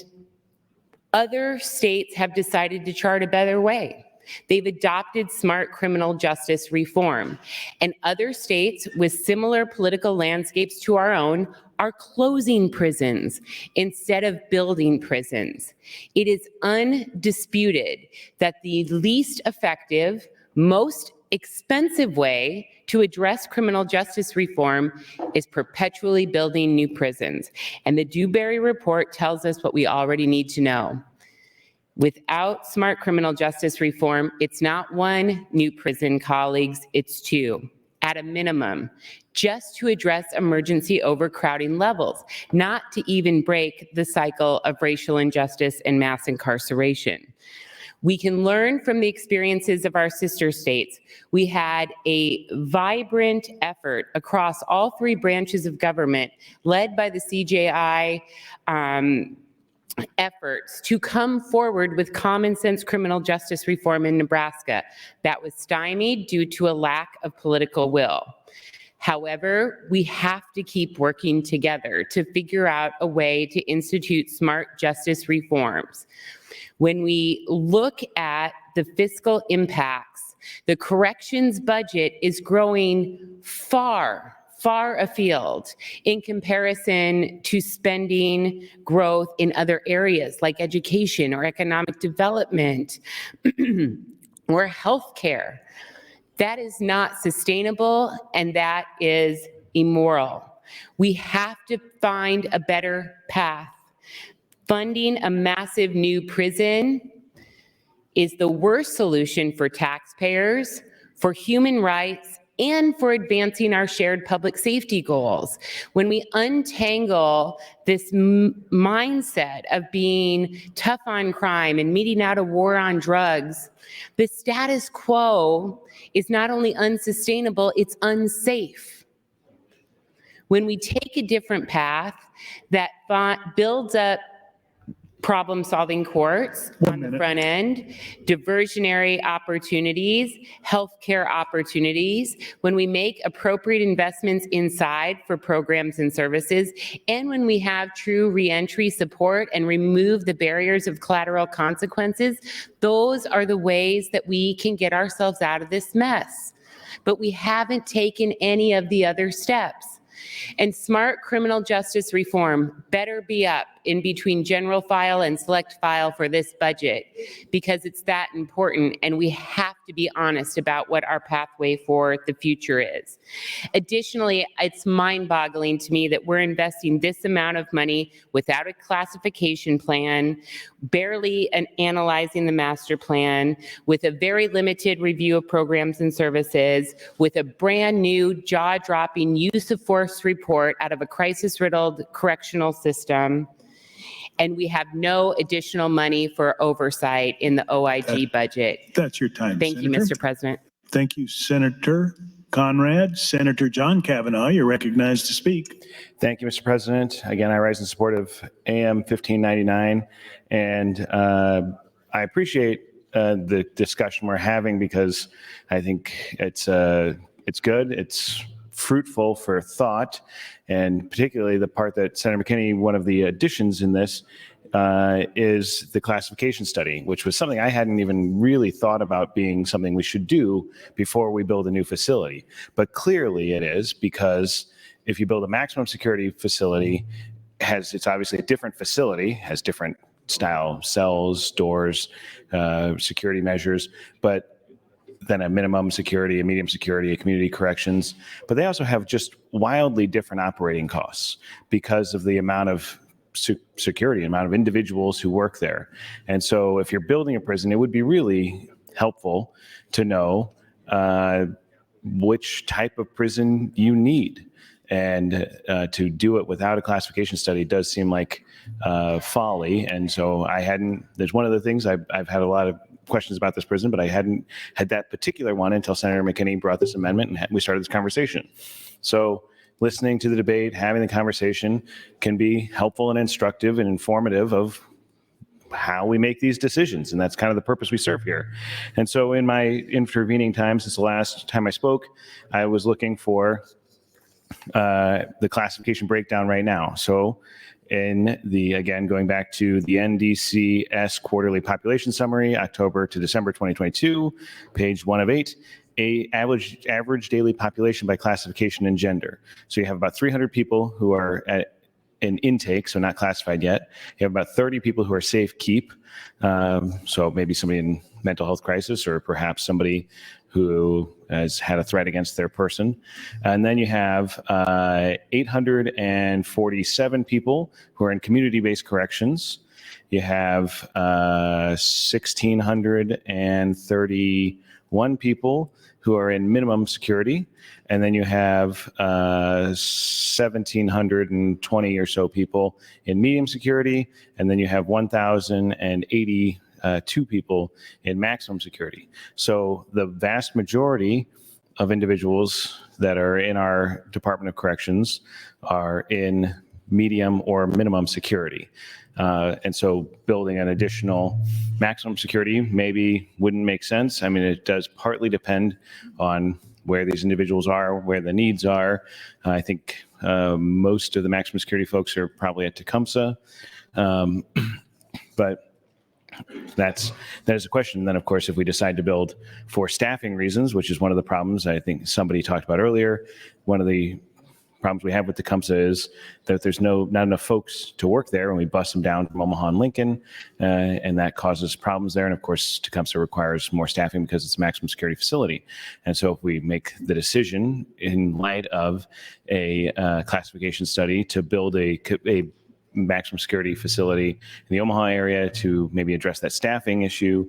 other states have decided to chart a better way. They've adopted smart criminal justice reform. And other states with similar political landscapes to our own are closing prisons instead of building prisons. It is undisputed that the least effective, most expensive way to address criminal justice reform is perpetually building new prisons. And the Dewberry report tells us what we already need to know. Without smart criminal justice reform, it's not 1 new prison, colleagues, it's 2, at a minimum, just to address emergency overcrowding levels, not to even break the cycle of racial injustice and mass incarceration. We can learn from the experiences of our sister states. We had a vibrant effort across all 3 branches of government, led by the CJI efforts to come forward with common sense criminal justice reform in Nebraska. That was stymied due to a lack of political will. However, we have to keep working together to figure out a way to institute smart justice reforms. When we look at the fiscal impacts, the corrections budget is growing far afield in comparison to spending growth in other areas like education or economic development or healthcare. That is not sustainable, and that is immoral. We have to find a better path. Funding a massive new prison is the worst solution for taxpayers, for human rights, and for advancing our shared public safety goals. When we untangle this mindset of being tough on crime and meting out a war on drugs, the status quo is not only unsustainable, it's unsafe. When we take a different path that builds up problem-solving courts on the front end, diversionary opportunities, healthcare opportunities, when we make appropriate investments inside for programs and services, and when we have true reentry support and remove the barriers of collateral consequences, those are the ways that we can get ourselves out of this mess. But we haven't taken any of the other steps. And smart criminal justice reform better be up in between general file and select file for this budget, because it's that important, and we have to to be honest about what our pathway for the future is. Additionally, it's mind-boggling to me that we're investing this amount of money without a classification plan, barely analyzing the master plan, with a very limited review of programs and services, with a brand new jaw-dropping use of force report out of a crisis-riddled correctional system. And we have no additional money for oversight in the OIG budget. That's your time, Thank you, Senator. Mr. President. Thank you, Senator Conrad. Senator John Kavanaugh, you're recognized to speak. Thank you, Mr. President. Again, I rise in support of AM 1599, and I appreciate the discussion we're having because I think it's good. It's fruitful for thought, and particularly the part that Senator McKinney, one of the additions in this, is the classification study, which was something I hadn't even really thought about being something we should do before we build a new facility. But clearly it is, because if you build a maximum security facility, it's obviously a different facility, has different style cells, doors, security measures, but then a minimum security, a medium security, a community corrections. But they also have just wildly different operating costs because of the amount of security, amount of individuals who work there. And so if you're building a prison, it would be really helpful to know which type of prison you need. And to do it without a classification study does seem like folly. And so there's one of the things I've had a lot of questions about this prison, but I hadn't had that particular one until Senator McKinney brought this amendment and we started this conversation. So listening to the debate, having the conversation can be helpful and instructive and informative of how we make these decisions. And that's kind of the purpose we serve here. And so in my intervening time since the last time I spoke, I was looking for the classification breakdown right now. So again, going back to the NDCS quarterly population summary, October to December 2022, page 1 of 8, average daily population by classification and gender. So you have about 300 people who are at an intake, so not classified yet. You have about 30 people who are safe keep. So maybe somebody in mental health crisis, or perhaps somebody who has had a threat against their person. And then you have 847 people who are in community-based corrections. You have 1,631 people who are in minimum security. And then you have 1,720 or so people in medium security. And then you have 1,082 people in maximum security. So the vast majority of individuals that are in our Department of Corrections are in medium or minimum security. And so building an additional maximum security maybe wouldn't make sense. I mean, it does partly depend on where these individuals are, where the needs are. I think most of the maximum security folks are probably at Tecumseh. But that is a question. And then, of course, if we decide to build for staffing reasons, which is one of the problems I think somebody talked about earlier, one of the problems we have with Tecumseh is that there's not enough folks to work there, and we bust them down from Omaha and Lincoln, and that causes problems there. And of course, Tecumseh requires more staffing because it's a maximum security facility. And so if we make the decision in light of a classification study to build a maximum security facility in the Omaha area to maybe address that staffing issue,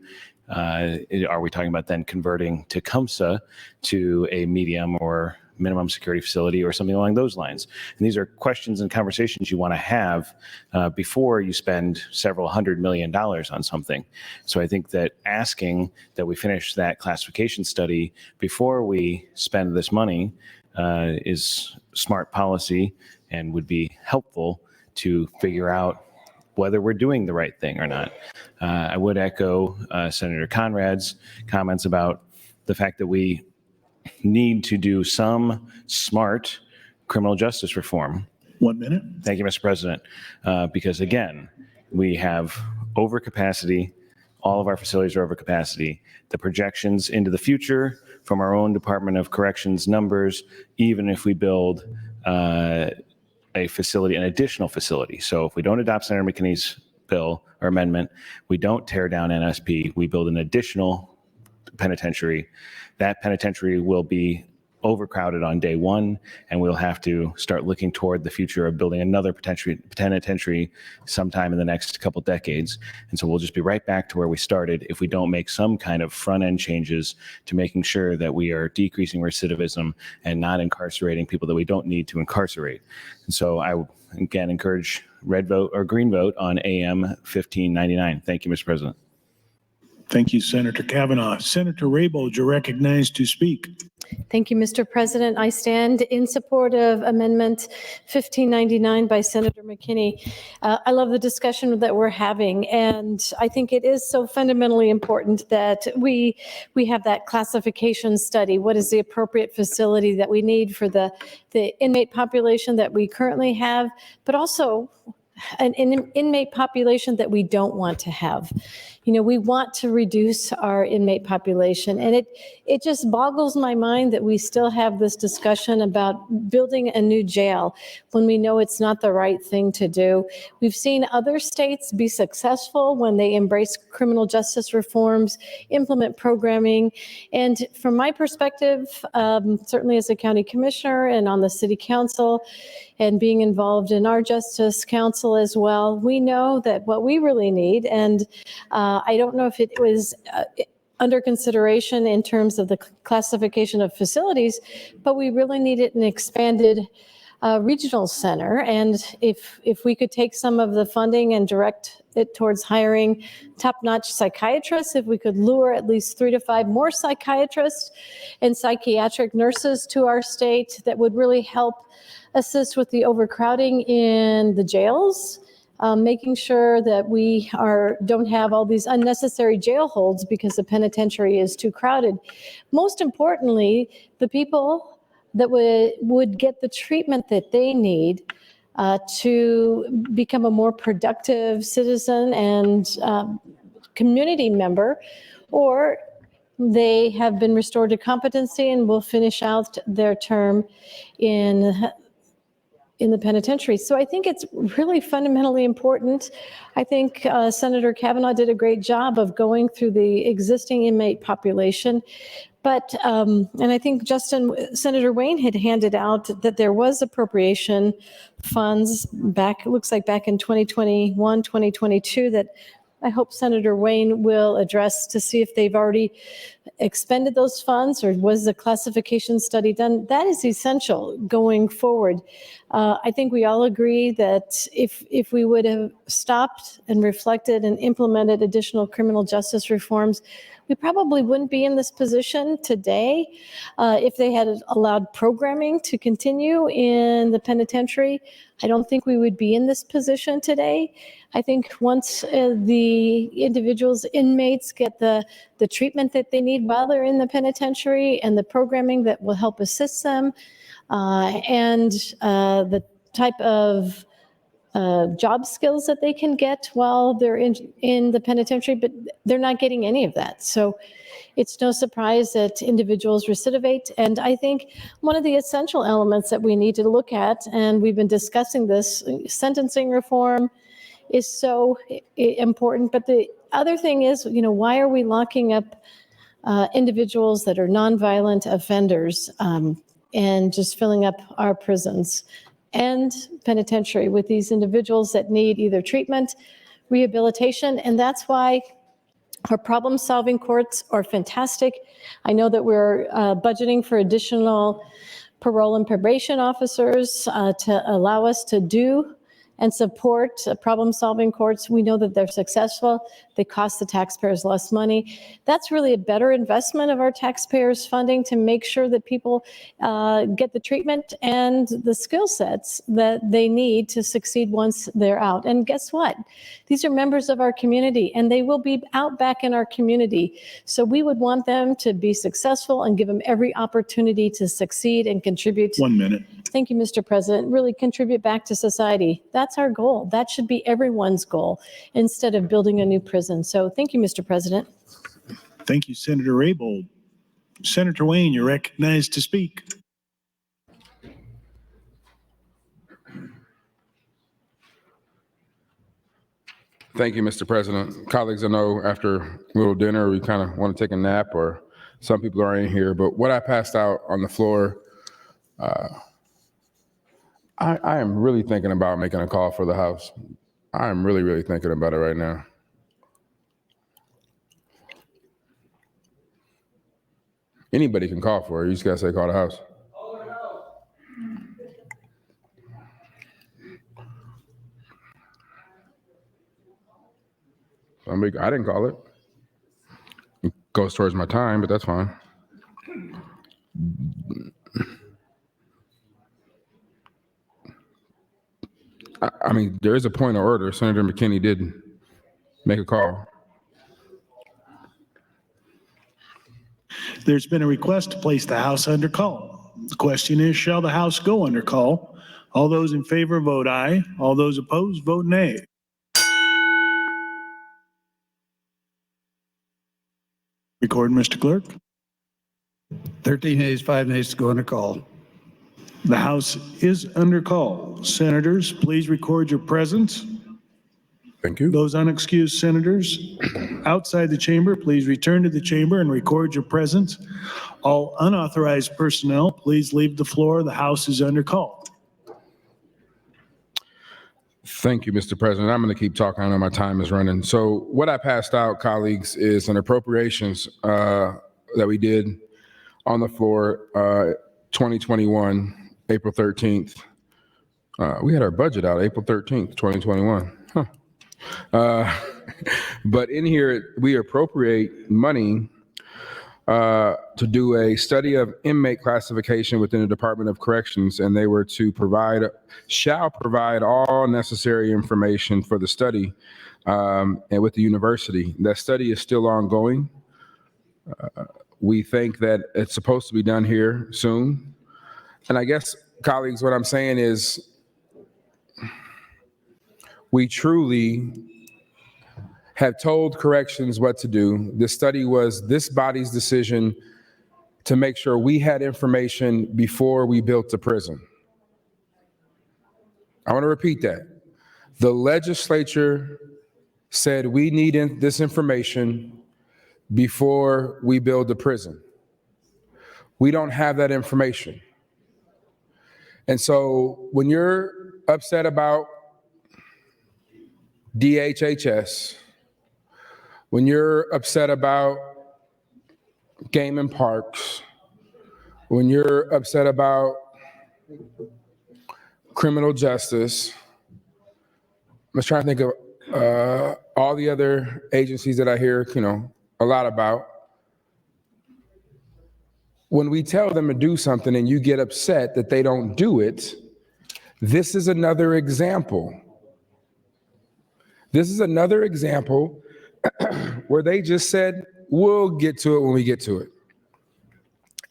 are we talking about then converting Tecumseh to a medium or minimum security facility or something along those lines? And these are questions and conversations you want to have before you spend several $100 million on something. So I think that asking that we finish that classification study before we spend this money is smart policy and would be helpful to figure out whether we're doing the right thing or not. I would echo Senator Conrad's comments about the fact that we need to do some smart criminal justice reform. 1 minute. Thank you, Mr. President. Because again, we have overcapacity. All of our facilities are overcapacity. The projections into the future from our own Department of Corrections numbers, even if we build a facility, an additional facility. So if we don't adopt Senator McKinney's bill or amendment, we don't tear down NSP, we build an additional penitentiary, that penitentiary will be overcrowded on day one, and we'll have to start looking toward the future of building another penitentiary sometime in the next couple decades. And so we'll just be right back to where we started if we don't make some kind of front end changes to making sure that we are decreasing recidivism and not incarcerating people that we don't need to incarcerate. And so I would again encourage red vote or green vote on AM 1599. Thank you, Mr. President. Thank you, Senator Kavanaugh. Senator Raybold, you're recognized to speak. Thank you, Mr. President. I stand in support of Amendment 1599 by Senator McKinney. I love the discussion that we're having, and I think it is so fundamentally important that we have that classification study. What is the appropriate facility that we need for the inmate population that we currently have, but also an inmate population that we don't want to have. You know, we want to reduce our inmate population, and it just boggles my mind that we still have this discussion about building a new jail when we know it's not the right thing to do. We've seen other states be successful when they embrace criminal justice reforms, implement programming, and from my perspective, certainly as a county commissioner and on the city council, and being involved in our justice council as well, we know that what we really need, and I don't know if it was under consideration in terms of the classification of facilities, but we really needed an expanded regional center. And if we could take some of the funding and direct it towards hiring top-notch psychiatrists, if we could lure at least 3 to 5 more psychiatrists and psychiatric nurses to our state, that would really help assist with the overcrowding in the jails, making sure that we don't have all these unnecessary jail holds because the penitentiary is too crowded. Most importantly, the people that would get the treatment that they need to become a more productive citizen and community member, or they have been restored to competency and will finish out their term in the penitentiary. So I think it's really fundamentally important. I think Senator Kavanaugh did a great job of going through the existing inmate population. But, and I think Senator Wayne had handed out that there was appropriation funds back, it looks like back in 2021, 2022, that I hope Senator Wayne will address to see if they've already expended those funds, or was the classification study done. That is essential going forward. I think we all agree that if we would have stopped and reflected and implemented additional criminal justice reforms, we probably wouldn't be in this position today. If they had allowed programming to continue in the penitentiary, I don't think we would be in this position today. I think once the individuals, inmates, get the treatment that they need while they're in the penitentiary, and the programming that will help assist them, and the type of job skills that they can get while they're in the penitentiary, but they're not getting any of that. So it's no surprise that individuals recidivate. And I think one of the essential elements that we need to look at, and we've been discussing this, sentencing reform is so important. But the other thing is, you know, why are we locking up individuals that are nonviolent offenders and just filling up our prisons and penitentiary with these individuals that need either treatment, rehabilitation? And that's why our problem-solving courts are fantastic. I know that we're budgeting for additional parole and probation officers to allow us to do and support problem-solving courts. We know that they're successful. They cost the taxpayers less money. That's really a better investment of our taxpayers' funding to make sure that people get the treatment and the skill sets that they need to succeed once they're out. And guess what? These are members of our community, and they will be out back in our community. So we would want them to be successful and give them every opportunity to succeed and contribute. 1 minute. Thank you, Mr. President. Really contribute back to society. That's our goal. That should be everyone's goal instead of building a new prison. So thank you, Mr. President. Thank you, Senator Raybold. Senator Wayne, you're recognized to speak. Thank you, Mr. President. Colleagues, I know after a little dinner, we kind of want to take a nap, or some people are in here, but what I passed out on the floor, I am really thinking about making a call for the House. I am really, really thinking about it right now. Anybody can call for it. You just got to say call the House. I didn't call it. It goes towards my time, but that's fine. I mean, there is a point of order. Senator McKinney did make a call. There's been a request to place the House under call. The question is, shall the House go under call? All those in favor vote aye. All those opposed vote nay. Record, Mr. Clerk. 13 ayes, 5 nays to go under call. The House is under call. Senators, please record your presence. Thank you. Those unexcused senators outside the chamber, please return to the chamber and record your presence. All unauthorized personnel, please leave the floor. The House is under call. Thank you, Mr. President. I'm going to keep talking. I know my time is running. So what I passed out, colleagues, is an appropriations that we did on the floor 2021, April 13th. We had our budget out April 13th, 2021. But in here, we appropriate money to do a study of inmate classification within the Department of Corrections, and they were to shall provide all necessary information for the study and with the university. That study is still ongoing. We think that it's supposed to be done here soon. And I guess, colleagues, what I'm saying is we truly have told corrections what to do. This study was this body's decision to make sure we had information before we built the prison. I want to repeat that. The legislature said we need this information before we build the prison. We don't have that information. And so when you're upset about DHHS, when you're upset about game and parks, when you're upset about criminal justice, I'm just trying to think of all the other agencies that I hear, a lot about. When we tell them to do something and you get upset that they don't do it, this is another example. This is another example where they just said, we'll get to it when we get to it.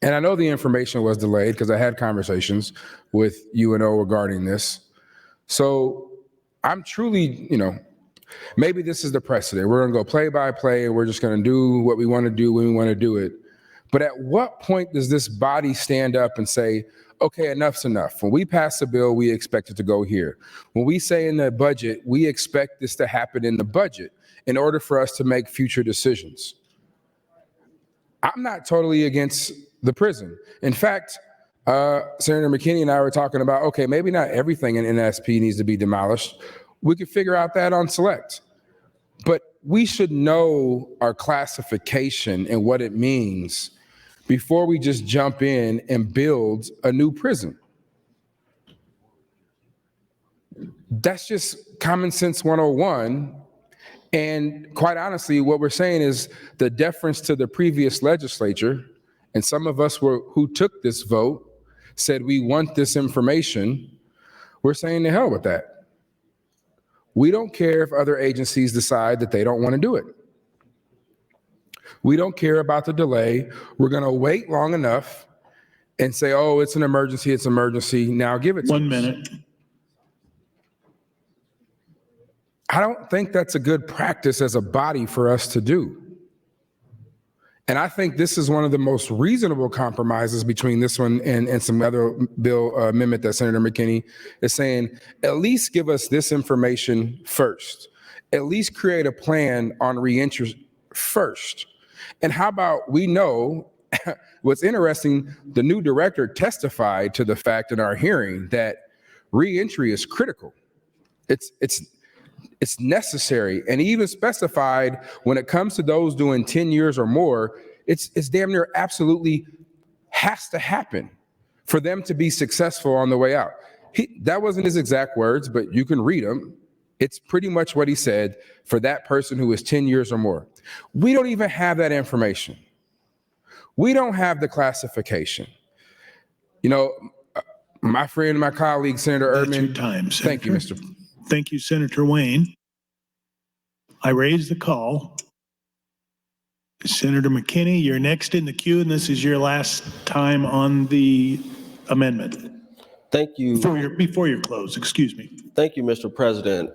And I know the information was delayed because I had conversations with UNO regarding this. So I'm truly, maybe this is the precedent. We're going to go play by play and we're just going to do what we want to do when we want to do it. But at what point does this body stand up and say, okay, enough's enough? When we pass a bill, we expect it to go here. When we say in the budget, we expect this to happen in the budget in order for us to make future decisions. I'm not totally against the prison. In fact, Senator McKinney and I were talking about, okay, maybe not everything in NSP needs to be demolished. We could figure out that on select. But we should know our classification and what it means before we just jump in and build a new prison. That's just common sense 101. And quite honestly, what we're saying is the deference to the previous legislature, and some of us who took this vote said we want this information. We're saying to hell with that. We don't care if other agencies decide that they don't want to do it. We don't care about the delay. We're going to wait long enough and say, oh, it's an emergency, it's an emergency. Now give it to us. 1 minute. I don't think that's a good practice as a body for us to do. And I think this is one of the most reasonable compromises between this one and some other bill amendment that Senator McKinney is saying, at least give us this information first. At least create a plan on reentry first. And how about we know, what's interesting, the new director testified to the fact in our hearing that reentry is critical. It's necessary, and even specified when it comes to those doing 10 years or more, it's damn near absolutely has to happen for them to be successful on the way out. That wasn't his exact words, but you can read them. It's pretty much what he said for that person who is 10 years or more. We don't even have that information. We don't have the classification. You know, my friend, my colleague, Senator That's Erdman. your time, Senator. Thank you, Mr. Thank you, Senator Wayne. I raise the call. Senator McKinney, you're next in the queue, and this is your last time on the amendment. Thank you. Before you're closed, excuse me. Thank you, Mr. President.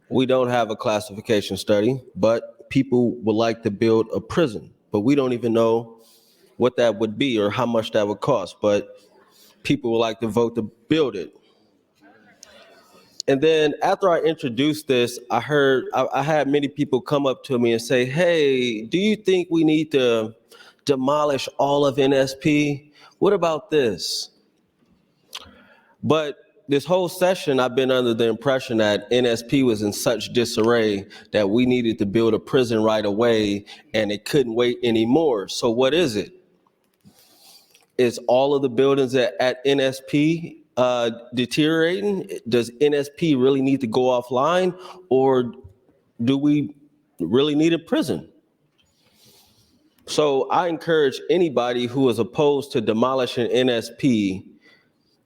We don't have a classification study, but people would like to build a prison, but we don't even know what that would be or how much that would cost, but people would like to vote to build it. And then after I introduced this, I had many people come up to me and say, hey, do you think we need to demolish all of NSP? What about this? But this whole session, I've been under the impression that NSP was in such disarray that we needed to build a prison right away and it couldn't wait anymore. So what is it? Is all of the buildings at NSP deteriorating? Does NSP really need to go offline, or do we really need a prison? So I encourage anybody who is opposed to demolishing NSP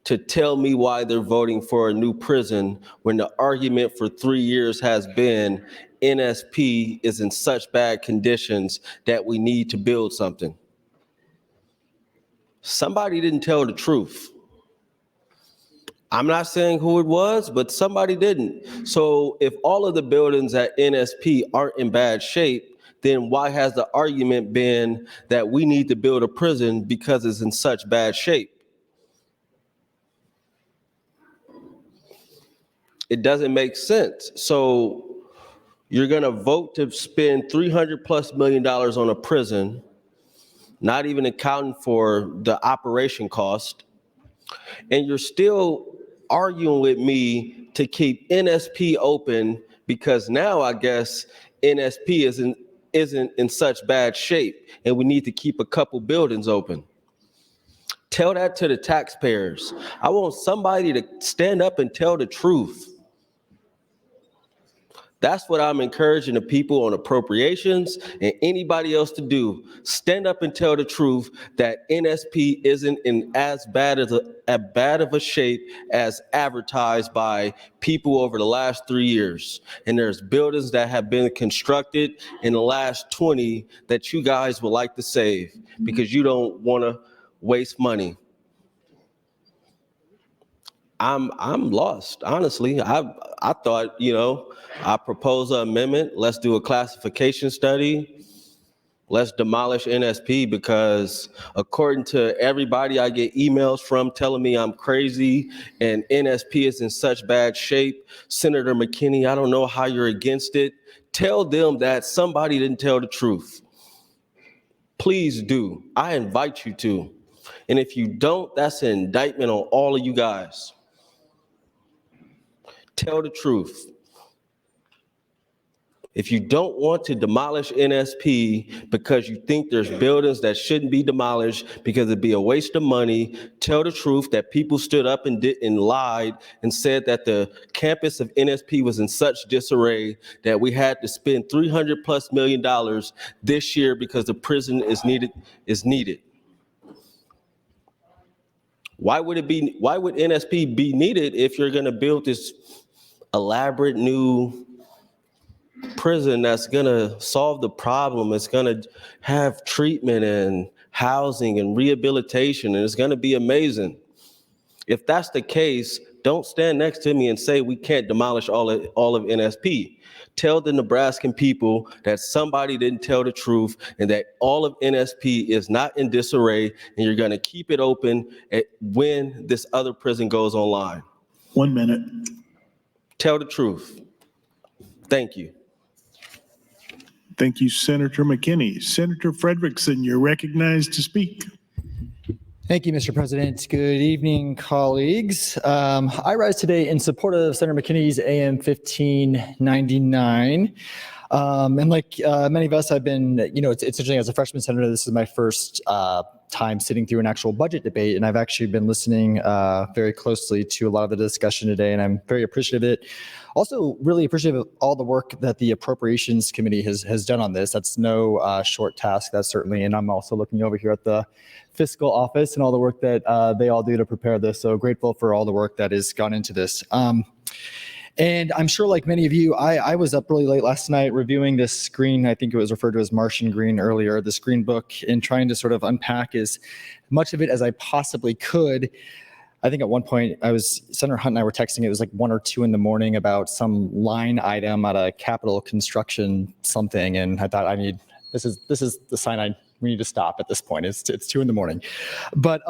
to tell me why they're voting for a new prison when the argument for 3 years has been NSP is in such bad conditions that we need to build something. Somebody didn't tell the truth. I'm not saying who it was, but somebody didn't. So if all of the buildings at NSP aren't in bad shape, then why has the argument been that we need to build a prison because it's in such bad shape? It doesn't make sense. So you're gonna vote to spend $300+ million on a prison, not even accounting for the operation cost, and you're still arguing with me to keep NSP open because now I guess NSP isn't in such bad shape and we need to keep a couple buildings open. Tell that to the taxpayers. I want somebody to stand up and tell the truth. That's what I'm encouraging the people on appropriations and anybody else to do. Stand up and tell the truth that NSP isn't in as bad of a shape as advertised by people over the last 3 years. And there's buildings that have been constructed in the last 20 that you guys would like to save because you don't want to waste money. I'm lost, honestly. I thought, I propose an amendment. Let's do a classification study. Let's demolish NSP because according to everybody I get emails from telling me I'm crazy and NSP is in such bad shape. Senator McKinney, I don't know how you're against it. Tell them that somebody didn't tell the truth. Please do. I invite you to. And if you don't, that's an indictment on all of you guys. Tell the truth. If you don't want to demolish NSP because you think there's buildings that shouldn't be demolished because it'd be a waste of money, tell the truth that people stood up and lied and said that the campus of NSP was in such disarray that we had to spend $300+ million this year because the prison is needed. Why would NSP be needed if you're gonna build this elaborate new prison that's gonna solve the problem? It's gonna have treatment and housing and rehabilitation, and it's gonna be amazing. If that's the case, don't stand next to me and say we can't demolish all of NSP. Tell the Nebraskan people that somebody didn't tell the truth and that all of NSP is not in disarray, and you're gonna keep it open when this other prison goes online. 1 minute. Tell the truth. Thank you. Thank you, Senator McKinney. Senator Frederickson, you're recognized to speak. Thank you, Mr. President. Good evening, colleagues. I rise today in support of Senator McKinney's AM 1599. And like many of us, I've been, it's interesting, as a freshman senator, this is my first time sitting through an actual budget debate, and I've actually been listening very closely to a lot of the discussion today, and I'm very appreciative of it. Also, really appreciative of all the work that the Appropriations Committee has done on this. That's no short task, that's certainly, and I'm also looking over here at the fiscal office and all the work that they all do to prepare this. So grateful for all the work that has gone into this. And I'm sure, like many of you, I was up really late last night reviewing this green, I think it was referred to as Martian green earlier, this green book, and trying to sort of unpack as much of it as I possibly could. I think at one point Senator Hunt and I were texting, it was like 1 or 2 in the morning about some line item at a Capitol construction something. And I thought, this is the sign we need to stop at this point. It's 2 in the morning. But,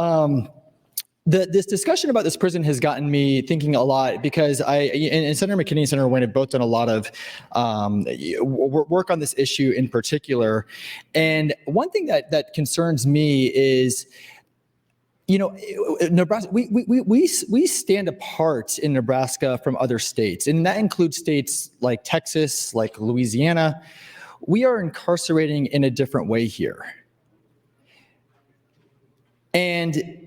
this discussion about this prison has gotten me thinking a lot because and Senator McKinney and Senator Wayne have both done a lot of work on this issue in particular. And one thing that concerns me is, Nebraska, we stand apart in Nebraska from other states, and that includes states like Texas, like Louisiana. We are incarcerating in a different way here. And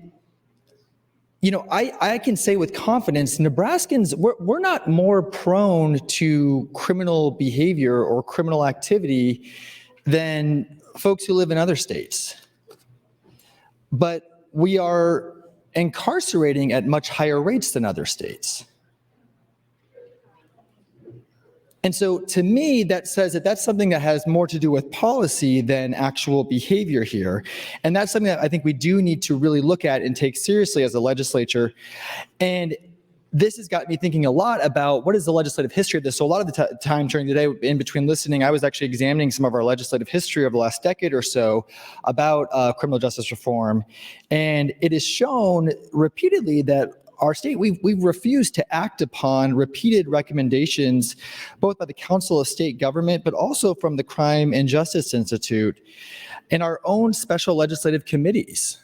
I can say with confidence, Nebraskans, we're not more prone to criminal behavior or criminal activity than folks who live in other states. But we are incarcerating at much higher rates than other states. And so to me, that says that that's something that has more to do with policy than actual behavior here. And that's something that I think we do need to really look at and take seriously as a legislature. And this has got me thinking a lot about what is the legislative history of this. So a lot of the time during the day in between listening, I was actually examining some of our legislative history over the last decade or so about criminal justice reform. And it is shown repeatedly that our state, we've refused to act upon repeated recommendations, both by the Council of State Government, but also from the Crime and Justice Institute and our own special legislative committees.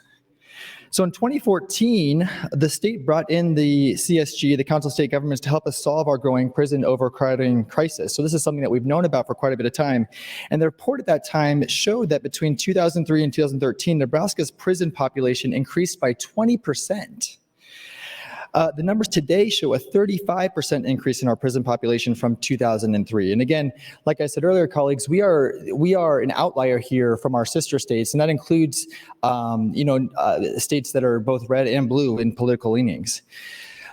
So in 2014, the state brought in the CSG, the Council of State Governments, to help us solve our growing prison overcrowding crisis. So this is something that we've known about for quite a bit of time. And the report at that time showed that between 2003 and 2013, Nebraska's prison population increased by 20%. The numbers today show a 35% increase in our prison population from 2003. And again, like I said earlier, colleagues, we are an outlier here from our sister states, and that includes states that are both red and blue in political leanings.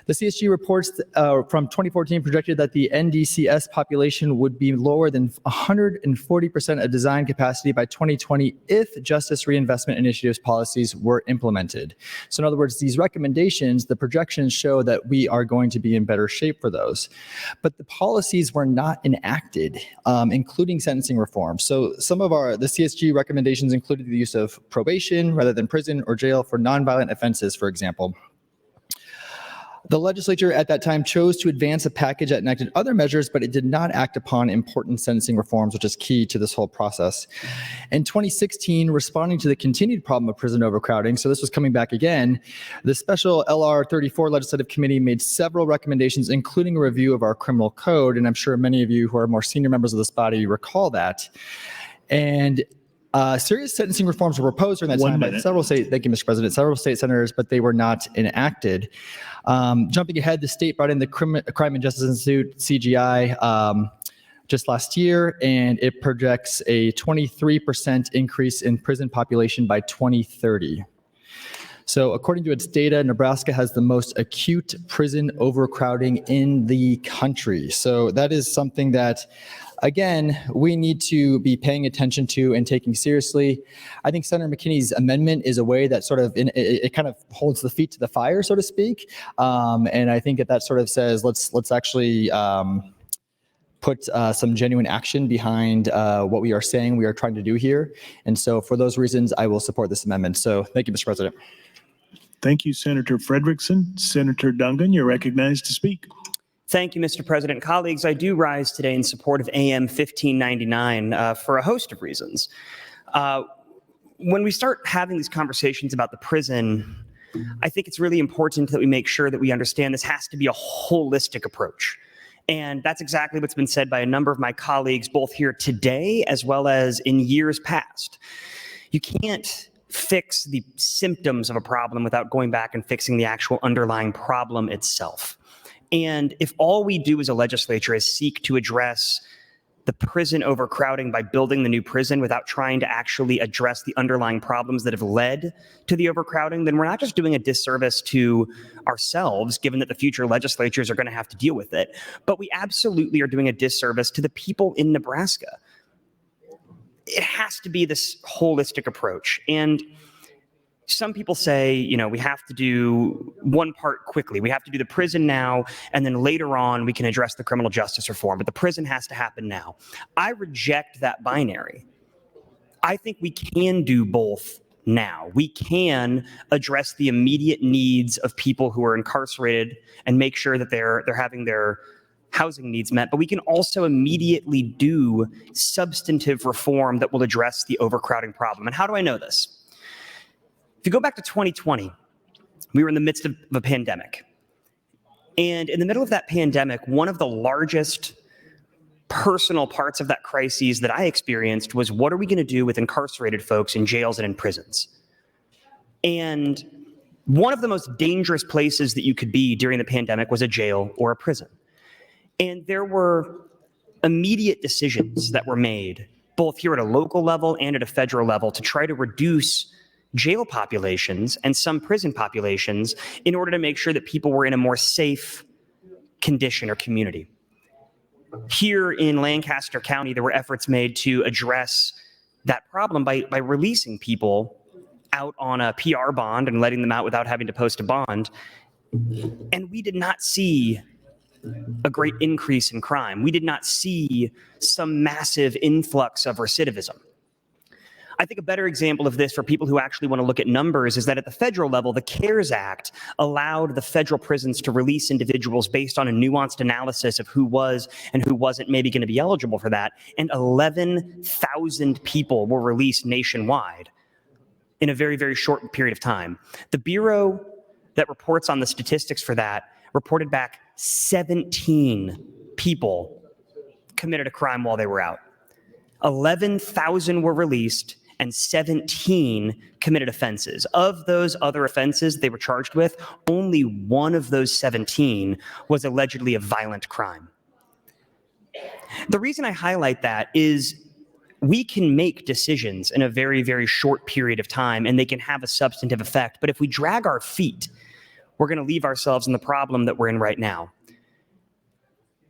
The CSG reports from 2014 projected that the NDCS population would be lower than 140% of design capacity by 2020 if Justice Reinvestment Initiative's policies were implemented. So in other words, these recommendations, the projections show that we are going to be in better shape for those. But the policies were not enacted, including sentencing reform. So some of the CSG recommendations included the use of probation rather than prison or jail for nonviolent offenses, for example. The legislature at that time chose to advance a package that enacted other measures, but it did not act upon important sentencing reforms, which is key to this whole process. In 2016, responding to the continued problem of prison overcrowding, so this was coming back again, the special LR 34 legislative committee made several recommendations, including a review of our criminal code. And I'm sure many of you who are more senior members of this body recall that. And serious sentencing reforms were proposed during that time by several state, thank you, Mr. President, several state senators, but they were not enacted. Jumping ahead, the state brought in the Crime and Justice Institute, CGI, just last year, and it projects a 23% increase in prison population by 2030. So according to its data, Nebraska has the most acute prison overcrowding in the country. So that is something that, again, we need to be paying attention to and taking seriously. I think Senator McKinney's amendment is a way that sort of, it kind of holds the feet to the fire, so to speak. And I think that sort of says, let's actually put some genuine action behind what we are saying we are trying to do here. And so for those reasons, I will support this amendment. So thank you, Mr. President. Thank you, Senator Frederickson. Senator Duncan, you're recognized to speak. Thank you, Mr. President. Colleagues, I do rise today in support of AM 1599 for a host of reasons. When we start having these conversations about the prison, I think it's really important that we make sure that we understand this has to be a holistic approach. And that's exactly what's been said by a number of my colleagues, both here today as well as in years past. You can't fix the symptoms of a problem without going back and fixing the actual underlying problem itself. And if all we do as a legislature is seek to address the prison overcrowding by building the new prison without trying to actually address the underlying problems that have led to the overcrowding, then we're not just doing a disservice to ourselves, given that the future legislatures are going to have to deal with it, but we absolutely are doing a disservice to the people in Nebraska. It has to be this holistic approach. And some people say, you know, we have to do one part quickly. We have to do the prison now, and then later on we can address the criminal justice reform. But the prison has to happen now. I reject that binary. I think we can do both now. We can address the immediate needs of people who are incarcerated and make sure that they're having their housing needs met, but we can also immediately do substantive reform that will address the overcrowding problem. And how do I know this? If you go back to 2020, we were in the midst of a pandemic. And in the middle of that pandemic, one of the largest personal parts of that crisis that I experienced was, what are we going to do with incarcerated folks in jails and in prisons? And one of the most dangerous places that you could be during the pandemic was a jail or a prison. And there were immediate decisions that were made, both here at a local level and at a federal level, to try to reduce jail populations and some prison populations in order to make sure that people were in a more safe condition or community. Here in Lancaster County, there were efforts made to address that problem by releasing people out on a PR bond and letting them out without having to post a bond. And we did not see a great increase in crime. We did not see some massive influx of recidivism. I think a better example of this for people who actually want to look at numbers is that at the federal level, the CARES Act allowed the federal prisons to release individuals based on a nuanced analysis of who was and who wasn't maybe going to be eligible for that. And 11,000 people were released nationwide in a very, very short period of time. The Bureau that reports on the statistics for that reported back 17 people committed a crime while they were out. 11,000 were released and 17 committed offenses. Of those other offenses they were charged with, only one of those 17 was allegedly a violent crime. The reason I highlight that is we can make decisions in a very, very short period of time and they can have a substantive effect. But if we drag our feet, we're going to leave ourselves in the problem that we're in right now.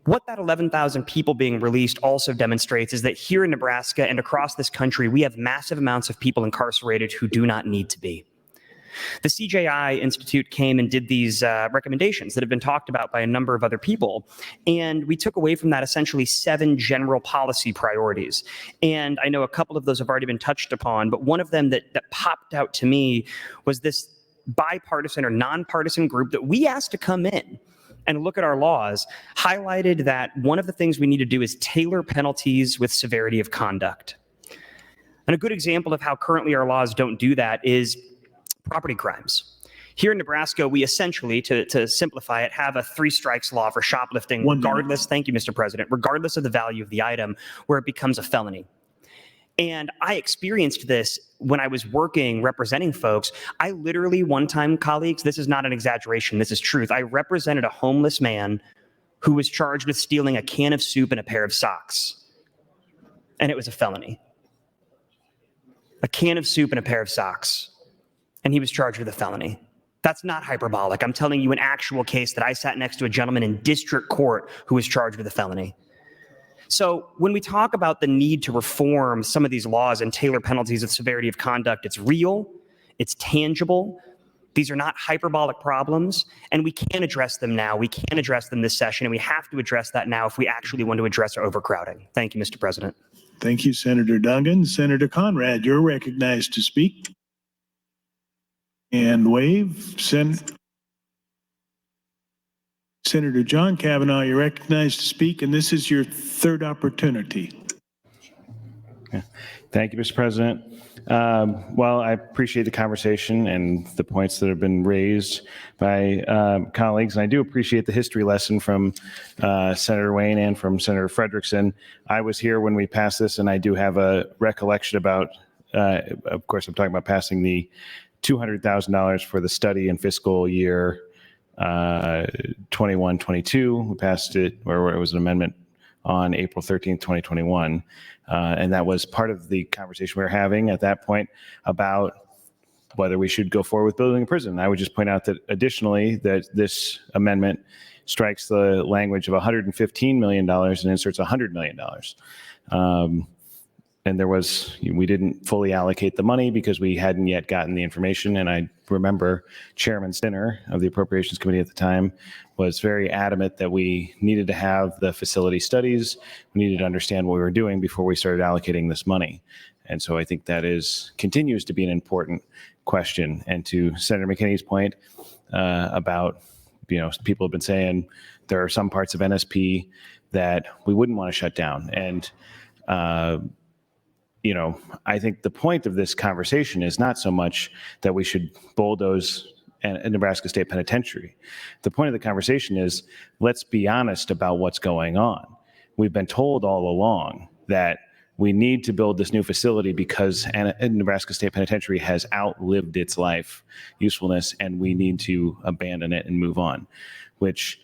What that 11,000 people being released also demonstrates is that here in Nebraska and across this country, we have massive amounts of people incarcerated who do not need to be. The CJI Institute came and did these recommendations that have been talked about by a number of other people. And we took away from that essentially 7 general policy priorities. And I know a couple of those have already been touched upon, but one of them that popped out to me was this bipartisan or nonpartisan group that we asked to come in and look at our laws, highlighted that one of the things we need to do is tailor penalties with severity of conduct. And a good example of how currently our laws don't do that is property crimes. Here in Nebraska, we essentially, to simplify it, have a 3 strikes law for shoplifting, regardless, thank you, Mr. President, regardless of the value of the item, where it becomes a felony. And I experienced this when I was working representing folks. I literally one time, colleagues, this is not an exaggeration, this is truth. I represented a homeless man who was charged with stealing a can of soup and a pair of socks. And it was a felony. A can of soup and a pair of socks. And he was charged with a felony. That's not hyperbolic. I'm telling you an actual case that I sat next to a gentleman in district court who was charged with a felony. So when we talk about the need to reform some of these laws and tailor penalties of severity of conduct, it's real, it's tangible. These are not hyperbolic problems, and we can address them now. We can address them this session, and we have to address that now if we actually want to address our overcrowding. Thank you, Mr. President. Thank you, Senator Duggan. Senator Conrad, you're recognized to speak. And wave. Senator John Kavanaugh, you're recognized to speak, and this is your third opportunity. Thank you, Mr. President. Well, I appreciate the conversation and the points that have been raised by colleagues. And I do appreciate the history lesson from Senator Wayne and from Senator Frederickson. I was here when we passed this, and I do have a recollection about, of course, I'm talking about passing the $200,000 for the study in fiscal year 21-22. We passed it, or it was an amendment on April 13th, 2021. And that was part of the conversation we were having at that point about whether we should go forward with building a prison. I would just point out that additionally, that this amendment strikes the language of $115 million and inserts $100 million. And we didn't fully allocate the money because we hadn't yet gotten the information. And I remember Chairman Stinner of the Appropriations Committee at the time was very adamant that we needed to have the facility studies. We needed to understand what we were doing before we started allocating this money. And so I think that continues to be an important question. And to Senator McKinney's point about, people have been saying there are some parts of NSP that we wouldn't want to shut down. And, I think the point of this conversation is not so much that we should bulldoze a Nebraska State Penitentiary. The point of the conversation is, let's be honest about what's going on. We've been told all along that we need to build this new facility because Nebraska State Penitentiary has outlived its life usefulness, and we need to abandon it and move on, which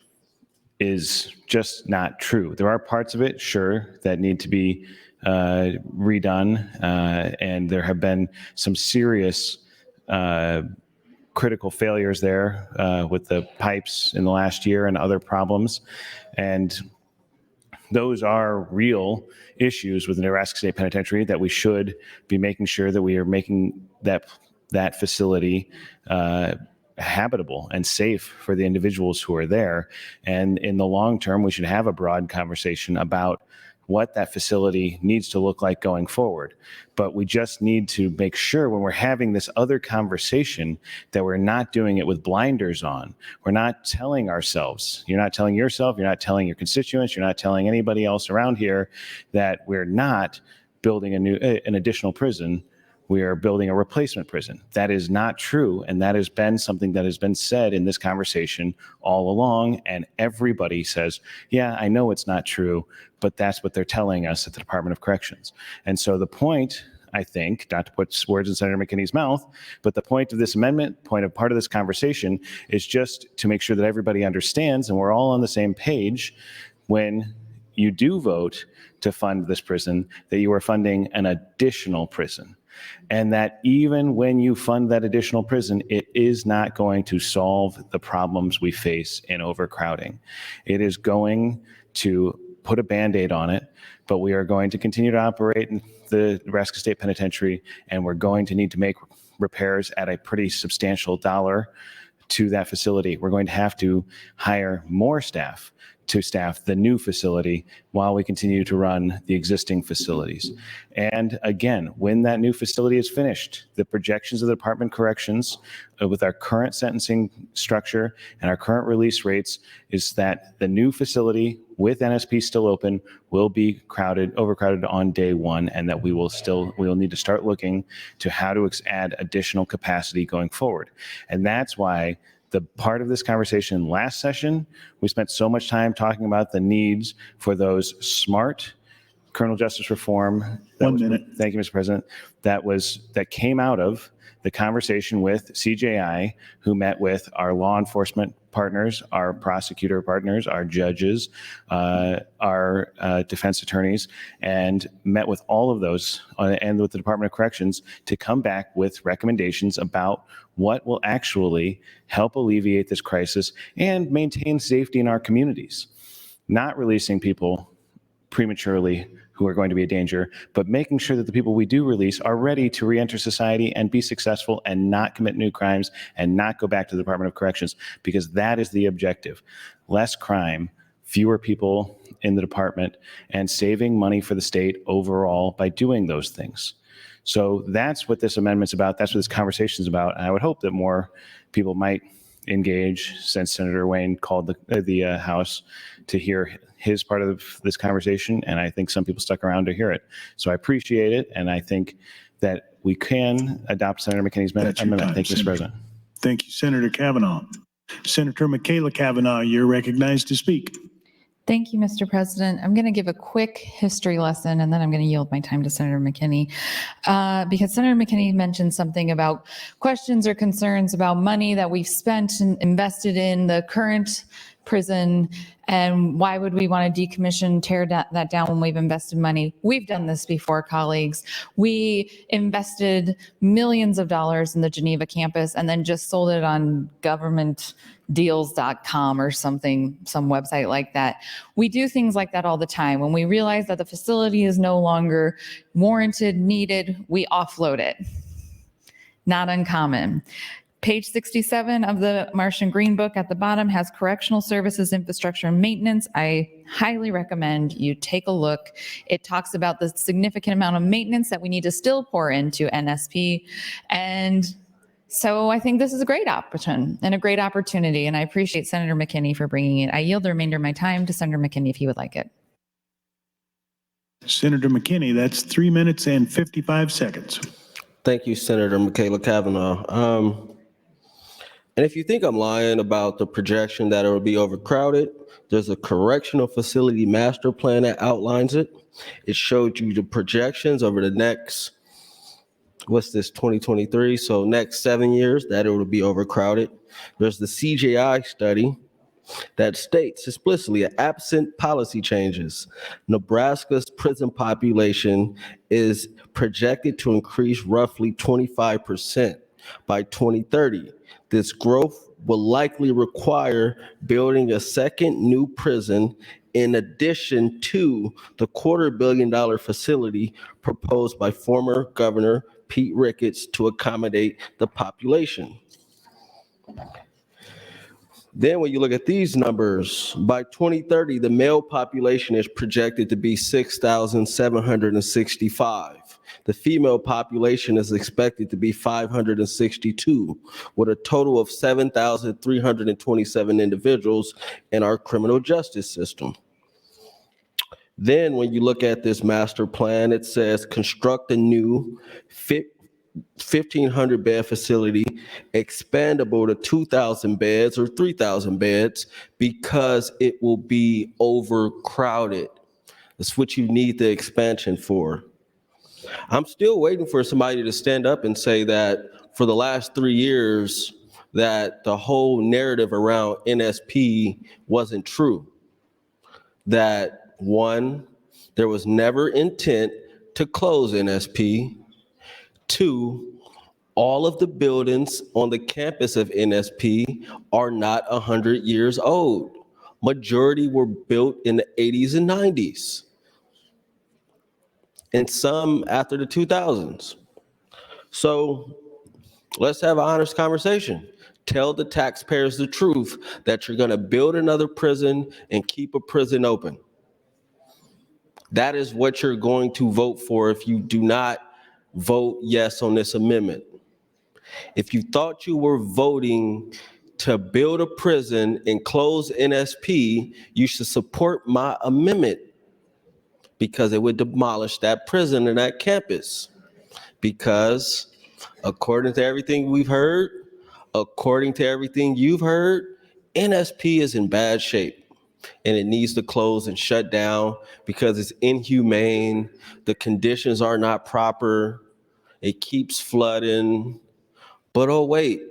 is just not true. There are parts of it, sure, that need to be redone, and there have been some serious critical failures there with the pipes in the last year and other problems. And those are real issues with the Nebraska State Penitentiary that we should be making sure that we are making that facility habitable and safe for the individuals who are there. And in the long term, we should have a broad conversation about what that facility needs to look like going forward. But we just need to make sure when we're having this other conversation that we're not doing it with blinders on. We're not telling ourselves, you're not telling yourself, you're not telling your constituents, you're not telling anybody else around here that we're not building an additional prison. We are building a replacement prison. That is not true, and that has been something that has been said in this conversation all along, and everybody says, yeah, I know it's not true, but that's what they're telling us at the Department of Corrections. And so the point, I think, not to put words in Senator McKinney's mouth, but the point of this amendment, part of this conversation is just to make sure that everybody understands and we're all on the same page when you do vote to fund this prison, that you are funding an additional prison. And that even when you fund that additional prison, it is not going to solve the problems we face in overcrowding. It is going to put a Band-Aid on it, but we are going to continue to operate in the Nebraska State Penitentiary, and we're going to need to make repairs at a pretty substantial dollar to that facility. We're going to have to hire more staff to staff the new facility while we continue to run the existing facilities. And again, when that new facility is finished, the projections of the Department of Corrections with our current sentencing structure and our current release rates is that the new facility with NSP still open will be overcrowded on day one, and that we will need to start looking to how to add additional capacity going forward. And that's why the part of this conversation last session, we spent so much time talking about the needs for those smart criminal justice reform. Thank you, Mr. President. That came out of the conversation with CJI, who met with our law enforcement partners, our prosecutor partners, our judges, our defense attorneys, and met with all of those and with the Department of Corrections to come back with recommendations about what will actually help alleviate this crisis and maintain safety in our communities. Not releasing people prematurely who are going to be a danger, but making sure that the people we do release are ready to reenter society and be successful and not commit new crimes and not go back to the Department of Corrections, because that is the objective. Less crime, fewer people in the department, and saving money for the state overall by doing those things. So that's what this amendment's about. That's what this conversation is about. And I would hope that more people might engage since Senator Wayne called the House to hear his part of this conversation, and I think some people stuck around to hear it. So I appreciate it, and I think that we can adopt Senator McKinney's amendment. Thank you, Mr. President. Thank you, Senator Kavanaugh. Senator Michaela Kavanaugh, you're recognized to speak. Thank you, Mr. President. I'm going to give a quick history lesson, and then I'm going to yield my time to Senator McKinney, because Senator McKinney mentioned something about questions or concerns about money that we've spent and invested in the current prison, and why would we want to decommission, tear that down when we've invested money? We've done this before, colleagues. We invested millions of dollars in the Geneva campus and then just sold it on governmentdeals.com or something, some website like that. We do things like that all the time. When we realize that the facility is no longer warranted, needed, we offload it. Not uncommon. Page 67 of the Martian Green Book at the bottom has correctional services, infrastructure, and maintenance. I highly recommend you take a look. It talks about the significant amount of maintenance that we need to still pour into NSP. And so I think this is a great option and a great opportunity. And I appreciate Senator McKinney for bringing it. I yield the remainder of my time to Senator McKinney if he would like it. Senator McKinney, that's 3 minutes and 55 seconds. Thank you, Senator Michaela Kavanaugh. And if you think I'm lying about the projection that it will be overcrowded, there's a correctional facility master plan that outlines it. It showed you the projections over the next, 2023? So next 7 years that it will be overcrowded. There's the CJI study that states explicitly, absent policy changes, Nebraska's prison population is projected to increase roughly 25% by 2030. This growth will likely require building a second new prison in addition to the $250 million facility proposed by former Governor Pete Ricketts to accommodate the population. Then when you look at these numbers, by 2030, the male population is projected to be 6,765. The female population is expected to be 562, with a total of 7,327 individuals in our criminal justice system. Then when you look at this master plan, it says construct a new 1,500 bed facility, expandable to 2,000 beds or 3,000 beds because it will be overcrowded. That's what you need the expansion for. I'm still waiting for somebody to stand up and say that for the last 3 years that the whole narrative around NSP wasn't true. That one, there was never intent to close NSP. Two, all of the buildings on the campus of NSP are not 100 years old. Majority were built in the 80s and 90s. And some after the 2000s. So let's have an honest conversation. Tell the taxpayers the truth that you're going to build another prison and keep a prison open. That is what you're going to vote for if you do not vote yes on this amendment. If you thought you were voting to build a prison and close NSP, you should support my amendment, because it would demolish that prison and that campus. Because according to everything we've heard, according to everything you've heard, NSP is in bad shape and it needs to close and shut down because it's inhumane. The conditions are not proper. It keeps flooding. But oh wait,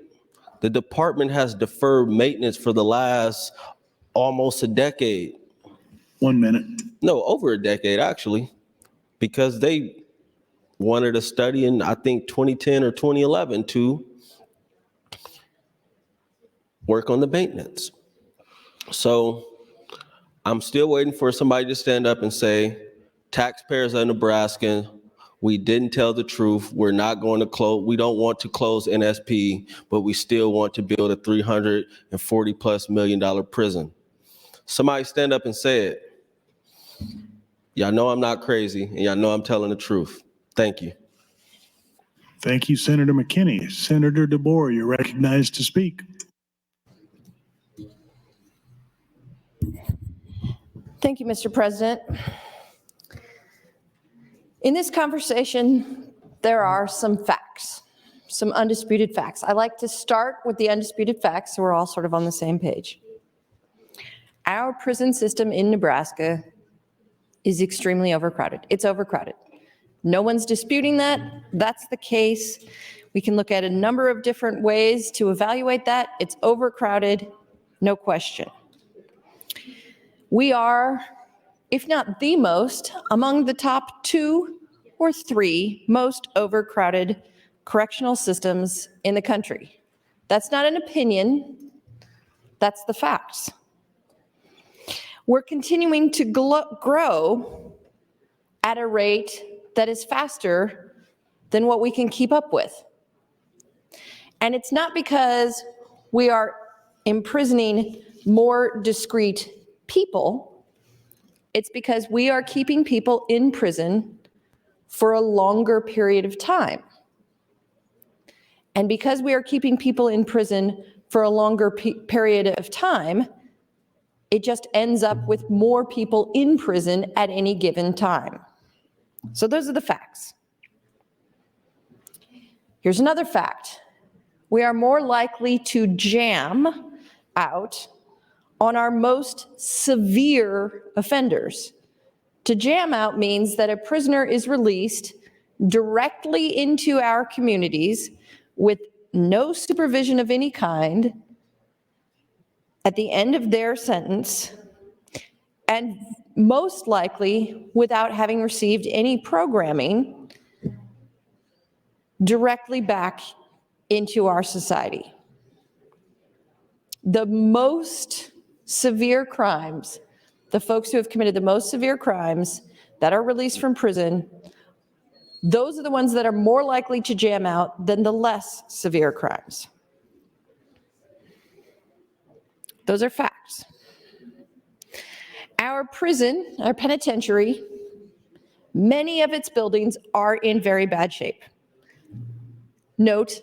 the department has deferred maintenance for the last almost a decade. 1 minute. No, over a decade, actually, because they wanted a study in, I think, 2010 or 2011 to work on the maintenance. So I'm still waiting for somebody to stand up and say, taxpayers of Nebraska, we didn't tell the truth. We're not going to close. We don't want to close NSP, but we still want to build a $340+ million prison. Somebody stand up and say it. Y'all know I'm not crazy, and y'all know I'm telling the truth. Thank you. Thank you, Senator McKinney. Senator DeBoer, you're recognized to speak. Thank you, Mr. President. In this conversation, there are some facts, some undisputed facts. I like to start with the undisputed facts so we're all sort of on the same page. Our prison system in Nebraska is extremely overcrowded. It's overcrowded. No one's disputing that. That's the case. We can look at a number of different ways to evaluate that. It's overcrowded, no question. We are, if not the most, among the top 2 or 3 most overcrowded correctional systems in the country. That's not an opinion, that's the facts. We're continuing to grow at a rate that is faster than what we can keep up with. And it's not because we are imprisoning more discrete people, it's because we are keeping people in prison for a longer period of time. And because we are keeping people in prison for a longer period of time, it just ends up with more people in prison at any given time. So those are the facts. Here's another fact. We are more likely to jam out on our most severe offenders. To jam out means that a prisoner is released directly into our communities with no supervision of any kind at the end of their sentence, and most likely without having received any programming directly back into our society. The most severe crimes, the folks who have committed the most severe crimes that are released from prison, those are the ones that are more likely to jam out than the less severe crimes. Those are facts. Our prison, our penitentiary, many of its buildings are in very bad shape. Note,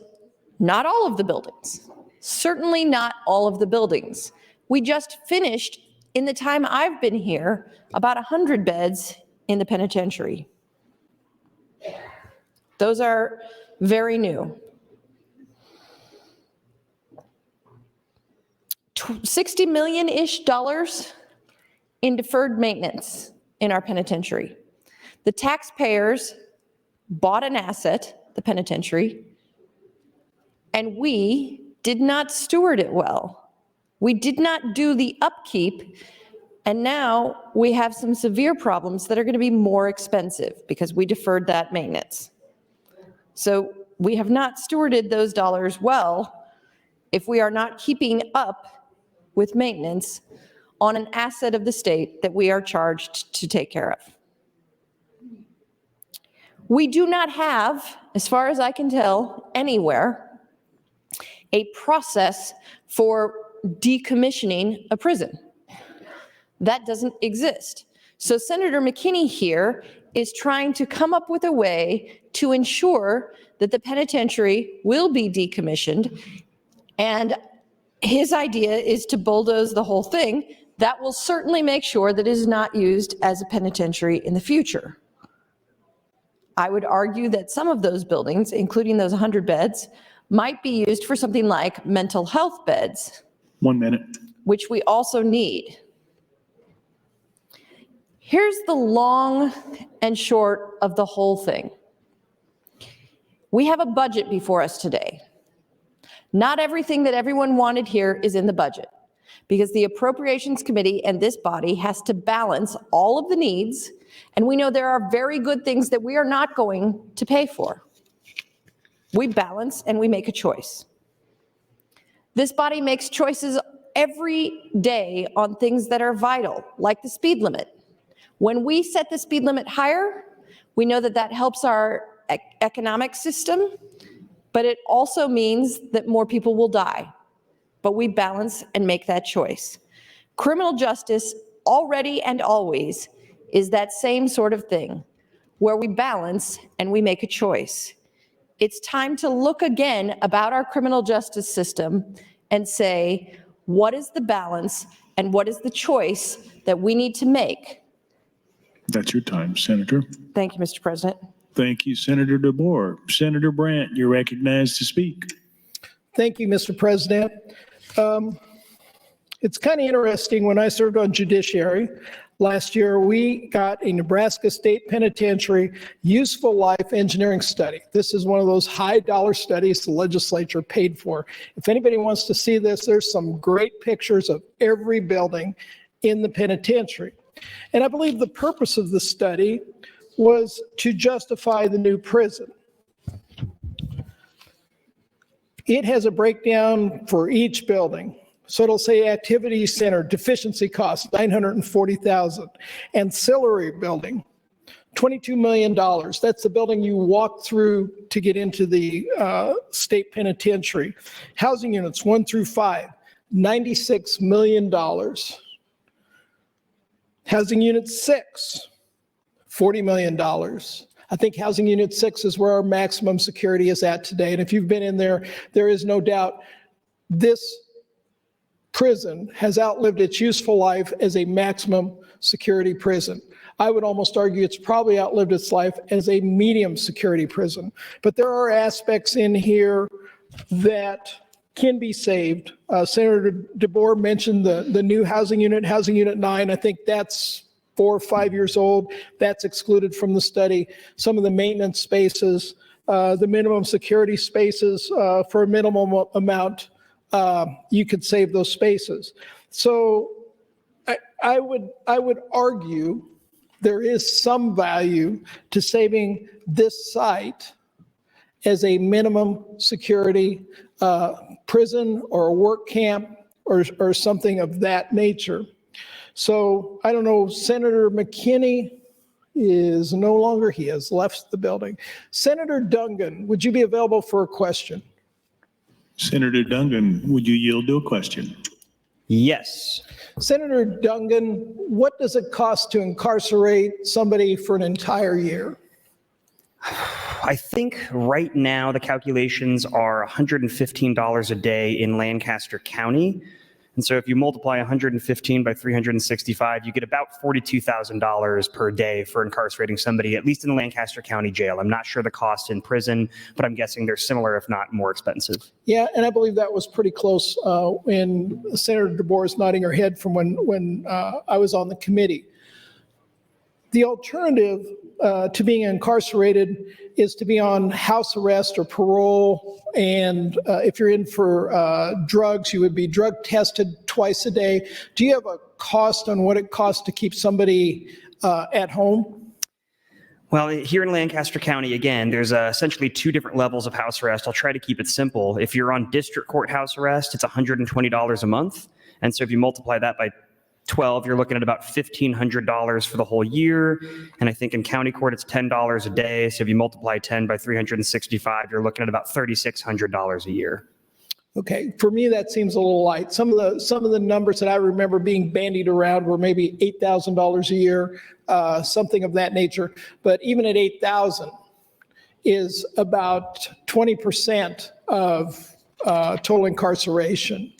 not all of the buildings. Certainly not all of the buildings. We just finished, in the time I've been here, about 100 beds in the penitentiary. Those are very new. $60 million-ish in deferred maintenance in our penitentiary. The taxpayers bought an asset, the penitentiary, and we did not steward it well. We did not do the upkeep, and now we have some severe problems that are going to be more expensive because we deferred that maintenance. So we have not stewarded those dollars well if we are not keeping up with maintenance on an asset of the state that we are charged to take care of. We do not have, as far as I can tell, anywhere, a process for decommissioning a prison. That doesn't exist. So Senator McKinney here is trying to come up with a way to ensure that the penitentiary will be decommissioned, and his idea is to bulldoze the whole thing. That will certainly make sure that it is not used as a penitentiary in the future. I would argue that some of those buildings, including those 100 beds, might be used for something like mental health beds. 1 minute. Which we also need. Here's the long and short of the whole thing. We have a budget before us today. Not everything that everyone wanted here is in the budget, because the Appropriations Committee and this body has to balance all of the needs, and we know there are very good things that we are not going to pay for. We balance and we make a choice. This body makes choices every day on things that are vital, like the speed limit. When we set the speed limit higher, we know that that helps our economic system, but it also means that more people will die. But we balance and make that choice. Criminal justice, already and always, is that same sort of thing, where we balance and we make a choice. It's time to look again about our criminal justice system and say, What is the balance and what is the choice that we need to make? That's your time, Senator. Thank you, Mr. President. Thank you, Senator DeBoer. Senator Brandt, you're recognized to speak. Thank you, Mr. President. It's kind of interesting. When I served on judiciary last year, we got a Nebraska State Penitentiary useful life engineering study. This is one of those high dollar studies the legislature paid for. If anybody wants to see this, there's some great pictures of every building in the penitentiary. And I believe the purpose of the study was to justify the new prison. It has a breakdown for each building. So it'll say activity center, deficiency costs, $940,000. Ancillary building, $22 million. That's the building you walk through to get into the state penitentiary. Housing units 1 through 5, $96 million. Housing unit 6, $40 million. I think housing unit 6 is where our maximum security is at today. And if you've been in there, there is no doubt this prison has outlived its useful life as a maximum security prison. I would almost argue it's probably outlived its life as a medium security prison. But there are aspects in here that can be saved. Senator DeBoer mentioned the new housing unit 9. I think that's 4 or 5 years old. That's excluded from the study. Some of the maintenance spaces, the minimum security spaces for a minimum amount, you could save those spaces. So I would argue there is some value to saving this site as a minimum security prison or a work camp or something of that nature. So I don't know, Senator McKinney is no longer, he has left the building. Senator Dungan, would you be available for a question? Senator Dungan, would you yield to a question? Yes. Senator Dungan, what does it cost to incarcerate somebody for an entire year? I think right now the calculations are $115 a day in Lancaster County. And so if you multiply 115 by 365, you get about $42,000 per day for incarcerating somebody, at least in the Lancaster County Jail. I'm not sure the cost in prison, but I'm guessing they're similar, if not more expensive. Yeah, and I believe that was pretty close when Senator DeBoer is nodding her head from when I was on the committee. The alternative to being incarcerated is to be on house arrest or parole. And if you're in for drugs, you would be drug tested twice a day. Do you have a cost on what it costs to keep somebody at home? Well, here in Lancaster County, again, there's essentially 2 different levels of house arrest. I'll try to keep it simple. If you're on district court house arrest, it's $120 a month. And so if you multiply that by 12, you're looking at about $1,500 for the whole year. And I think in county court, it's $10 a day. So if you multiply 10 by 365, you're looking at about $3,600 a year. Okay, for me, that seems a little light. Some of the numbers that I remember being bandied around were maybe $8,000 a year, something of that nature. But even at $8,000 is about 20% of total incarceration.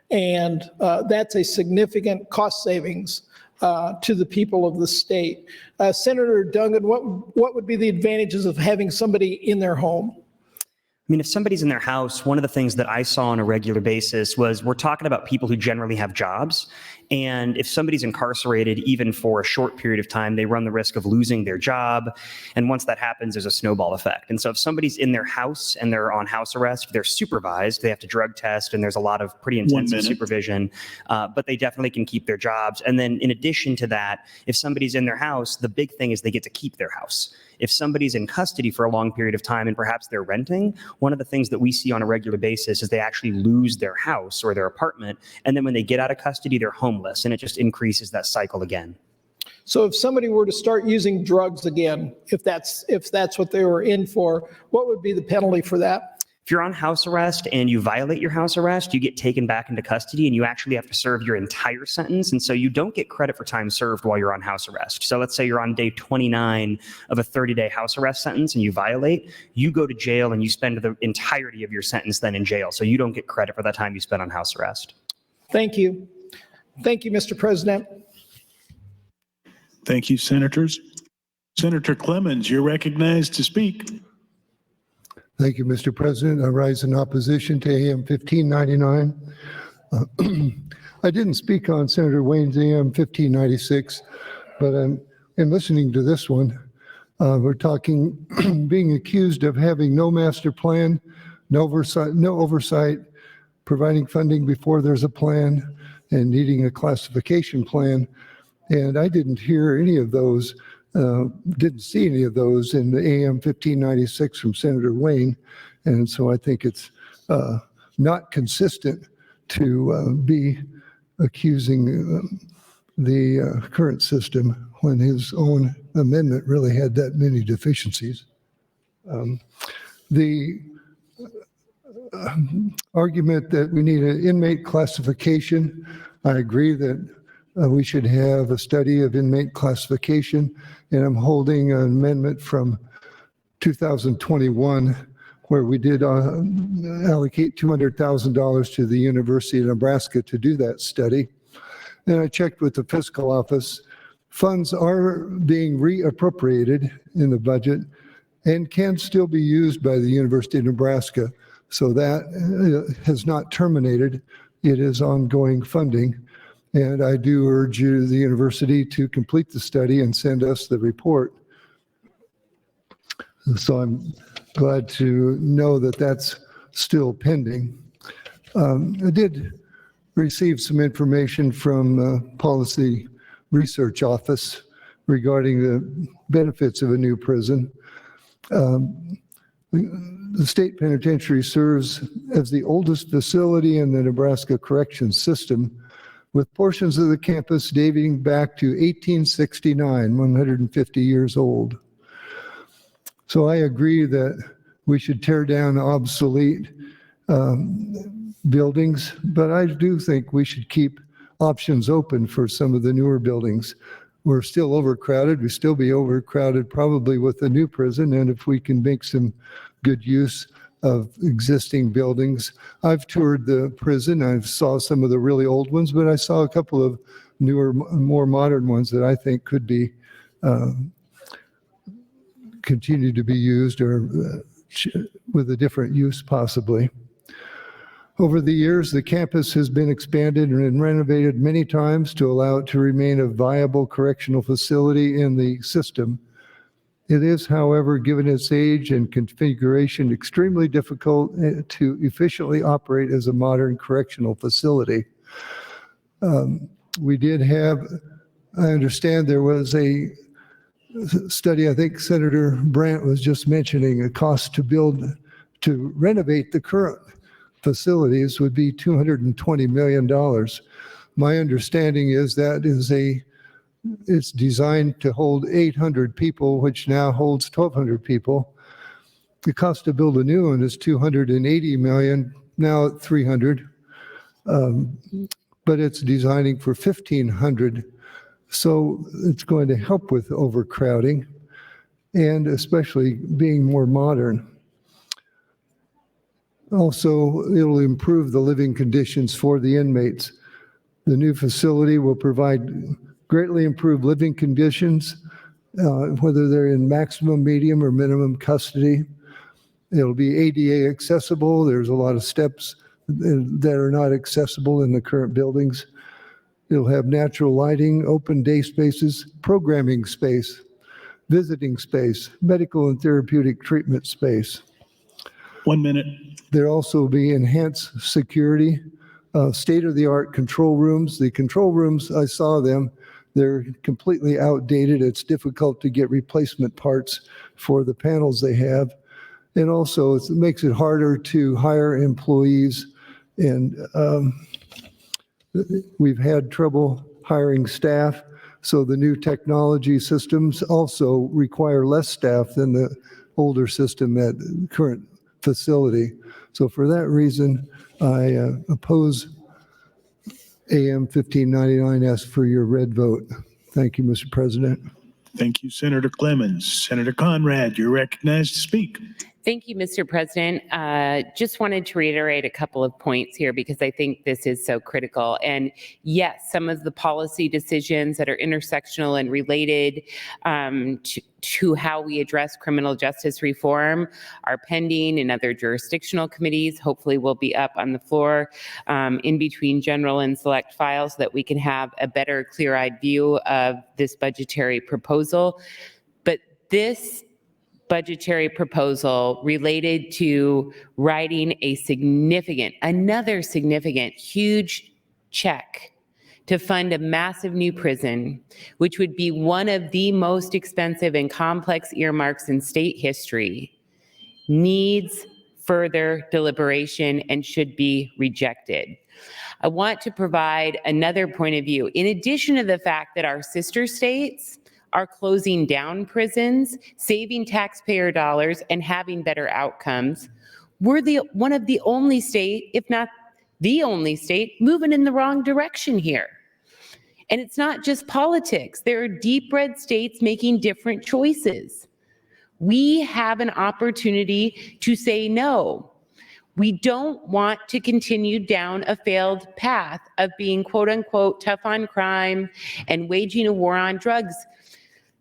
And that's a significant cost savings to the people of the state. Senator Dungan, what would be the advantages of having somebody in their home? I mean, if somebody's in their house, one of the things that I saw on a regular basis was we're talking about people who generally have jobs. And if somebody's incarcerated, even for a short period of time, they run the risk of losing their job. And once that happens, there's a snowball effect. And so if somebody's in their house and they're on house arrest, they're supervised, they have to drug test, and there's a lot of pretty intensive supervision, but they definitely can keep their jobs. And then in addition to that, if somebody's in their house, the big thing is they get to keep their house. If somebody's in custody for a long period of time and perhaps they're renting, one of the things that we see on a regular basis is they actually lose their house or their apartment. And then when they get out of custody, they're homeless, and it just increases that cycle again. So if somebody were to start using drugs again, if that's what they were in for, what would be the penalty for that? If you're on house arrest and you violate your house arrest, you get taken back into custody and you actually have to serve your entire sentence. And so you don't get credit for time served while you're on house arrest. So let's say you're on day 29 of a 30-day house arrest sentence and you violate, you go to jail and you spend the entirety of your sentence then in jail. So you don't get credit for that time you spent on house arrest. Thank you. Thank you, Mr. President. Thank you, Senators. Senator Clemens, you're recognized to speak. Thank you, Mr. President. I rise in opposition to AM 1599. I didn't speak on Senator Wayne's AM 1596, but in listening to this one, we're talking being accused of having no master plan, no oversight, providing funding before there's a plan, and needing a classification plan. And I didn't hear any of those, didn't see any of those in the AM 1596 from Senator Wayne. And so I think it's not consistent to be accusing the current system when his own amendment really had that many deficiencies. The argument that we need an inmate classification, I agree that we should have a study of inmate classification, and I'm holding an amendment from 2021 where we did allocate $200,000 to the University of Nebraska to do that study. And I checked with the fiscal office. Funds are being reappropriated in the budget and can still be used by the University of Nebraska. So that has not terminated. It is ongoing funding. And I do urge you, the university, to complete the study and send us the report. So I'm glad to know that that's still pending. I did receive some information from Policy Research Office regarding the benefits of a new prison. The state penitentiary serves as the oldest facility in the Nebraska corrections system, with portions of the campus dating back to 1869, 150 years old. So I agree that we should tear down obsolete buildings, but I do think we should keep options open for some of the newer buildings. We're still overcrowded. We still be overcrowded probably with the new prison, and if we can make some good use of existing buildings. I've toured the prison. I saw some of the really old ones, but I saw a couple of newer, more modern ones that I think could be continue to be used or with a different use possibly. Over the years, the campus has been expanded and renovated many times to allow it to remain a viable correctional facility in the system. It is, however, given its age and configuration, extremely difficult to efficiently operate as a modern correctional facility. We did have, I understand there was a study, I think Senator Brandt was just mentioning, a cost to renovate the current facilities would be $220 million. My understanding is that it's designed to hold 800 people, which now holds 1,200 people. The cost to build a new one is $280 million, now at 300, but it's designing for 1,500. So it's going to help with overcrowding and especially being more modern. Also, it'll improve the living conditions for the inmates. The new facility will provide greatly improved living conditions, whether they're in maximum, medium, or minimum custody. It'll be ADA accessible. There's a lot of steps that are not accessible in the current buildings. It'll have natural lighting, open day spaces, programming space, visiting space, medical and therapeutic treatment space. 1 minute. There'll also be enhanced security, state-of-the-art control rooms. The control rooms, I saw them, they're completely outdated. It's difficult to get replacement parts for the panels they have. And also it makes it harder to hire employees. And we've had trouble hiring staff. So the new technology systems also require less staff than the older system at the current facility. So for that reason, I oppose AM 1599. Ask for your red vote. Thank you, Mr. President. Thank you, Senator Clemens. Senator Conrad, you're recognized to speak. Thank you, Mr. President. Just wanted to reiterate a couple of points here because I think this is so critical. And yes, some of the policy decisions that are intersectional and related to how we address criminal justice reform are pending in other jurisdictional committees. Hopefully will be up on the floor in between general and select files so that we can have a better, clear-eyed view of this budgetary proposal. But this budgetary proposal related to writing another significant, huge check to fund a massive new prison, which would be one of the most expensive and complex earmarks in state history, needs further deliberation and should be rejected. I want to provide another point of view. In addition to the fact that our sister states are closing down prisons, saving taxpayer dollars, and having better outcomes, we're one of the only state, if not the only state, moving in the wrong direction here. And it's not just politics. There are deep red states making different choices. We have an opportunity to say no. We don't want to continue down a failed path of being quote unquote tough on crime and waging a war on drugs,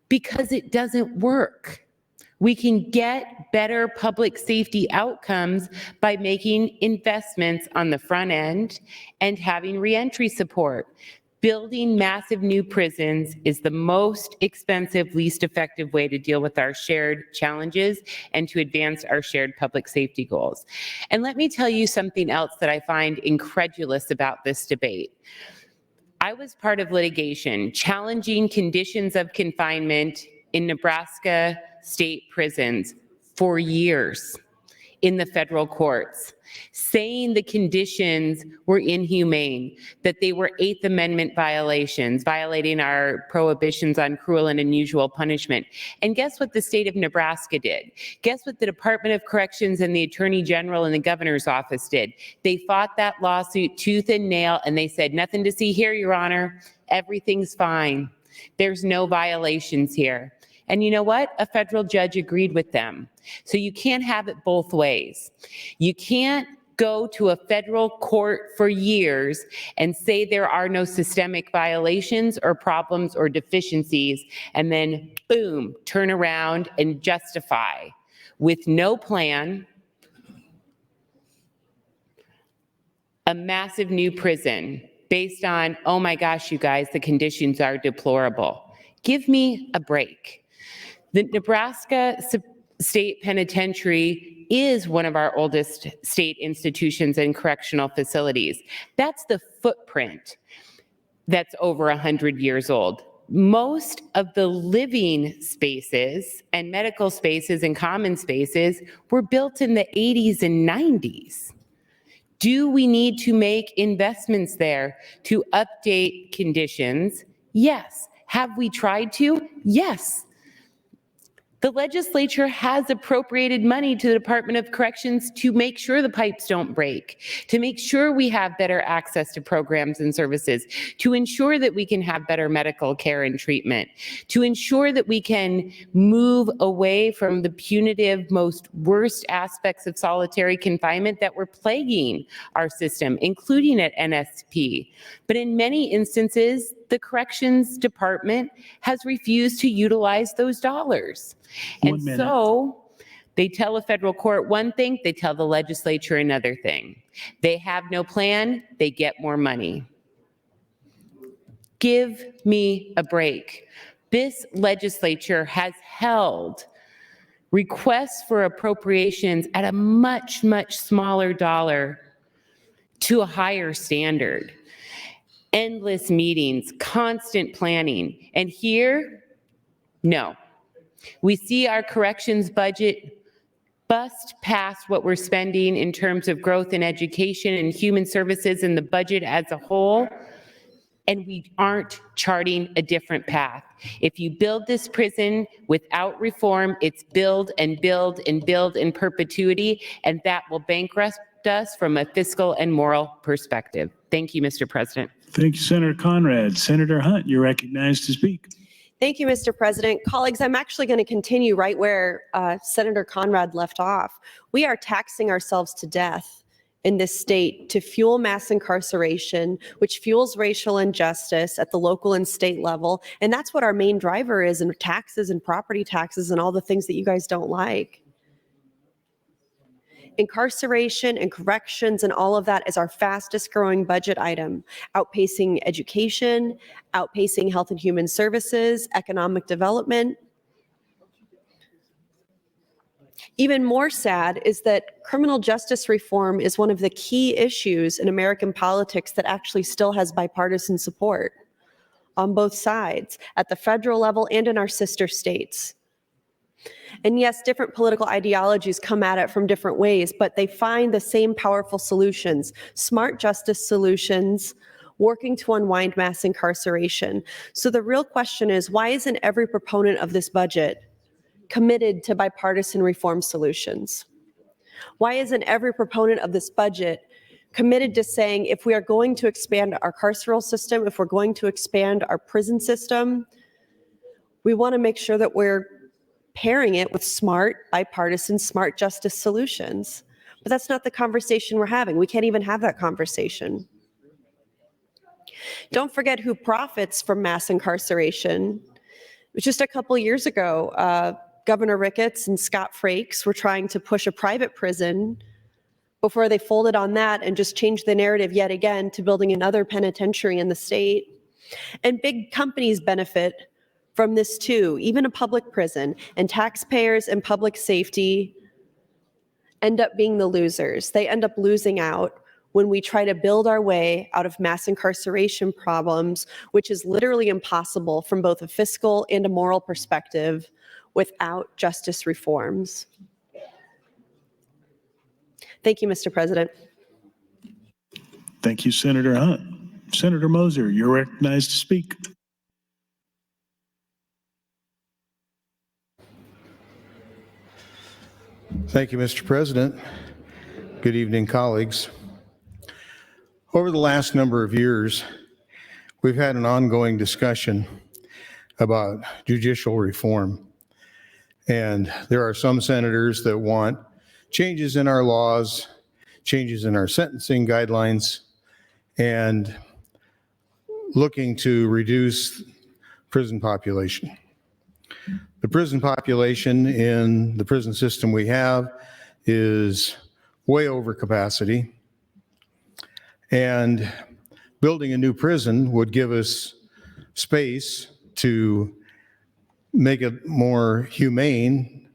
because it doesn't work. We can get better public safety outcomes by making investments on the front end and having reentry support. Building massive new prisons is the most expensive, least effective way to deal with our shared challenges and to advance our shared public safety goals. And let me tell you something else that I find incredulous about this debate. I was part of litigation challenging conditions of confinement in Nebraska state prisons for years in the federal courts, saying the conditions were inhumane, that they were Eighth Amendment violations, violating our prohibitions on cruel and unusual punishment. And guess what the state of Nebraska did? Guess what the Department of Corrections and the Attorney General and the governor's office did? They fought that lawsuit tooth and nail, and they said, nothing to see here, Your Honor. Everything's fine. There's no violations here. And you know what? A federal judge agreed with them. So you can't have it both ways. You can't go to a federal court for years and say there are no systemic violations or problems or deficiencies, and then boom, turn around and justify with no plan a massive new prison based on, oh my gosh, you guys, the conditions are deplorable. Give me a break. The Nebraska State Penitentiary is one of our oldest state institutions and correctional facilities. That's the footprint that's over 100 years old. Most of the living spaces and medical spaces and common spaces were built in the 80s and 90s. Do we need to make investments there to update conditions? Yes. Have we tried to? Yes. The legislature has appropriated money to the Department of Corrections to make sure the pipes don't break, to make sure we have better access to programs and services, to ensure that we can have better medical care and treatment, to ensure that we can move away from the punitive, most worst aspects of solitary confinement that were plaguing our system, including at NSP. But in many instances, the Corrections Department has refused to utilize those dollars. And so they tell a federal court one thing, they tell the legislature another thing. They have no plan, they get more money. Give me a break. This legislature has held requests for appropriations at a much, much smaller dollar to a higher standard. Endless meetings, constant planning. And here, no. We see our corrections budget bust past what we're spending in terms of growth in education and human services and the budget as a whole, and we aren't charting a different path. If you build this prison without reform, it's build and build and build in perpetuity, and that will bankrupt us from a fiscal and moral perspective. Thank you, Mr. President. Thank you, Senator Conrad. Senator Hunt, you're recognized to speak. Thank you, Mr. President. Colleagues, I'm actually going to continue right where Senator Conrad left off. We are taxing ourselves to death in this state to fuel mass incarceration, which fuels racial injustice at the local and state level. And that's what our main driver is in taxes and property taxes and all the things that you guys don't like. Incarceration and corrections and all of that is our fastest growing budget item, outpacing education, outpacing health and human services, economic development. Even more sad is that criminal justice reform is one of the key issues in American politics that actually still has bipartisan support on both sides, at the federal level and in our sister states. And yes, different political ideologies come at it from different ways, but they find the same powerful solutions, smart justice solutions, working to unwind mass incarceration. So the real question is, why isn't every proponent of this budget committed to bipartisan reform solutions? Why isn't every proponent of this budget committed to saying, if we are going to expand our carceral system, if we're going to expand our prison system, we want to make sure that we're pairing it with smart, bipartisan, smart justice solutions. But that's not the conversation we're having. We can't even have that conversation. Don't forget who profits from mass incarceration. Just a couple years ago, Governor Ricketts and Scott Frakes were trying to push a private prison before they folded on that and just changed the narrative yet again to building another penitentiary in the state. And big companies benefit from this too, even a public prison, and taxpayers and public safety end up being the losers. They end up losing out when we try to build our way out of mass incarceration problems, which is literally impossible from both a fiscal and a moral perspective without justice reforms. Thank you, Mr. President. Thank you, Senator Hunt. Senator Moser, you're recognized to speak. Thank you, Mr. President. Good evening, colleagues. Over the last number of years, we've had an ongoing discussion about judicial reform. And there are some senators that want changes in our laws, changes in our sentencing guidelines, and looking to reduce prison population. The prison population in the prison system we have is way over capacity. And building a new prison would give us space to make it more humane,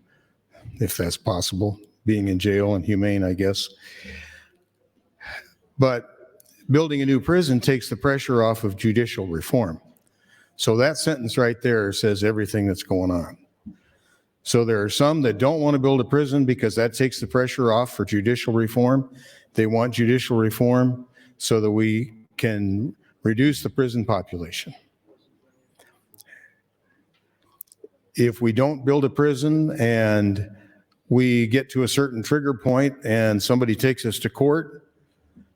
if that's possible, being in jail and humane, I guess. But building a new prison takes the pressure off of judicial reform. So that sentence right there says everything that's going on. So there are some that don't want to build a prison because that takes the pressure off for judicial reform. They want judicial reform so that we can reduce the prison population. If we don't build a prison and we get to a certain trigger point and somebody takes us to court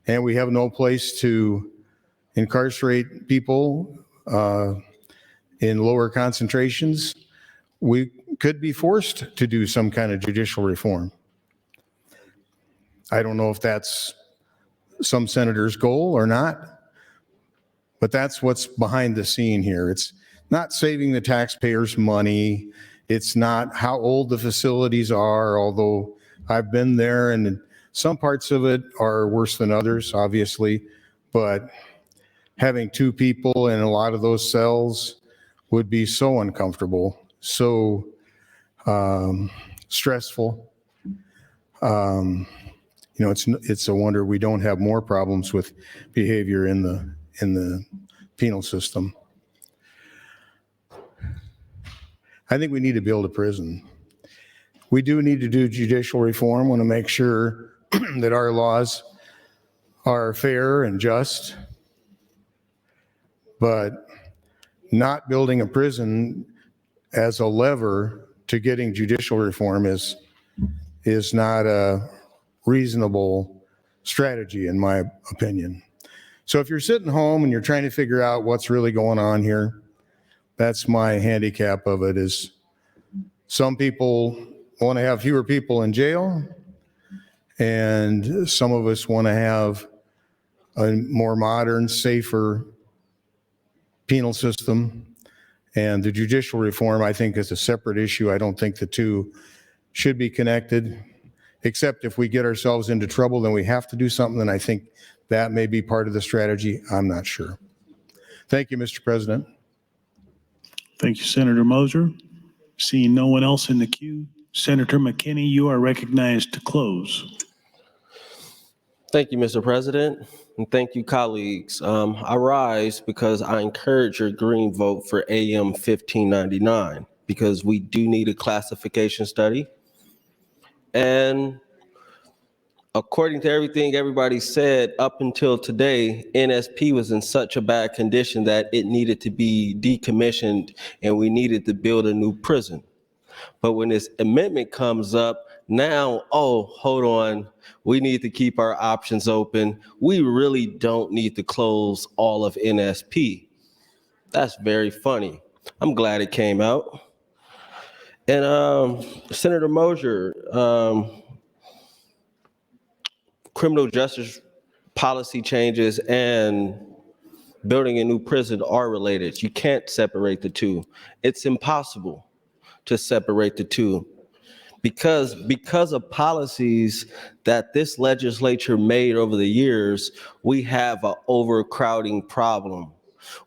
and we have no place to incarcerate people in lower concentrations, we could be forced to do some kind of judicial reform. I don't know if that's some senator's goal or not, but that's what's behind the scene here. It's not saving the taxpayers money. It's not how old the facilities are, although I've been there and some parts of it are worse than others, obviously, but having two people in a lot of those cells would be so uncomfortable, so stressful. It's a wonder we don't have more problems with behavior in the penal system. I think we need to build a prison. We do need to do judicial reform. Want to make sure that our laws are fair and just, but not building a prison as a lever to getting judicial reform is not a reasonable strategy, in my opinion. So if you're sitting home and you're trying to figure out what's really going on here, That's my handicap of it, is some people want to have fewer people in jail, and some of us want to have a more modern, safer penal system. And the judicial reform, I think, is a separate issue. I don't think the two should be connected, except if we get ourselves into trouble, then we have to do something. And I think that may be part of the strategy. I'm not sure. Thank you, Mr. President. Thank you, Senator Moser. Seeing no one else in the queue, Senator McKinney, you are recognized to close. Thank you, Mr. President, and thank you, colleagues. I rise because I encourage your green vote for AM 1599, because we do need a classification study. And according to everything everybody said up until today, NSP was in such a bad condition that it needed to be decommissioned and we needed to build a new prison. But when this amendment comes up, now, oh, hold on, we need to keep our options open. We really don't need to close all of NSP. That's very funny. I'm glad it came out. And Senator Moser, criminal justice policy changes and building a new prison are related. You can't separate the two. It's impossible to separate the two because of policies that this legislature made over the years. We have an overcrowding problem.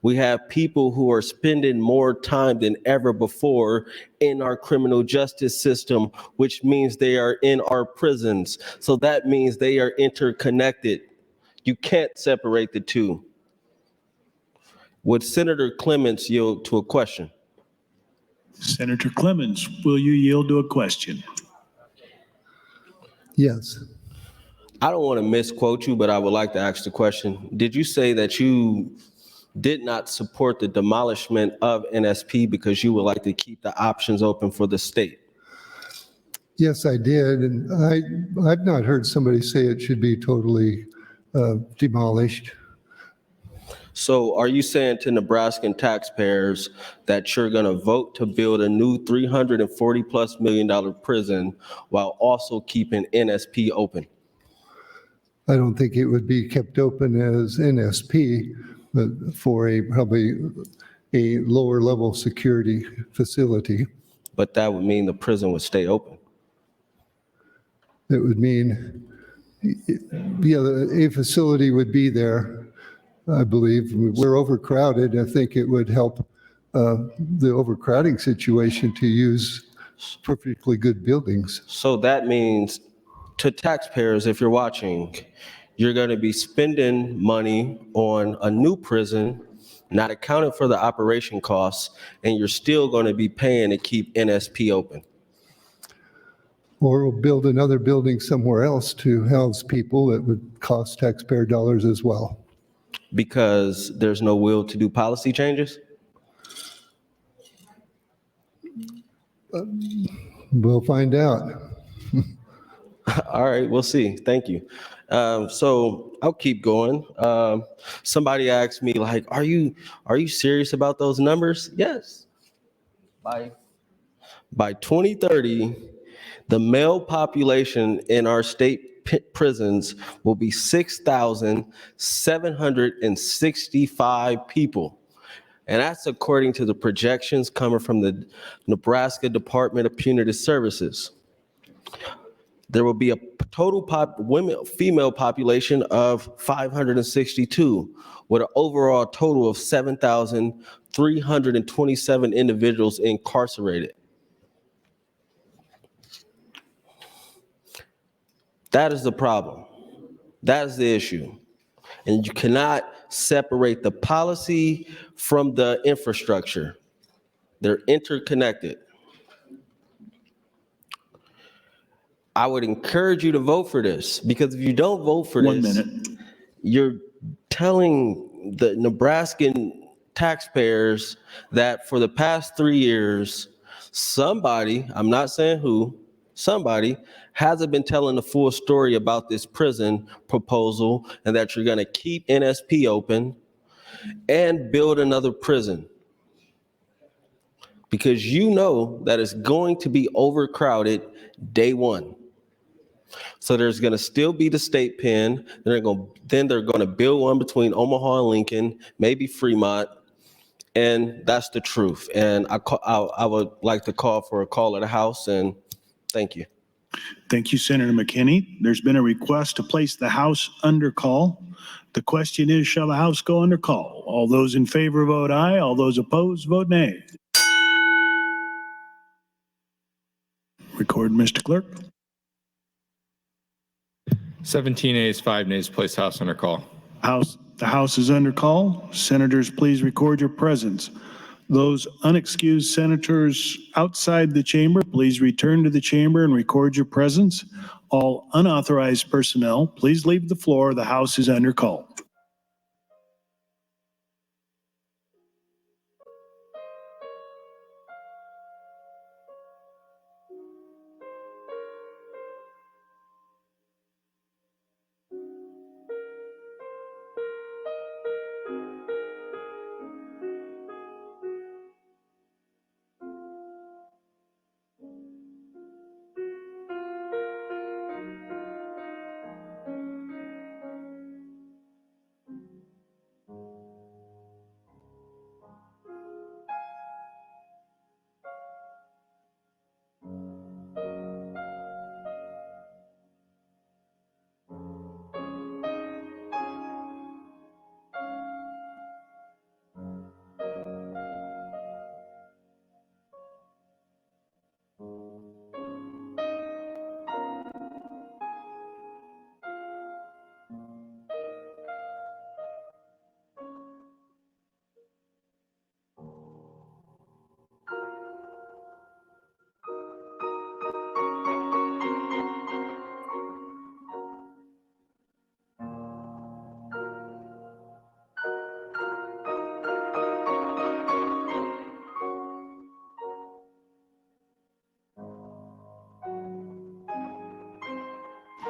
We have people who are spending more time than ever before in our criminal justice system, which means they are in our prisons. So that means they are interconnected. You can't separate the two. Would Senator Clements yield to a question? Senator Clements, will you yield to a question? Yes. I don't want to misquote you, but I would like to ask the question. Did you say that you did not support the demolishment of NSP because you would like to keep the options open for the state? Yes, I did. And I've not heard somebody say it should be totally demolished. So are you saying to Nebraskan taxpayers that you're going to vote to build a new $340+ million prison while also keeping NSP open? I don't think it would be kept open as NSP, but for probably a lower level security facility. But that would mean the prison would stay open. It would mean, a facility would be there. I believe we're overcrowded. I think it would help the overcrowding situation to use perfectly good buildings. So that means to taxpayers, if you're watching, you're going to be spending money on a new prison, not accounting for the operation costs, and you're still going to be paying to keep NSP open. Or we'll build another building somewhere else to house people that would cost taxpayer dollars as well. Because there's no will to do policy changes? We'll find out. All right, we'll see. Thank you. So I'll keep going. Somebody asked me, like, are you serious about those numbers? Yes. By 2030, the male population in our state prisons will be 6,765 people. And that's according to the projections coming from the Nebraska Department of Punitive Services. There will be a total female population of 562, with an overall total of 7,327 individuals incarcerated. That is the problem. That is the issue. And you cannot separate the policy from the infrastructure. They're interconnected. I would encourage you to vote for this, because if you don't vote for this, you're telling the Nebraskan taxpayers that for the past 3 years, somebody, I'm not saying who, somebody hasn't been telling the full story about this prison proposal, and that you're going to keep NSP open and build another prison. because you know that it's going to be overcrowded day one. So there's going to still be the state pen. Then they're going to build one between Omaha and Lincoln, maybe Fremont, and that's the truth. And I would like to call for a call of the House, and thank you. Thank you, Senator McKinney. There's been a request to place the House under call. The question is, shall the House go under call? All those in favor vote aye. All those opposed vote nay. Record, Mr. Clerk. 17 ayes, 5 nays, place House under call. The House is under call. Senators, please record your presence. Those unexcused senators outside the chamber, please return to the chamber and record your presence. All unauthorized personnel, please leave the floor. The House is under call.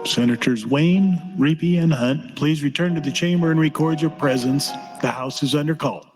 Senators Wayne, Reapy, and Hunt, please return to the chamber and record your presence. The House is under call.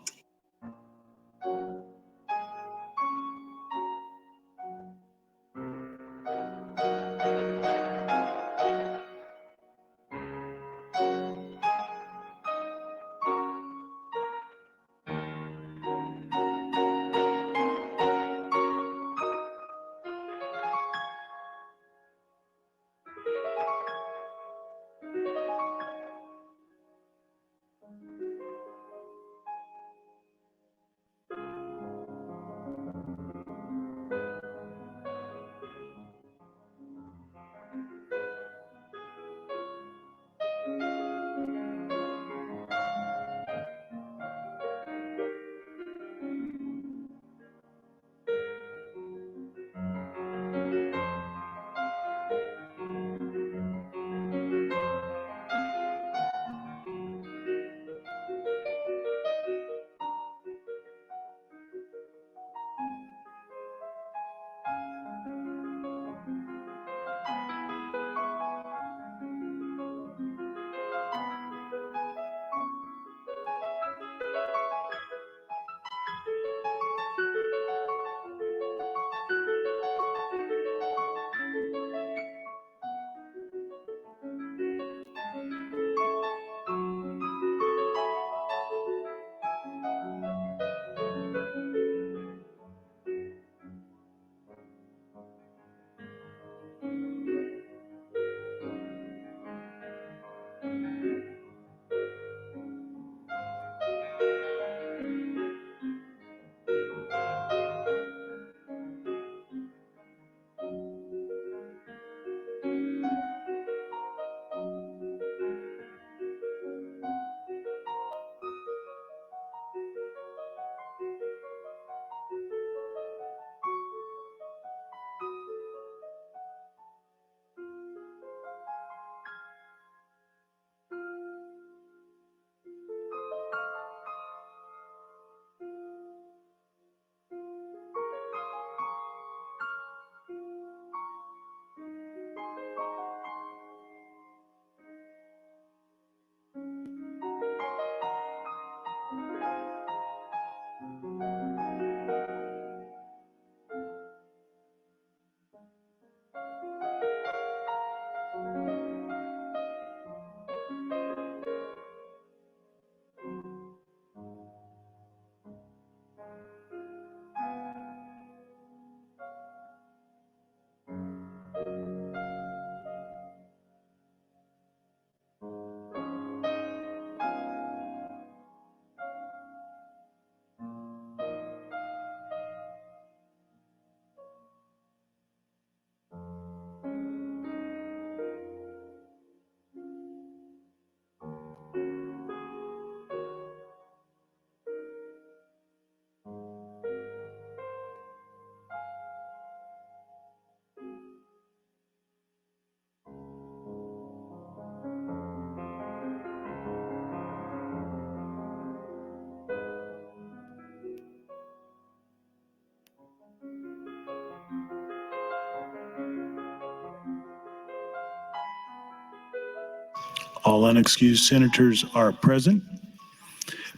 All unexcused senators are present.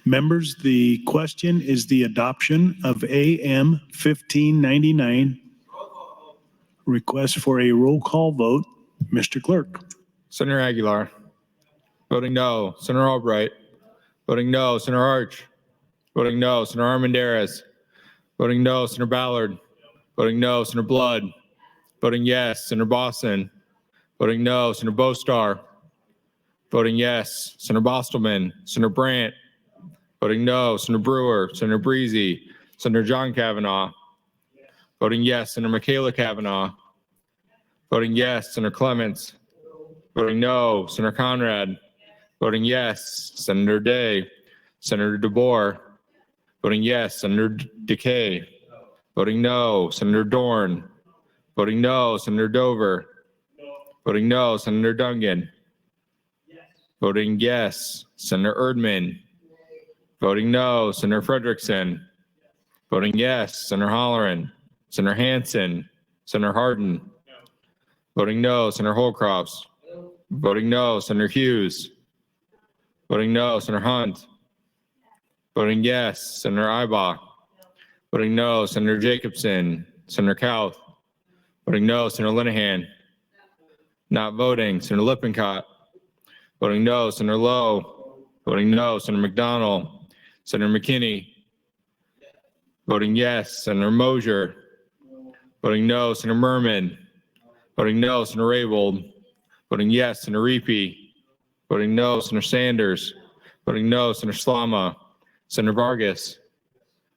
Members, the question is the adoption of AM 1599. Request for a roll call vote. Mr. Clerk. Senator Aguilar. Voting no. Senator Albright. Voting no. Senator Arch. Voting no. Senator Armendariz. Voting no. Senator Ballard. Voting no. Senator Blood. Voting yes. Senator Boston. Voting no. Senator Bostar. Voting yes. Senator Bostelman. Senator Brandt. Voting no. Senator Brewer. Senator Breezy. Senator John Kavanaugh. Voting yes. Senator Michaela Kavanaugh. Voting yes. Senator Clements. Voting no. Senator Conrad. Voting yes. Senator Day. Senator DeBoer. Voting yes. Senator DeKay. Voting no. Senator Dorn. Voting no. Senator Dover. Voting no. Senator Dungan. Voting yes. Senator Erdman. Voting no. Senator Frederickson. Voting yes. Senator Holleran. Senator Hansen. Senator Hardin. Voting no. Senator Holcrofts. Voting no. Senator Hughes. Voting no. Senator Hunt. Voting yes. Senator Ibach. Voting no. Senator Jacobson. Senator Kauth. Voting no. Senator Linehan. Not voting. Senator Lippincott. Voting no. Senator Lowe. Voting no. Senator McDonald. Senator McKinney. Voting yes. Senator Mosier. Voting no. Senator Merman. Voting no. Senator Raybold. Voting yes. Senator Reapy. Voting no. Senator Sanders. Voting no. Senator Slama. Senator Vargas.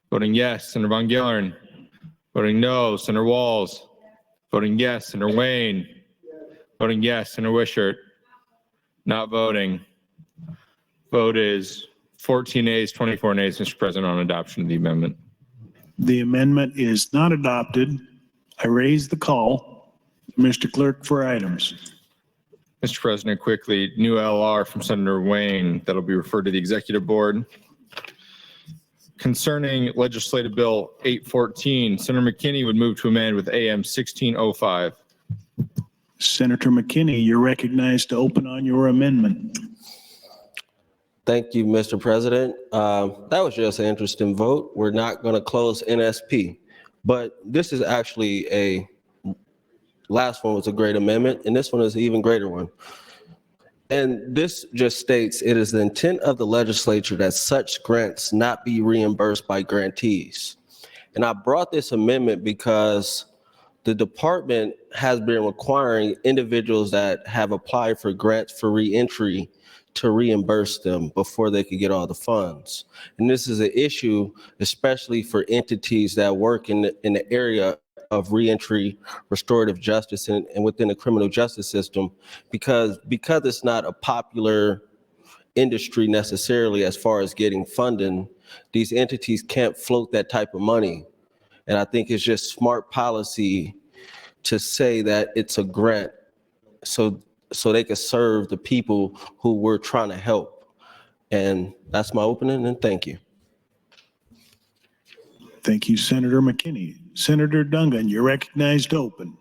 Voting yes. Senator Von Gillern. Voting no. Senator Walls. Voting yes. Senator Wayne. Voting yes. Senator Wishart. Not voting. Vote is 14 ayes, 24 nays, Mr. President, on adoption of the amendment. The amendment is not adopted. I raise the call. Mr. Clerk for items. Mr. President, quickly, new LR from Senator Wayne that'll be referred to the executive board. Concerning legislative bill 814, Senator McKinney would move to amend with AM 1605. Senator McKinney, you're recognized to open on your amendment. Thank you, Mr. President. That was just an interesting vote. We're not going to close NSP, but this is actually last one was a great amendment, and this one is an even greater one. And this just states it is the intent of the legislature that such grants not be reimbursed by grantees. And I brought this amendment because the department has been requiring individuals that have applied for grants for reentry to reimburse them before they could get all the funds. And this is an issue, especially for entities that work in the area of reentry, restorative justice, and within the criminal justice system, because it's not a popular industry necessarily as far as getting funding, these entities can't float that type of money. And I think it's just smart policy to say that it's a grant so they can serve the people who we're trying to help. And that's my opening, and thank you. Thank you, Senator McKinney. Senator Dungan, you're recognized to open.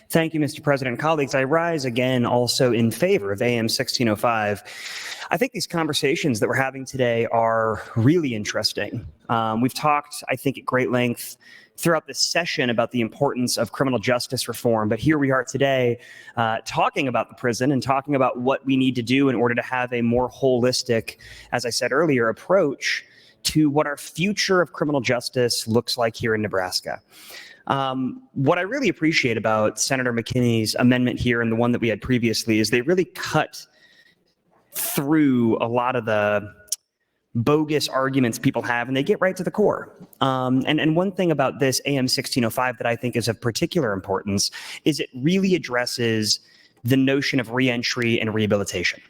Thank you, Mr. President. Colleagues, I rise again also in favor of AM 1605. I think these conversations that we're having today are really interesting. We've talked, I think, at great length throughout this session about the importance of criminal justice reform, but here we are today talking about the prison and talking about what we need to do in order to have a more holistic, as I said earlier, approach to what our future of criminal justice looks like here in Nebraska. What I really appreciate about Senator McKinney's amendment here and the one that we had previously is they really cut through a lot of the bogus arguments people have, and they get right to the core. And one thing about this AM 1605 that I think is of particular importance is it really addresses the notion of reentry and rehabilitation.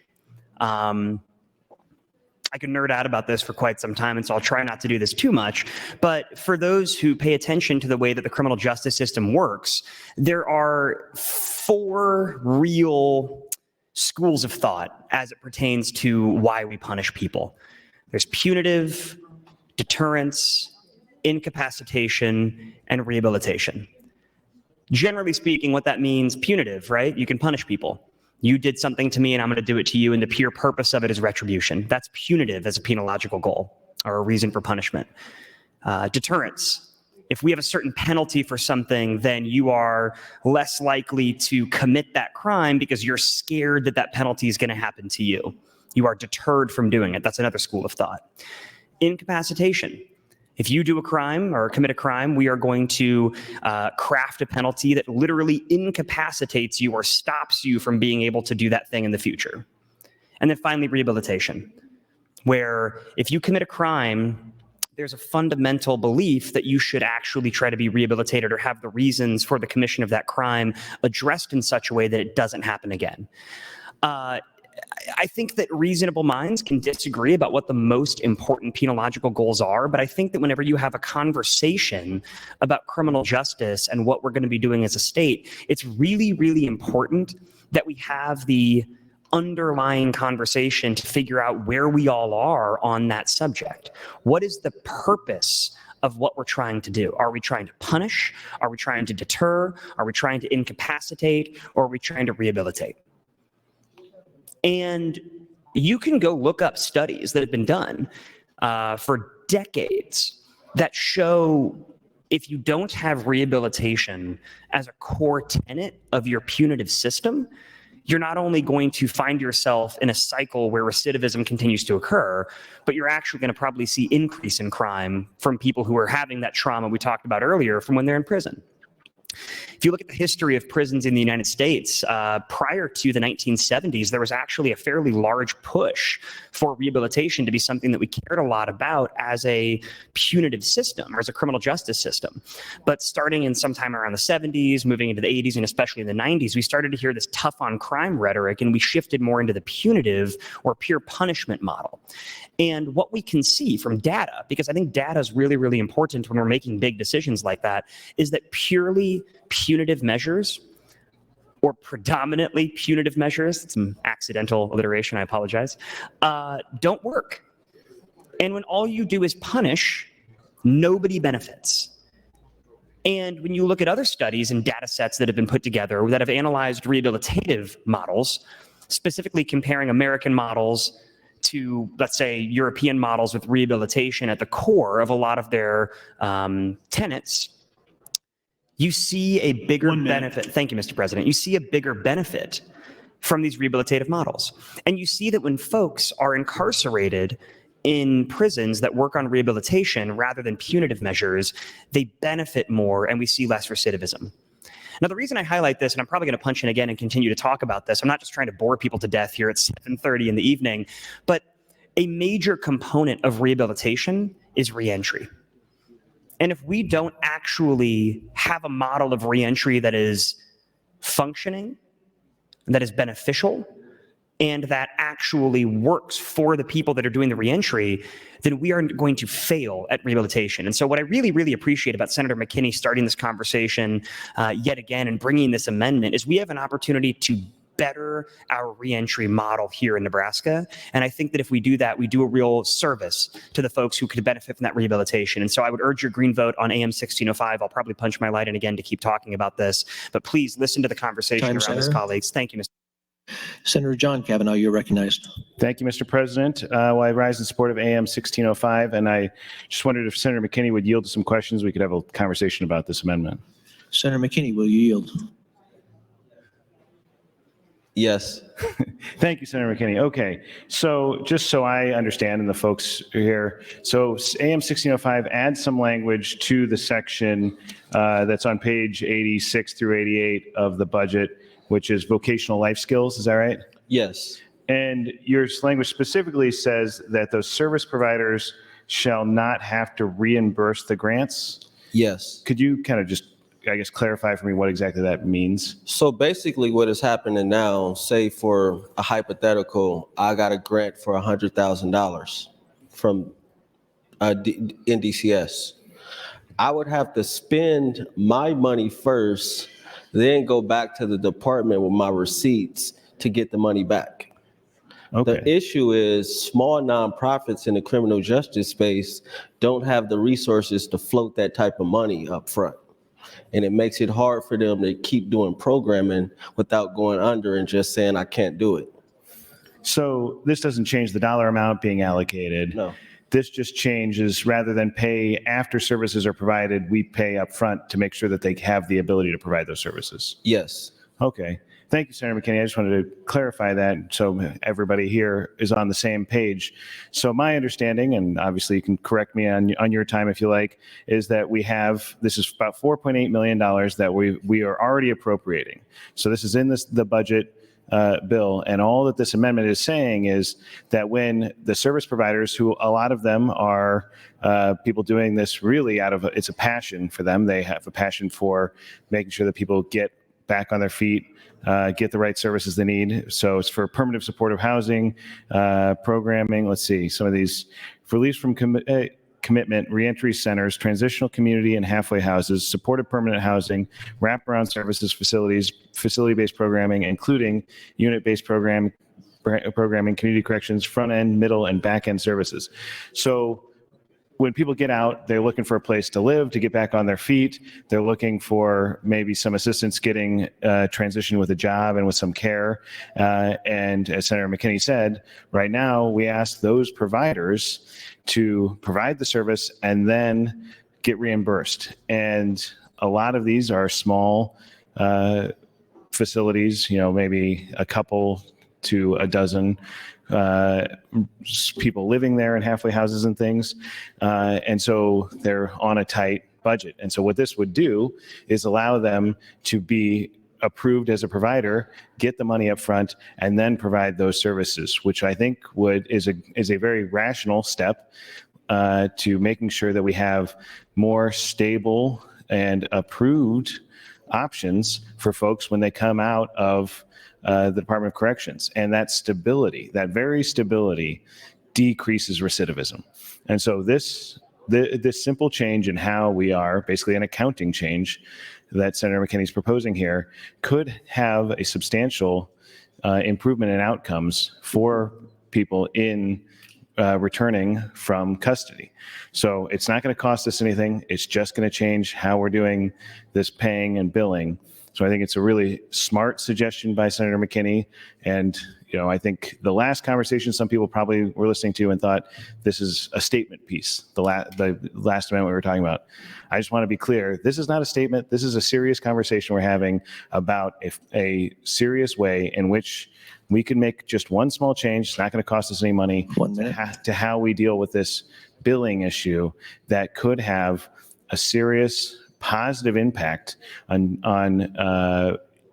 I could nerd out about this for quite some time, and so I'll try not to do this too much. But for those who pay attention to the way that the criminal justice system works, there are 4 real schools of thought as it pertains to why we punish people. There's punitive, deterrence, incapacitation, and rehabilitation. Generally speaking, what that means, punitive, right? You can punish people. You did something to me and I'm going to do it to you. And the pure purpose of it is retribution. That's punitive as a penological goal or a reason for punishment. Deterrence. If we have a certain penalty for something, then you are less likely to commit that crime because you're scared that that penalty is going to happen to you. You are deterred from doing it. That's another school of thought. Incapacitation. If you do a crime or commit a crime, we are going to craft a penalty that literally incapacitates you or stops you from being able to do that thing in the future. And then finally, rehabilitation, where if you commit a crime, there's a fundamental belief that you should actually try to be rehabilitated or have the reasons for the commission of that crime addressed in such a way that it doesn't happen again. I think that reasonable minds can disagree about what the most important penological goals are, but I think that whenever you have a conversation about criminal justice and what we're going to be doing as a state, it's really, really important that we have the underlying conversation to figure out where we all are on that subject. What is the purpose of what we're trying to do? Are we trying to punish? Are we trying to deter? Are we trying to incapacitate? Or are we trying to rehabilitate? And you can go look up studies that have been done for decades that show if you don't have rehabilitation as a core tenet of your punitive system, you're not only going to find yourself in a cycle where recidivism continues to occur, but you're actually going to probably see increase in crime from people who are having that trauma we talked about earlier from when they're in prison. If you look at the history of prisons in the United States, prior to the 1970s, there was actually a fairly large push for rehabilitation to be something that we cared a lot about as a punitive system or as a criminal justice system. But starting in sometime around the 70s, moving into the 80s, and especially in the 90s, we started to hear this tough on crime rhetoric, and we shifted more into the punitive or pure punishment model. And what we can see from data, because I think data is really, really important when we're making big decisions like that, is that purely punitive measures or predominantly punitive measures, some accidental alliteration, I apologize, don't work. And when all you do is punish, nobody benefits. And when you look at other studies and data sets that have been put together that have analyzed rehabilitative models, specifically comparing American models to, let's say, European models with rehabilitation at the core of a lot of their tenets, you see a bigger benefit. Thank you, Mr. President. You see a bigger benefit from these rehabilitative models. And you see that when folks are incarcerated in prisons that work on rehabilitation rather than punitive measures, they benefit more and we see less recidivism. Now, the reason I highlight this, and I'm probably going to punch in again and continue to talk about this, I'm not just trying to bore people to death here at 7:30 in the evening, but a major component of rehabilitation is reentry. And if we don't actually have a model of reentry that is functioning, that is beneficial, and that actually works for the people that are doing the reentry, then we are going to fail at rehabilitation. And so what I really, really appreciate about Senator McKinney starting this conversation yet again and bringing this amendment is we have an opportunity to better our reentry model here in Nebraska. And I think that if we do that, we do a real service to the folks who could benefit from that rehabilitation. And so I would urge your green vote on AM 1605. I'll probably punch my light in again to keep talking about this, but please listen to the conversation around this, colleagues. Thank you, Mr. Senator John Kavanaugh, you're recognized. Thank you, Mr. President. I rise in support of AM 1605, and I just wondered if Senator McKinney would yield to some questions. We could have a conversation about this amendment. Senator McKinney, will you yield? Yes. Thank you, Senator McKinney. Okay, so just so I understand and the folks here, so AM 1605 adds some language to the section that's on page 86 through 88 of the budget, which is vocational life skills. Is that right? Yes. And your language specifically says that those service providers shall not have to reimburse the grants? Yes. Could you kind of just, I guess, clarify for me what exactly that means? So basically what is happening now, say for a hypothetical, I got a grant for $100,000 from NDCS. I would have to spend my money first, then go back to the department with my receipts to get the money back. Okay. The issue is small nonprofits in the criminal justice space don't have the resources to float that type of money up front. And it makes it hard for them to keep doing programming without going under and just saying, I can't do it. So this doesn't change the dollar amount being allocated. No. This just changes, rather than pay after services are provided, we pay up front to make sure that they have the ability to provide those services. Yes. Okay. Thank you, Senator McKinney. I just wanted to clarify that so everybody here is on the same page. So my understanding, and obviously you can correct me on your time if you like, is that this is about $4.8 million that we are already appropriating. So this is in the budget bill, and all that this amendment is saying is that when the service providers, who a lot of them are people doing this really it's a passion for them. They have a passion for making sure that people get back on their feet, get the right services they need. So it's for permanent supportive housing, programming. Let's see, some of these: release from commitment, reentry centers, transitional community and halfway houses, supported permanent housing, wraparound services, facility-based programming, including unit-based programming, community corrections, front-end, middle, and back-end services. So when people get out, they're looking for a place to live, to get back on their feet. They're looking for maybe some assistance getting transition with a job and with some care. And as Senator McKinney said, right now we ask those providers to provide the service and then get reimbursed. And a lot of these are small facilities, maybe a couple to a dozen people living there in halfway houses and things. And so they're on a tight budget. And so what this would do is allow them to be approved as a provider, get the money up front, and then provide those services, which I think is a very rational step to making sure that we have more stable and approved options for folks when they come out of the Department of Corrections. And that stability, that very stability, decreases recidivism. And so this simple change in how we are, basically an accounting change that Senator McKinney is proposing here, could have a substantial improvement in outcomes for people in returning from custody. So it's not going to cost us anything. It's just going to change how we're doing this paying and billing. So I think it's a really smart suggestion by Senator McKinney. And, I think the last conversation, some people probably were listening to and thought this is a statement piece, the last amendment we were talking about. I just want to be clear. This is not a statement. This is a serious conversation we're having about a serious way in which we can make just one small change. It's not going to cost us any money to how we deal with this billing issue that could have a serious positive impact on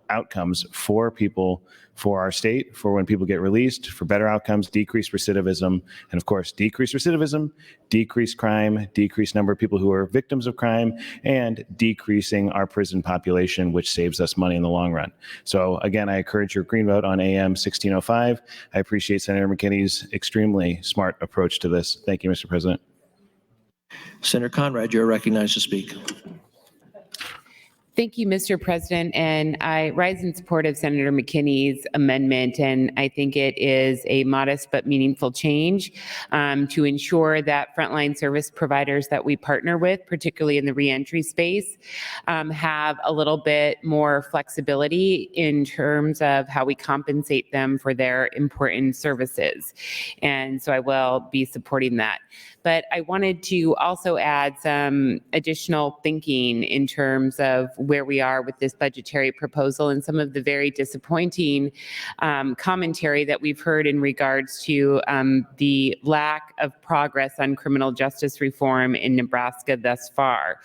outcomes for people, for our state, for when people get released, for better outcomes, decreased recidivism, and of course, decreased recidivism, decreased crime, decreased number of people who are victims of crime, and decreasing our prison population, which saves us money in the long run. So again, I encourage your green vote on AM 1605. I appreciate Senator McKinney's extremely smart approach to this. Thank you, Mr. President. Senator Conrad, you're recognized to speak. Thank you, Mr. President, and I rise in support of Senator McKinney's amendment, and I think it is a modest but meaningful change to ensure that frontline service providers that we partner with, particularly in the reentry space, have a little bit more flexibility in terms of how we compensate them for their important services. And so I will be supporting that. But I wanted to also add some additional thinking in terms of where we are with this budgetary proposal and some of the very disappointing commentary that we've heard in regards to the lack of progress on criminal justice reform in Nebraska thus far.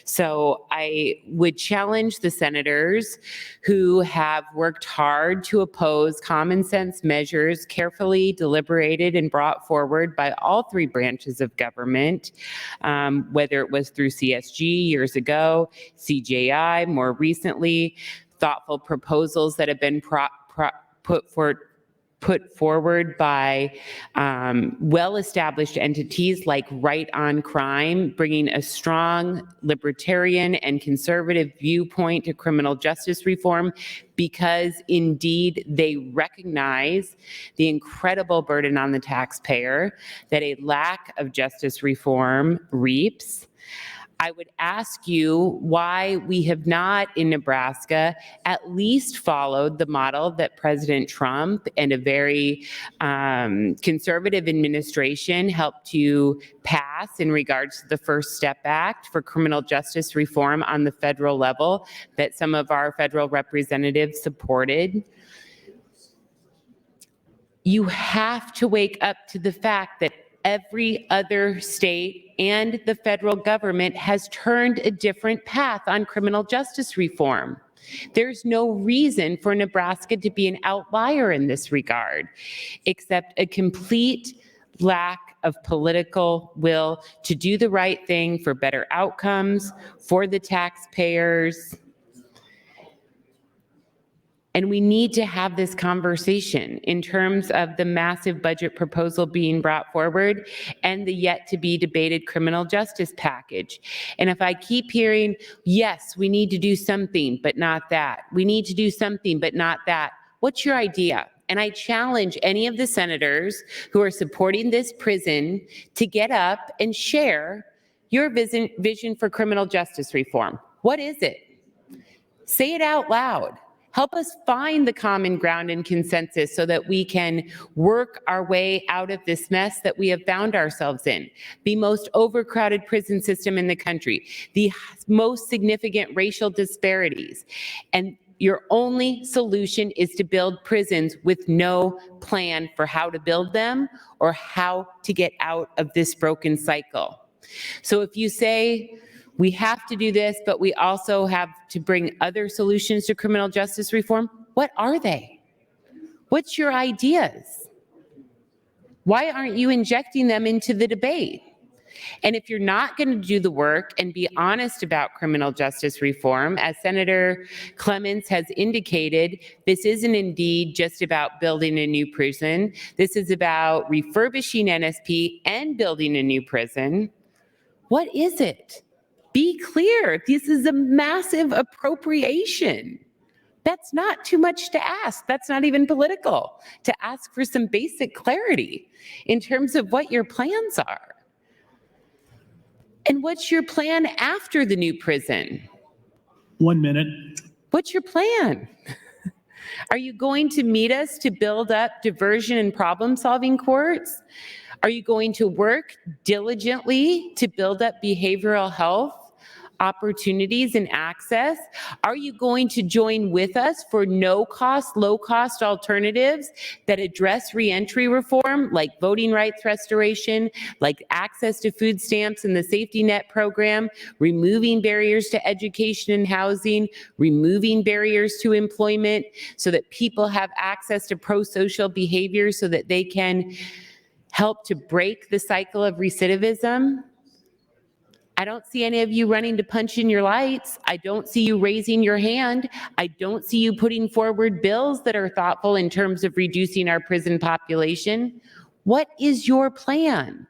So I would challenge the senators who have worked hard to oppose common sense measures carefully deliberated and brought forward by all three branches of government, whether it was through CSG years ago, CJI more recently, thoughtful proposals that have been put forward by well-established entities like Right on Crime, bringing a strong libertarian and conservative viewpoint to criminal justice reform, because indeed they recognize the incredible burden on the taxpayer that a lack of justice reform reaps. I would ask you why we have not in Nebraska at least followed the model that President Trump and a very conservative administration helped to pass in regards to the First Step Act for criminal justice reform on the federal level that some of our federal representatives supported. You have to wake up to the fact that every other state and the federal government has turned a different path on criminal justice reform. There's no reason for Nebraska to be an outlier in this regard, except a complete lack of political will to do the right thing for better outcomes for the taxpayers. And we need to have this conversation in terms of the massive budget proposal being brought forward and the yet to be debated criminal justice package. And if I keep hearing, yes, we need to do something, but not that. We need to do something, but not that. What's your idea? And I challenge any of the senators who are supporting this prison to get up and share your vision for criminal justice reform. What is it? Say it out loud. Help us find the common ground and consensus so that we can work our way out of this mess that we have found ourselves in. The most overcrowded prison system in the country, the most significant racial disparities. And your only solution is to build prisons with no plan for how to build them or how to get out of this broken cycle. So if you say, we have to do this, but we also have to bring other solutions to criminal justice reform, what are they? What's your ideas? Why aren't you injecting them into the debate? And if you're not going to do the work and be honest about criminal justice reform, as Senator Clements has indicated, this isn't indeed just about building a new prison. This is about refurbishing NSP and building a new prison. What is it? Be clear. This is a massive appropriation. That's not too much to ask. That's not even political, to ask for some basic clarity in terms of what your plans are. And what's your plan after the new prison? 1 minute. What's your plan? Are you going to meet us to build up diversion and problem-solving courts? Are you going to work diligently to build up behavioral health opportunities and access? Are you going to join with us for no-cost, low-cost alternatives that address reentry reform, like voting rights restoration, like access to food stamps and the safety net program, removing barriers to education and housing, removing barriers to employment so that people have access to pro-social behavior so that they can help to break the cycle of recidivism? I don't see any of you running to punch in your lights. I don't see you raising your hand. I don't see you putting forward bills that are thoughtful in terms of reducing our prison population. What is your plan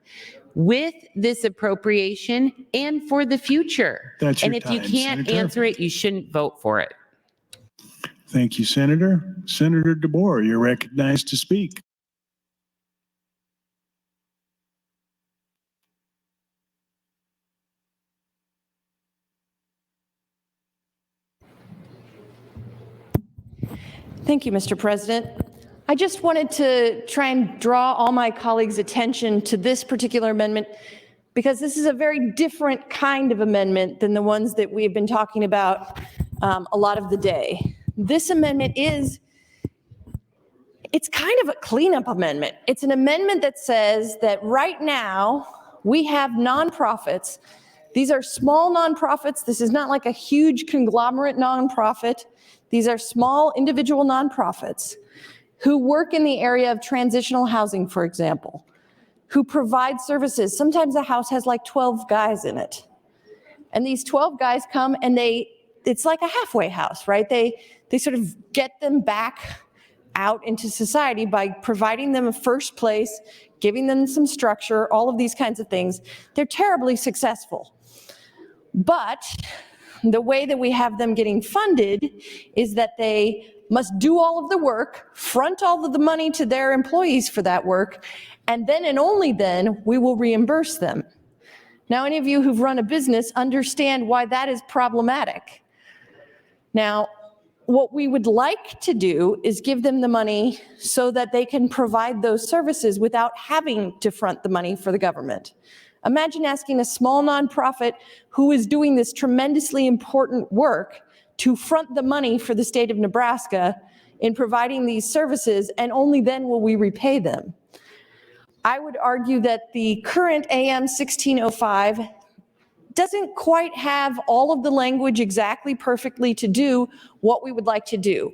with this appropriation and for the future? That's your and if you time, can't Senator. answer it, you shouldn't vote for it. Thank you, Senator. Senator DeBoer, you're recognized to speak. Thank you, Mr. President. I just wanted to try and draw all my colleagues' attention to this particular amendment because this is a very different kind of amendment than the ones that we've been talking about a lot of the day. This amendment it's kind of a cleanup amendment. It's an amendment that says that right now we have nonprofits. These are small nonprofits. This is not like a huge conglomerate nonprofit. These are small individual nonprofits who work in the area of transitional housing, for example, who provide services. Sometimes a house has like 12 guys in it. And these 12 guys come and it's like a halfway house, right? They sort of get them back out into society by providing them a first place, giving them some structure, all of these kinds of things. They're terribly successful. But the way that we have them getting funded is that they must do all of the work, front all of the money to their employees for that work, and then and only then we will reimburse them. Now, any of you who've run a business understand why that is problematic. Now, what we would like to do is give them the money so that they can provide those services without having to front the money for the government. Imagine asking a small nonprofit who is doing this tremendously important work to front the money for the state of Nebraska in providing these services, and only then will we repay them. I would argue that the current AM 1605 doesn't quite have all of the language exactly perfectly to do what we would like to do.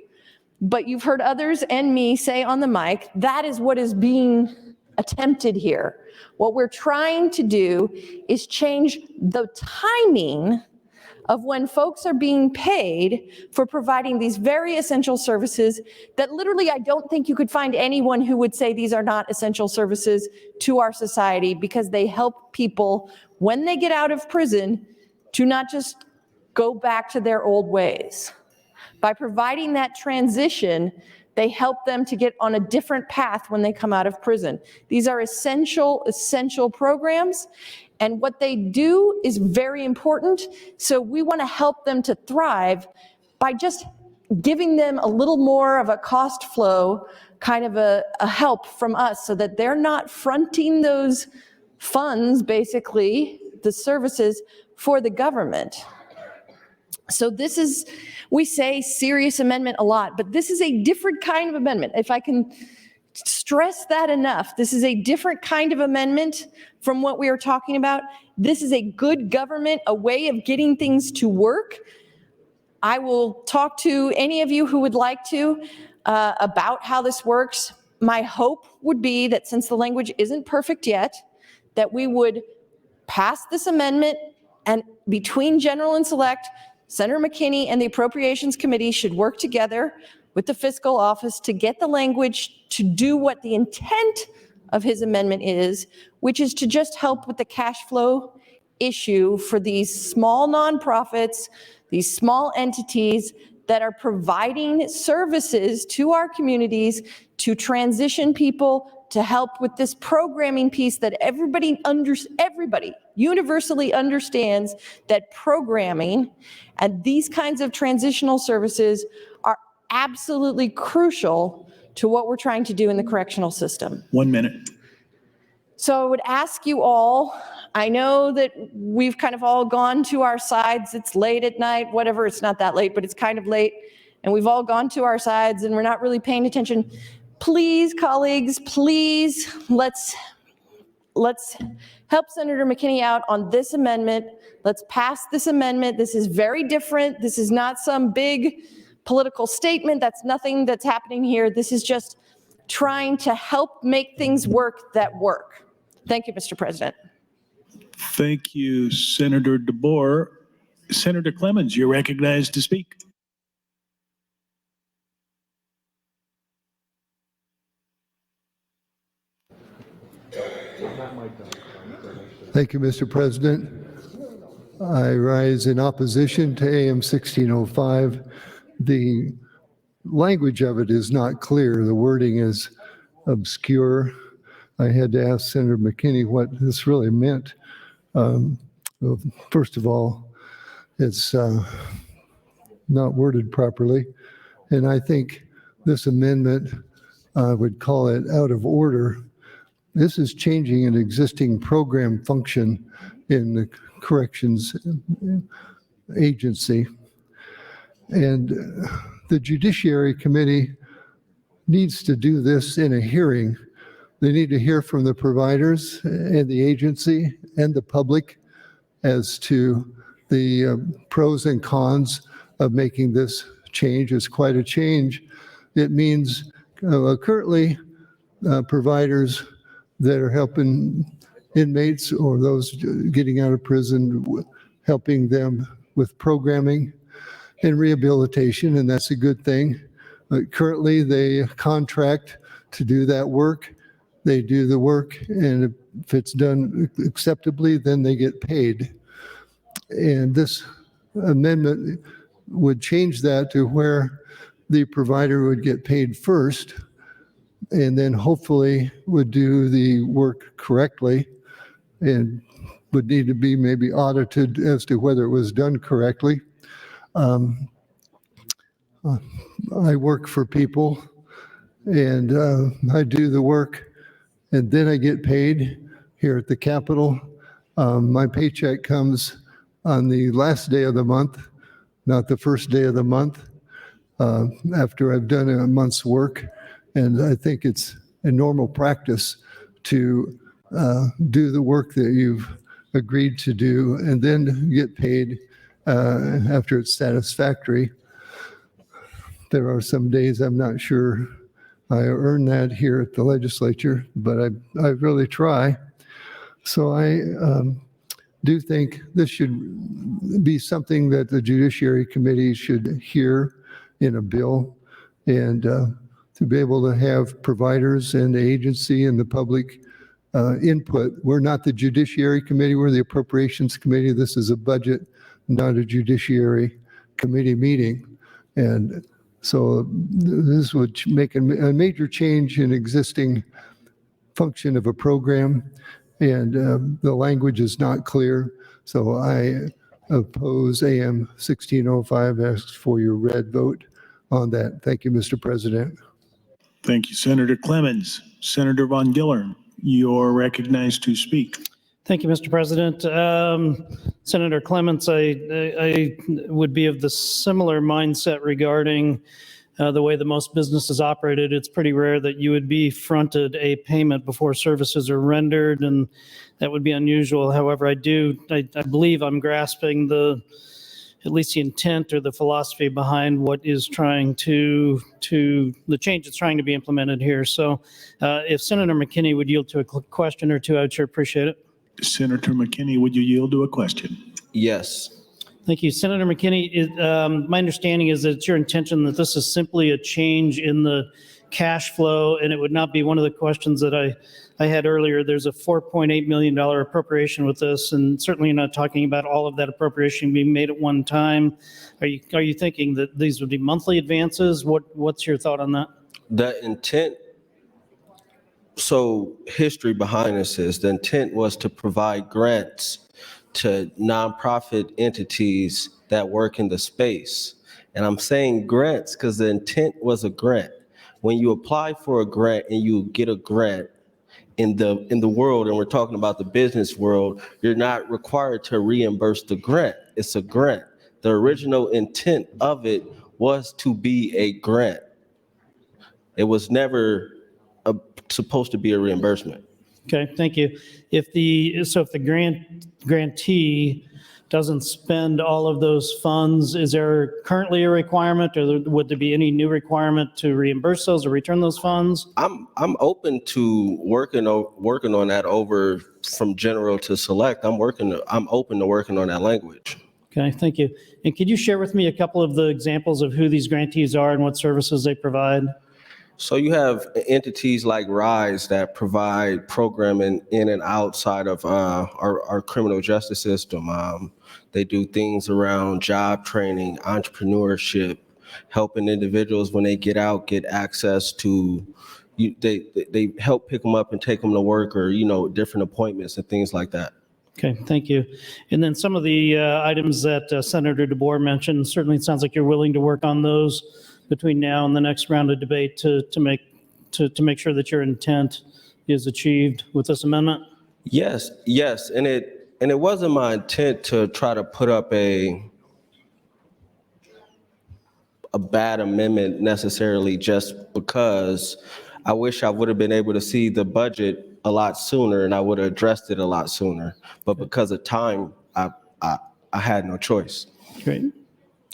But you've heard others and me say on the mic, that is what is being attempted here. What we're trying to do is change the timing of when folks are being paid for providing these very essential services that literally I don't think you could find anyone who would say these are not essential services to our society, because they help people when they get out of prison to not just go back to their old ways. By providing that transition, they help them to get on a different path when they come out of prison. These are essential programs, and what they do is very important. So we want to help them to thrive by just giving them a little more of a cost flow, kind of a help from us, so that they're not fronting those funds, basically, the services for the government. So this is, we say serious amendment a lot, but this is a different kind of amendment. If I can stress that enough, this is a different kind of amendment from what we are talking about. This is a good government, a way of getting things to work. I will talk to any of you who would like to about how this works. My hope would be that, since the language isn't perfect yet, that we would pass this amendment, and between general and select, Senator McKinney and the Appropriations Committee should work together with the Fiscal Office to get the language to do what the intent of his amendment is, which is to just help with the cash flow issue for these small nonprofits, these small entities that are providing services to our communities to transition people, to help with this programming piece that everybody universally understands, that programming and these kinds of transitional services are absolutely crucial to what we're trying to do in the correctional system. 1 minute. So I would ask you all, I know that we've kind of all gone to our sides. It's late at night, whatever, it's not that late, but it's kind of late. And we've all gone to our sides and we're not really paying attention. Please, colleagues, please, let's help Senator McKinney out on this amendment. Let's pass this amendment. This is very different. This is not some big political statement. That's nothing that's happening here. This is just trying to help make things work that work. Thank you, Mr. President. Thank you, Senator DeBoer. Senator Clemens, you're recognized to speak. Thank you, Mr. President. I rise in opposition to AM 1605. The language of it is not clear. The wording is obscure. I had to ask Senator McKinney what this really meant. Well, first of all, it's not worded properly. And I think this amendment, I would call it out of order. This is changing an existing program function in the corrections agency. And the Judiciary Committee needs to do this in a hearing. They need to hear from the providers and the agency and the public as to the pros and cons of making this change. It's quite a change. It means currently providers that are helping inmates or those getting out of prison, helping them with programming and rehabilitation, and that's a good thing. Currently, they contract to do that work. They do the work, and if it's done acceptably, then they get paid. And this amendment would change that to where the provider would get paid first, and then hopefully would do the work correctly and would need to be maybe audited as to whether it was done correctly. I work for people, and I do the work, and then I get paid here at the Capitol. My paycheck comes on the last day of the month, not the first day of the month, after I've done a month's work. And I think it's a normal practice to do the work that you've agreed to do and then get paid after it's satisfactory. There are some days I'm not sure I earn that here at the legislature, but I really try. So I do think this should be something that the Judiciary Committee should hear in a bill, and to be able to have providers and the agency and the public input. We're not the Judiciary Committee, we're the Appropriations Committee. This is a budget, not a Judiciary Committee meeting. And so this would make a major change in existing function of a program, and the language is not clear. So I oppose AM 1605, ask for your red vote on that. Thank you, Mr. President. Thank you, Senator Clemens. Senator Von Giller, you're recognized to speak. Thank you, Mr. President. Senator Clements, I would be of the similar mindset regarding the way that most businesses operated. It's pretty rare that you would be fronted a payment before services are rendered, and that would be unusual. However, I believe I'm grasping at least the intent or the philosophy behind what is trying to the change that's trying to be implemented here. So if Senator McKinney would yield to a question or two, I would sure appreciate it. Senator McKinney, would you yield to a question? Yes. Thank you. Senator McKinney, my understanding is that it's your intention that this is simply a change in the cash flow, and it would not be one of the questions that I had earlier. There's a $4.8 million appropriation with this, and certainly you're not talking about all of that appropriation being made at one time. Are you thinking that these would be monthly advances? What's your thought on that? The intent, so history behind this is the intent was to provide grants to nonprofit entities that work in the space. And I'm saying grants because the intent was a grant. When you apply for a grant and you get a grant in the world, and we're talking about the business world, you're not required to reimburse the grant. It's a grant. The original intent of it was to be a grant. It was never supposed to be a reimbursement. Okay, thank you. If the grantee doesn't spend all of those funds, is there currently a requirement, or would there be any new requirement to reimburse those or return those funds? I'm open to working on that over from general to select. I'm open to working on that language. Okay, thank you. And could you share with me a couple of the examples of who these grantees are and what services they provide? So you have entities like RISE that provide programming in and outside of our criminal justice system. They do things around job training, entrepreneurship, helping individuals when they get out get access to, they help pick them up and take them to work, or different appointments and things like that. Okay, thank you. And then some of the items that Senator DeBoer mentioned, certainly it sounds like you're willing to work on those between now and the next round of debate to make sure that your intent is achieved with this amendment? Yes, and it wasn't my intent to try to put up a bad amendment necessarily, just because I wish I would have been able to see the budget a lot sooner and I would have addressed it a lot sooner. But because of time, I had no choice. Great.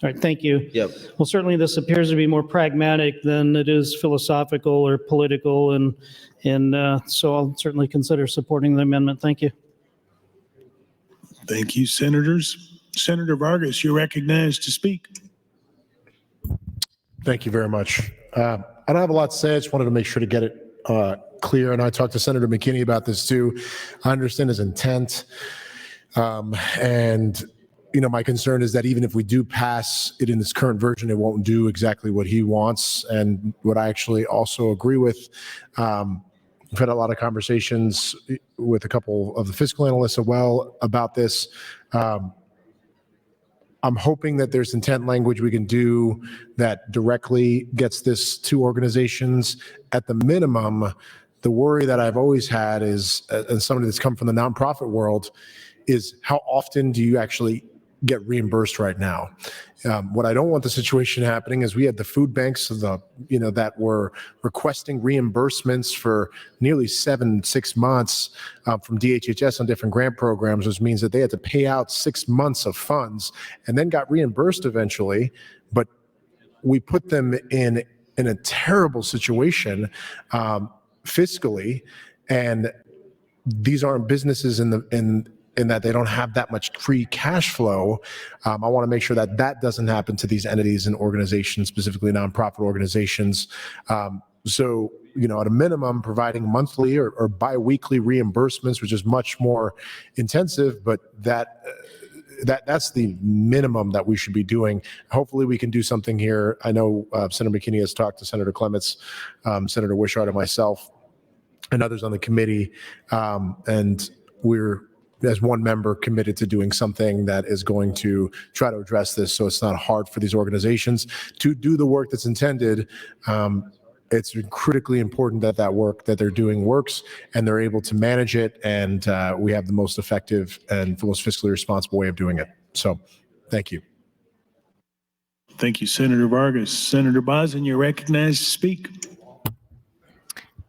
All right, thank you. Yep. Well, certainly this appears to be more pragmatic than it is philosophical or political, and so I'll certainly consider supporting the amendment. Thank you. Thank you, senators. Senator Vargas, you're recognized to speak. Thank you very much. I don't have a lot to say. I just wanted to make sure to get it clear. And I talked to Senator McKinney about this too. I understand his intent. And my concern is that even if we do pass it in its current version, it won't do exactly what he wants. And what I actually also agree with, We've had a lot of conversations with a couple of the fiscal analysts as well about this. I'm hoping that there's intent language we can do that directly gets this to organizations. At the minimum, the worry that I've always had is, and somebody that's come from the nonprofit world, is how often do you actually get reimbursed right now? What I don't want the situation happening is we had the food banks that were requesting reimbursements for nearly 6 months from DHHS on different grant programs, which means that they had to pay out 6 months of funds and then got reimbursed eventually. But we put them in a terrible situation fiscally, and these aren't businesses in that they don't have that much free cash flow. I want to make sure that that doesn't happen to these entities and organizations, specifically nonprofit organizations. So, at a minimum, providing monthly or biweekly reimbursements, which is much more intensive, but that's the minimum that we should be doing. Hopefully we can do something here. I know Senator McKinney has talked to Senator Clements, Senator Wishart, and myself, and others on the committee, and we're, as one member, committed to doing something that is going to try to address this so it's not hard for these organizations to do the work that's intended. It's critically important that that work that they're doing works and they're able to manage it, and we have the most effective and the most fiscally responsible way of doing it. So thank you. Thank you, Senator Vargas. Senator Bosin, you're recognized to speak.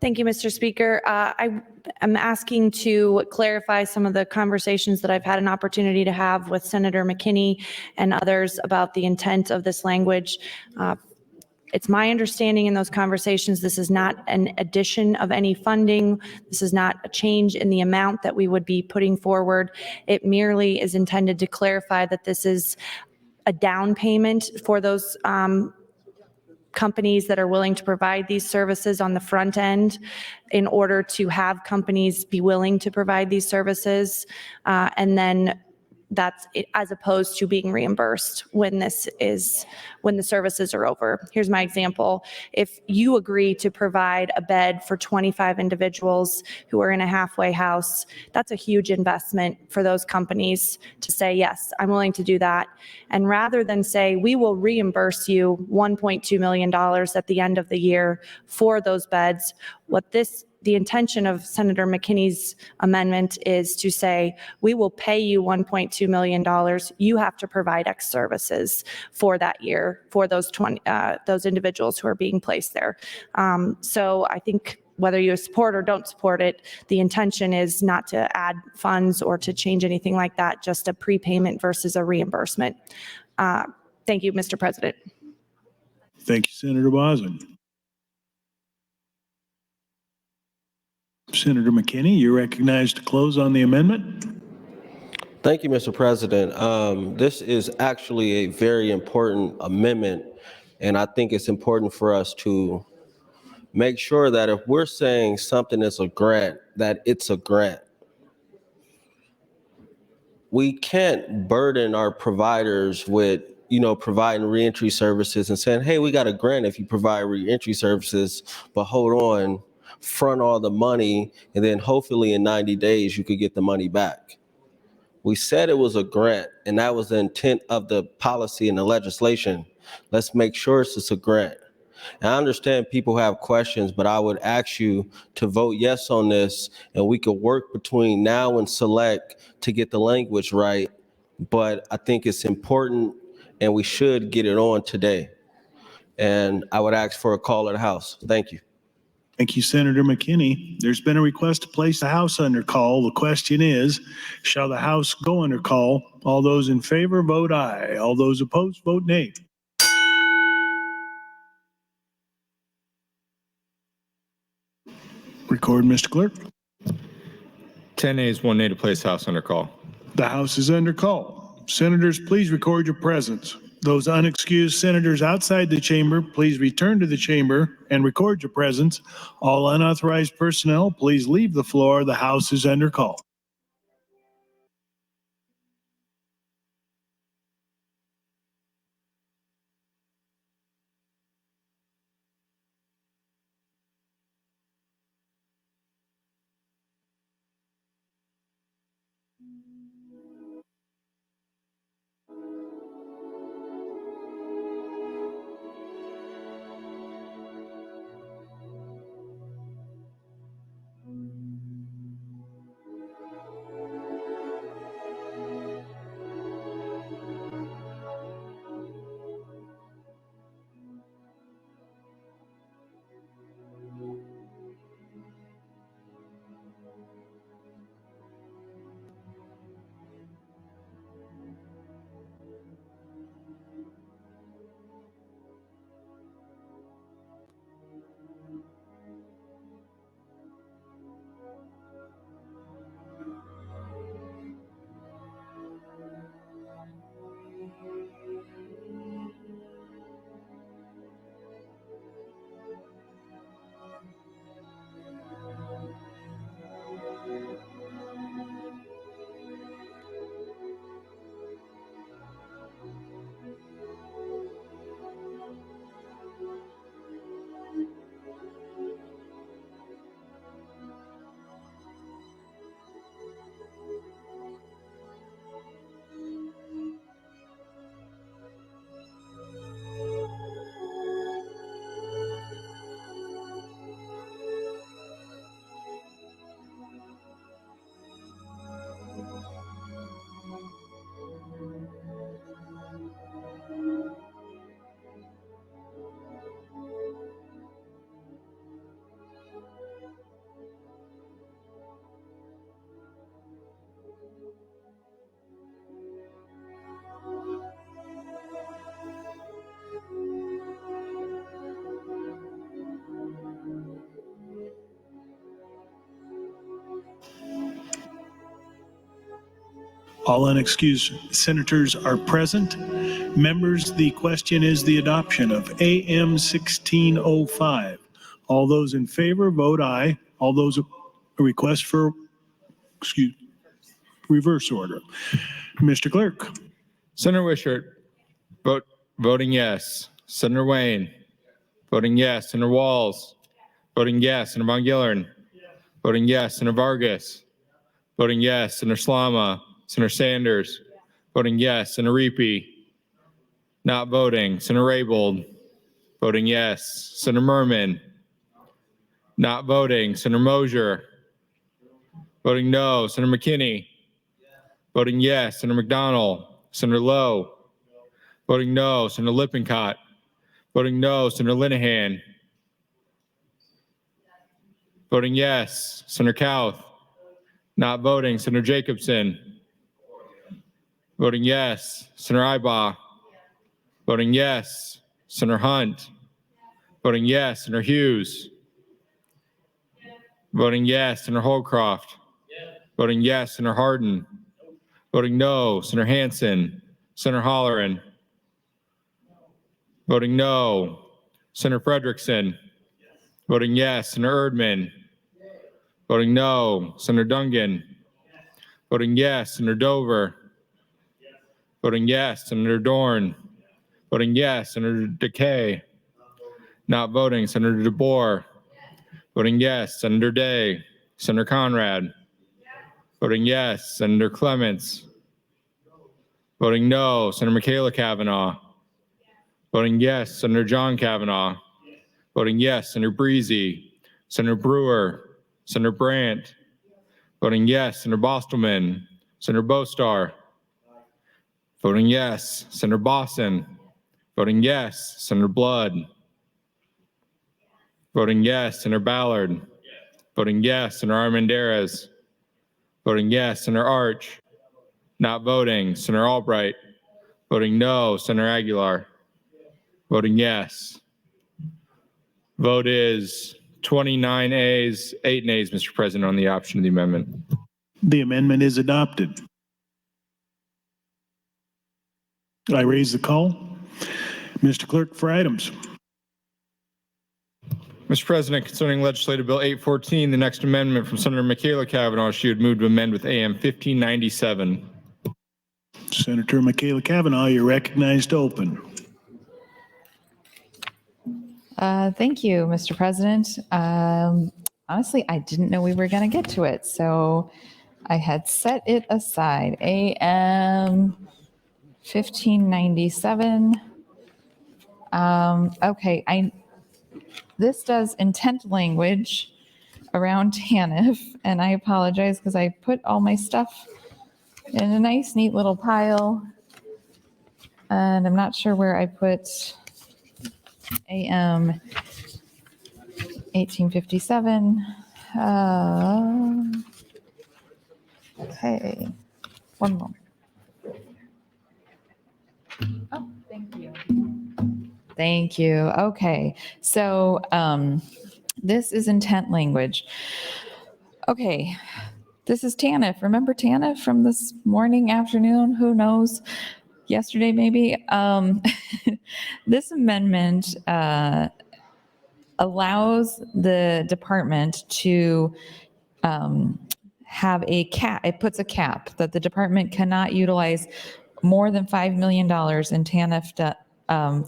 Thank you, Mr. Speaker. I am asking to clarify some of the conversations that I've had an opportunity to have with Senator McKinney and others about the intent of this language. It's my understanding in those conversations, this is not an addition of any funding. This is not a change in the amount that we would be putting forward. It merely is intended to clarify that this is a down payment for those companies that are willing to provide these services on the front end in order to have companies be willing to provide these services. And then that's it, as opposed to being reimbursed when the services are over. Here's my example. If you agree to provide a bed for 25 individuals who are in a halfway house, that's a huge investment for those companies to say, yes, I'm willing to do that. And rather than say, we will reimburse you $1.2 million at the end of the year for those beds, the intention of Senator McKinney's amendment is to say, we will pay you $1.2 million. You have to provide X services for that year for those individuals who are being placed there. So I think whether you support or don't support it, the intention is not to add funds or to change anything like that, just a prepayment versus a reimbursement. Thank you, Mr. President. Thank you, Senator Bosin. Senator McKinney, you're recognized to close on the amendment. Thank you, Mr. President. This is actually a very important amendment, and I think it's important for us to make sure that if we're saying something is a grant, that it's a grant. We can't burden our providers with, providing reentry services and saying, hey, we got a grant if you provide reentry services, but hold on, front all the money, and then hopefully in 90 days you could get the money back. We said it was a grant, and that was the intent of the policy and the legislation. Let's make sure it's a grant. And I understand people have questions, but I would ask you to vote yes on this, and we could work between now and select to get the language right. But I think it's important, and we should get it on today. And I would ask for a call of the House. Thank you. Thank you, Senator McKinney. There's been a request to place the House under call. The question is, shall the House go under call? All those in favor, vote aye. All those opposed, vote nay. Record, Mr. Clerk. 10 ayes, 1 nay to place House under call. The House is under call. Senators, please record your presence. Those unexcused senators outside the chamber, please return to the chamber and record your presence. All unauthorized personnel, please leave the floor. The House is under call. All unexcused senators are present. Members, the question is the adoption of AM 1605. All those in favor, vote aye. All those request for, reverse order. Mr. Clerk. Senator Wishart, voting yes. Senator Wayne, voting yes. Senator Walls, voting yes. Senator Von Gillern, voting yes. Senator Vargas, voting yes. Senator Slama, Senator Sanders, voting yes. Senator Reapy, not voting. Senator Raybold, voting yes. Senator Merman, not voting. Senator Mosier, voting no. Senator McKinney, voting yes. Senator McDonald, Senator Lowe, voting no. Senator Lippincott, voting no. Senator Linehan, voting yes. Senator Kauth, not voting. Senator Jacobson, voting yes. Senator Ibaugh, voting yes. Senator Hunt, voting yes. Senator Hughes, voting yes. Senator Holcroft, voting yes. Senator Hardin, voting no. Senator Hansen, Senator Holleran, voting no. Senator Frederickson, voting yes. Senator Erdman, voting no. Senator Dungan, voting yes. Senator Dover, voting yes. Senator Dorn, voting yes. Senator DeKay, not voting. Senator DeBoer, voting yes. Senator Day, Senator Conrad, voting yes. Senator Clements, voting no. Senator Michaela Cavanaugh, voting yes. Senator John Kavanaugh, voting yes. Senator Breezy, Senator Brewer, Senator Brandt, voting yes. Senator Bostelman, Senator Bostar, voting yes. Senator Bosson, voting yes. Senator Blood, voting yes. Senator Ballard, voting yes. Senator Armendariz, voting yes. Senator Arch, not voting. Senator Albright, voting no. Senator Aguilar, voting yes. Vote is 29 ayes, 8 nays, Mr. President, on the option of the amendment. The amendment is adopted. I raise the call. Mr. Clerk, for items. Mr. President, concerning Legislative Bill 814, the next amendment from Senator Michaela Cavanaugh, she would move to amend with AM 1597. Senator Michaela Cavanaugh, you're recognized to open. Thank you, Mr. President. Honestly, I didn't know we were going to get to it. So I had set it aside. AM 1597. Okay, this does intent language around TANF, and I apologize because I put all my stuff in a nice, neat little pile, and I'm not sure where I put AM 1857. Okay, one moment. Oh, thank you. Thank you. Okay, so this is intent language. Okay, this is TANF. Remember TANF from this morning, afternoon? Who knows? Yesterday, maybe. This amendment allows the department to have a cap. It puts a cap that the department cannot utilize more than $5 million in TANF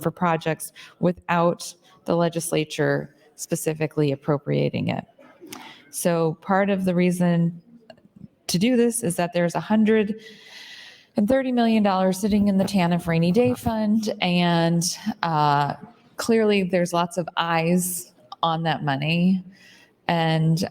for projects without the legislature specifically appropriating it. So part of the reason to do this is that there's $130 million sitting in the TANF rainy day fund, and clearly there's lots of eyes on that money, and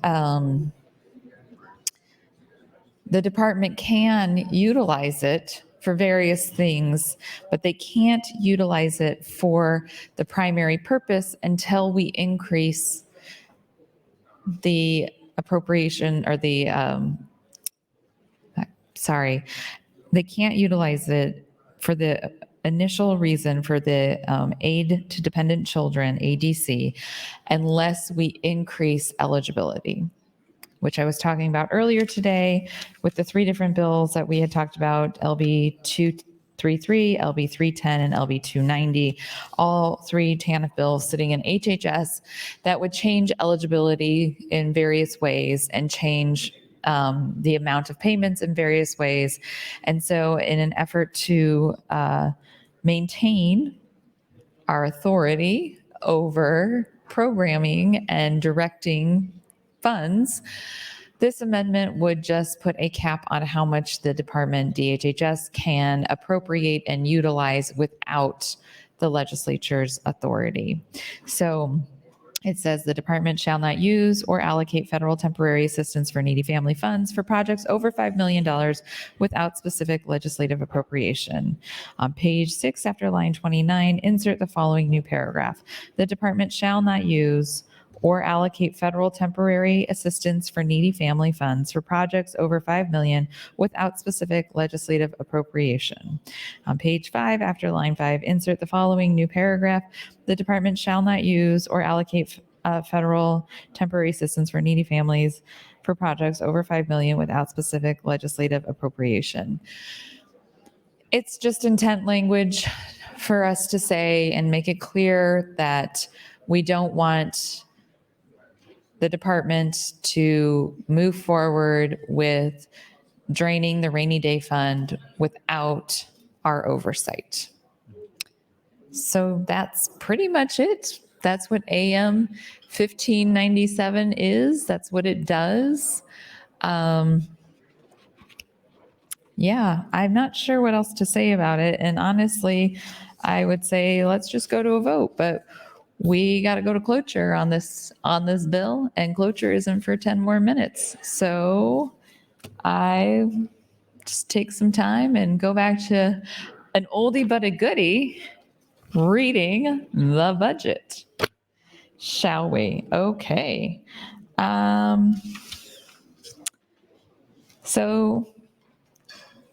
the department can utilize it for various things, but they can't utilize it for the primary purpose until we increase the appropriation or the, they can't utilize it for the initial reason for the aid to dependent children, ADC, unless we increase eligibility, which I was talking about earlier today with the three different bills that we had talked about, LB 233, LB 310, and LB 290, all three TANF bills sitting in HHS that would change eligibility in various ways and change the amount of payments in various ways. And so in an effort to maintain our authority over programming and directing funds, this amendment would just put a cap on how much the department, DHHS, can appropriate and utilize without the legislature's authority. So it says the department shall not use or allocate federal temporary assistance for needy family funds for projects over $5 million without specific legislative appropriation. On page 6, after line 29, insert the following new paragraph. The department shall not use or allocate federal temporary assistance for needy family funds for projects over $5 million without specific legislative appropriation. On page 5, after line 5, insert the following new paragraph. The department shall not use or allocate federal temporary assistance for needy families for projects over $5 million without specific legislative appropriation. It's just intent language for us to say and make it clear that we don't want the department to move forward with draining the rainy day fund without our oversight. So that's pretty much it. That's what AM 1597 is. That's what it does. Yeah, I'm not sure what else to say about it. And honestly, I would say let's just go to a vote, but we got to go to cloture on this bill, and cloture isn't for 10 more minutes. So I just take some time and go back to an oldie but a goodie, reading the budget. Shall we? Okay. So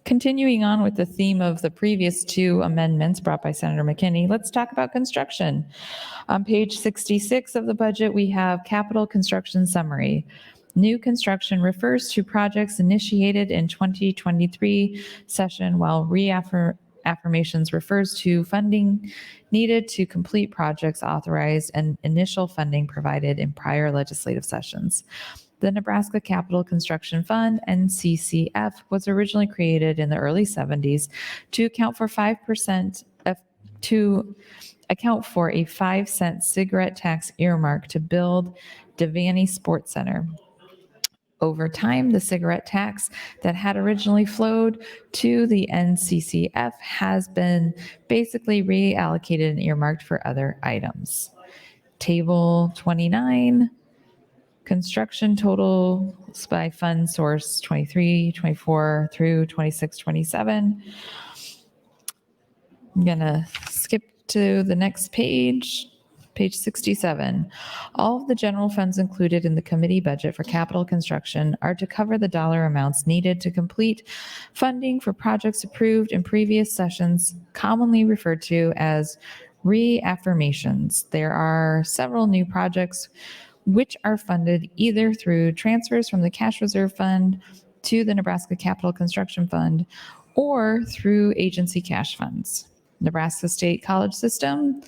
continuing on with the theme of the previous two amendments brought by Senator McKinney, let's talk about construction. On page 66 of the budget, we have capital construction summary. New construction refers to projects initiated in 2023 session, while reaffirmations refers to funding needed to complete projects authorized and initial funding provided in prior legislative sessions. The Nebraska Capital Construction Fund, NCCF, was originally created in the early 70s to account for 5% for a 5-cent cigarette tax earmark to build Devaney Sports Center. Over time, the cigarette tax that had originally flowed to the NCCF has been basically reallocated and earmarked for other items. Table 29, construction totals by fund source 23, 24 through 26, 27. I'm going to skip to the next page. Page 67. All of the general funds included in the committee budget for capital construction are to cover the dollar amounts needed to complete funding for projects approved in previous sessions, commonly referred to as reaffirmations. There are several new projects which are funded either through transfers from the cash reserve fund to the Nebraska Capital Construction Fund or through agency cash funds. Nebraska State College System,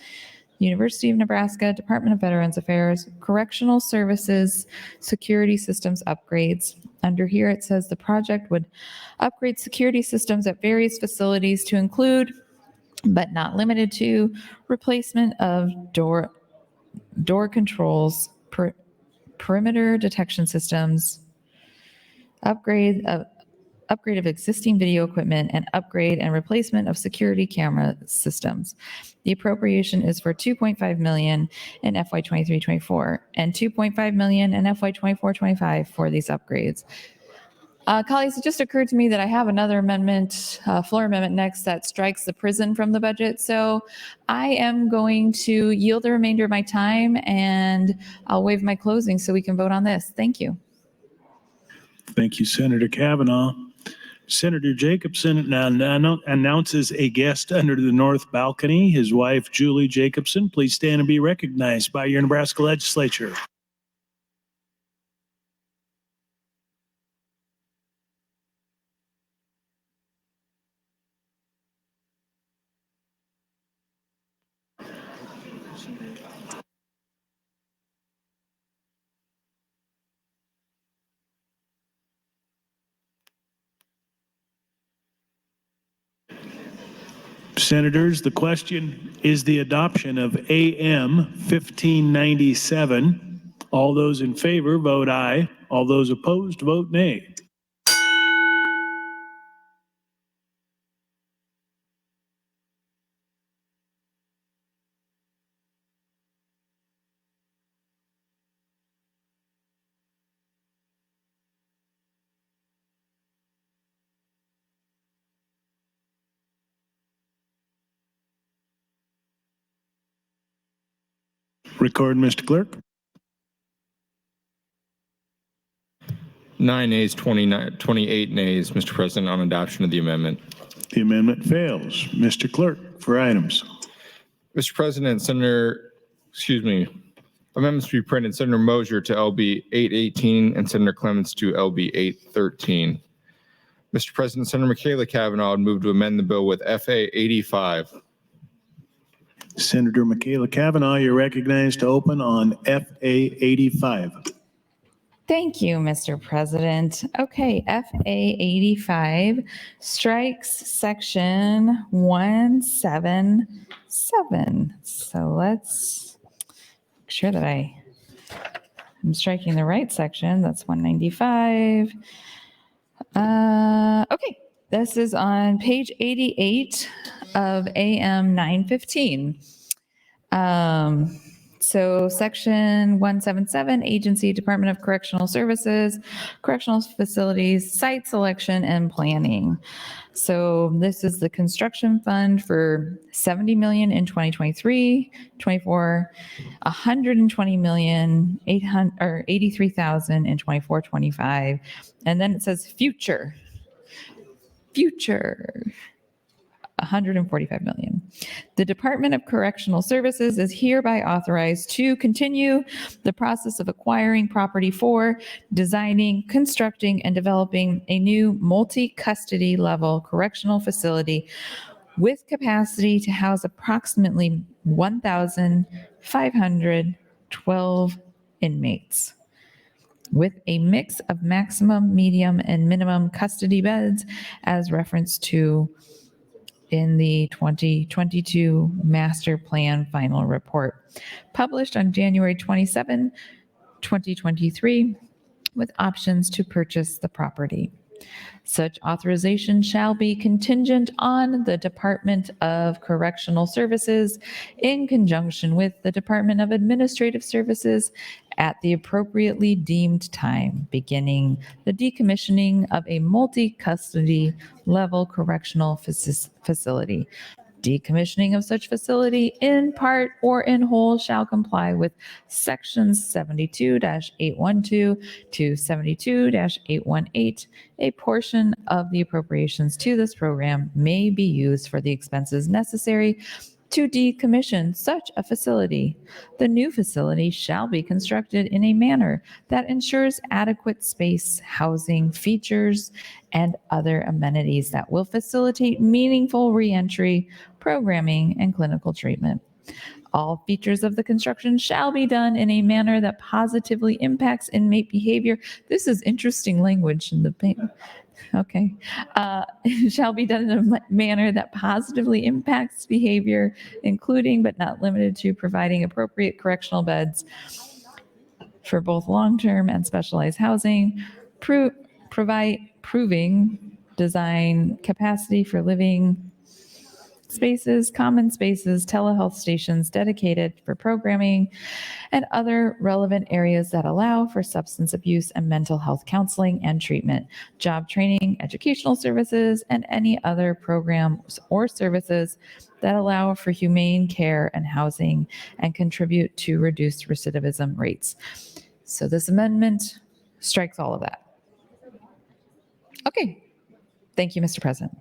University of Nebraska, Department of Veterans Affairs, Correctional Services, Security Systems Upgrades. Under here, it says the project would upgrade security systems at various facilities to include, but not limited to, replacement of door controls, perimeter detection systems, upgrade of existing video equipment, and upgrade and replacement of security camera systems. The appropriation is for $2.5 million in FY 23-24 and $2.5 million in FY 24-25 for these upgrades. Colleagues, it just occurred to me that I have another amendment, floor amendment next that strikes the prison from the budget. So I am going to yield the remainder of my time and I'll waive my closing so we can vote on this. Thank you. Thank you, Senator Kavanaugh. Senator Jacobson now announces a guest under the north balcony, his wife, Julie Jacobson. Please stand and be recognized by your Nebraska Legislature. Senators, the question is the adoption of AM 1597. All those in favor vote aye. All those opposed vote nay. Record, Mr. Clerk. 9 nays, 28 nays, Mr. President, on adoption of the amendment. The amendment fails. Mr. Clerk, for items. Mr. President, amendments to be printed, Senator Mosier to LB 818 and Senator Clements to LB 813. Mr. President, Senator Michaela Kavanaugh would move to amend the bill with FA 85. Senator Michaela Kavanaugh, you're recognized to open on FA 85. Thank you, Mr. President. Okay, FA 85 strikes section 177. So let's make sure that I'm striking the right section. That's 195. Okay, this is on page 88 of AM 915. So section 177, Agency, Department of Correctional Services, Correctional Facilities, Site Selection and Planning. So this is the construction fund for $70 million in 2023, 24, $120 million, 83,000 in 24, 25. And then it says future, $145 million. The Department of Correctional Services is hereby authorized to continue the process of acquiring property for designing, constructing, and developing a new multi-custody level correctional facility with capacity to house approximately 1,512 inmates, with a mix of maximum, medium, and minimum custody beds as referenced to in the 2022 Master Plan Final Report, published on January 27, 2023, with options to purchase the property. Such authorization shall be contingent on the Department of Correctional Services in conjunction with the Department of Administrative Services at the appropriately deemed time, beginning the decommissioning of a multi-custody level correctional facility. Decommissioning of such facility in part or in whole shall comply with sections 72-812 to 72-818. A portion of the appropriations to this program may be used for the expenses necessary to decommission such a facility. The new facility shall be constructed in a manner that ensures adequate space, housing, features, and other amenities that will facilitate meaningful reentry, programming, and clinical treatment. All features of the construction shall be done in a manner that positively impacts inmate behavior. This is interesting language in the okay. Shall be done in a manner that positively impacts behavior, including but not limited to providing appropriate correctional beds for both long-term and specialized housing, proving design capacity for living spaces, common spaces, telehealth stations dedicated for programming, and other relevant areas that allow for substance abuse and mental health counseling and treatment, job training, educational services, and any other programs or services that allow for humane care and housing and contribute to reduced recidivism rates. So this amendment strikes all of that. Okay. Thank you, Mr. President.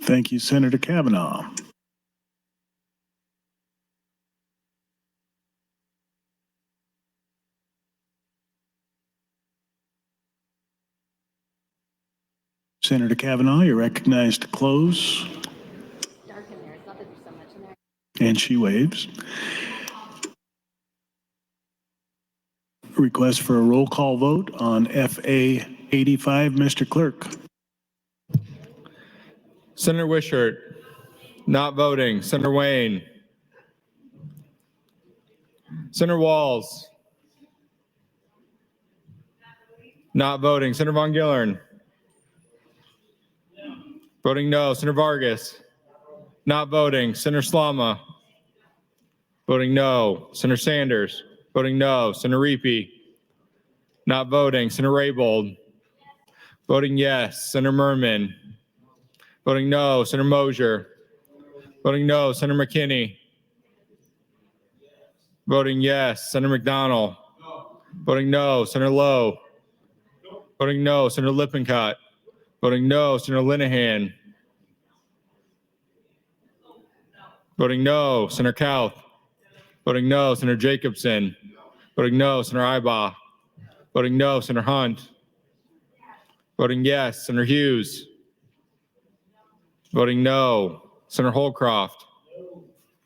Thank you, Senator Kavanaugh. Senator Kavanaugh, you're recognized to close. And she waves. Request for a roll call vote on FA 85. Mr. Clerk. Senator Wishart, not voting. Senator Wayne. Senator Walls, not voting. Senator Von Gillern, voting no. Senator Vargas, not voting. Senator Slama, voting no. Senator Sanders, voting no. Senator Reapy, not voting. Senator Raybold, voting yes. Senator Merman, voting no. Senator Mosier, voting no. Senator McKinney, voting yes. Senator McDonald, voting no. Senator Lowe, voting no. Senator Lippincott, voting no. Senator Linehan, voting no. Senator Kauth, voting no. Senator Jacobson, voting no. Senator Ibach, voting no. Senator Hunt, voting yes. Senator Hughes, voting no. Senator Holcroft,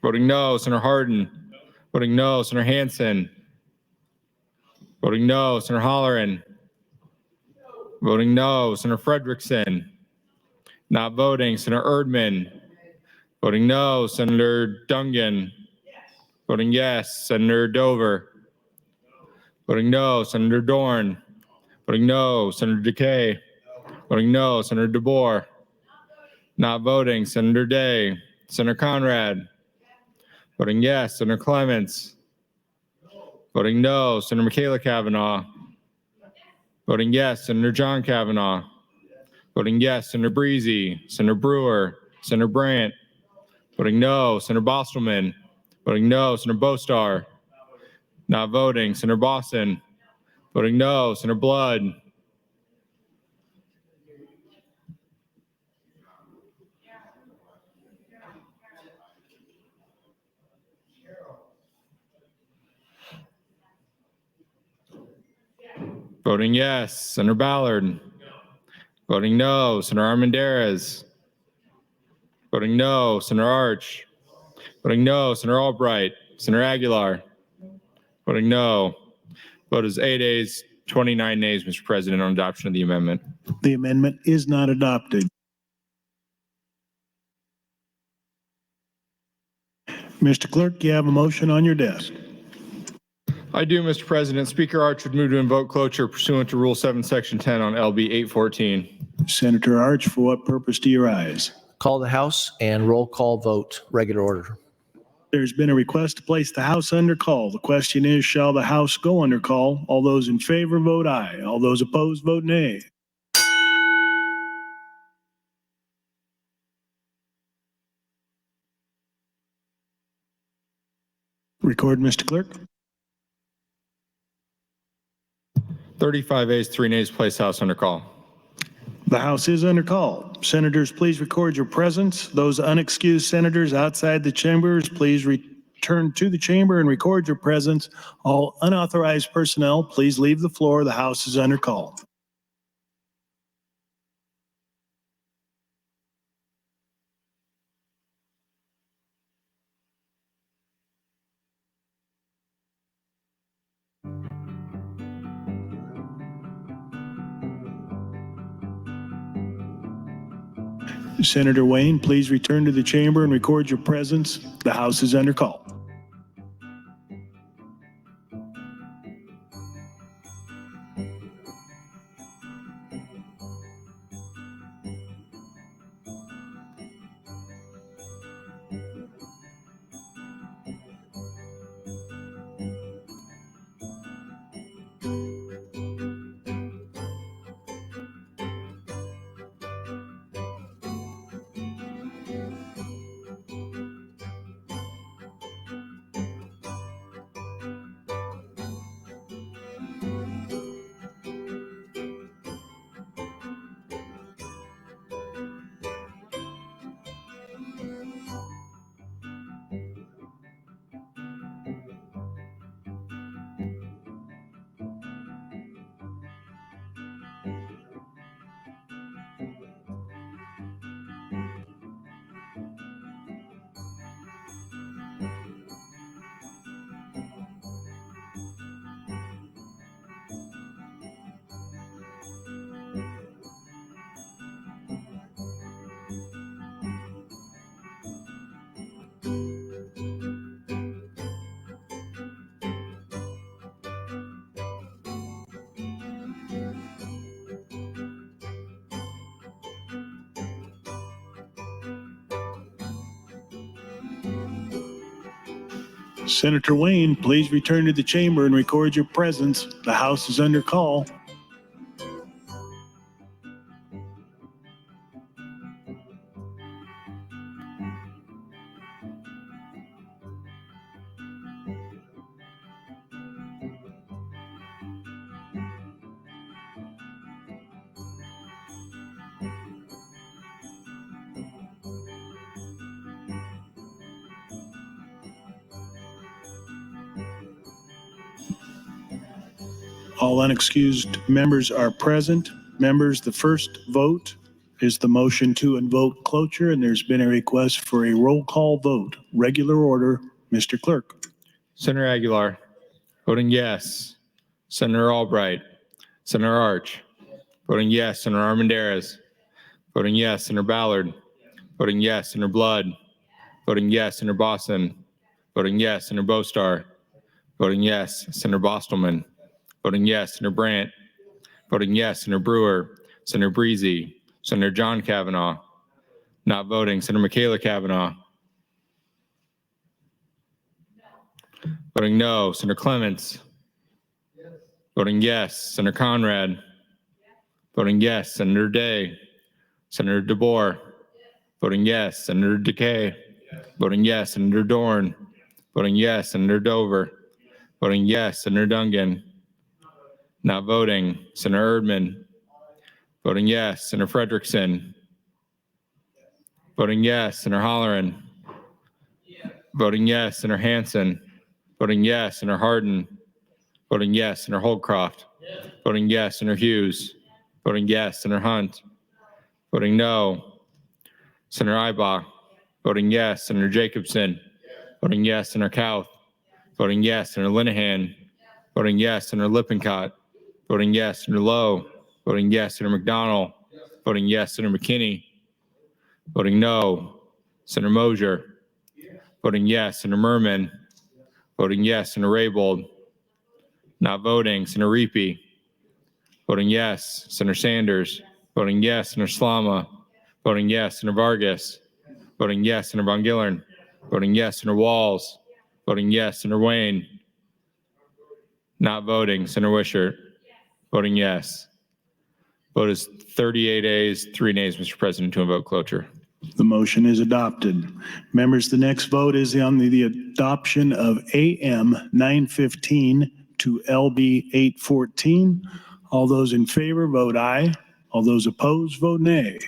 voting no. Senator Hardin, voting no. Senator Hansen, voting no. Senator Holleran, voting no. Senator Frederickson, not voting. Senator Erdman, voting no. Senator Dungan, voting yes. Senator Dover, voting no. Senator Dorn, voting no. Senator Decay, voting no. Senator DeBoer, not voting. Senator Day, Senator Conrad, voting yes. Senator Clements, voting no. Senator Michaela Kavanaugh, voting yes. Senator John Kavanaugh, voting yes. Senator Breezy, Senator Brewer, Senator Brandt, voting no. Senator Bostelman, voting no. Senator Bostar, not voting. Senator Boston, voting no. Senator Blood, voting yes. Senator Ballard, voting no. Senator Armendariz, voting no. Senator Arch, voting no. Senator Albright, Senator Aguilar, voting no. Vote is 8 ayes, 29 nays, Mr. President, on adoption of the amendment. The amendment is not adopted. Mr. Clerk, you have a motion on your desk. I do, Mr. President. Speaker Arch would move to invoke cloture pursuant to Rule 7, Section 10 on LB 814. Senator Arch, for what purpose do you rise? Call the House and roll call vote, regular order. There's been a request to place the House under call. The question is, shall the House go under call? All those in favor vote aye. All those opposed vote nay. Record, Mr. Clerk. 35 ayes, 3 nays, place House under call. The House is under call. Senators, please record your presence. Those unexcused senators outside the chambers, please return to the chamber and record your presence. All unauthorized personnel, please leave the floor. The House is under call. Senator Wayne, please return to the chamber and record your presence. The House is under call. Senator Wayne, please return to the chamber and record your presence. The House is under call. All unexcused members are present. Members, the first vote is the motion to invoke cloture, and there's been a request for a roll call vote. Regular order, Mr. Clerk. Senator Aguilar, voting yes. Senator Albright, Senator Arch, voting yes. Senator Armendariz, voting yes. Senator Ballard, voting yes. Senator Blood, voting yes. Senator Boston, voting yes. Senator Bostar, voting yes. Senator Bostelman, voting yes. Senator Brandt, voting yes. Senator Brewer, Senator Breezy, Senator John Kavanaugh, not voting. Senator Michaela Kavanaugh, voting no. Senator Clements, voting yes. Senator Conrad, voting yes. Senator Day, Senator DeBoer, voting yes. Senator DeKay, voting yes. Senator Dorn, voting yes. Senator Dover, voting yes. Senator Dungan, not voting. Senator Erdman, voting yes. Senator Frederickson, voting yes. Senator Holleran, voting yes. Senator Hansen, voting yes. Senator Hardin, voting yes. Senator Holdcroft, voting yes. Senator Hughes, voting yes. Senator Hunt, voting no. Senator Ibach, voting yes. Senator Jacobson, voting yes. Senator Kauth, voting yes. Senator Linehan, voting yes. Senator Lippincott, voting yes. Senator Lowe, voting yes. Senator McDonald, voting yes. Senator McKinney, voting no. Senator Mosier, voting yes. Senator Merman, voting yes. Senator Raybold, Not voting, Senator Reapy. Voting yes, Senator Sanders. Voting yes, Senator Slama. Voting yes, Senator Vargas. Voting yes, Senator Von Gillern. Voting yes, Senator Walls. Voting yes, Senator Wayne. Not voting, Senator Wishart. Voting yes. Vote is 38 ayes, 3 nays, Mr. President, to invoke cloture. The motion is adopted. Members, the next vote is on the adoption of AM 915 to LB 814. All those in favor, vote aye. All those opposed, vote nay.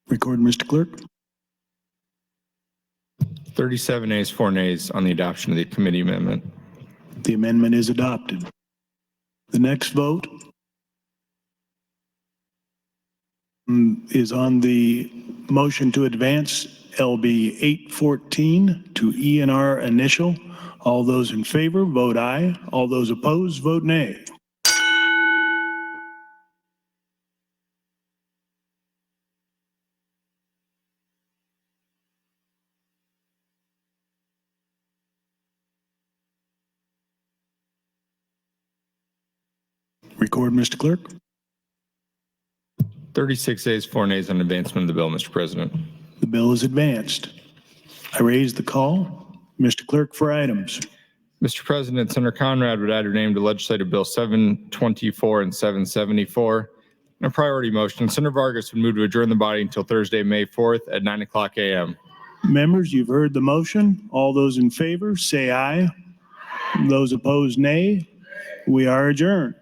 Record, Mr. Clerk. 37 ayes, 4 nays on the adoption of the committee amendment. The amendment is adopted. The next vote is on the motion to advance LB 814 to ENR initial. All those in favor, vote aye. All those opposed, vote nay. Record, Mr. Clerk. 36 ayes, 4 nays on advancement of the bill, Mr. President. The bill is advanced. I raise the call. Mr. Clerk, for items. Mr. President, Senator Conrad would add her name to Legislative Bill 724 and 774. In a priority motion, Senator Vargas would move to adjourn the body until Thursday, May 4th at 9:00 a.m. Members, you've heard the motion. All those in favor, say aye. Those opposed, nay. We are adjourned.